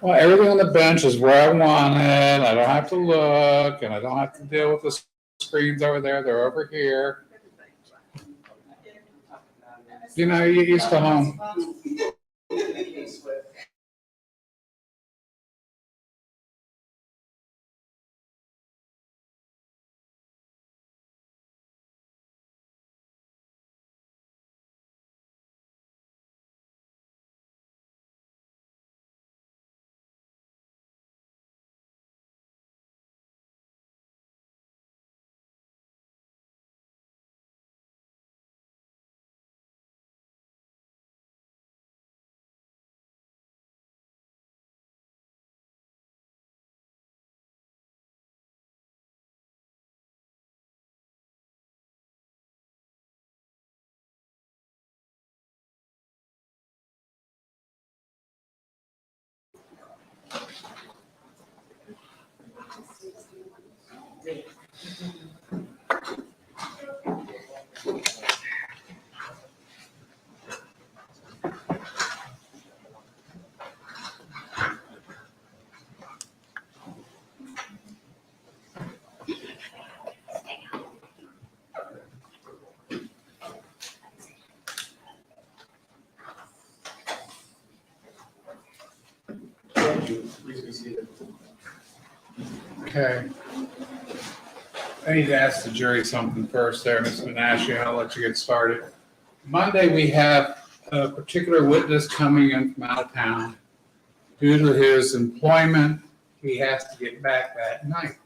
Well, everything on the bench is where I want it. I don't have to look, and I don't have to deal with the screens over there. They're over here. You know, you're used to home. Okay. I need to ask the jury something first there, Ms. Menashe, I'll let you get started. Monday, we have a particular witness coming in from out of town. Due to his employment, he has to get back that night.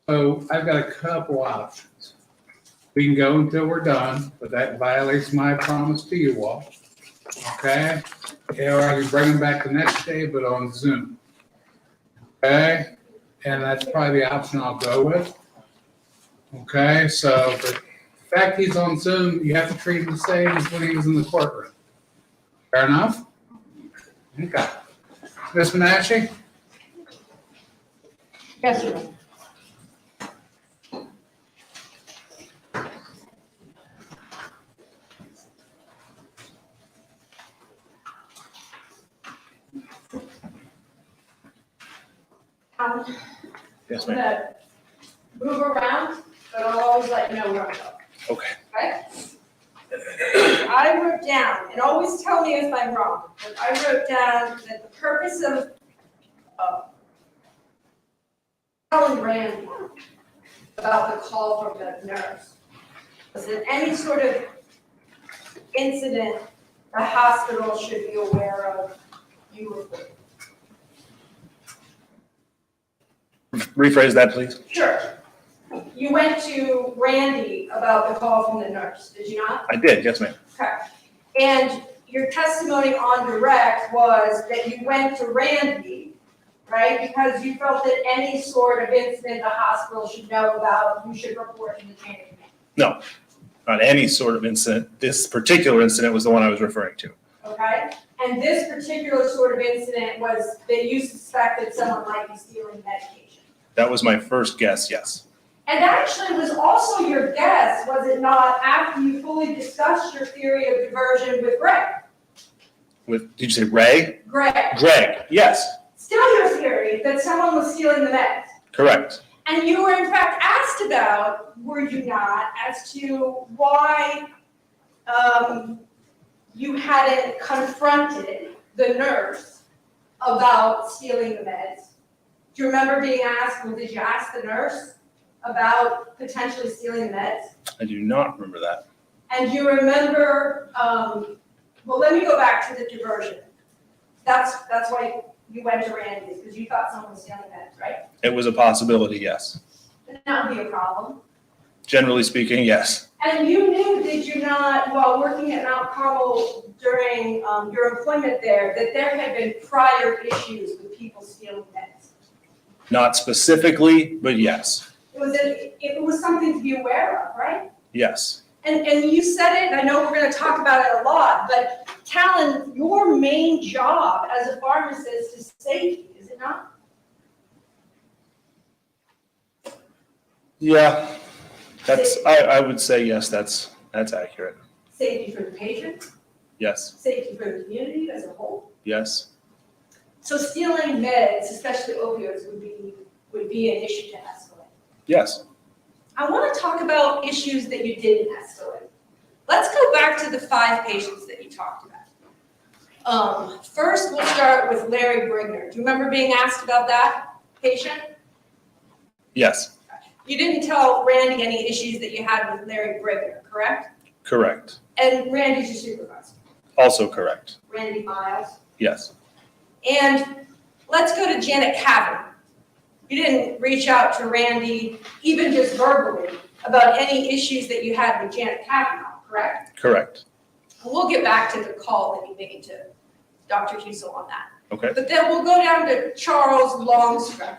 So I've got a couple options. We can go until we're done, but that violates my promise to you all. Okay? Or I can bring him back the next day, but on Zoom. Okay? And that's probably the option I'll go with. Okay, so, but the fact he's on Zoom, you have to treat him the same as when he was in the courtroom. Fair enough? Okay. Ms. Menashe? Yes, sir. Yes, I'm gonna move around, but I'll always let you know where I'm going, Okay. okay? I wrote down, and always tell me if I'm wrong, but I wrote down that the purpose of telling Randy about the call from the nurse was that any sort of incident the hospital should be aware of, you report. Rephrase that, please. Sure. You went to Randy about the call from the nurse, did you not? I did, yes, ma'am. Okay. And your testimony on direct was that you went to Randy, right? Because you felt that any sort of incident the hospital should know about, you should report to the chain of command. No, not any sort of incident. This particular incident was the one I was referring to. Okay? And this particular sort of incident was that you suspected someone might be stealing medication. That was my first guess, yes. And that actually was also your guess, was it not, after you fully discussed your theory of diversion with Greg? Did you say Ray? Greg. Greg, yes, Still your theory that someone was stealing the meds. correct. And you were in fact asked about, were you not, as to why you hadn't confronted the nurse about stealing the meds? Do you remember being asked, well, did you ask the nurse about potentially stealing the meds? I do not remember that. And you remember, well, let me go back to the diversion. That's why you went to Randy's, because you thought someone was stealing meds, right? It was a possibility, yes. And that would be a problem. Generally speaking, yes. And you knew, did you not, while working at Mount Carmel during your employment there, that there had been prior issues with people stealing meds? Not specifically, but yes. It was something to be aware of, right? Yes. And you said it, and I know we're gonna talk about it a lot, but Talon, your main job as a pharmacist is safety, is it not? Yeah. I would say yes, that's accurate. Safety for the patient, Yes. safety for the community as a whole. Yes. So stealing meds, especially opioids, would be an issue to escalate. Yes. I want to talk about issues that you didn't escalate. Let's go back to the 5 patients that you talked about. First, we'll start with Larry Brigner. Do you remember being asked about that patient? Yes. You didn't tell Randy any issues that you had with Larry Brigner, correct? Correct. And Randy's your supervisor, Also correct. Randy Miles. Yes. And let's go to Janet Cavern. You didn't reach out to Randy, even just verbally, about any issues that you had with Janet Kavanaugh, correct? Correct. We'll get back to the call that you made to Dr. Hussell on that. Okay. But then we'll go down to Charles Longstrom.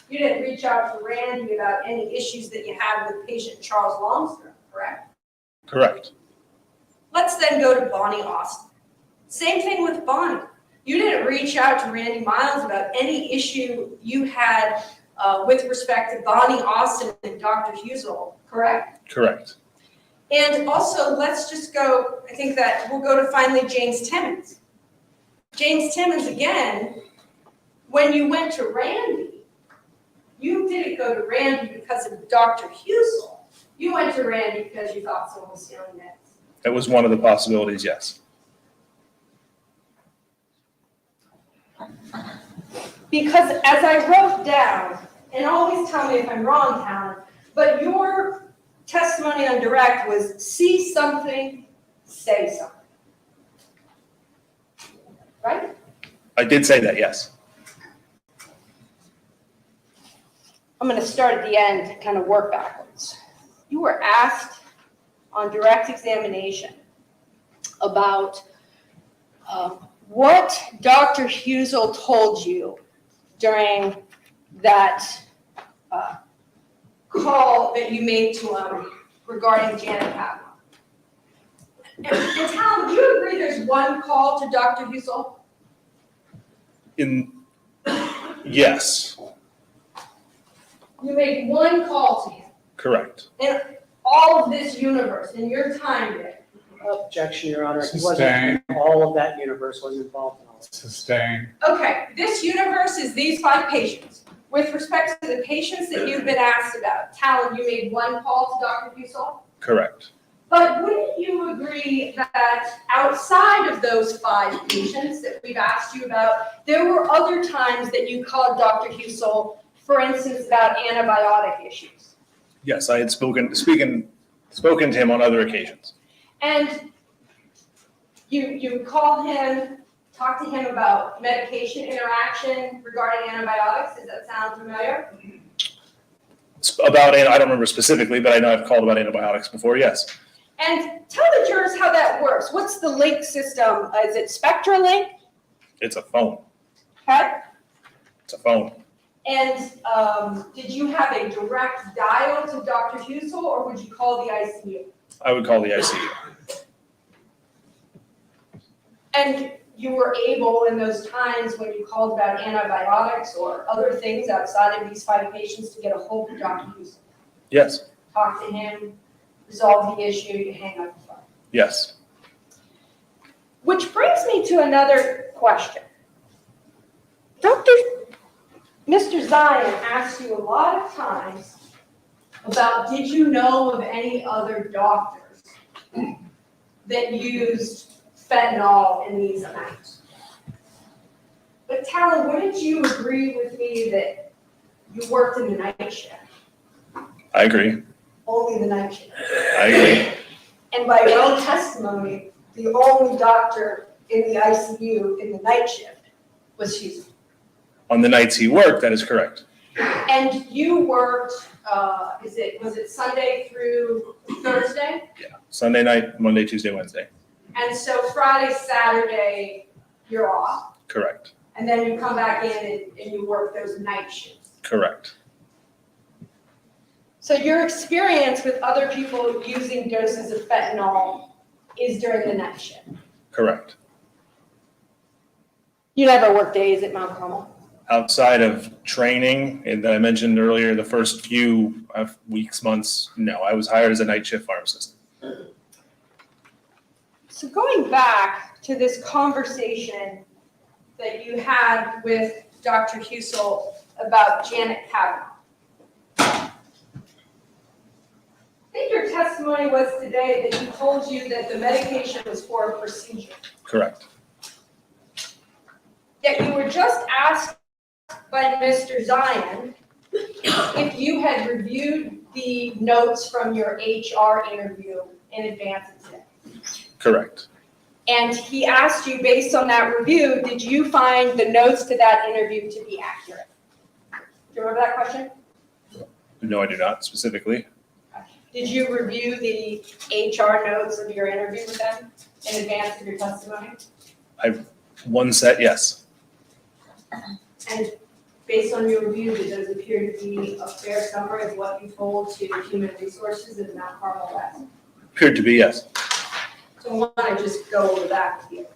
You didn't reach out to Randy about any issues that you had with patient Charles Longstrom, correct? Correct. Let's then go to Bonnie Austin. Same thing with Bonnie. You didn't reach out to Randy Miles about any issue you had with respect to Bonnie Austin and Dr. Hussell, correct? Correct. And also, let's just go, I think that we'll go to finally James Timmons. James Timmons, again, when you went to Randy, you didn't go to Randy because of Dr. Hussell. You went to Randy because you thought someone was stealing meds. That was one of the possibilities, yes. Because as I wrote down, and always tell me if I'm wrong, Talon, but your testimony on direct was see something, say something. Right? I did say that, yes. I'm going to start at the end and kind of work backwards. You were asked on direct examination about what Dr. Hussell told you during that call that you made to him regarding Janet Kavanaugh. And Talon, would you agree there's one call to Dr. Hussell? Yes. You made one call to him. Correct. In all of this universe, in your time there. Objection, Your Honor. He Sustained. wasn't, all of that universe was involved in all of it. Sustained. Okay, this universe is these 5 patients. With respect to the patients that you've been asked about, Talon, you made one call to Dr. Hussell? Correct. But wouldn't you agree that outside of those 5 patients that we've asked you about, there were other times that you called Dr. Hussell, for instance, about antibiotic issues? Yes, I had spoken to him on other occasions. And you call him, talk to him about medication interaction regarding antibiotics. Does that sound familiar? I don't remember specifically, but I know I've called about antibiotics before, yes. And tell the jurors how that works. What's the link system? Is it SpectraLink? It's a phone. Okay. It's a phone. And did you have a direct dial to Dr. Hussell, or would you call the ICU? I would call the ICU. And you were able in those times when you called about antibiotics or other things outside of these 5 patients to get a hold of Dr. Hussell? Yes. Talk to him, resolve the issue, you hang up the phone. Yes. Which brings me to another question. Mr. Zion asked you a lot of times about, did you know of any other doctors that used fentanyl in these amounts. But Talon, wouldn't you agree with me that you worked in the night shift? I agree. Only the night shift. I agree. And by your own testimony, the only doctor in the ICU in the night shift was Husel. On the nights he worked, that is correct. And you worked, was it Sunday through Thursday? Sunday night, Monday, Tuesday, Wednesday. And so Friday, Saturday, you're off, Correct. and then you come back in and you work those night shifts. Correct. So your experience with other people using doses of fentanyl is during the night shift? Correct. You never worked days at Mount Carmel? Outside of training, and that I mentioned earlier, the first few weeks, months, no, I was hired as a night shift pharmacist. So going back to this conversation that you had with Dr. Hussell about Janet Kavanaugh. I think your testimony was today that he told you that the medication was for a procedure. Correct. Yet you were just asked by Mr. Zion if you had reviewed the notes from your HR interview in advance of today. Correct. And he asked you, based on that review, did you find the notes to that interview to be accurate? Do you remember that question? No, I do not specifically. Did you review the HR notes of your interview with them in advance of your testimony? One set, yes. And based on your review, did those appear to be a fair summary of what you told to Human Resources in Mount Carmel Health? Appeared to be, yes. So I want to just go over that with you.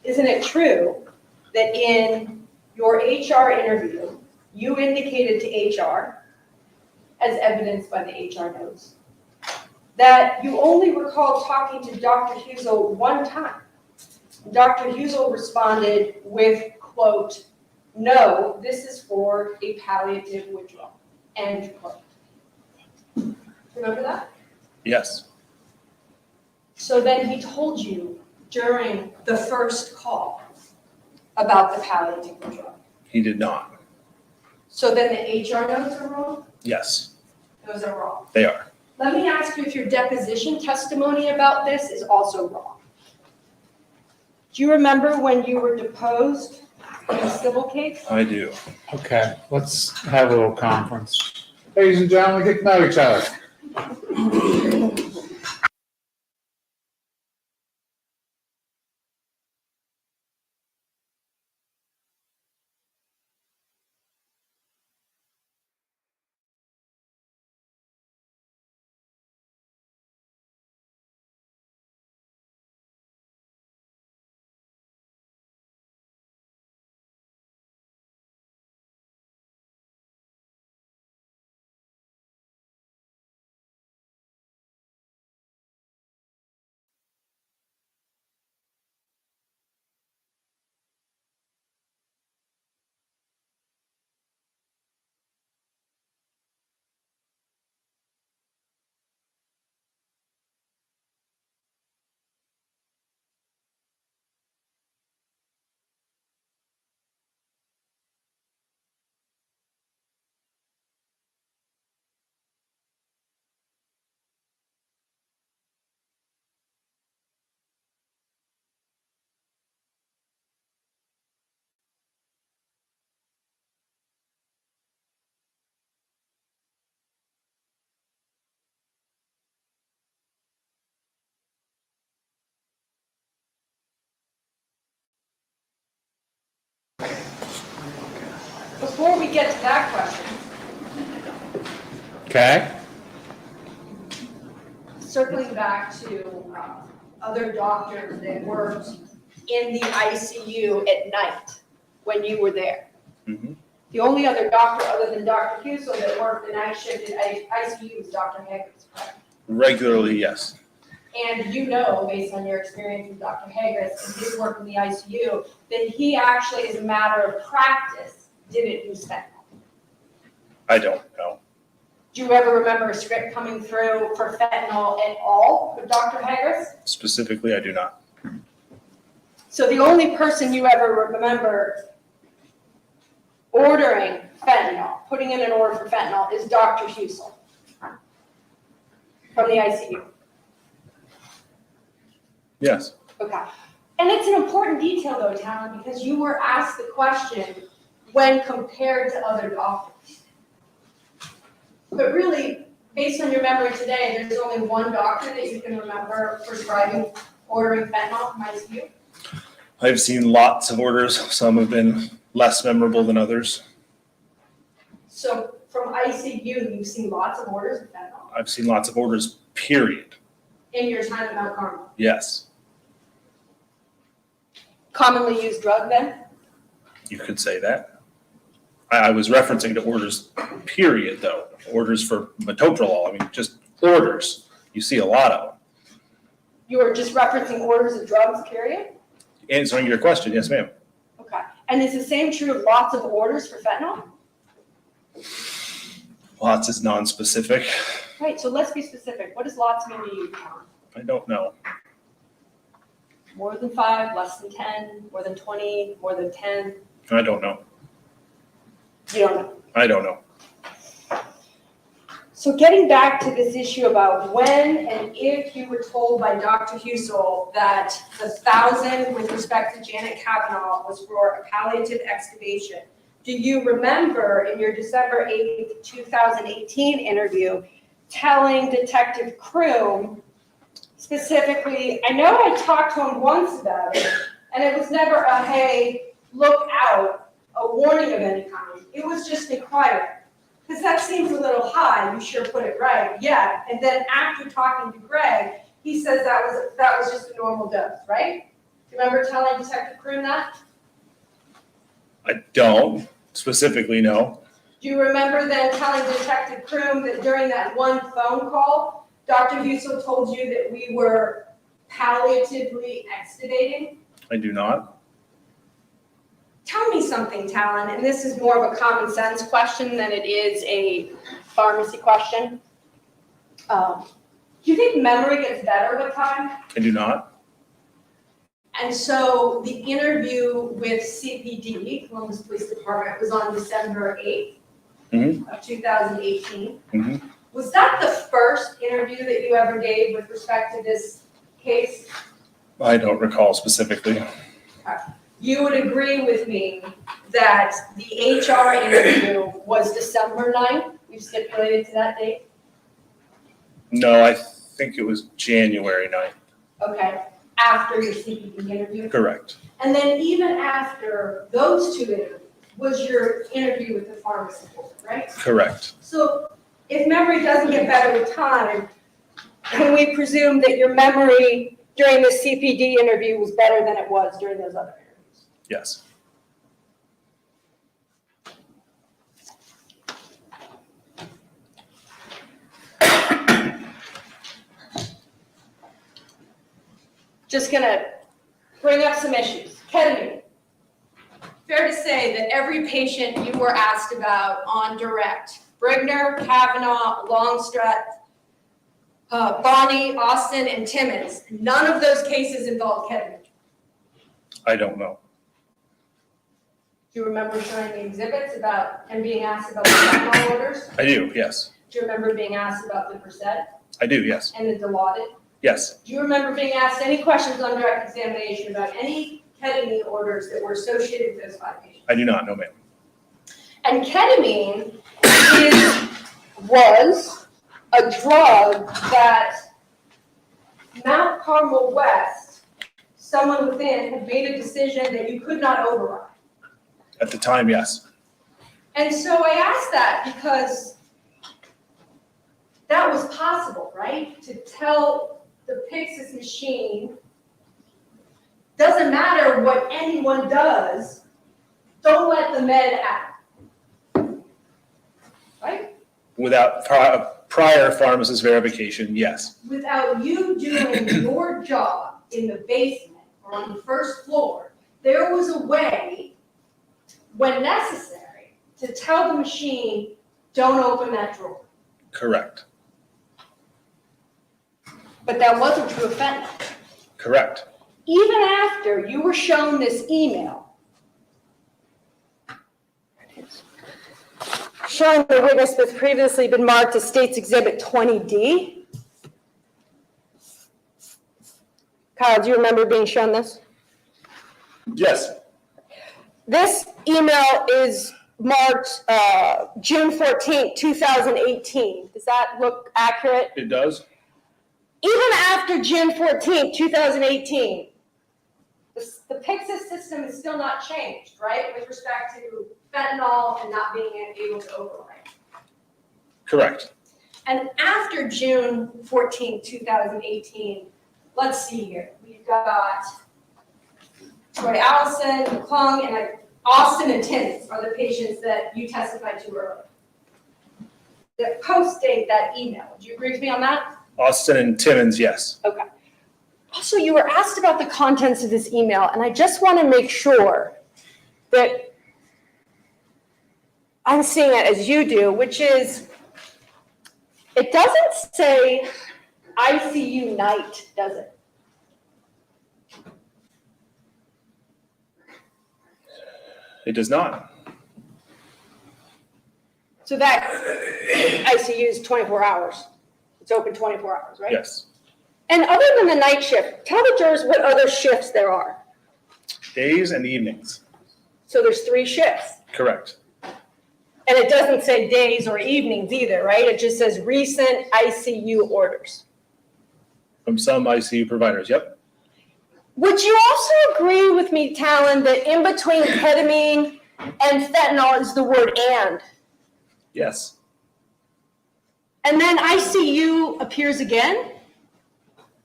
Isn't it true that in your HR interview, you indicated to HR, as evidenced by the HR notes, that you only recall talking to Dr. Husel one time? Dr. Husel responded with, quote, "No, this is for a palliative withdrawal," end quote. Remember that? Yes. So then he told you during the first call about the palliative withdrawal. He did not. So then the HR notes are wrong? Yes, Those are wrong. they are. Let me ask you if your deposition testimony about this is also wrong. Do you remember when you were deposed in a civil case? I do. Okay, let's have a little conference. Ladies and gentlemen, get to know each other. Before we get to that question, Okay? circling back to other doctors that worked in the ICU at night when you were there. Mhm. The only other doctor other than Dr. Husel that worked the night shift at ICU was Dr. Haggis, correct? Regularly, yes. And you know, based on your experience with Dr. Haggis and his work in the ICU, that he actually, as a matter of practice, didn't use fentanyl. I don't know. Do you ever remember a script coming through for fentanyl at all with Dr. Haggis? Specifically, I do not. So the only person you ever remember ordering fentanyl, putting in an order for fentanyl, is Dr. Hussell from the ICU. Yes. Okay. And it's an important detail though, Talon, because you were asked the question when compared to other doctors. But really, based on your memory today, there's only one doctor that you can remember prescribing, ordering fentanyl from ICU? I've seen lots of orders. Some have been less memorable than others. So from ICU, you've seen lots of orders of fentanyl I've seen lots of orders, period. in your time at Mount Carmel. Yes, Commonly used drug then? you could say that. I was referencing to orders, period, though. Orders for metoprolol, I mean, just orders. You see a lot of them. You were just referencing orders of drugs, period? Answering your question, yes, ma'am. Okay. And is the same true of lots of orders for fentanyl? Lots is non-specific. Right, so let's be specific. What does lots mean to you, Talon? I don't know. More than 5, less than 10, more than 20, more than 10? I don't know. You don't know. I don't know. So getting back to this issue about when and if you were told by Dr. Hussell that the 1,000 with respect to Janet Kavanaugh was for a palliative extubation, do you remember in your December 8th, 2018 interview telling Detective Kroom specifically, I know I talked to him once about it, and it was never a, hey, look out, a warning of any kind. It was just inquire. Because that seems a little high, you sure put it right, yeah. And then after talking to Greg, he says that was just a normal dose, right? Do you remember telling Detective Kroom that? I don't specifically know. Do you remember then telling Detective Kroom that during that one phone call, Dr. Hussell told you that we were palliatively extubating? I do not. Tell me something, Talon, and this is more of a common sense question than it is a pharmacy question. Do you think memory gets better with time? I do not. And so the interview with CPD, Columbus Police Department, was on December 8th of 2018. Mhm. Was that the first interview that you ever gave with respect to this case? I don't recall specifically. You would agree with me that the HR interview was December 9th? We've stipulated to that date? No, I think it was January 9th. Okay, after your CPD interview? Correct. And then even after those two interviews was your interview with the pharmacy board, right? Correct. So if memory doesn't get better with time, can we presume that your memory during the CPD interview was better than it was during those other interviews? Yes. Just gonna bring up some issues. Ketamine. Fair to say that every patient you were asked about on direct, Brigner, Kavanaugh, Longstreth, Bonnie, Austin, and Timmons, none of those cases involved ketamine. I don't know. Do you remember showing the exhibits about and being asked about the fentanyl orders? I do, yes. Do you remember being asked about the Percet I do, yes. and the Dilaudid? Yes. Do you remember being asked any questions on direct examination about any ketamine orders that were associated with those 5 patients? I do not, no, ma'am. And ketamine was a drug that Mount Carmel West, someone within, had made a decision that you could not override. At the time, yes. And so I asked that because that was possible, right? To tell the Pyxis machine, doesn't matter what anyone does, don't let the med out. Right? Without prior pharmacist verification, yes. Without you doing your job in the basement or on the first floor, there was a way, when necessary, to tell the machine, don't open that drawer. Correct. But that wasn't true of fentanyl. Correct. even after you were shown this email, Showing the witness that's previously been marked as State's Exhibit 20D. Kyle, do you remember being shown this? Yes, This email is marked June 14th, 2018. Does that look accurate? it does. Even after June 14th, 2018, the Pyxis system is still not changed, right? With respect to fentanyl and not being able to overwrite. Correct. And after June 14, 2018, let's see here. We've got Troy Allison, McClung, and Austin and Timmons are the patients that you testified to earlier. That post-date that email. Would you agree with me on that? Austin and Timmons, yes. okay. Also, you were asked about the contents of this email, and I just want to make sure that I'm seeing it as you do, which is, it doesn't say ICU night, does it? It does not. So that ICU is 24 hours. It's open 24 hours, right? Yes. And other than the night shift, tell the jurors what other shifts there are. Days and evenings. So there's 3 shifts. Correct. And it doesn't say days or evenings either, right? It just says recent ICU orders. From some ICU providers, yep. Would you also agree with me, Talon, that in between ketamine and fentanyl is the word and? Yes. And then ICU appears again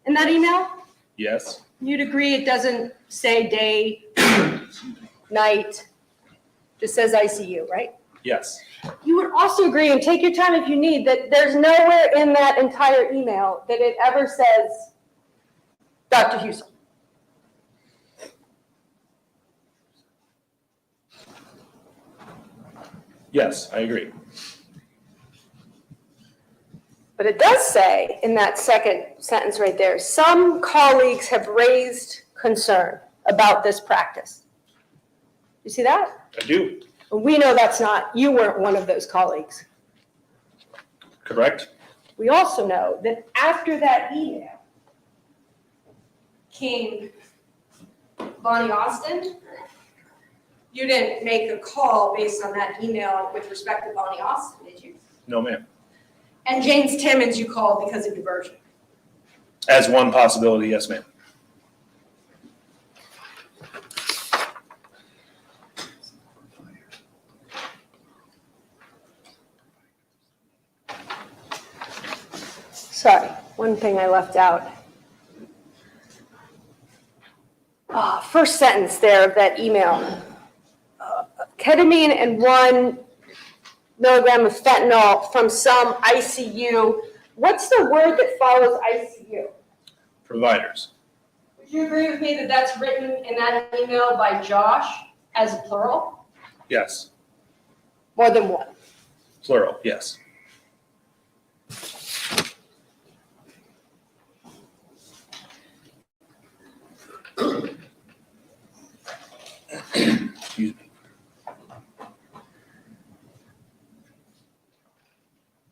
in that email? Yes. You'd agree it doesn't say day, night, just says ICU, right? Yes. You would also agree, and take your time if you need, that there's nowhere in that entire email that it ever says Dr. Hussel. Yes, I agree. But it does say in that second sentence right there, some colleagues have raised concern about this practice. You see that? I do. We know that's not, you weren't one of those colleagues. Correct. We also know that after that email came Bonnie Austin. You didn't make a call based on that email with respect to Bonnie Austin, did you? No, ma'am. And James Timmons you called because of diversion. As one possibility, yes, ma'am. Sorry, one thing I left out. First sentence there of that email. Ketamine and 1 milligram of fentanyl from some ICU. What's the word that follows ICU? Providers. Would you agree with me that that's written in that email by Josh as plural? Yes. More than one. Plural, yes. Excuse me.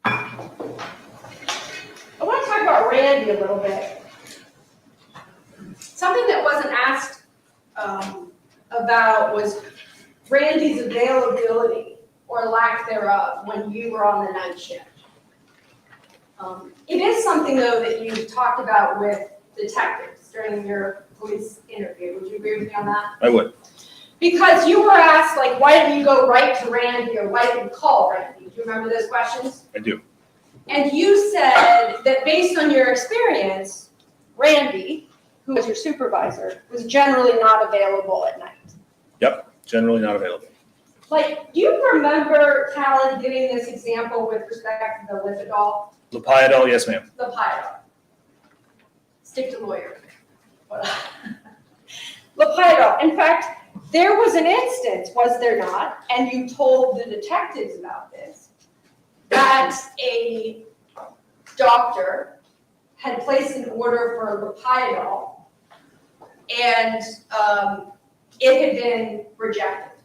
I want to talk about Randy a little bit. Something that wasn't asked about was Randy's availability or lack thereof when you were on the night shift. It is something, though, that you talked about with detectives during your police interview. Would you agree with me on that? I would. Because you were asked, like, why didn't you go right to Randy or why didn't you call Randy? Do you remember those questions? I do. And you said that based on your experience, Randy, who was your supervisor, was generally not available at night. Yep, generally not available. Like, do you remember, Talon, giving this example with respect to the Lipiodol, Lepiodol, yes, ma'am. the Lipiodol? Stick to lawyer. Lipiodol. In fact, there was an instance, was there not, and you told the detectives about this, that a doctor had placed an order for Lipiodol and it had been rejected.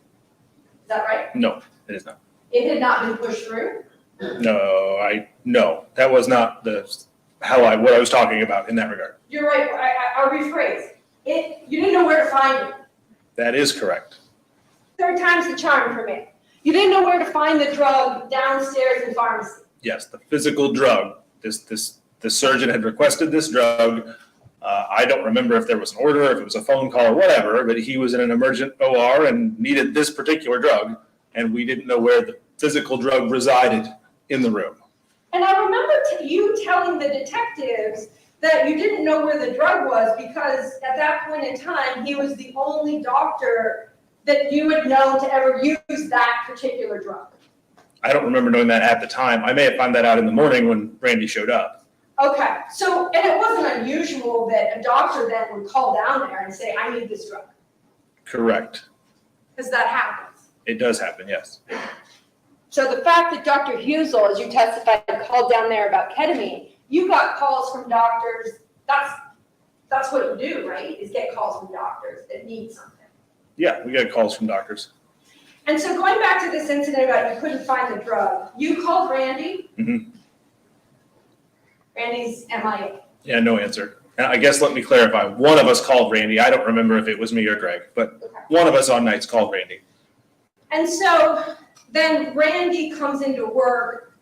Is that right? No, it is not. It had not been pushed through? No, that was not what I was talking about in that regard. You're right, I'll rephrase. You didn't know where to find it. That is correct. Third time's the charm for me. You didn't know where to find the drug downstairs in pharmacy. Yes, the physical drug. The surgeon had requested this drug. I don't remember if there was an order, if it was a phone call or whatever, but he was in an emergent OR and needed this particular drug, and we didn't know where the physical drug resided in the room. And I remember you telling the detectives that you didn't know where the drug was because at that point in time, he was the only doctor that you had known to ever use that particular drug. I don't remember knowing that at the time. I may have found that out in the morning when Randy showed up. Okay, so, and it wasn't unusual that a doctor then would call down there and say, I need this drug, Correct. because that happens. It does happen, yes. So the fact that Dr. Husel, as you testified, called down there about ketamine, You got calls from doctors, that's what you do, right? Is get calls from doctors that need something. Yeah, we got calls from doctors. And so going back to this incident about you couldn't find the drug, you called Randy? Mhm. Randy's MIA. Yeah, no answer. And I guess let me clarify. One of us called Randy. I don't remember if it was me or Greg, but Okay. one of us on nights called Randy. And so then Randy comes into work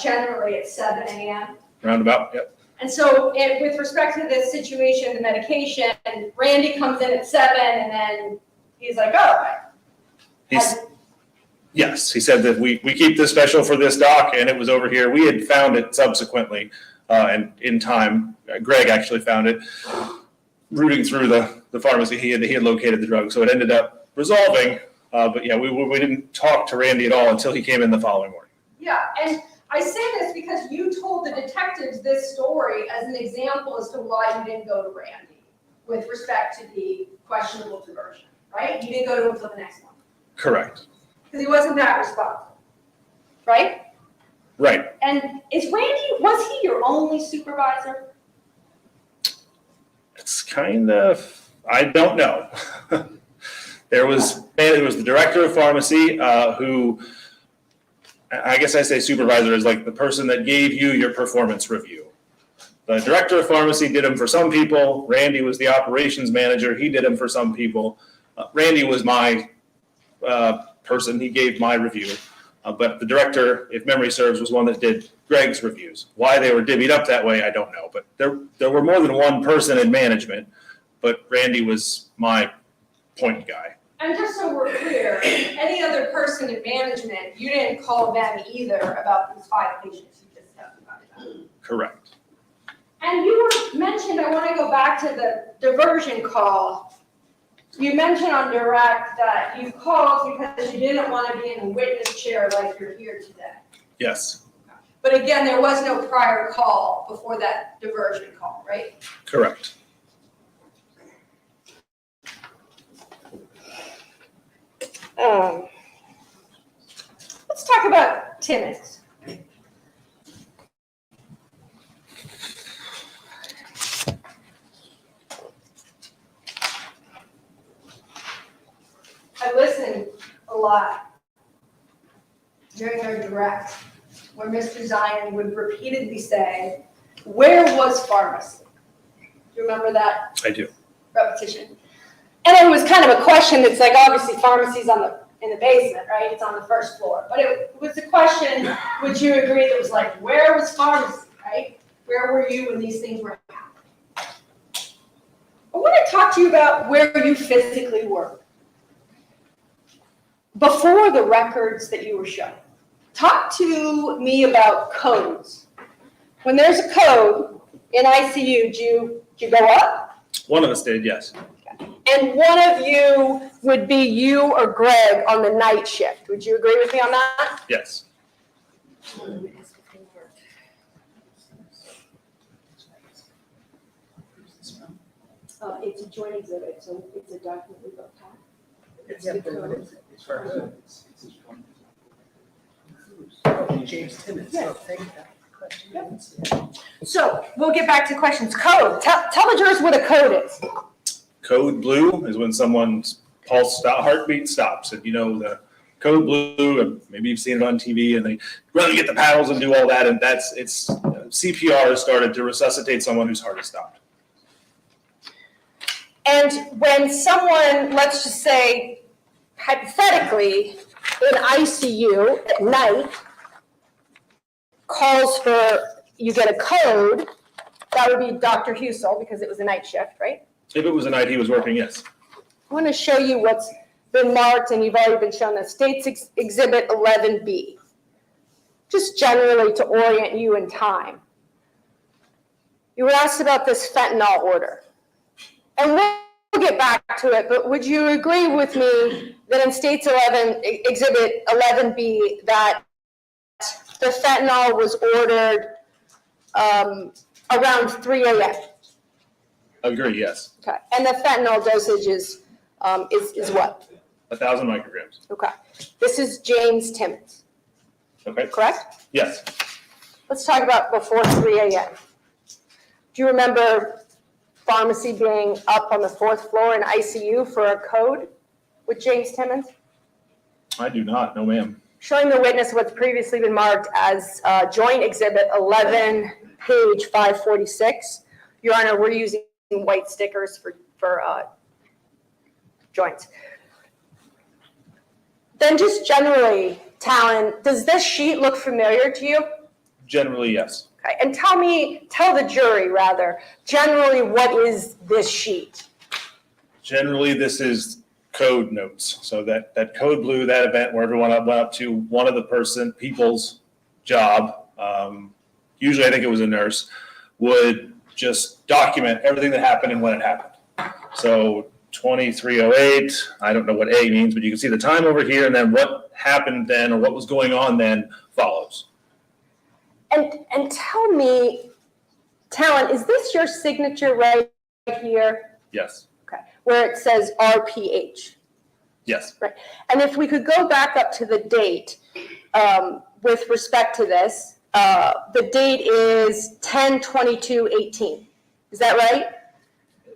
generally at 7 a.m. Roundabout, yep. And so with respect to this situation, the medication, Randy comes in at 7 and then he's like, all right. Yes, he said that we keep this special for this doc, and it was over here. We had found it subsequently, and in time, Greg actually found it, rooting through the pharmacy. He had located the drug, so it ended up resolving. But yeah, we didn't talk to Randy at all until he came in the following morning. Yeah, and I say this because you told the detectives this story as an example as to why you didn't go to Randy with respect to the questionable diversion, right? You didn't go to him until the next one. Correct. Because he wasn't that responsible, right? Right. And was he your only supervisor? It's kind of, I don't know. It was the director of pharmacy who, I guess I say supervisor is like the person that gave you your performance review. The director of pharmacy did them for some people. Randy was the operations manager. He did them for some people. Randy was my person. He gave my review. But the director, if memory serves, was one that did Greg's reviews. Why they were divvied up that way, I don't know. But there were more than one person in management, but Randy was my point guy. And just so we're clear, any other person in management, you didn't call them either about these 5 patients you just testified about. Correct. And you mentioned, I want to go back to the diversion call. You mentioned on direct that you called because you didn't want to be in a witness chair like you're here today. Yes. But again, there was no prior call before that diversion call, right? Correct. Let's talk about Timmons. I listened a lot during our direct where Mr. Zion would repeatedly say, where was pharmacy? Do you remember that I do. repetition? And it was kind of a question that's like, obviously pharmacy's in the basement, right? It's on the first floor. But it was a question, would you agree, that was like, where was pharmacy, right? Where were you when these things were happening? I want to talk to you about where you physically were before the records that you were shown. Talk to me about codes. When there's a code in ICU, do you go up? One of us did, yes. and one of you would be you or Greg on the night shift. Would you agree with me on that? Yes. It's a joint exhibit, so it's a document we both have. It's the code. James Timmons. Yeah. Thank you. So we'll get back to questions. Code. Tell the jurors what a code is. Code blue is when someone's heartbeat stops, and you know the code blue, and maybe you've seen it on TV, and they run to get the paddles and do all that, and it's CPR has started to resuscitate someone whose heart has stopped. And when someone, let's just say, hypothetically, in ICU at night, calls for, you get a code, that would be Dr. Hussel, because it was a night shift, right? If it was a night he was working, yes. I want to show you what's been marked, and you've already been shown that States Exhibit 11B, just generally to orient you in time. You were asked about this fentanyl order. And we'll get back to it, but would you agree with me that in States Exhibit 11B that the fentanyl was ordered around 3 a.m.? Agree, yes. Okay, and the fentanyl dosage is what? 1,000 micrograms. Okay, this is James Timmons, Okay, correct? yes. Let's talk about before 3 a.m. Do you remember pharmacy being up on the 4th floor in ICU for a code with James Timmons? I do not, no ma'am. Showing the witness what's previously been marked as Joint Exhibit 11, page 546. Your Honor, we're using white stickers for joints. Then just generally, Talon, does this sheet look familiar to you? Generally, yes. Okay, and tell the jury rather, generally what is this sheet? Generally, this is code notes. So that code blue, that event where everyone went up to one of the people's job, usually I think it was a nurse, would just document everything that happened and when it happened. So 2308, I don't know what A means, but you can see the time over here, and then what happened then or what was going on then follows. And tell me, Talon, is this your signature right here? Yes. Okay, where it says RPH? Yes. Right, and if we could go back up to the date with respect to this, the date is 10/22/18. Is that right?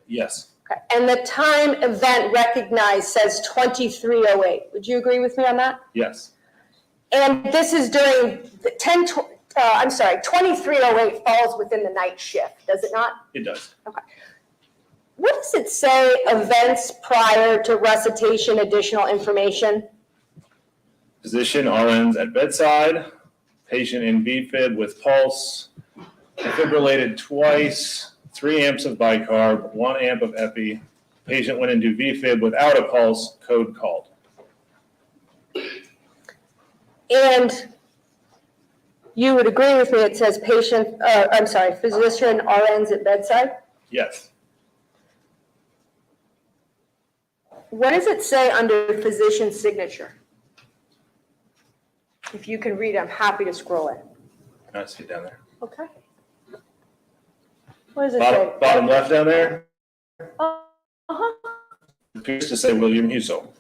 Yes. Okay, and the time event recognized says 2308. Would you agree with me on that? Yes. And this is during the 2308 falls within the night shift, does it not? It does. Okay. What does it say, events prior to recitation, additional information? Physician RNs at bedside, patient in VFib with pulse, defibrillated twice, 3 amps of bicarb, 1 amp of epi. Patient went into VFib without a pulse, code called. And you would agree with me, it says physician RNs at bedside? Yes. What does it say under physician signature? If you can read, I'm happy to scroll it. I see it down there. Okay. What does it say? Bottom left down there, Uh-huh. it appears to say William Husel.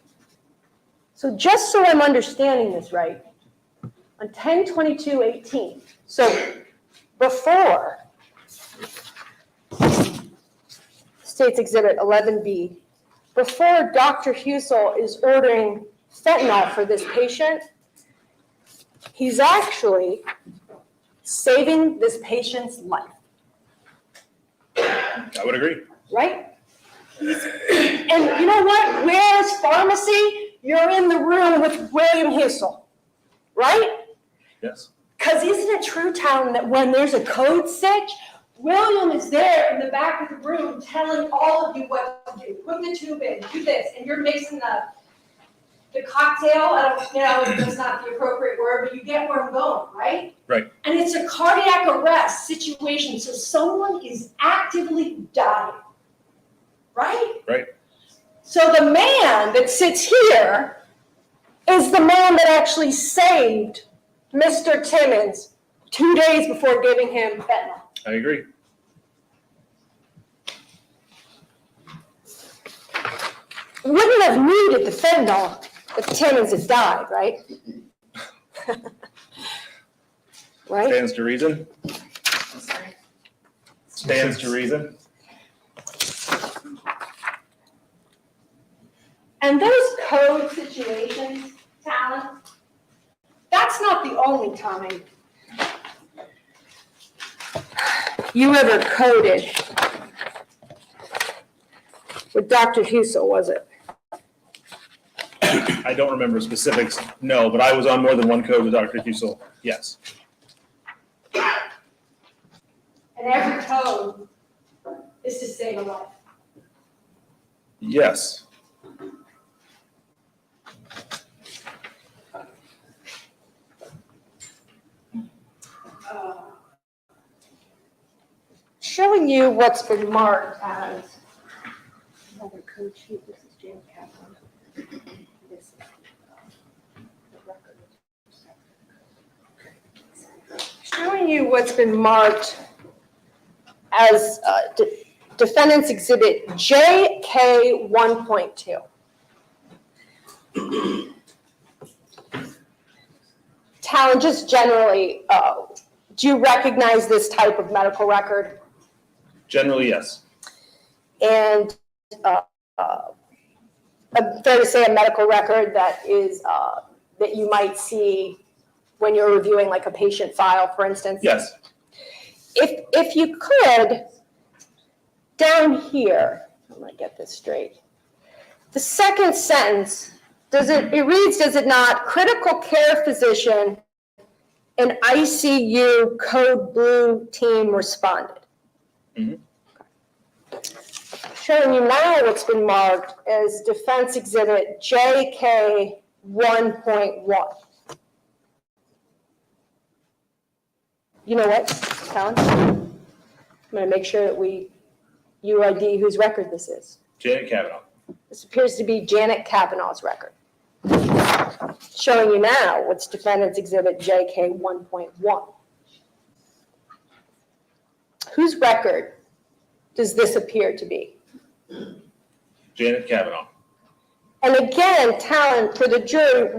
So just so I'm understanding this right, on 10/22/18, so before States Exhibit 11B, before Dr. Hussel is ordering fentanyl for this patient, he's actually saving this patient's life, I would agree. right? And you know what? Where's pharmacy? You're in the room with William Husel, right? Yes. Because isn't it true, Talon, that when there's a code stitch, William is there in the back of the room telling all of you what to do. Put the tube in, do this, and you're mixing the cocktail. That's not the appropriate word, but you get where I'm going, right? Right. And it's a cardiac arrest situation, so someone is actively dying, right? Right. So the man that sits here is the man that actually saved Mr. Timmons 2 days before giving him fentanyl. I agree. Wouldn't have needed the fentanyl if Timmons had died, right? Right? Stands to reason. I'm sorry. Stands to reason. And those code situations, Talon, that's not the only time you ever coded with Dr. Hussel, was it? I don't remember specifics, no, but I was on more than one code with Dr. Hussel, yes. And every code is to save a life. Yes. Showing you what's been marked as another code sheet. This is James Kaplan. This is the record. Showing you what's been marked as Defendant's Exhibit JK 1.2. Talon, just generally, do you recognize this type of medical record? Generally, yes. And fair to say a medical record that is that you might see when you're reviewing like a patient file, for instance? Yes. If you could, down here, I'm gonna get this straight. The second sentence, it reads, does it not, critical care physician and ICU code blue team responded? Mhm. Showing you now what's been marked as Defense Exhibit JK 1.1. You know what, Talon? I'm going to make sure that you ID whose record this is. Janet Kavanaugh. This appears to be Janet Kavanaugh's record. Showing you now what's Defendant's Exhibit JK 1.1. Whose record does this appear to be? Janet Kavanaugh. And again, Talon, for the jury,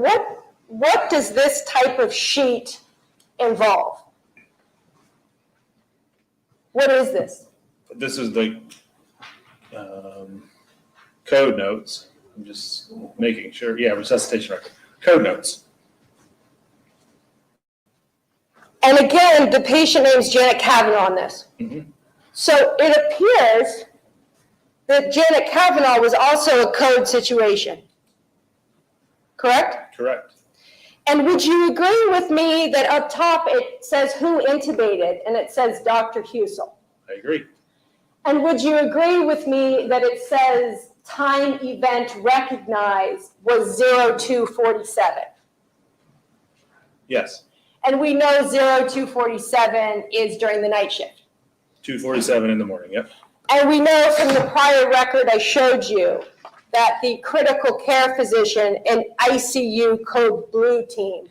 what does this type of sheet involve? What is this? This is the code notes. I'm just making sure. Yeah, resuscitation record. Code notes. And again, the patient name is Janet Kavanaugh on this. Mm-hmm. So it appears that Janet Kavanaugh was also a code situation. Correct? Correct. And would you agree with me that up top it says who intubated and it says Dr. Hussel? I agree. And would you agree with me that it says time event recognized was 0247? Yes. And we know 0247 is during the night shift. 2:47 in the morning. Yep. And we know from the prior record I showed you that the critical care physician and ICU code blue team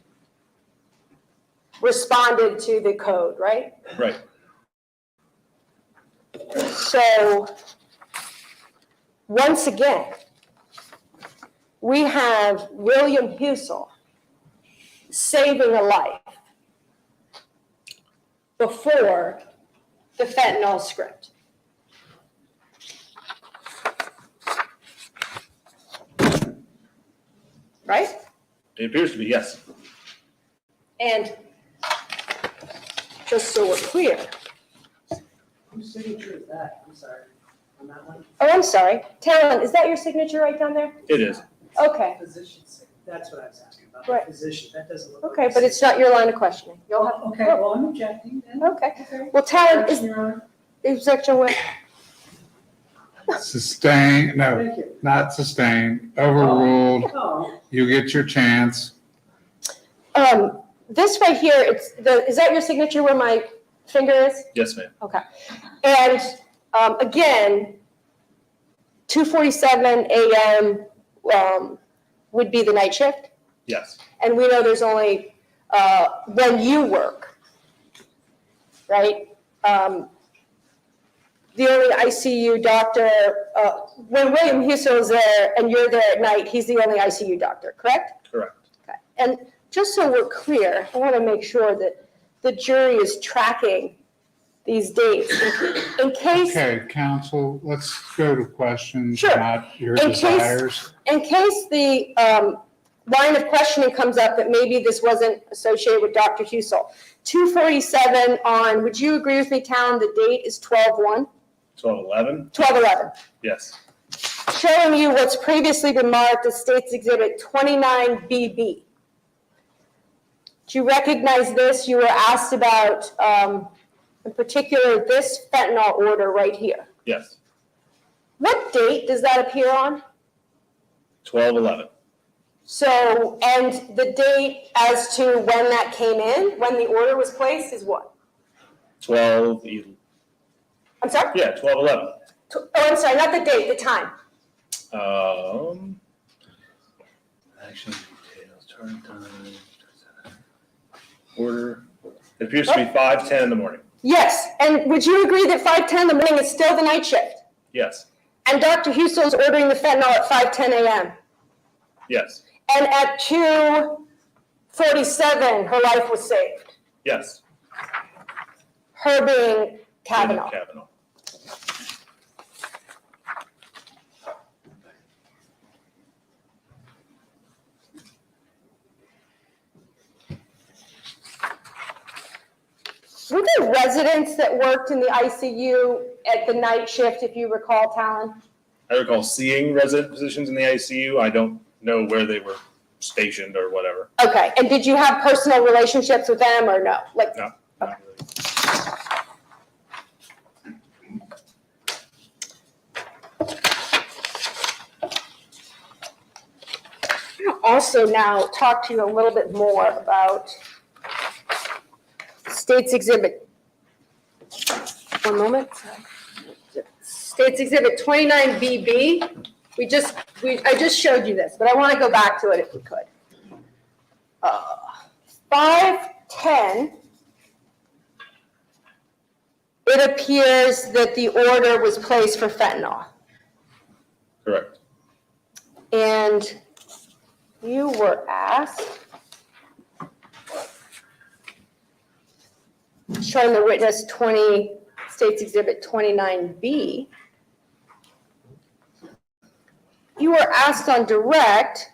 responded to the code, right? Right. So once again, we have William Husel saving a life before the fentanyl script. Right? It appears to be, yes. And just so we're clear. Whose signature is that? I'm sorry. On that one? Oh, I'm sorry. Talon, is that your signature right down there? It is. Okay. Physician signature. That's what I was asking about. Right. Physician, that doesn't look. Okay, but it's not your line of questioning. You'll have. Okay, well, I'm objecting then. Okay. Okay. Well, Talon, is Your Honor. objection what? Sustain, no, Thank you. not sustained, overruled. Oh, You get your chance. This right here, is that your signature where my finger is? Yes, ma'am. Okay. And again, 2:47 a.m. Would be the night shift. Yes. And we know there's only, when you work, right? The only ICU doctor, when William Husel is there and you're there at night, he's the only ICU doctor, correct? Correct. Okay. And just so we're clear, I want to make sure that the jury is tracking these dates in case, Okay, council, let's go to questions, Sure. not your In case- desires. in case the line of questioning comes up that maybe this wasn't associated with Dr. Hussel. 247 on, would you agree with me, Town, the date is 12/1? 12/11? 12/11. Yes. Showing you what's previously been marked as States Exhibit 29BB. Do you recognize this? You were asked about, in particular, this fentanyl order right here. Yes. What date does that appear on? 12/11. So, and the date as to when that came in, when the order was placed is what? 12, I'm sorry? yeah, 12/11. Oh, I'm sorry, not the date, the time. Action details, turn time, order. It appears to be 5:10 in the morning. Yes, and would you agree that 5:10 in the morning is still the night shift? Yes. And Dr. Hussel is ordering the fentanyl at 5:10 a.m. Yes. And at 2:47, her life was saved. Yes. Her being Kavanaugh. Kavanaugh. Were there residents that worked in the ICU at the night shift, if you recall, Talon? I recall seeing resident physicians in the ICU. I don't know where they were stationed or whatever. Okay, and did you have personal relationships with them or no? Like, No, not really. also now talk to you a little bit more about States Exhibit. One moment. States Exhibit 29BB. I just showed you this, but I want to go back to it if we could. 5:10. It appears that the order was placed for fentanyl. Correct. And you were asked, showing the witness States Exhibit 29B, you were asked on direct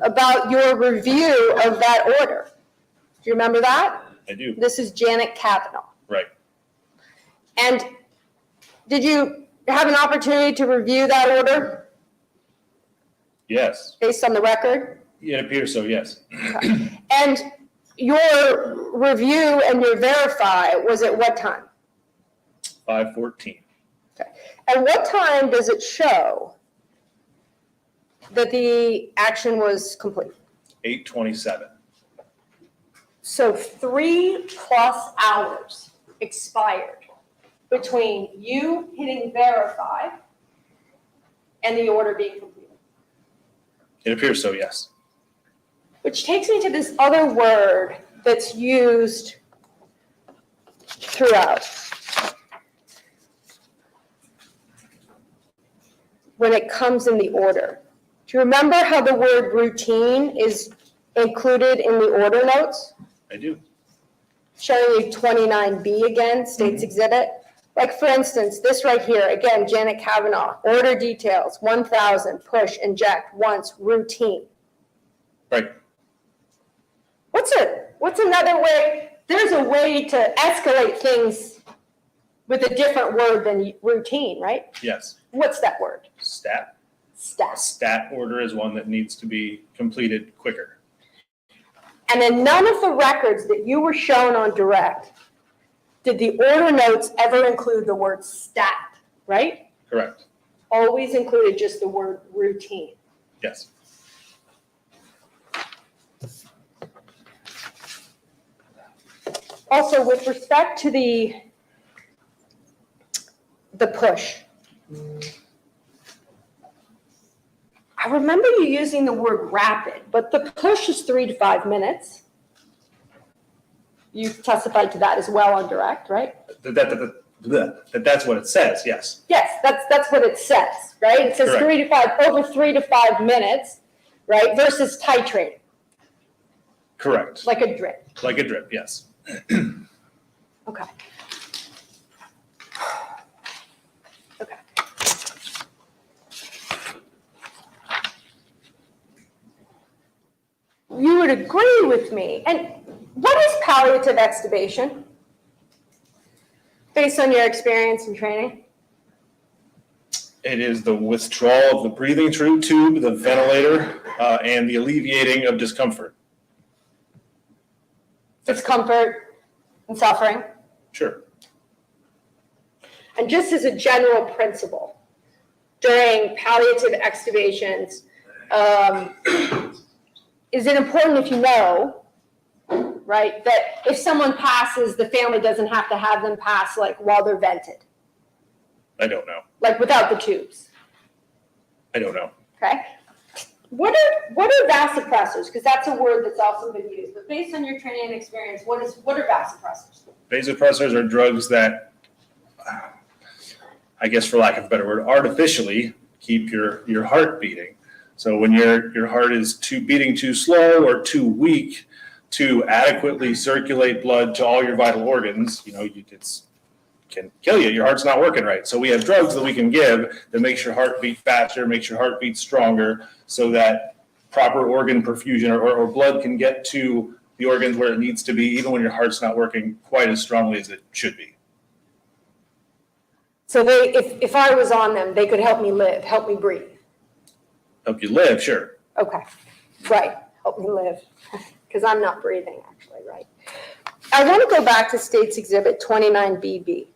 about your review of that order. Do you remember that? I do. This is Janet Kavanaugh. Right. And did you have an opportunity to review that order Yes. based on the record? It appears so, yes. And your review and your verify was at what time? 5:14. And what time does it show that the action was complete? 8:27. So 3+ hours expired between you hitting verify and the order being completed. It appears so, yes. Which takes me to this other word that's used throughout. When it comes in the order. Do you remember how the word routine is included in the order notes? I do. Showing you 29B again, States Exhibit. Like for instance, this right here, again, Janet Kavanaugh, order details, 1,000, push, inject, once, routine. Right. What's another way? There's a way to escalate things with a different word than routine, right? Yes. What's that word? Stat. Stat. Stat order is one that needs to be completed quicker. And in none of the records that you were shown on direct, did the order notes ever include the word stat, right? Correct. Always included just the word routine. Yes. Also, with respect to the push, I remember you using the word rapid, but the push is 3 to 5 minutes. You testified to that as well on direct, right? That's what it says, yes. Yes, that's what it says, right? It says Correct. over 3 to 5 minutes, right? Versus titrating, Correct. like a drip. Like a drip, yes. Okay. you would agree with me. And what is palliative extubation? Based on your experience and training? It is the withdrawal of the breathing tube, the ventilator, and the alleviating of discomfort. Discomfort and suffering? Sure. And just as a general principle, during palliative extubations, is it important if you know, right, that if someone passes, the family doesn't have to have them pass like while they're vented, I don't know. like without the tubes, I don't know. okay? What are vasopressors? Because that's a word that's also been used, but based on your training and experience, what are vasopressors? Vasopressors are drugs that, I guess for lack of a better word, artificially keep your heart beating. So when your heart is beating too slow or too weak to adequately circulate blood to all your vital organs, it can kill you. Your heart's not working right. So we have drugs that we can give that makes your heart beat faster, makes your heart beat stronger, so that proper organ perfusion or blood can get to the organs where it needs to be, even when your heart's not working quite as strongly as it should be. So if I was on them, they could help me live, help me breathe. Help you live, sure. Okay, right, help me live, because I'm not breathing actually, right? I want to go back to State's Exhibit 29BB.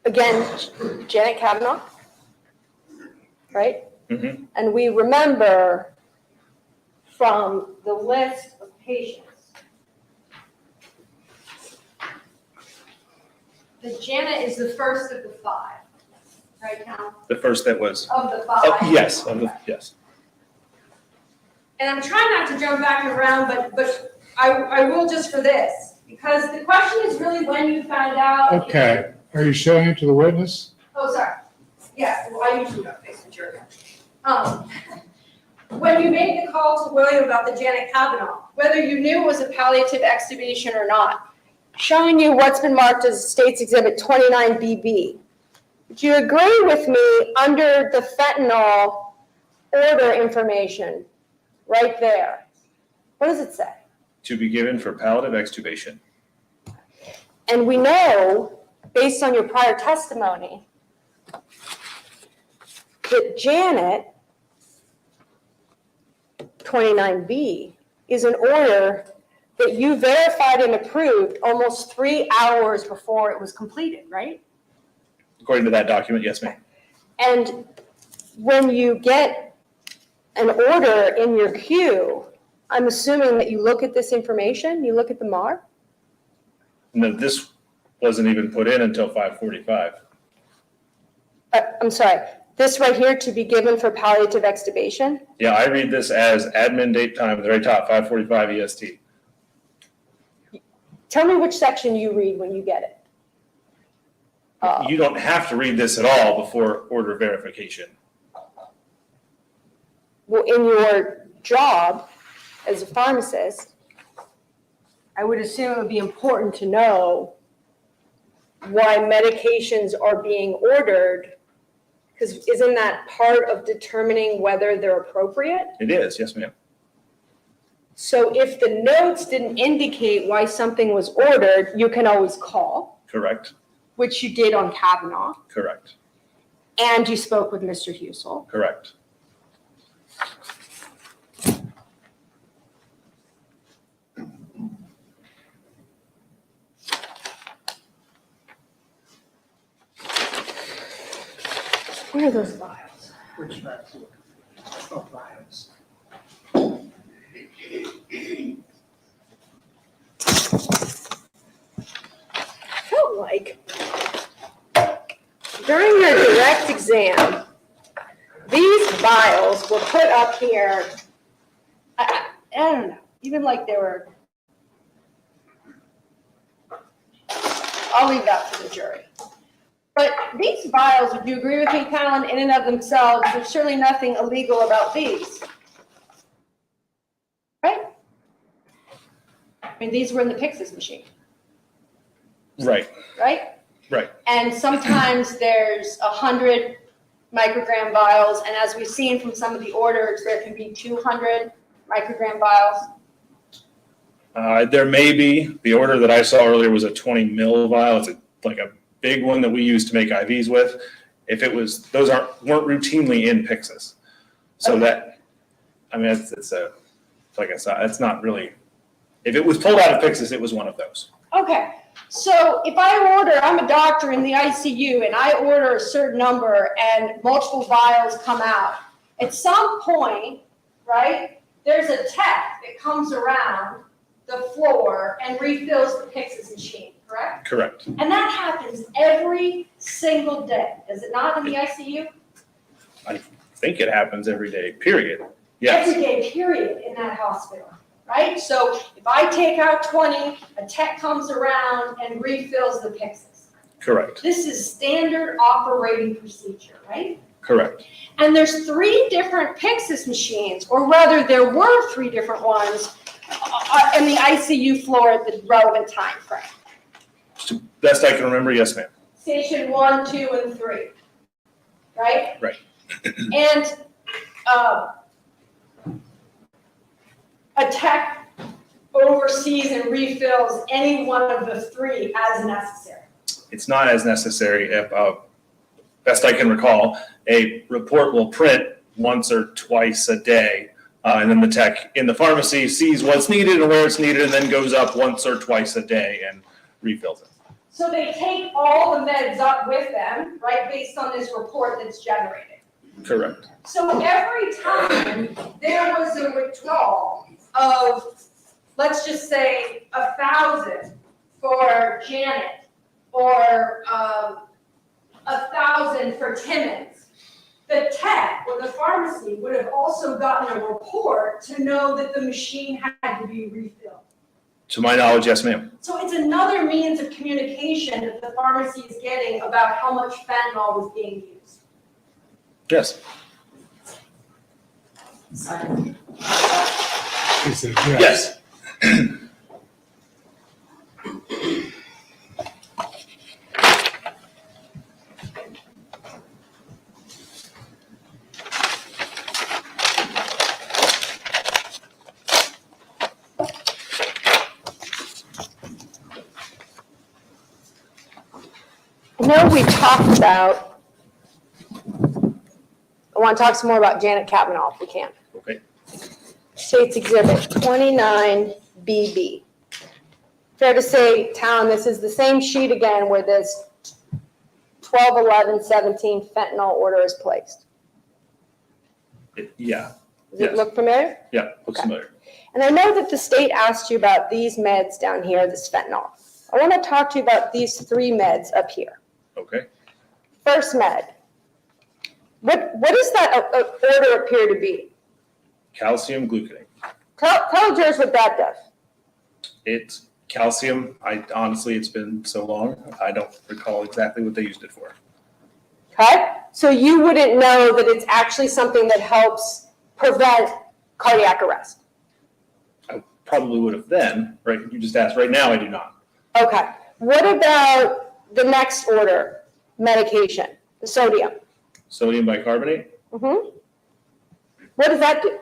Again, Janet Kavanaugh, right? Mm-hmm. And we remember from the list of patients that Janet is the first of the 5, right now? The first that was. Of the 5. Oh, yes, yes. And I'm trying not to jump back and around, but I will just for this, because the question is really when you found out. Okay, are you showing it to the witness? Oh, sorry. Yeah, well, I usually don't face the jury. When you made the call to William about the Janet Kavanaugh, whether you knew it was a palliative extubation or not, Showing you what's been marked as State's Exhibit 29BB. Do you agree with me under the fentanyl order information right there? What does it say? To be given for palliative extubation. And we know, based on your prior testimony, that Janet 29B is an order that you verified and approved almost 3 hours before it was completed, right? According to that document, yes, ma'am. And when you get an order in your queue, I'm assuming that you look at this information, you look at the MAR? No, this wasn't even put in until 5:45. I'm sorry, this right here to be given for palliative extubation? Yeah, I read this as admin date time at the very top, 5:45 EST. Tell me which section you read when you get it. You don't have to read this at all before order verification. Well, in your job as a pharmacist, I would assume it would be important to know why medications are being ordered, because isn't that part of determining whether they're appropriate? It is, yes, ma'am. So if the notes didn't indicate why something was ordered, you can always call, Correct, which you did on Kavanaugh, correct, and you spoke with Mr. Hussell. correct. Where are those vials? Which vials? Oh, vials. Felt like during your direct exam, these vials were put up here. I don't know, even like they were. I'll leave that to the jury. But these vials, would you agree with me, Colin, in and of themselves, there's certainly nothing illegal about these. Right? I mean, these were in the Pyxis machine, Right, right? right. And sometimes there's 100 microgram vials, and as we've seen from some of the orders, there can be 200 microgram vials. There may be, the order that I saw earlier was a 20 mil vial. It's like a big one that we use to make IVs with. If it was, those weren't routinely in Pyxis. So that, I mean, it's like I said, it's not really, if it was pulled out of Pyxis, it was one of those. Okay, so if I'm a doctor in the ICU and I order a certain number and multiple vials come out, at some point, right, there's a tech that comes around the floor and refills the Pyxis machine, correct? Correct. And that happens every single day, does it not, in the ICU? I think it happens every day, period. Yes. Every day, period, in that hospital, right? So if I take out 20, a tech comes around and refills the Pyxis. Correct. This is standard operating procedure, right? Correct. And there's 3 different Pyxis machines, or rather there were 3 different ones in the ICU floor at the relevant time frame. To best I can remember, yes, ma'am. Station 1, 2, and 3, right? Right. And a tech oversees and refills any one of the 3 as necessary. It's not as necessary. If, best I can recall, a report will print once or twice a day, and then the tech in the pharmacy sees what's needed and where it's needed, and then goes up once or twice a day and refills it. So they take all the meds up with them, right, based on this report that's generated. Correct. So every time there was a withdrawal of, let's just say, 1,000 for Janet, or 1,000 for Timmons, the tech or the pharmacy would have also gotten a report to know that the machine had to be refilled. To my knowledge, yes, ma'am. So it's another means of communication that the pharmacy is getting about how much fentanyl was being used. Yes. He said, Yes. I know we talked about, I want to talk some more about Janet Kavanaugh if we can. Okay. State's Exhibit 29BB. Fair to say, town, this is the same sheet again where this 12/11/17 fentanyl order is placed. Yeah. Does it Yes. look familiar? Yeah, looks Okay. familiar. And I know that the state asked you about these meds down here, this fentanyl. I want to talk to you about these 3 meds up here. Okay. First med. What does that order appear to be? Calcium gluconate. Tell jurors what that does. It's calcium. Honestly, it's been so long, I don't recall exactly what they used it for. Okay? So you wouldn't know that it's actually something that helps prevent cardiac arrest. I probably would have then, right? You just asked. Right now, I do not. Okay. What about the next order, medication, the sodium? Sodium bicarbonate. Mm-hmm. What does that do?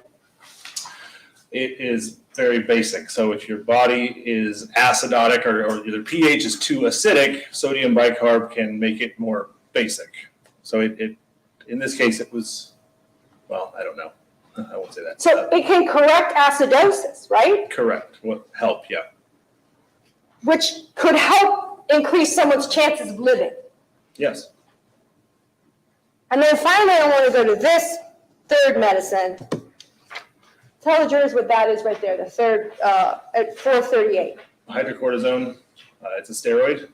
It is very basic. So if your body is acidotic or your pH is too acidic, sodium bicarb can make it more basic. So it in this case, it was, well, I don't know. I won't say that. So it can correct acidosis, right? Correct. What help? Yeah. Which could help increase someone's chances of living. Yes. And then finally, I want to go to this 3rd medicine. Tell the jurors what that is right there, the 3rd at 438. Hydrocortisone. It's a steroid.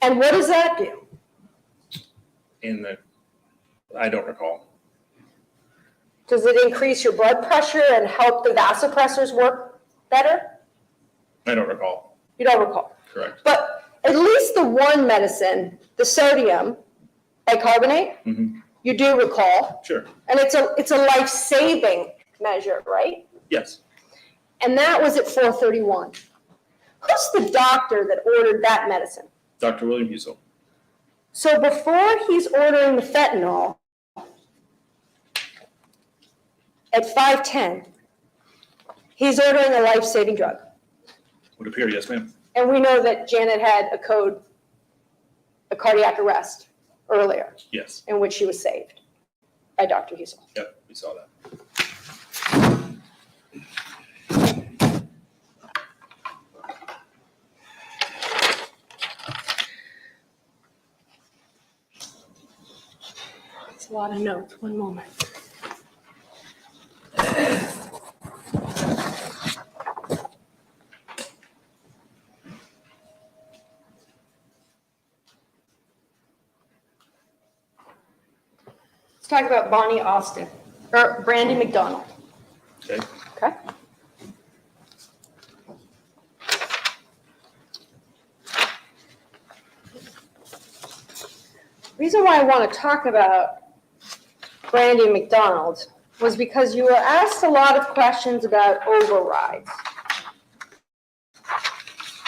And what does that do? I don't recall. Does it increase your blood pressure and help the vasopressors work better? I don't recall. You don't recall. Correct. But at least the one medicine, the sodium bicarbonate, you do recall. Sure. And it's a life-saving measure, right? Yes. And that was at 431. Who's the doctor that ordered that medicine? Dr. William Husel. So before he's ordering the fentanyl at 5:10, he's ordering a life-saving drug. Would appear, yes, ma'am. And we know that Janet had a cardiac arrest earlier Yes. in which she was saved by Dr. Husel. Yep, we saw that. It's a lot of notes, one moment. Let's talk about Bonnie Austin, or Brandy McDonald, Okay. okay? Reason why I want to talk about Brandy McDonald was because you were asked a lot of questions about overrides.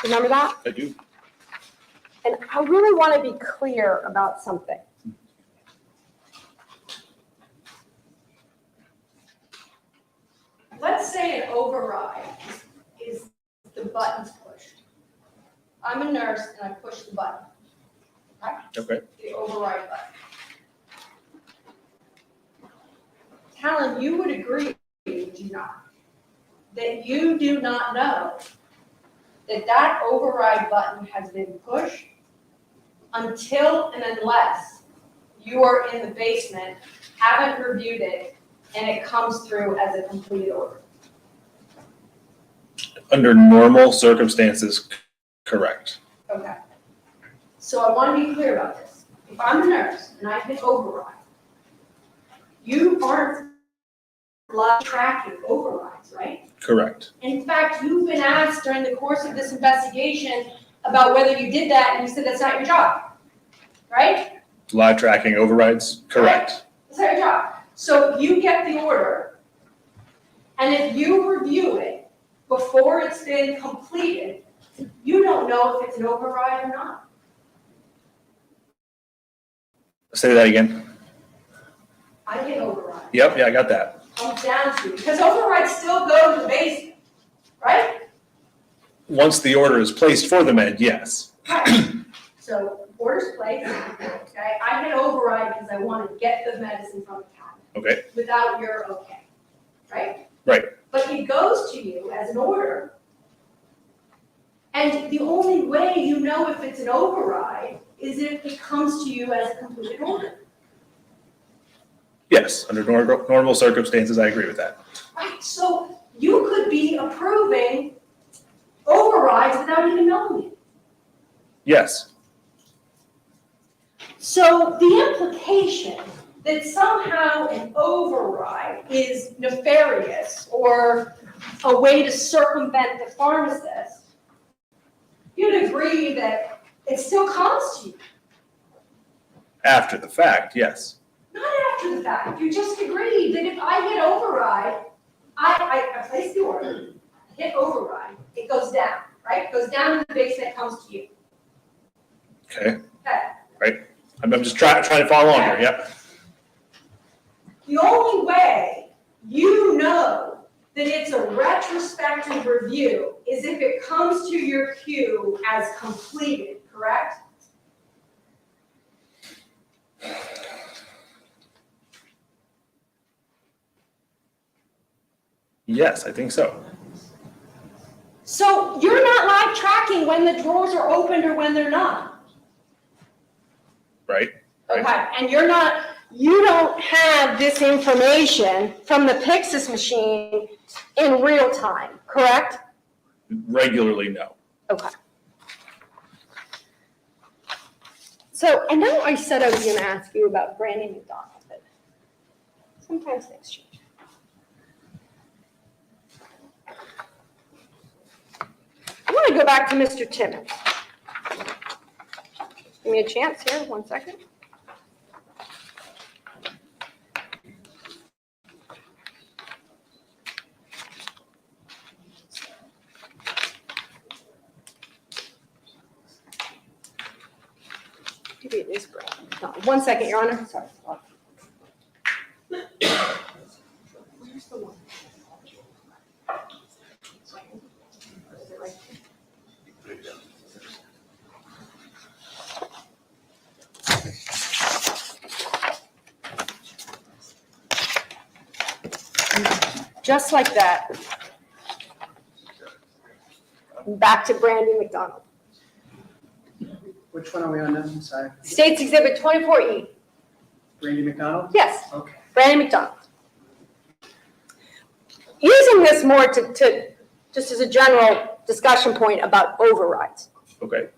Remember that? I do. And I really want to be clear about something. Let's say an override is the button's pushed. I'm a nurse and I push the button. Okay. The override button. Talon, you would agree, would you not? That you do not know that that override button has been pushed until and unless you are in the basement, haven't reviewed it, and it comes through as a completed order. Under normal circumstances, correct. Okay. So I want to be clear about this. If I'm a nurse and I hit override, you aren't live tracking overrides, right? Correct. In fact, you've been asked during the course of this investigation about whether you did that, and you said that's not your job, right? Live tracking overrides, correct. That's not your job. So you get the order, and if you review it before it's been completed, you don't know if it's an override or not. Say that again. I hit override. Yep, yeah, I got that. Comes down to, because overrides still go to the basement, right? Once the order is placed for the med, yes. Right. So order's placed, okay, I hit override because I want to get the medicine from the cabinet. Okay. Without your okay, right? Right. But it goes to you as an order. And the only way you know if it's an override is if it comes to you as a completed order. Yes, under normal circumstances, I agree with that. Right, so you could be approving overrides without even knowing it. Yes. So the implication that somehow an override is nefarious or a way to circumvent the pharmacist, you'd agree that it still comes to you. After the fact, yes. Not after the fact, you just agreed that if I hit override, I place the order, hit override, it goes down, right? It goes down in the basement, comes to you. Okay. Okay. Right. I'm just trying to follow along here, yep. The only way you know that it's a retrospective review is if it comes to your queue as completed, correct? Yes, I think so. So you're not live tracking when the drawers are opened or when they're not. Right. Okay, and you don't have this information from the Pyxis machine in real time, correct? Regularly, no. Okay. So I know I said I was going to ask you about Brandy McDonald, but sometimes things change. I want to go back to Mr. Timmons. Give me a chance here, 1 second. maybe it is Brandon McDonald. 1 second, Your Honor, sorry. Where's the one? Is it right here? Just like that. Back to Brandon McDonald. Which one are we on now? I'm sorry. States Exhibit 24E. Brandy McDonald? Yes, Okay. Brandon McDonald. Using this more to just as a general discussion point about overrides. Okay,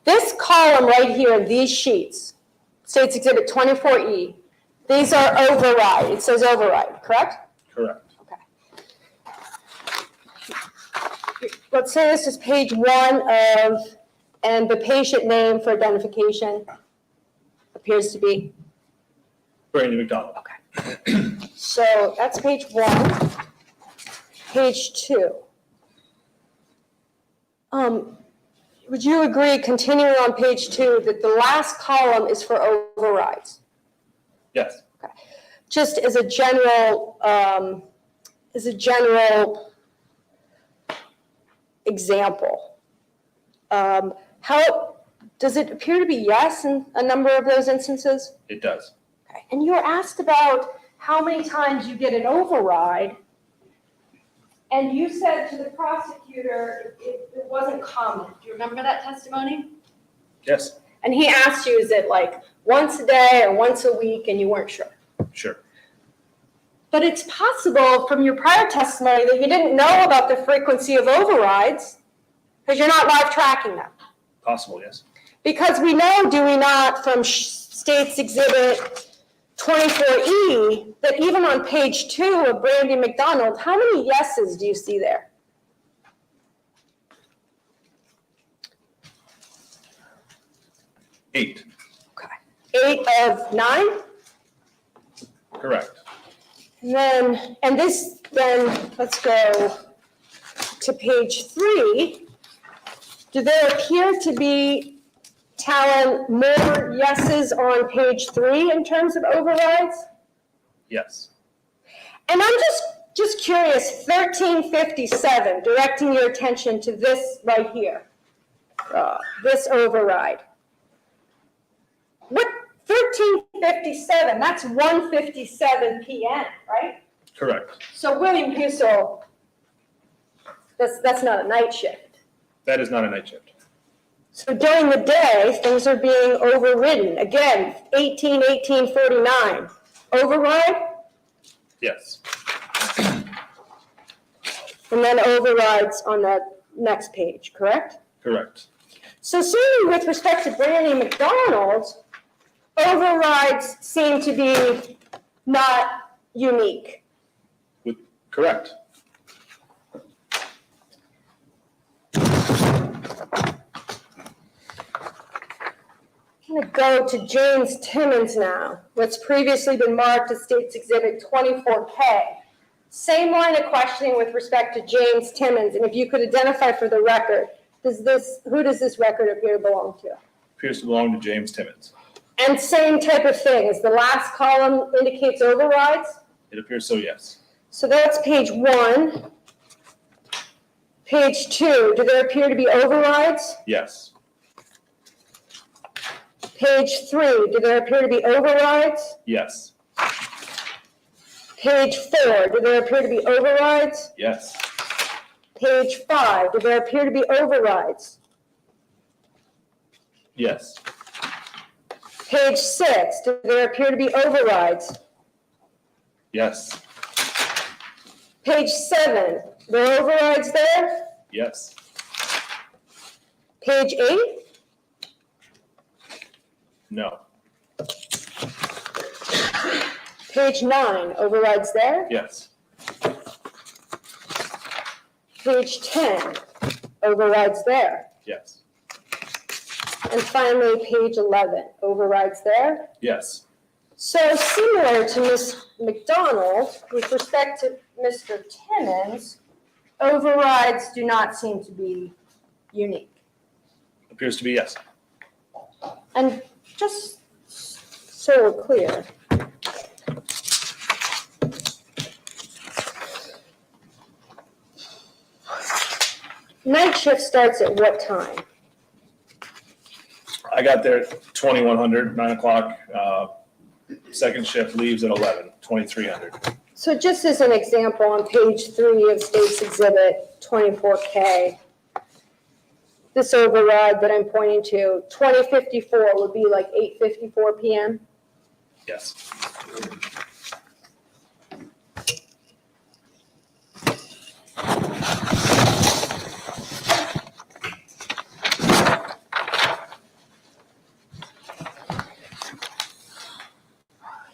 This column right here, these sheets, States Exhibit 24E, these are override. It says override, correct? correct. Let's say this is page 1 of, and the patient name for identification appears to be, Brandy McDonald. so that's page 1. Page 2. Would you agree, continuing on page 2, that the last column is for overrides? Yes, Just as a general example, how does it appear to be yes in a number of those instances? it does. Okay. And you were asked about how many times you get an override, and you said to the prosecutor it wasn't common. Do you remember that testimony? Yes, And he asked you, is it like once a day or once a week, and you weren't sure? sure. But it's possible from your prior testimony that you didn't know about the frequency of overrides because you're not live tracking them. Possible, yes. Because we know, do we not, from States Exhibit 24E, that even on page 2 of Brandy McDonald, how many yeses do you see there? 8, 8 of 9? correct. And this, then, let's go to page 3. Do there appear to be, Talon, more yeses on page 3 in terms of overrides? Yes, And I'm just curious, 1357, directing your attention to this right here, this override. What, 1357, that's 1:57 p.m., right? correct. So William Husel, that's not a night shift. That is not a night shift. So during the day, things are being overridden. Again, 18:49. Override, Yes, and then overrides on that next page, correct? correct. So certainly with respect to Brandy McDonald, overrides seem to be not unique. Correct. I'm going to go to James Timmons now, what's previously been marked as States Exhibit 24K. Same line of questioning with respect to James Timmons, and if you could identify for the record, who does this record appear to belong to? Appears to belong to James Timmons. And same type of thing, as the last column indicates overrides? It appears so, yes. So that's page 1. Page 2, do there appear to be overrides? Yes, Page 3, do there appear to be overrides? yes, Page 4, do there appear to be overrides? yes, Page 5, do there appear to be overrides? yes, Page 6, do there appear to be overrides? yes, Page 7, there are overrides there? yes, Page 8, no, page 9, overrides there? yes, Page 10, overrides there? yes, And finally, page 11, overrides there? yes, So similar to Ms. McDonald, with respect to Mr. Timmons, overrides do not seem to be unique. appears to be yes. And just so we're clear. Night shift starts at what time? I got there at 2100, 9 o'clock. Second shift leaves at 11, 2300. So just as an example, on page 3 of State's Exhibit 24K, this override that I'm pointing to, 2054 would be like 8:54 PM? Yes.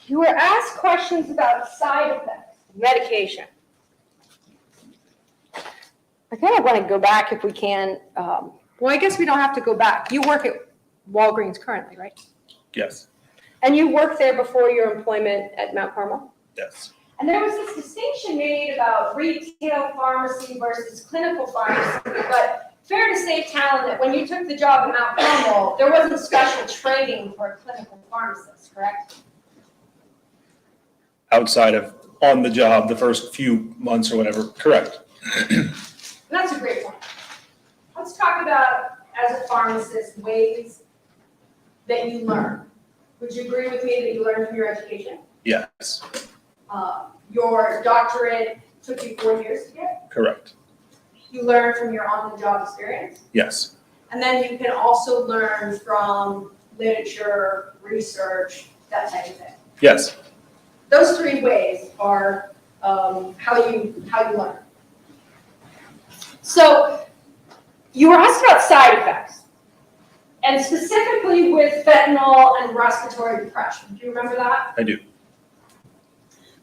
You were asked questions about side effects, medication. I kind of want to go back if we can. Well, I guess we don't have to go back. You work at Walgreens currently, right? Yes. And you worked there before your employment at Mount Carmel? Yes. And there was this distinction made about retail pharmacy versus clinical pharmacy, but fair to say, Talon, that when you took the job at Mount Carmel, there wasn't special training for a clinical pharmacist, correct? Outside of on the job, the first few months or whatever, correct. And that's a great point. Let's talk about, as a pharmacist, ways that you learn. Would you agree with me that you learn from your education? Yes, Your doctorate took you 4 years to get. correct. You learn from your on-the-job experience. Yes, And then you can also learn from literature, research, that type of thing. yes, Those 3 ways are how you learn. So you were asked about side effects, and specifically with fentanyl and respiratory depression. Do you remember that? I do.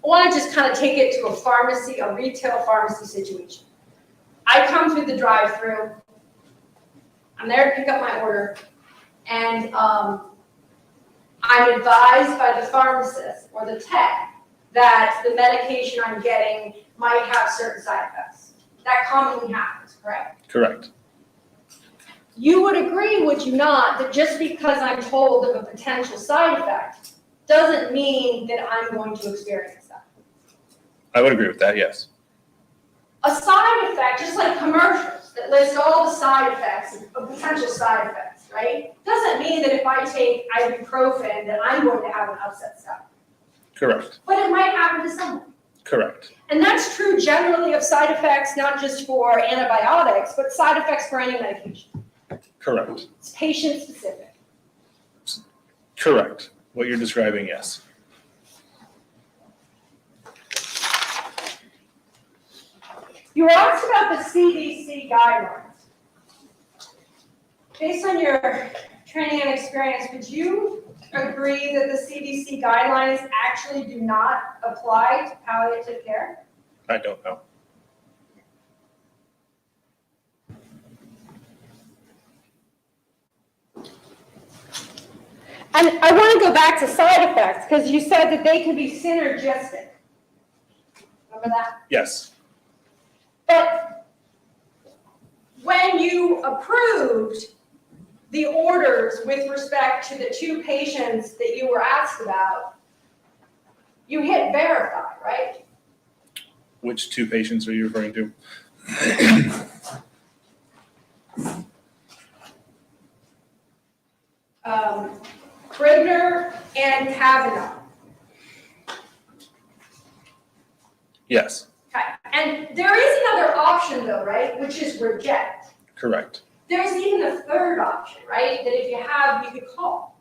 I want to just kind of take it to a pharmacy, a retail pharmacy situation. I come through the drive-through. I'm there to pick up my order, and I'm advised by the pharmacist or the tech that the medication I'm getting might have certain side effects. That commonly happens, correct? Correct. You would agree, would you not, that just because I'm told of a potential side effect doesn't mean that I'm going to experience that? I would agree with that, yes. A side effect, just like commercials that list all the side effects of potential side effects, right? Doesn't mean that if I take ibuprofen that I'm going to have an upset stomach. Correct. But it might happen to someone. Correct. And that's true generally of side effects, not just for antibiotics, but side effects for any medication. Correct. It's patient specific. Correct. What you're describing, yes. You were asked about the CDC guidelines. Based on your training and experience, would you agree that the CDC guidelines actually do not apply to palliative care? I don't know. And I want to go back to side effects because you said that they can be synergistic. Remember that? Yes. But when you approved the orders with respect to the 2 patients that you were asked about, you hit verify, right? Which 2 patients are you referring to? Krigner and Kavanaugh. Yes. Okay. And there is another option though, right? Which is reject. Correct. There's even a third option, right? That if you have, you could call.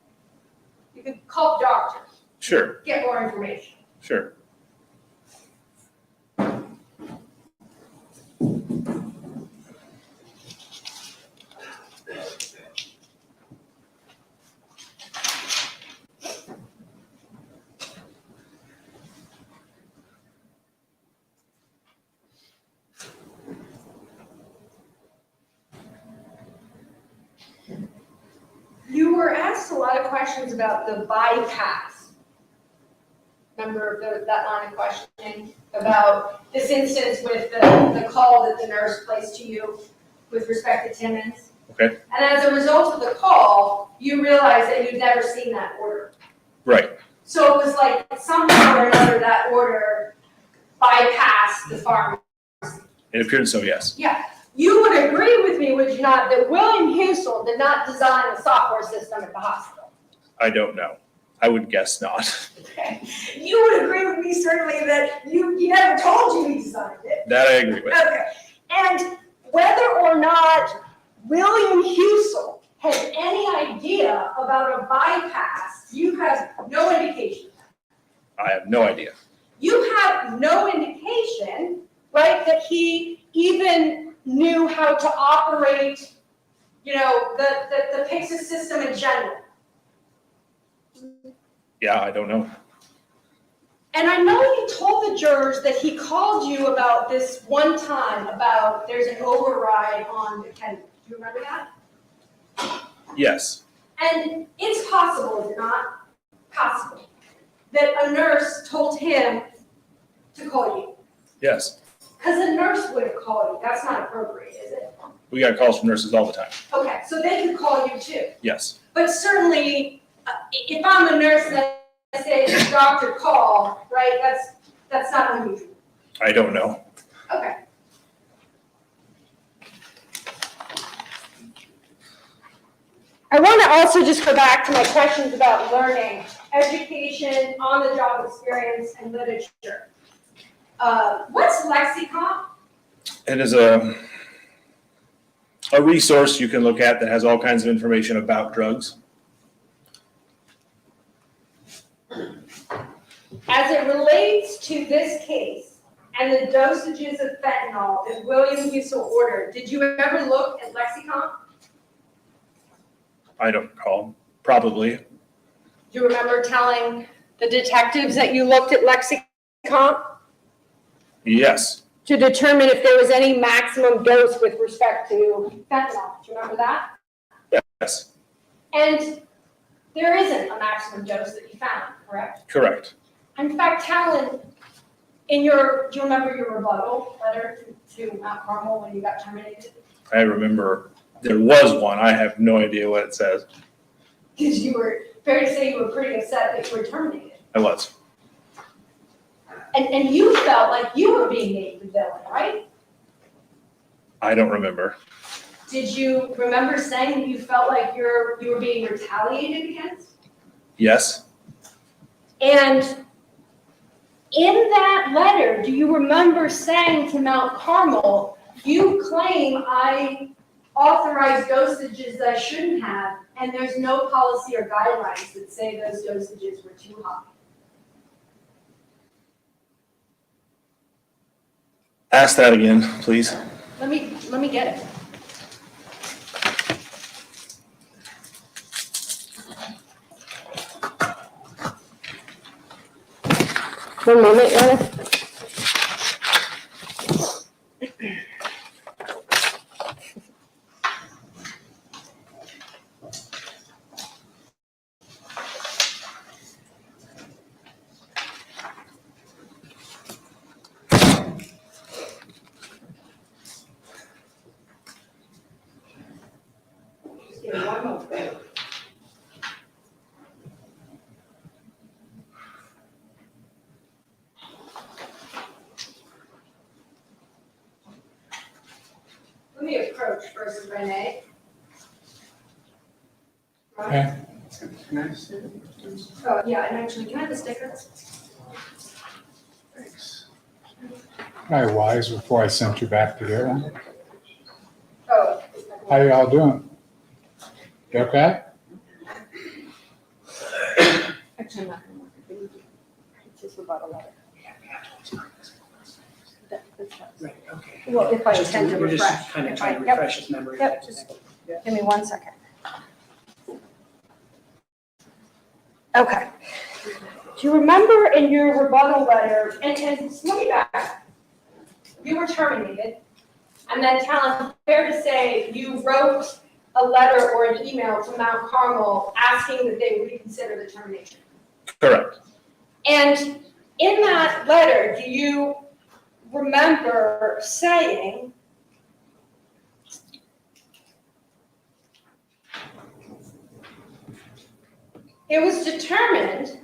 You could call the doctor, Sure. get more information. Sure. You were asked a lot of questions about the bypass. Remember that line of questioning about this instance with the call that the nurse placed to you with respect to Timmons? Okay. And as a result of the call, you realize that you'd never seen that order. Right. So it was like somehow or another that order bypassed the pharmacy. It appeared so, yes. Yeah, you would agree with me, would you not, that William Husel did not design the software system at the hospital? I don't know. I would guess not. Okay. You would agree with me certainly that he never told you he designed it. That I agree with. Okay. And whether or not William Husel had any idea about a bypass, you have no indication. I have no idea. You have no indication, right, that he even knew how to operate, the Pyxis system in general. Yeah, I don't know. And I know you told the jurors that he called you about this one time about there's an override on the ketamine. Do you remember that? Yes. And it's possible, is it not? Possible. That a nurse told him to call you. Yes. Because a nurse would have called you. That's not appropriate, is it? We got calls from nurses all the time. Okay, so they could call you too. Yes. But certainly, if I'm a nurse and I say, doctor, call, right, that's not unusual. I don't know. Okay. I want to also just go back to my questions about learning, education, on-the-job experience, and literature. What's lexicon? It is a resource you can look at that has all kinds of information about drugs. As it relates to this case and the dosages of fentanyl that William Husel ordered, did you ever look at lexicon? I don't recall. Probably. Do you remember telling the detectives that you looked at lexicon Yes. to determine if there was any maximum dose with respect to fentanyl? Do you remember that? Yes. And there isn't a maximum dose that you found, correct? Correct. In fact, Talon, do you remember your rebuttal letter to Mount Carmel when you got terminated? I remember there was one. I have no idea what it says. Because you were, fair to say you were pretty upset that you were terminated. I was. And you felt like you were being made the villain, right? I don't remember. Did you remember saying that you felt like you were being retaliated against? Yes. And in that letter, do you remember saying to Mount Carmel, you claim I authorized dosages I shouldn't have, and there's no policy or guidelines that say those dosages were too high? Ask that again, please. Let me get it. One moment, Anna. Just give me one moment. Let me approach first, if I may. Okay. Oh, yeah, and actually, can I have a sticker? Thanks. Probably wise before I sent you back to get one. Oh. How y'all doing? You okay? Actually, I'm not gonna work it. It's just about a letter. Right, okay. Well, if I Just intend to we're just refresh. kind of If trying I- to yep. refresh his memory. Yep, just give me 1 second. Okay. Do you remember in your rebuttal letter, and let me back, you were terminated, and then Talon, fair to say, you wrote a letter or an email to Mount Carmel asking that they reconsider the termination? Correct. And in that letter, do you remember saying It was determined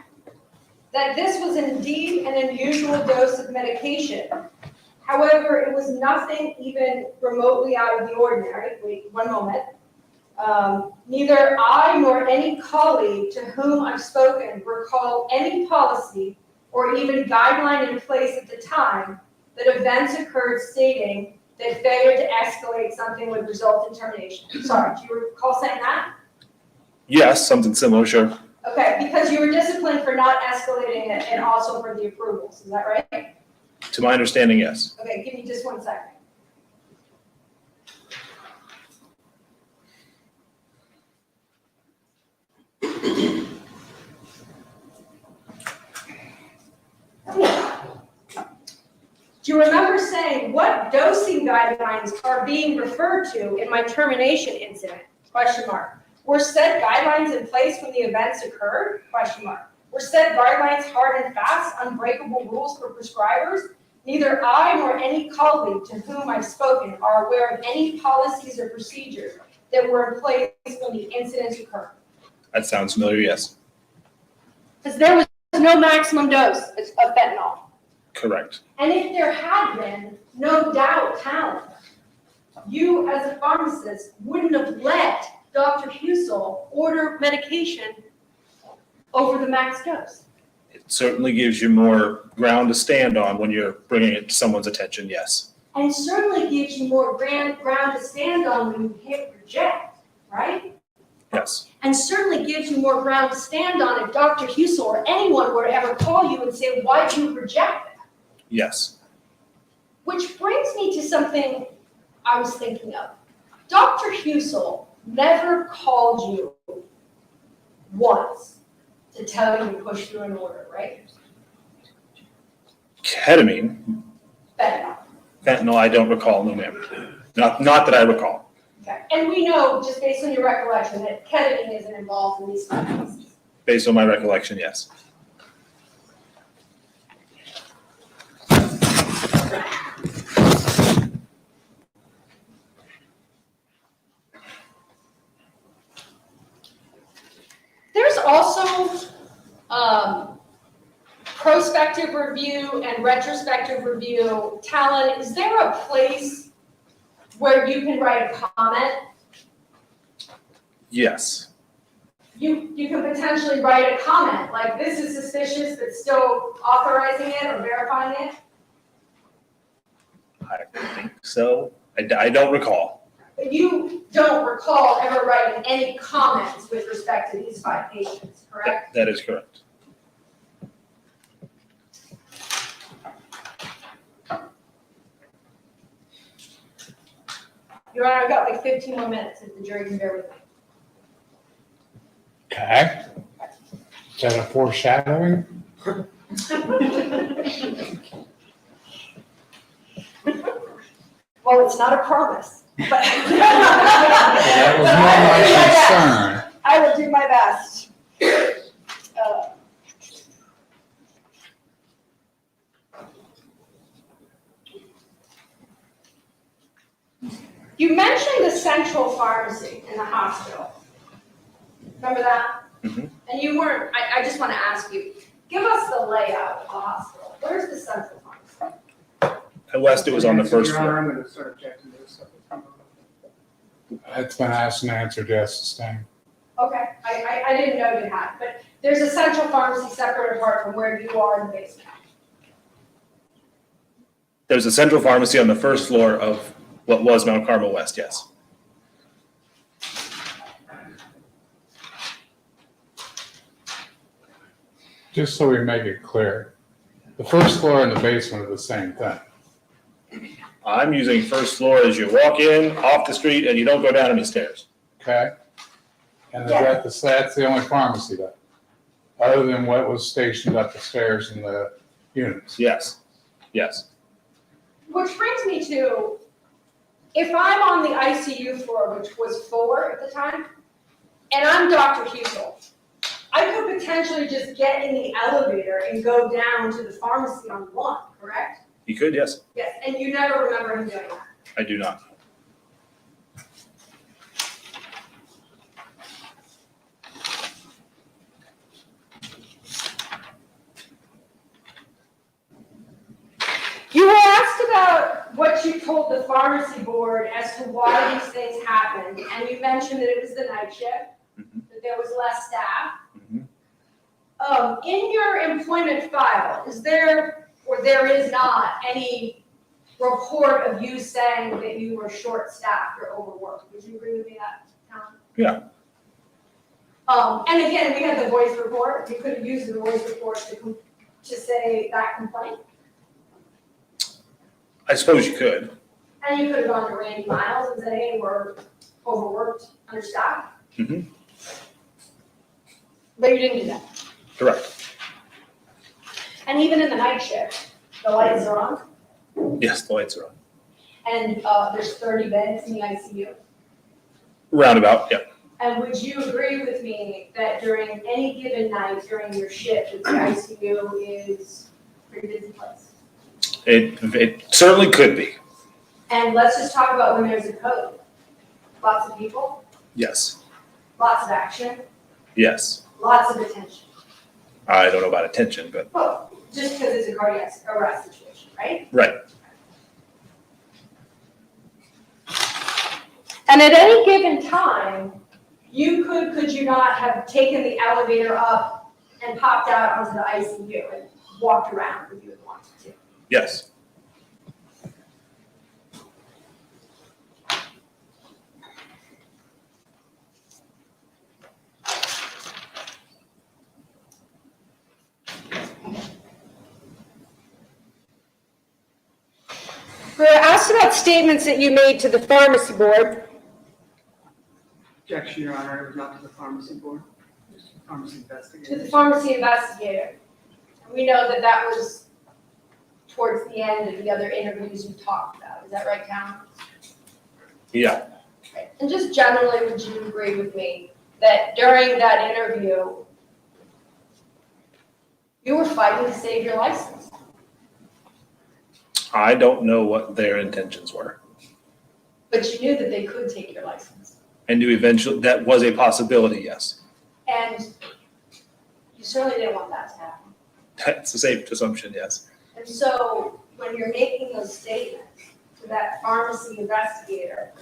that this was indeed an unusual dose of medication. However, it was nothing even remotely out of the ordinary. Wait, one moment. Neither I nor any colleague to whom I've spoken recall any policy or even guideline in place at the time that events occurred stating that failure to escalate something would result in termination. Sorry, do you recall saying that? Yes, something similar, sure. Okay, because you were disciplined for not escalating it and also for the approvals, is that right? To my understanding, yes. Okay, give me just 1 second. Do you remember saying what dosing guidelines are being referred to in my termination incident? Question mark. Were said guidelines in place when the events occurred? Question mark. Were said guidelines hard and fast, unbreakable rules for prescribers? Neither I nor any colleague to whom I've spoken are aware of any policies or procedures that were in place when the incidents occurred. That sounds familiar, yes. Because there was no maximum dose of fentanyl. Correct. And if there had been, no doubt, Talon, you as a pharmacist wouldn't have let Dr. Hussell order medication over the max dose. It certainly gives you more ground to stand on when you're bringing it to someone's attention, yes. And certainly gives you more ground to stand on when you hit reject, right? Yes. And certainly gives you more ground to stand on if Dr. Hussell or anyone were to ever call you and say, why'd you reject it? Yes. Which brings me to something I was thinking of. Dr. Hussell never called you once to tell you to push through an order, right? Ketamine, Fentanyl. fentanyl, I don't recall, no ma'am. Not that I recall. Okay. And we know, just based on your recollection, that ketamine isn't involved in these cases. Based on my recollection, yes. There's also prospective review and retrospective review. Talon, is there a place where you can write a comment? Yes. You can potentially write a comment, like this is suspicious, but still authorizing it or verifying it? I think so. I don't recall. But you don't recall ever writing any comments with respect to these 5 patients, correct? That is correct. Your Honor, I've got like 15 more minutes if the jury can bear with me. Okay. Is that a foreshadowing? Well, it's not a promise, but. That was more my concern. I will do my best. You mentioned the central pharmacy in the hospital. Remember that? Mhm. And you weren't, I just want to ask you, give us the layout of the hospital. Where's the central pharmacy? At West, it was on the first Your Honor, floor. I'm going to start objecting to this. It's been asked and answered, yes, Stan. Okay, I didn't know you had, but there's a central pharmacy separate and apart from where you are in the basement. There's a central pharmacy on the first floor of what was Mount Carmel West, yes. Just so we make it clear, the first floor and the basement are the same thing, I'm using first floor as you walk in, off the street, and you don't go down any stairs. okay? And that's the only pharmacy there, other than what was stationed up the stairs in the units. Yes, yes. Which brings me to, if I'm on the ICU floor, which was 4 at the time, and I'm Dr. Hussell, I could potentially just get in the elevator and go down to the pharmacy on 1, correct? You could, yes. Yes, and you never remember him doing that. I do not. pharmacy board as to why these things happened, and you mentioned that it was the night shift, that there was less staff. In your employment file, is there, or there is not, any report of you saying that you were short-staffed or overworked? Would you agree with me that, Tom? Yeah. And again, we had the voice report, you could have used the voice report to say that complaint, I suppose you could. and you could have gone to Randy Miles and said, hey, we're overworked, understaffed. Mhm. But you didn't do that. Correct. And even in the night shift, the lights are on, Yes, the lights are on. and there's 30 beds in the ICU. Roundabout, yeah. And would you agree with me that during any given night during your shift, that the ICU is a pretty busy place? It certainly could be. And let's just talk about when there's a code. Lots of people, Yes. lots of action, Yes. lots of attention. I don't know about attention, but Oh, just because it's a cardiac arrest situation, right? right. And at any given time, could you not have taken the elevator up and popped out onto the ICU and walked around if you had wanted to? Yes. We were asked about statements that you made to the pharmacy board. Objection, Your Honor, it was not to the pharmacy board, just the pharmacy To investigator. the pharmacy investigator. And we know that that was towards the end of the other interviews you talked about. Is that right, Tom? Yeah. Right. And just generally, would you agree with me that during that interview, you were fighting to save your license? I don't know what their intentions were. But you knew that they could take your license. And to eventually, that was a possibility, yes. And you certainly didn't want that to happen. That's a safe assumption, yes. And so when you're making those statements to that pharmacy investigator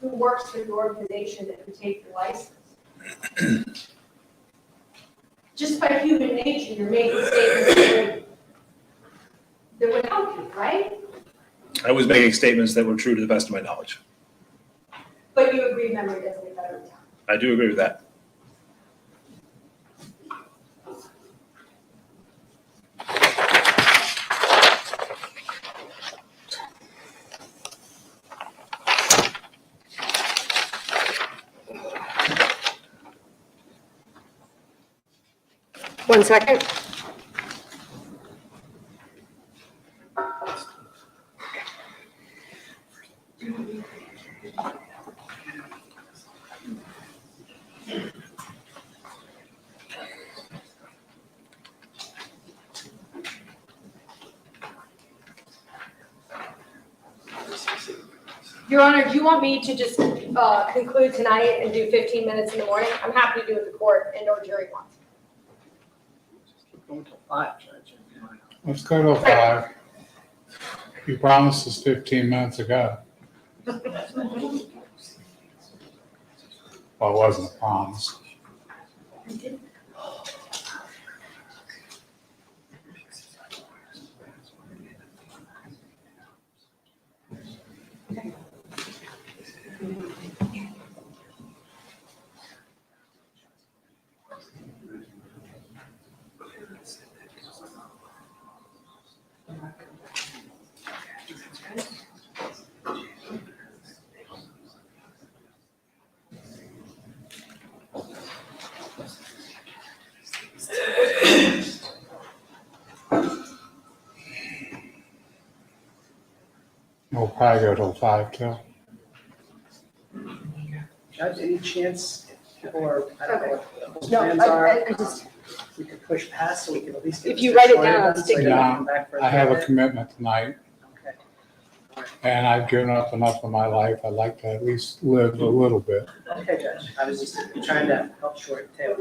who works for the organization that would take your license, just by human nature, you're making statements that would help you, right? I was making statements that were true to the best of my knowledge. But you agree memory doesn't get better with time. I do agree with that. One second. Your Honor, do you want me to just conclude tonight and do 15 minutes in the morning? I'm happy to do what the court and or jury wants. Going till 5, Judge. Let's go to 5. You promised us 15 minutes ago. Well, it wasn't a promise. We'll probably go till 5 till. Judge, any chance, or, I don't know what those No, plans are, I just, we could push past so we can at least get. If this you write it destroyed down, event, so stick you it don't down. come back for I have a minute. commitment tonight, Okay. and I've given up enough of my life. I'd like to at least live a little bit. Okay, Judge, I was just trying to help short tail.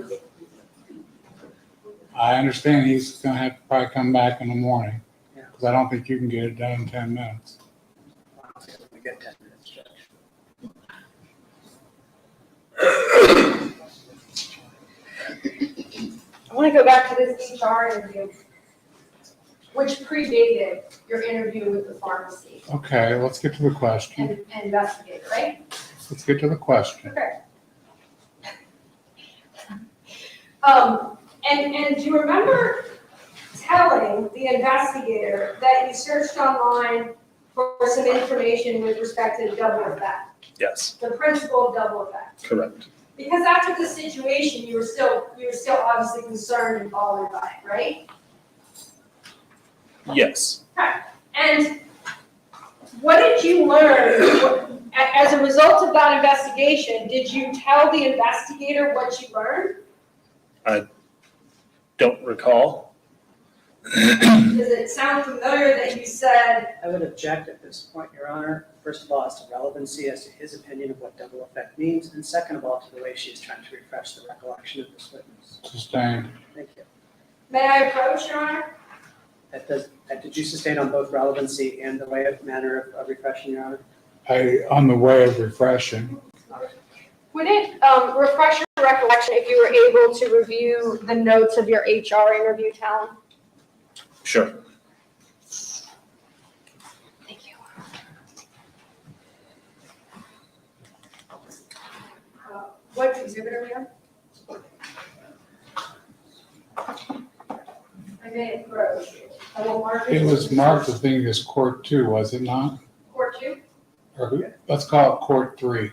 I understand he's gonna have to probably come back in the morning, Yeah. because I don't think you can get it done in 10 minutes. get 10 minutes, Judge. I want to go back to this HR interview, which predated your interview with the pharmacy Okay, let's get to the question. and investigator, right? Let's get to the question. Okay. And do you remember telling the investigator that you searched online for some information with respect to double effect, Yes, the principle of double effect? correct. Because after the situation, you were still obviously concerned and bothered by it, right? Yes. And what did you learn as a result of that investigation? Did you tell the investigator what you learned? Don't recall. Does it sound familiar that you said, I would object at this point, Your Honor. First of all, as to relevancy, as to his opinion of what double effect means, and second of all, to the way she is trying to refresh the recollection of this witness. Sustained. Thank you. may I approach, Your Honor? Did you sustain on both relevancy and the way of manner of refreshing, Your Honor? On the way of refreshing. Would it refresh your recollection if you were able to review the notes of your HR interview, Talon? Sure. Thank you. What exhibit are we on? I may approach. I will mark It was marked as being as court 2, was it not? Court 2? Or let's call it court 3.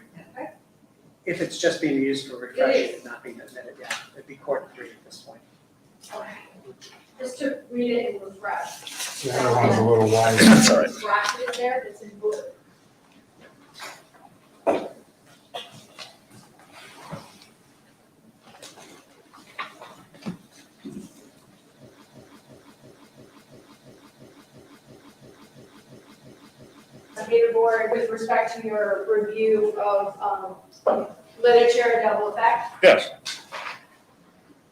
If it's just being used for refreshing and not being admitted, yeah, it'd be court 3 at this point. Okay. Just to read it and refresh. The other one's a little wider. That's all right. Bracket there that's in blue. Data board with respect to your review of literature, double effect. Yes.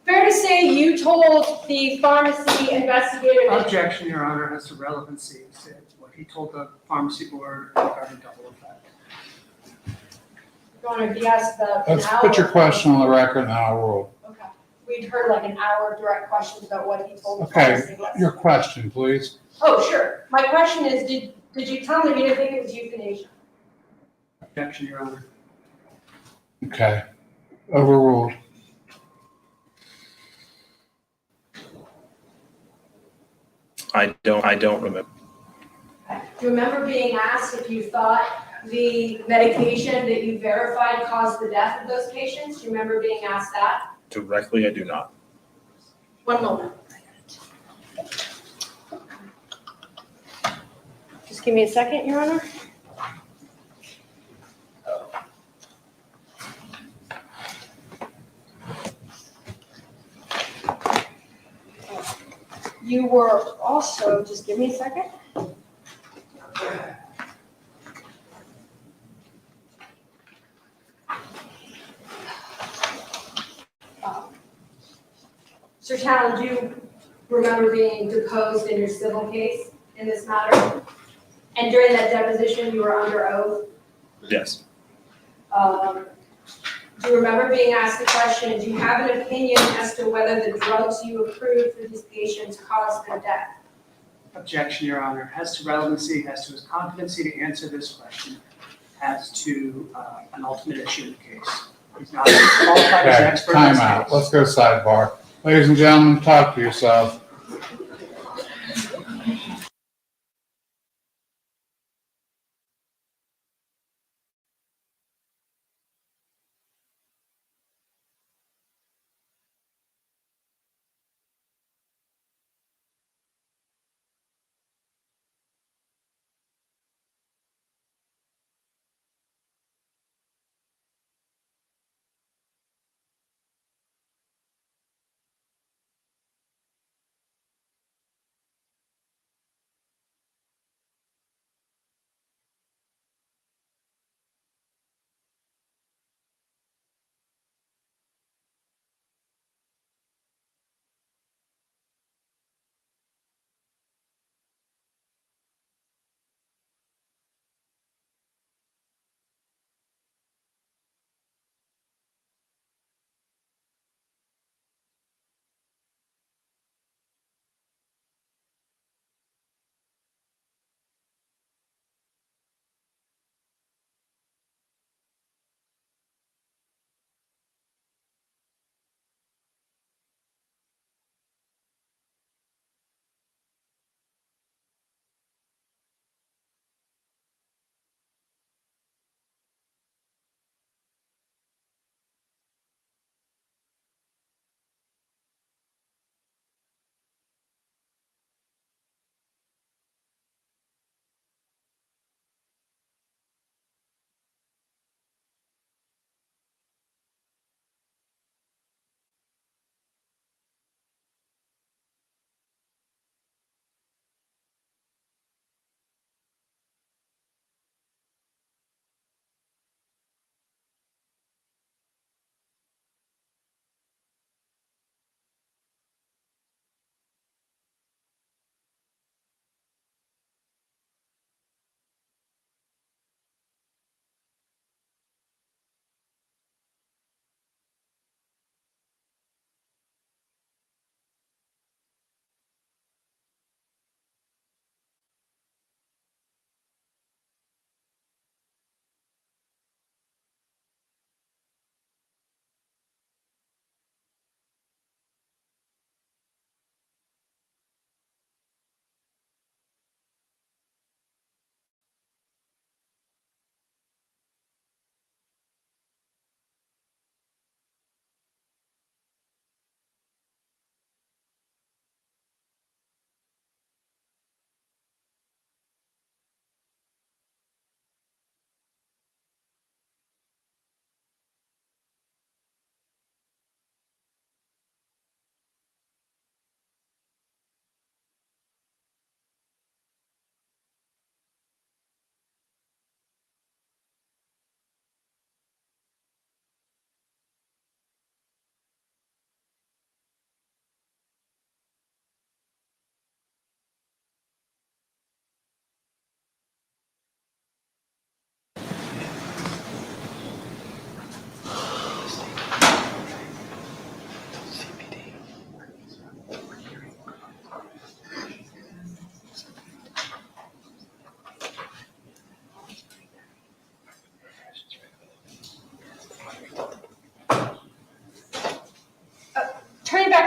Fair to say you told the pharmacy investigator that Objection, Your Honor, as to relevancy, said what he told the pharmacy board regarding double effect. you're going to be asked about an Let's hour. put your question on the record and I'll rule. Okay. We'd heard like an hour of direct questions about what he told the Okay, pharmacy. Yes. your question, please. Oh, sure. My question is, did you tell them you didn't think it was euthanasia? Objection, Your Honor. Okay, overruled. I don't remember. Do you remember being asked if you thought the medication that you verified caused the death of those patients? Do you remember being asked that? Directly, I do not. One moment. Just give me a second, Your Honor. You were also, just give me a second. Sir Talon, do you remember being deposed in your civil case in this matter? And during that deposition, you were under oath? Yes. Do you remember being asked the question, do you have an opinion as to whether the drugs you approved for these patients caused their death? Objection, Your Honor. As to relevancy, as to his competency to answer this question, as to an ultimate issue in the case. He's not qualified as an Okay, expert in time this out. case. Let's go sidebar. Ladies and gentlemen, talk to yourself.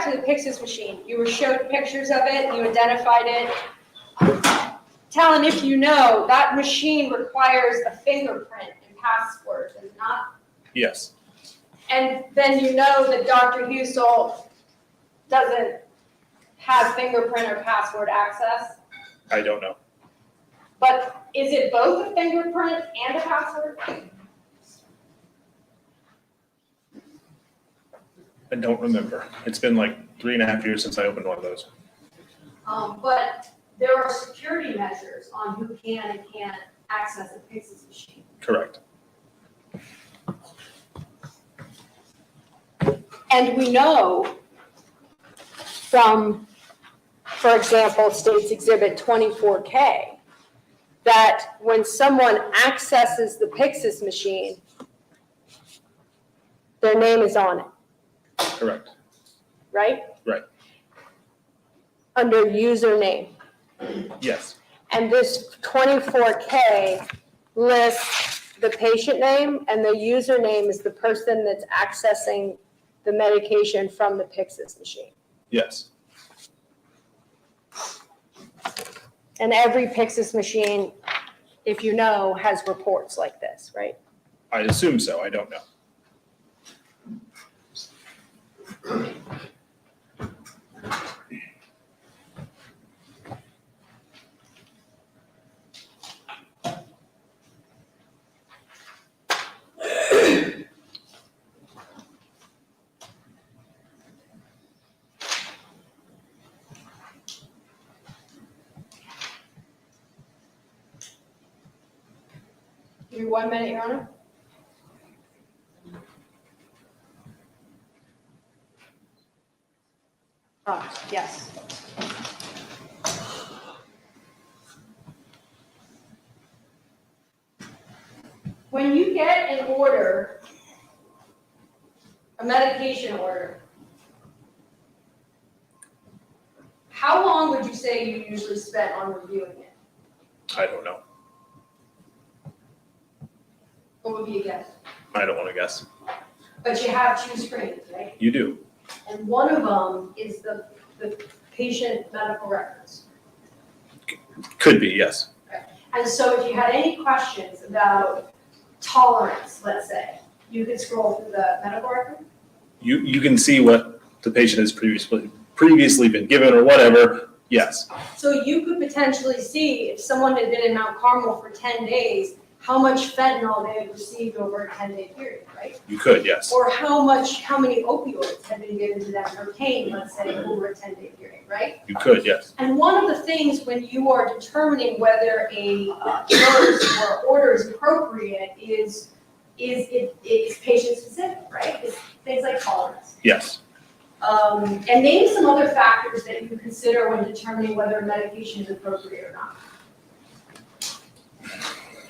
back to the Pyxis machine. You were showed pictures of it, you identified it. Talon, if you know, that machine requires a fingerprint and password, does it not? Yes, And then you know that Dr. Hussel doesn't have fingerprint or password access. I don't know. But is it both a fingerprint and a password? I don't remember. It's been like 3.5 years since I opened one of those. But there are security measures on who can and can't access a Pyxis machine. Correct. And we know from, for example, State's Exhibit 24K, that when someone accesses the Pyxis machine, their name is on it, Correct. right? Right. Under username. Yes. And this 24K lists the patient name, and the username is the person that's accessing the medication from the Pyxis machine. Yes. And every Pyxis machine, if you know, has reports like this, right? I assume so. I don't know. Give me 1 minute, Your Honor. Yes. When you get an order, a medication order, how long would you say you usually spent on reviewing it? I don't know. What would be a guess? I don't want to guess. But you have 2 screens, right? You do. And one of them is the patient medical records. Could be, yes. And so if you had any questions about tolerance, let's say, you could scroll through the medical record? You can see what the patient has previously been given or whatever, yes. So you could potentially see if someone had been in Mount Carmel for 10 days, how much fentanyl they had received over a 10-day period, right? You could, yes. Or how many opioids had been given to them for pain, let's say, over a 10-day period, right? You could, yes. And one of the things when you are determining whether a dose or order is appropriate is patient specific, right? It's things like tolerance. Yes. And name some other factors that you consider when determining whether a medication is appropriate or not.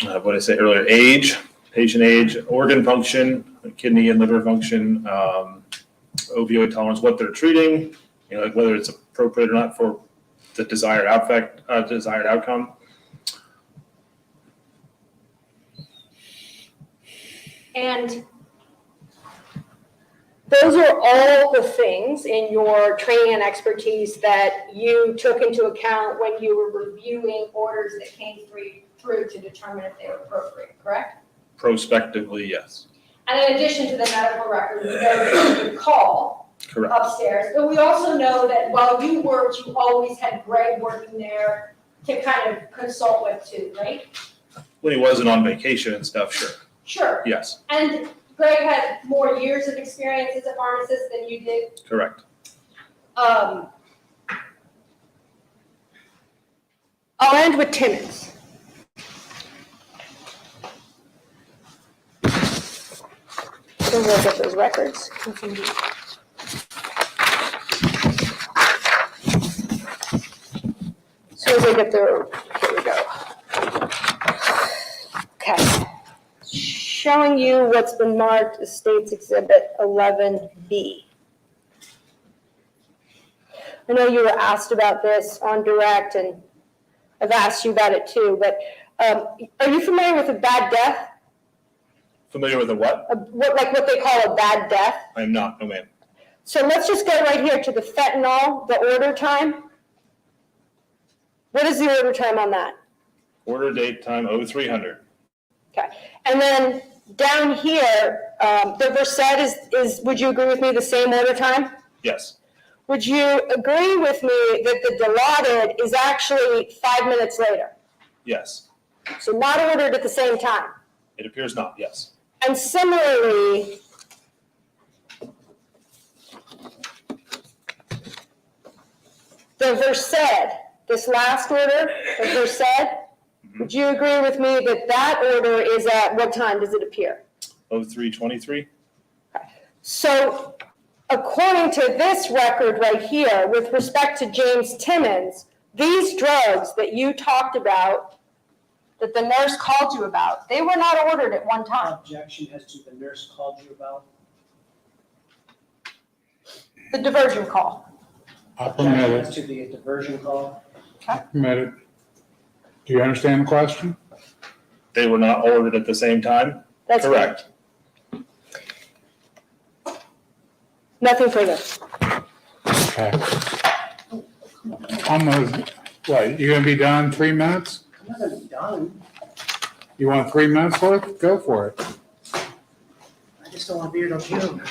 What did I say earlier? Age, patient age, organ function, kidney and liver function, opioid tolerance, what they're treating, like whether it's appropriate or not for the desired outcome. And those are all the things in your training and expertise that you took into account when you were reviewing orders that came through to determine if they were appropriate, correct? Prospectively, yes. And in addition to the medical record, we know that you could call Correct. upstairs, but we also know that while you worked, you always had Greg working there to kind of consult with too, right? When he wasn't on vacation and stuff, sure. Sure. Yes, And Greg had more years of experience as a pharmacist than you did. correct. I'll end with Timmons. So we'll get those records. As soon as I get there, here we go. Okay. Showing you what's been marked as State's Exhibit 11B. I know you were asked about this on direct, and I've asked you about it too, but are you familiar with a bad death? Familiar with a what? What they call a bad death? I'm not, no ma'am. So let's just go right here to the fentanyl, the order time. What is the order time on that? Order date time 0300. And then down here, the Versed is, would you agree with me, the same order time? Yes. Would you agree with me that the Dilaudid is actually 5 minutes later? Yes. So not ordered at the same time? It appears not, yes. And similarly, the Versed, this last order, the Versed, would you agree with me that that order is at what time does it appear? 0323. So according to this record right here, with respect to James Timmons, these drugs that you talked about, that the nurse called you about, they were not ordered at one time. Objection as to the nurse called you about. The diversion call. I permit Objection it. as to the diversion call. I permit it. Do you understand the question? They were not ordered at the same time? That's Correct. Nothing further. Okay. I'm gonna, what, you gonna be done in 3 minutes? I'm not gonna be done. You want 3 minutes worth? Go for it. I just don't want to be here till June.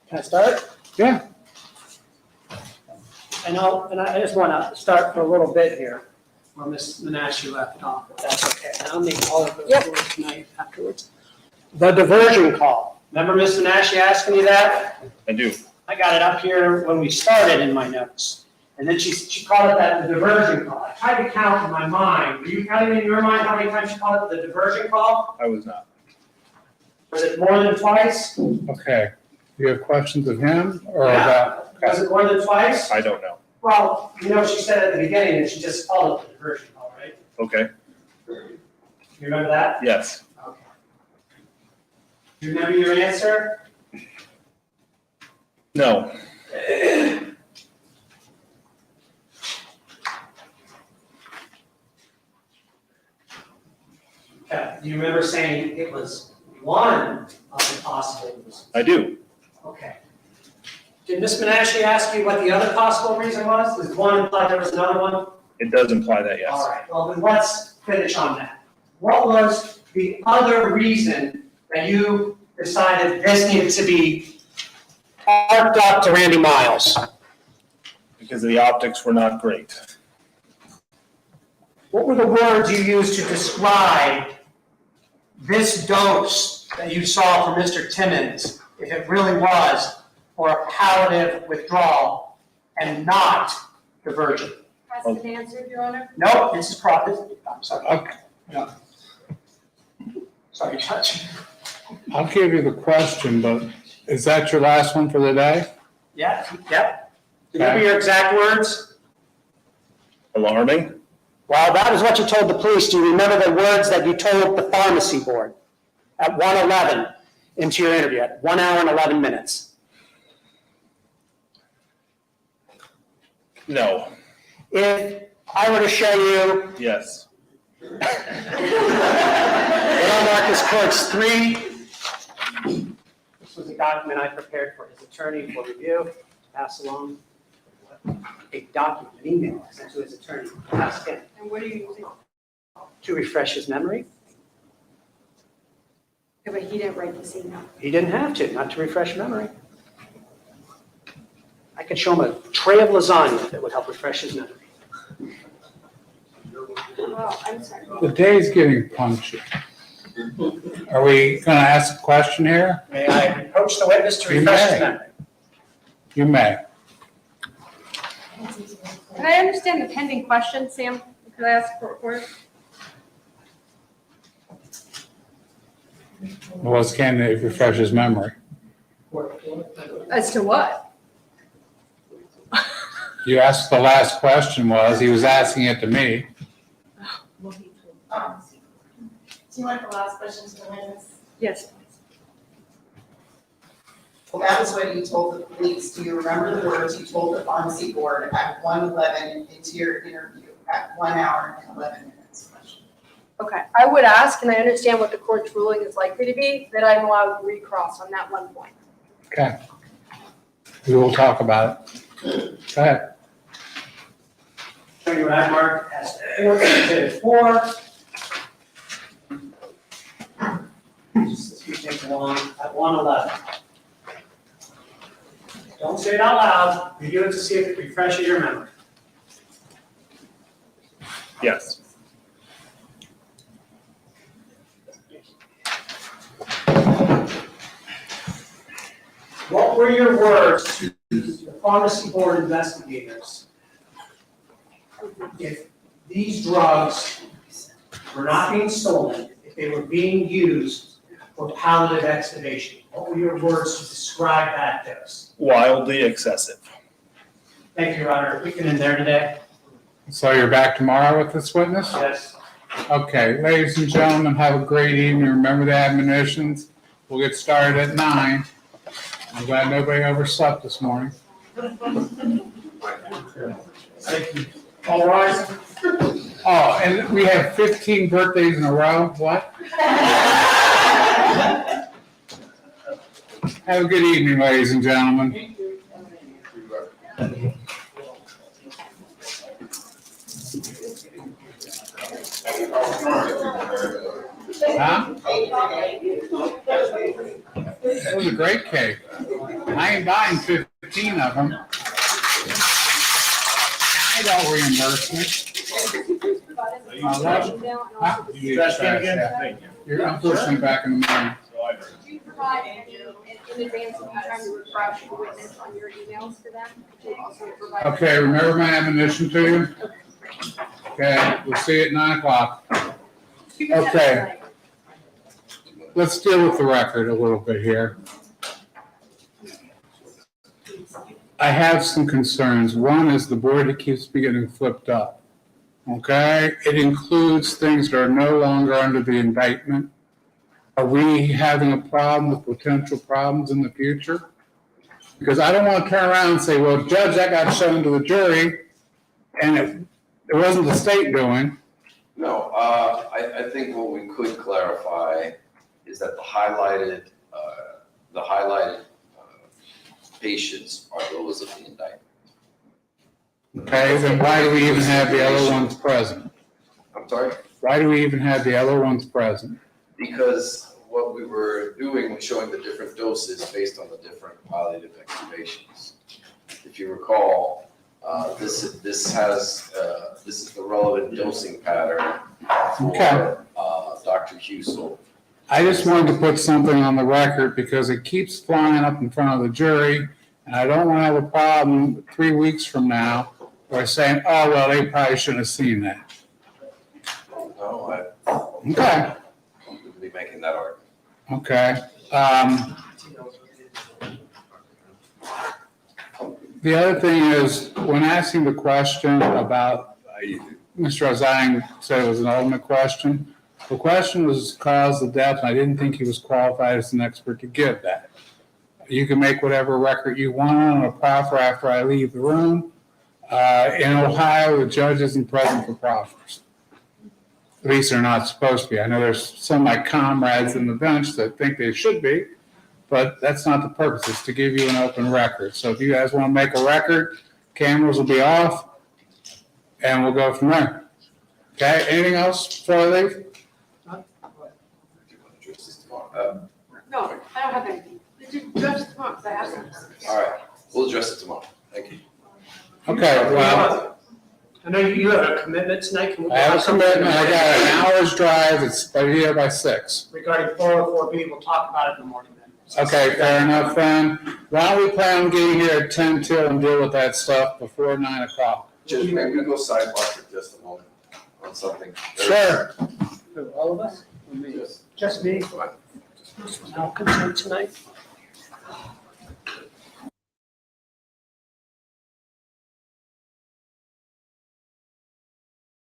Can I start? Yeah. And I just want to start for a little bit here, where Ms. Menashe left off, if that's okay. And I'll make all of those words tonight afterwards. The diversion call. Remember Ms. Menashe asking you that? I do. I got it up here when we started in my notes. And then she called it that, the diversion call. I tried to count in my mind. Were you counting in your mind how many times she called it the diversion call? I was not. Was it more than twice? Okay. Do you have questions of him or Yeah. about? Was it more than twice? I don't know. Well, you know, she said at the beginning that she just called it the diversion call, right? Okay. You remember that? Yes. Okay. Do you remember your answer? No. Okay. Do you remember saying it was one of the possible reasons? I do. Okay. Did Ms. Menashe ask you what the other possible reason was? Does one imply there was another one? It does imply that, yes. All right, well, then let's finish on that. What was the other reason that you decided this needed to be marked up to Randy Miles? Because the optics were not great. What were the words you used to describe this dose that you saw from Mr. Timmons, if it really was for a palliative withdrawal and not diversion? Has been answered, Your Honor? No, this is proper. I'm sorry. Okay. Sorry, Judge. I'll give you the question, but is that your last one for the day? Yeah, yep. Do you remember your exact words? Alarming? Well, that is what you told the police. Do you remember the words that you told the pharmacy board at 1:11 into your interview, at 1 hour and 11 minutes? No. If I were to show you Yes. what I'll mark as Courts 3, this was a document I prepared for his attorney for review, pass along. A document, an email I sent to his attorney, pass him. And what are you using? To refresh his memory. Yeah, but he didn't write this email. He didn't have to, not to refresh memory. I could show him a tray of lasagna that would help refresh his memory. Well, I'm sorry. The day's getting punchy. Are we gonna ask a question here? May I approach the witness to You refresh his may. memory? You may. Can I understand the pending question, Sam? Could I ask for it? Was can they refresh his memory? As to what? You asked, the last question was, he was asking it to me. Do you want the last question to the witness? Yes. Well, that was what you told the police. Do you remember the words you told the pharmacy board at 1:11 into your interview at 1 hour and 11 minutes? Okay, I would ask, and I understand what the court's ruling is likely to be, that I'm allowed to recross on that one point. Okay. We will talk about it. Go ahead. Show you what I marked as 4. Just take along at 111. Don't say it out loud, you do it to see if it refreshes your memory. Yes. What were your words to the pharmacy board investigators if these drugs were not being stolen, if they were being used for palliative extubation? What were your words to describe that dose? Wildly excessive. Thank you, Your Honor. We can end there today. So you're back tomorrow with this witness? Yes. Okay, ladies and gentlemen, have a great evening. Remember the admonitions. We'll get started at 9. I'm glad nobody overslept this morning. Thank you. All rise. Oh, and we have 15 birthdays in a row. What? Have a good evening, ladies and gentlemen. Huh? It was a great cake. I ain't buying 15 of them. I don't reimburse me. Huh? You Trash can trash, again? yeah. Thank you. You're unfortunately back in the morning. Do you provide any, in advance of you trying to refresh the witness on your emails to them? Do you also provide? Okay, remember my admonition to you? Okay, we'll see you at 9 o'clock. Okay. Let's deal with the record a little bit here. I have some concerns. One is the board that keeps getting flipped up. Okay, it includes things that are no longer under the indictment. Are we having a problem with potential problems in the future? Because I don't want to turn around and say, well, Judge, that got shown to the jury, and it wasn't the state doing. No, I think what we could clarify is that the highlighted patients are those of the indictment. Okay, then why do we even have the other ones present? I'm sorry? Why do we even have the other ones present? Because what we were doing was showing the different doses based on the different palliative extubations. If you recall, this is the relevant dosing pattern for Dr. Hussell. I just wanted to put something on the record because it keeps flying up in front of the jury, and I don't want to have a problem 3 weeks from now where saying, oh, well, they probably shouldn't have seen that. No, Okay, I wouldn't be making that argument. okay. The other thing is, when asking the question about, Mr. Ozang said it was an ultimate question. The question was cause of death, and I didn't think he was qualified as an expert to give that. You can make whatever record you want on a proffer after I leave the room. In Ohio, the judge isn't present for proffers. At least they're not supposed to be. I know there's some of my comrades in the bench that think they should be, but that's not the purpose. It's to give you an open record. So if you guys want to make a record, cameras will be off, and we'll go from there. Okay, anything else before I leave? No, I don't have anything. Did you address it tomorrow? Because I asked them. All right, we'll address it tomorrow. Thank you. Okay, well, I know you have a commitment tonight. Can we I have a commitment. I got an hour's drive. It's here by 6. Regarding 404B, we'll talk about it in the morning then. Okay, fair enough then. Why don't we plan on getting here at 10 till and deal with that stuff before 9 o'clock? Just maybe we go sidebar for just a moment on something. Sure. All of us? Yes. Just me. Fine. No consent tonight?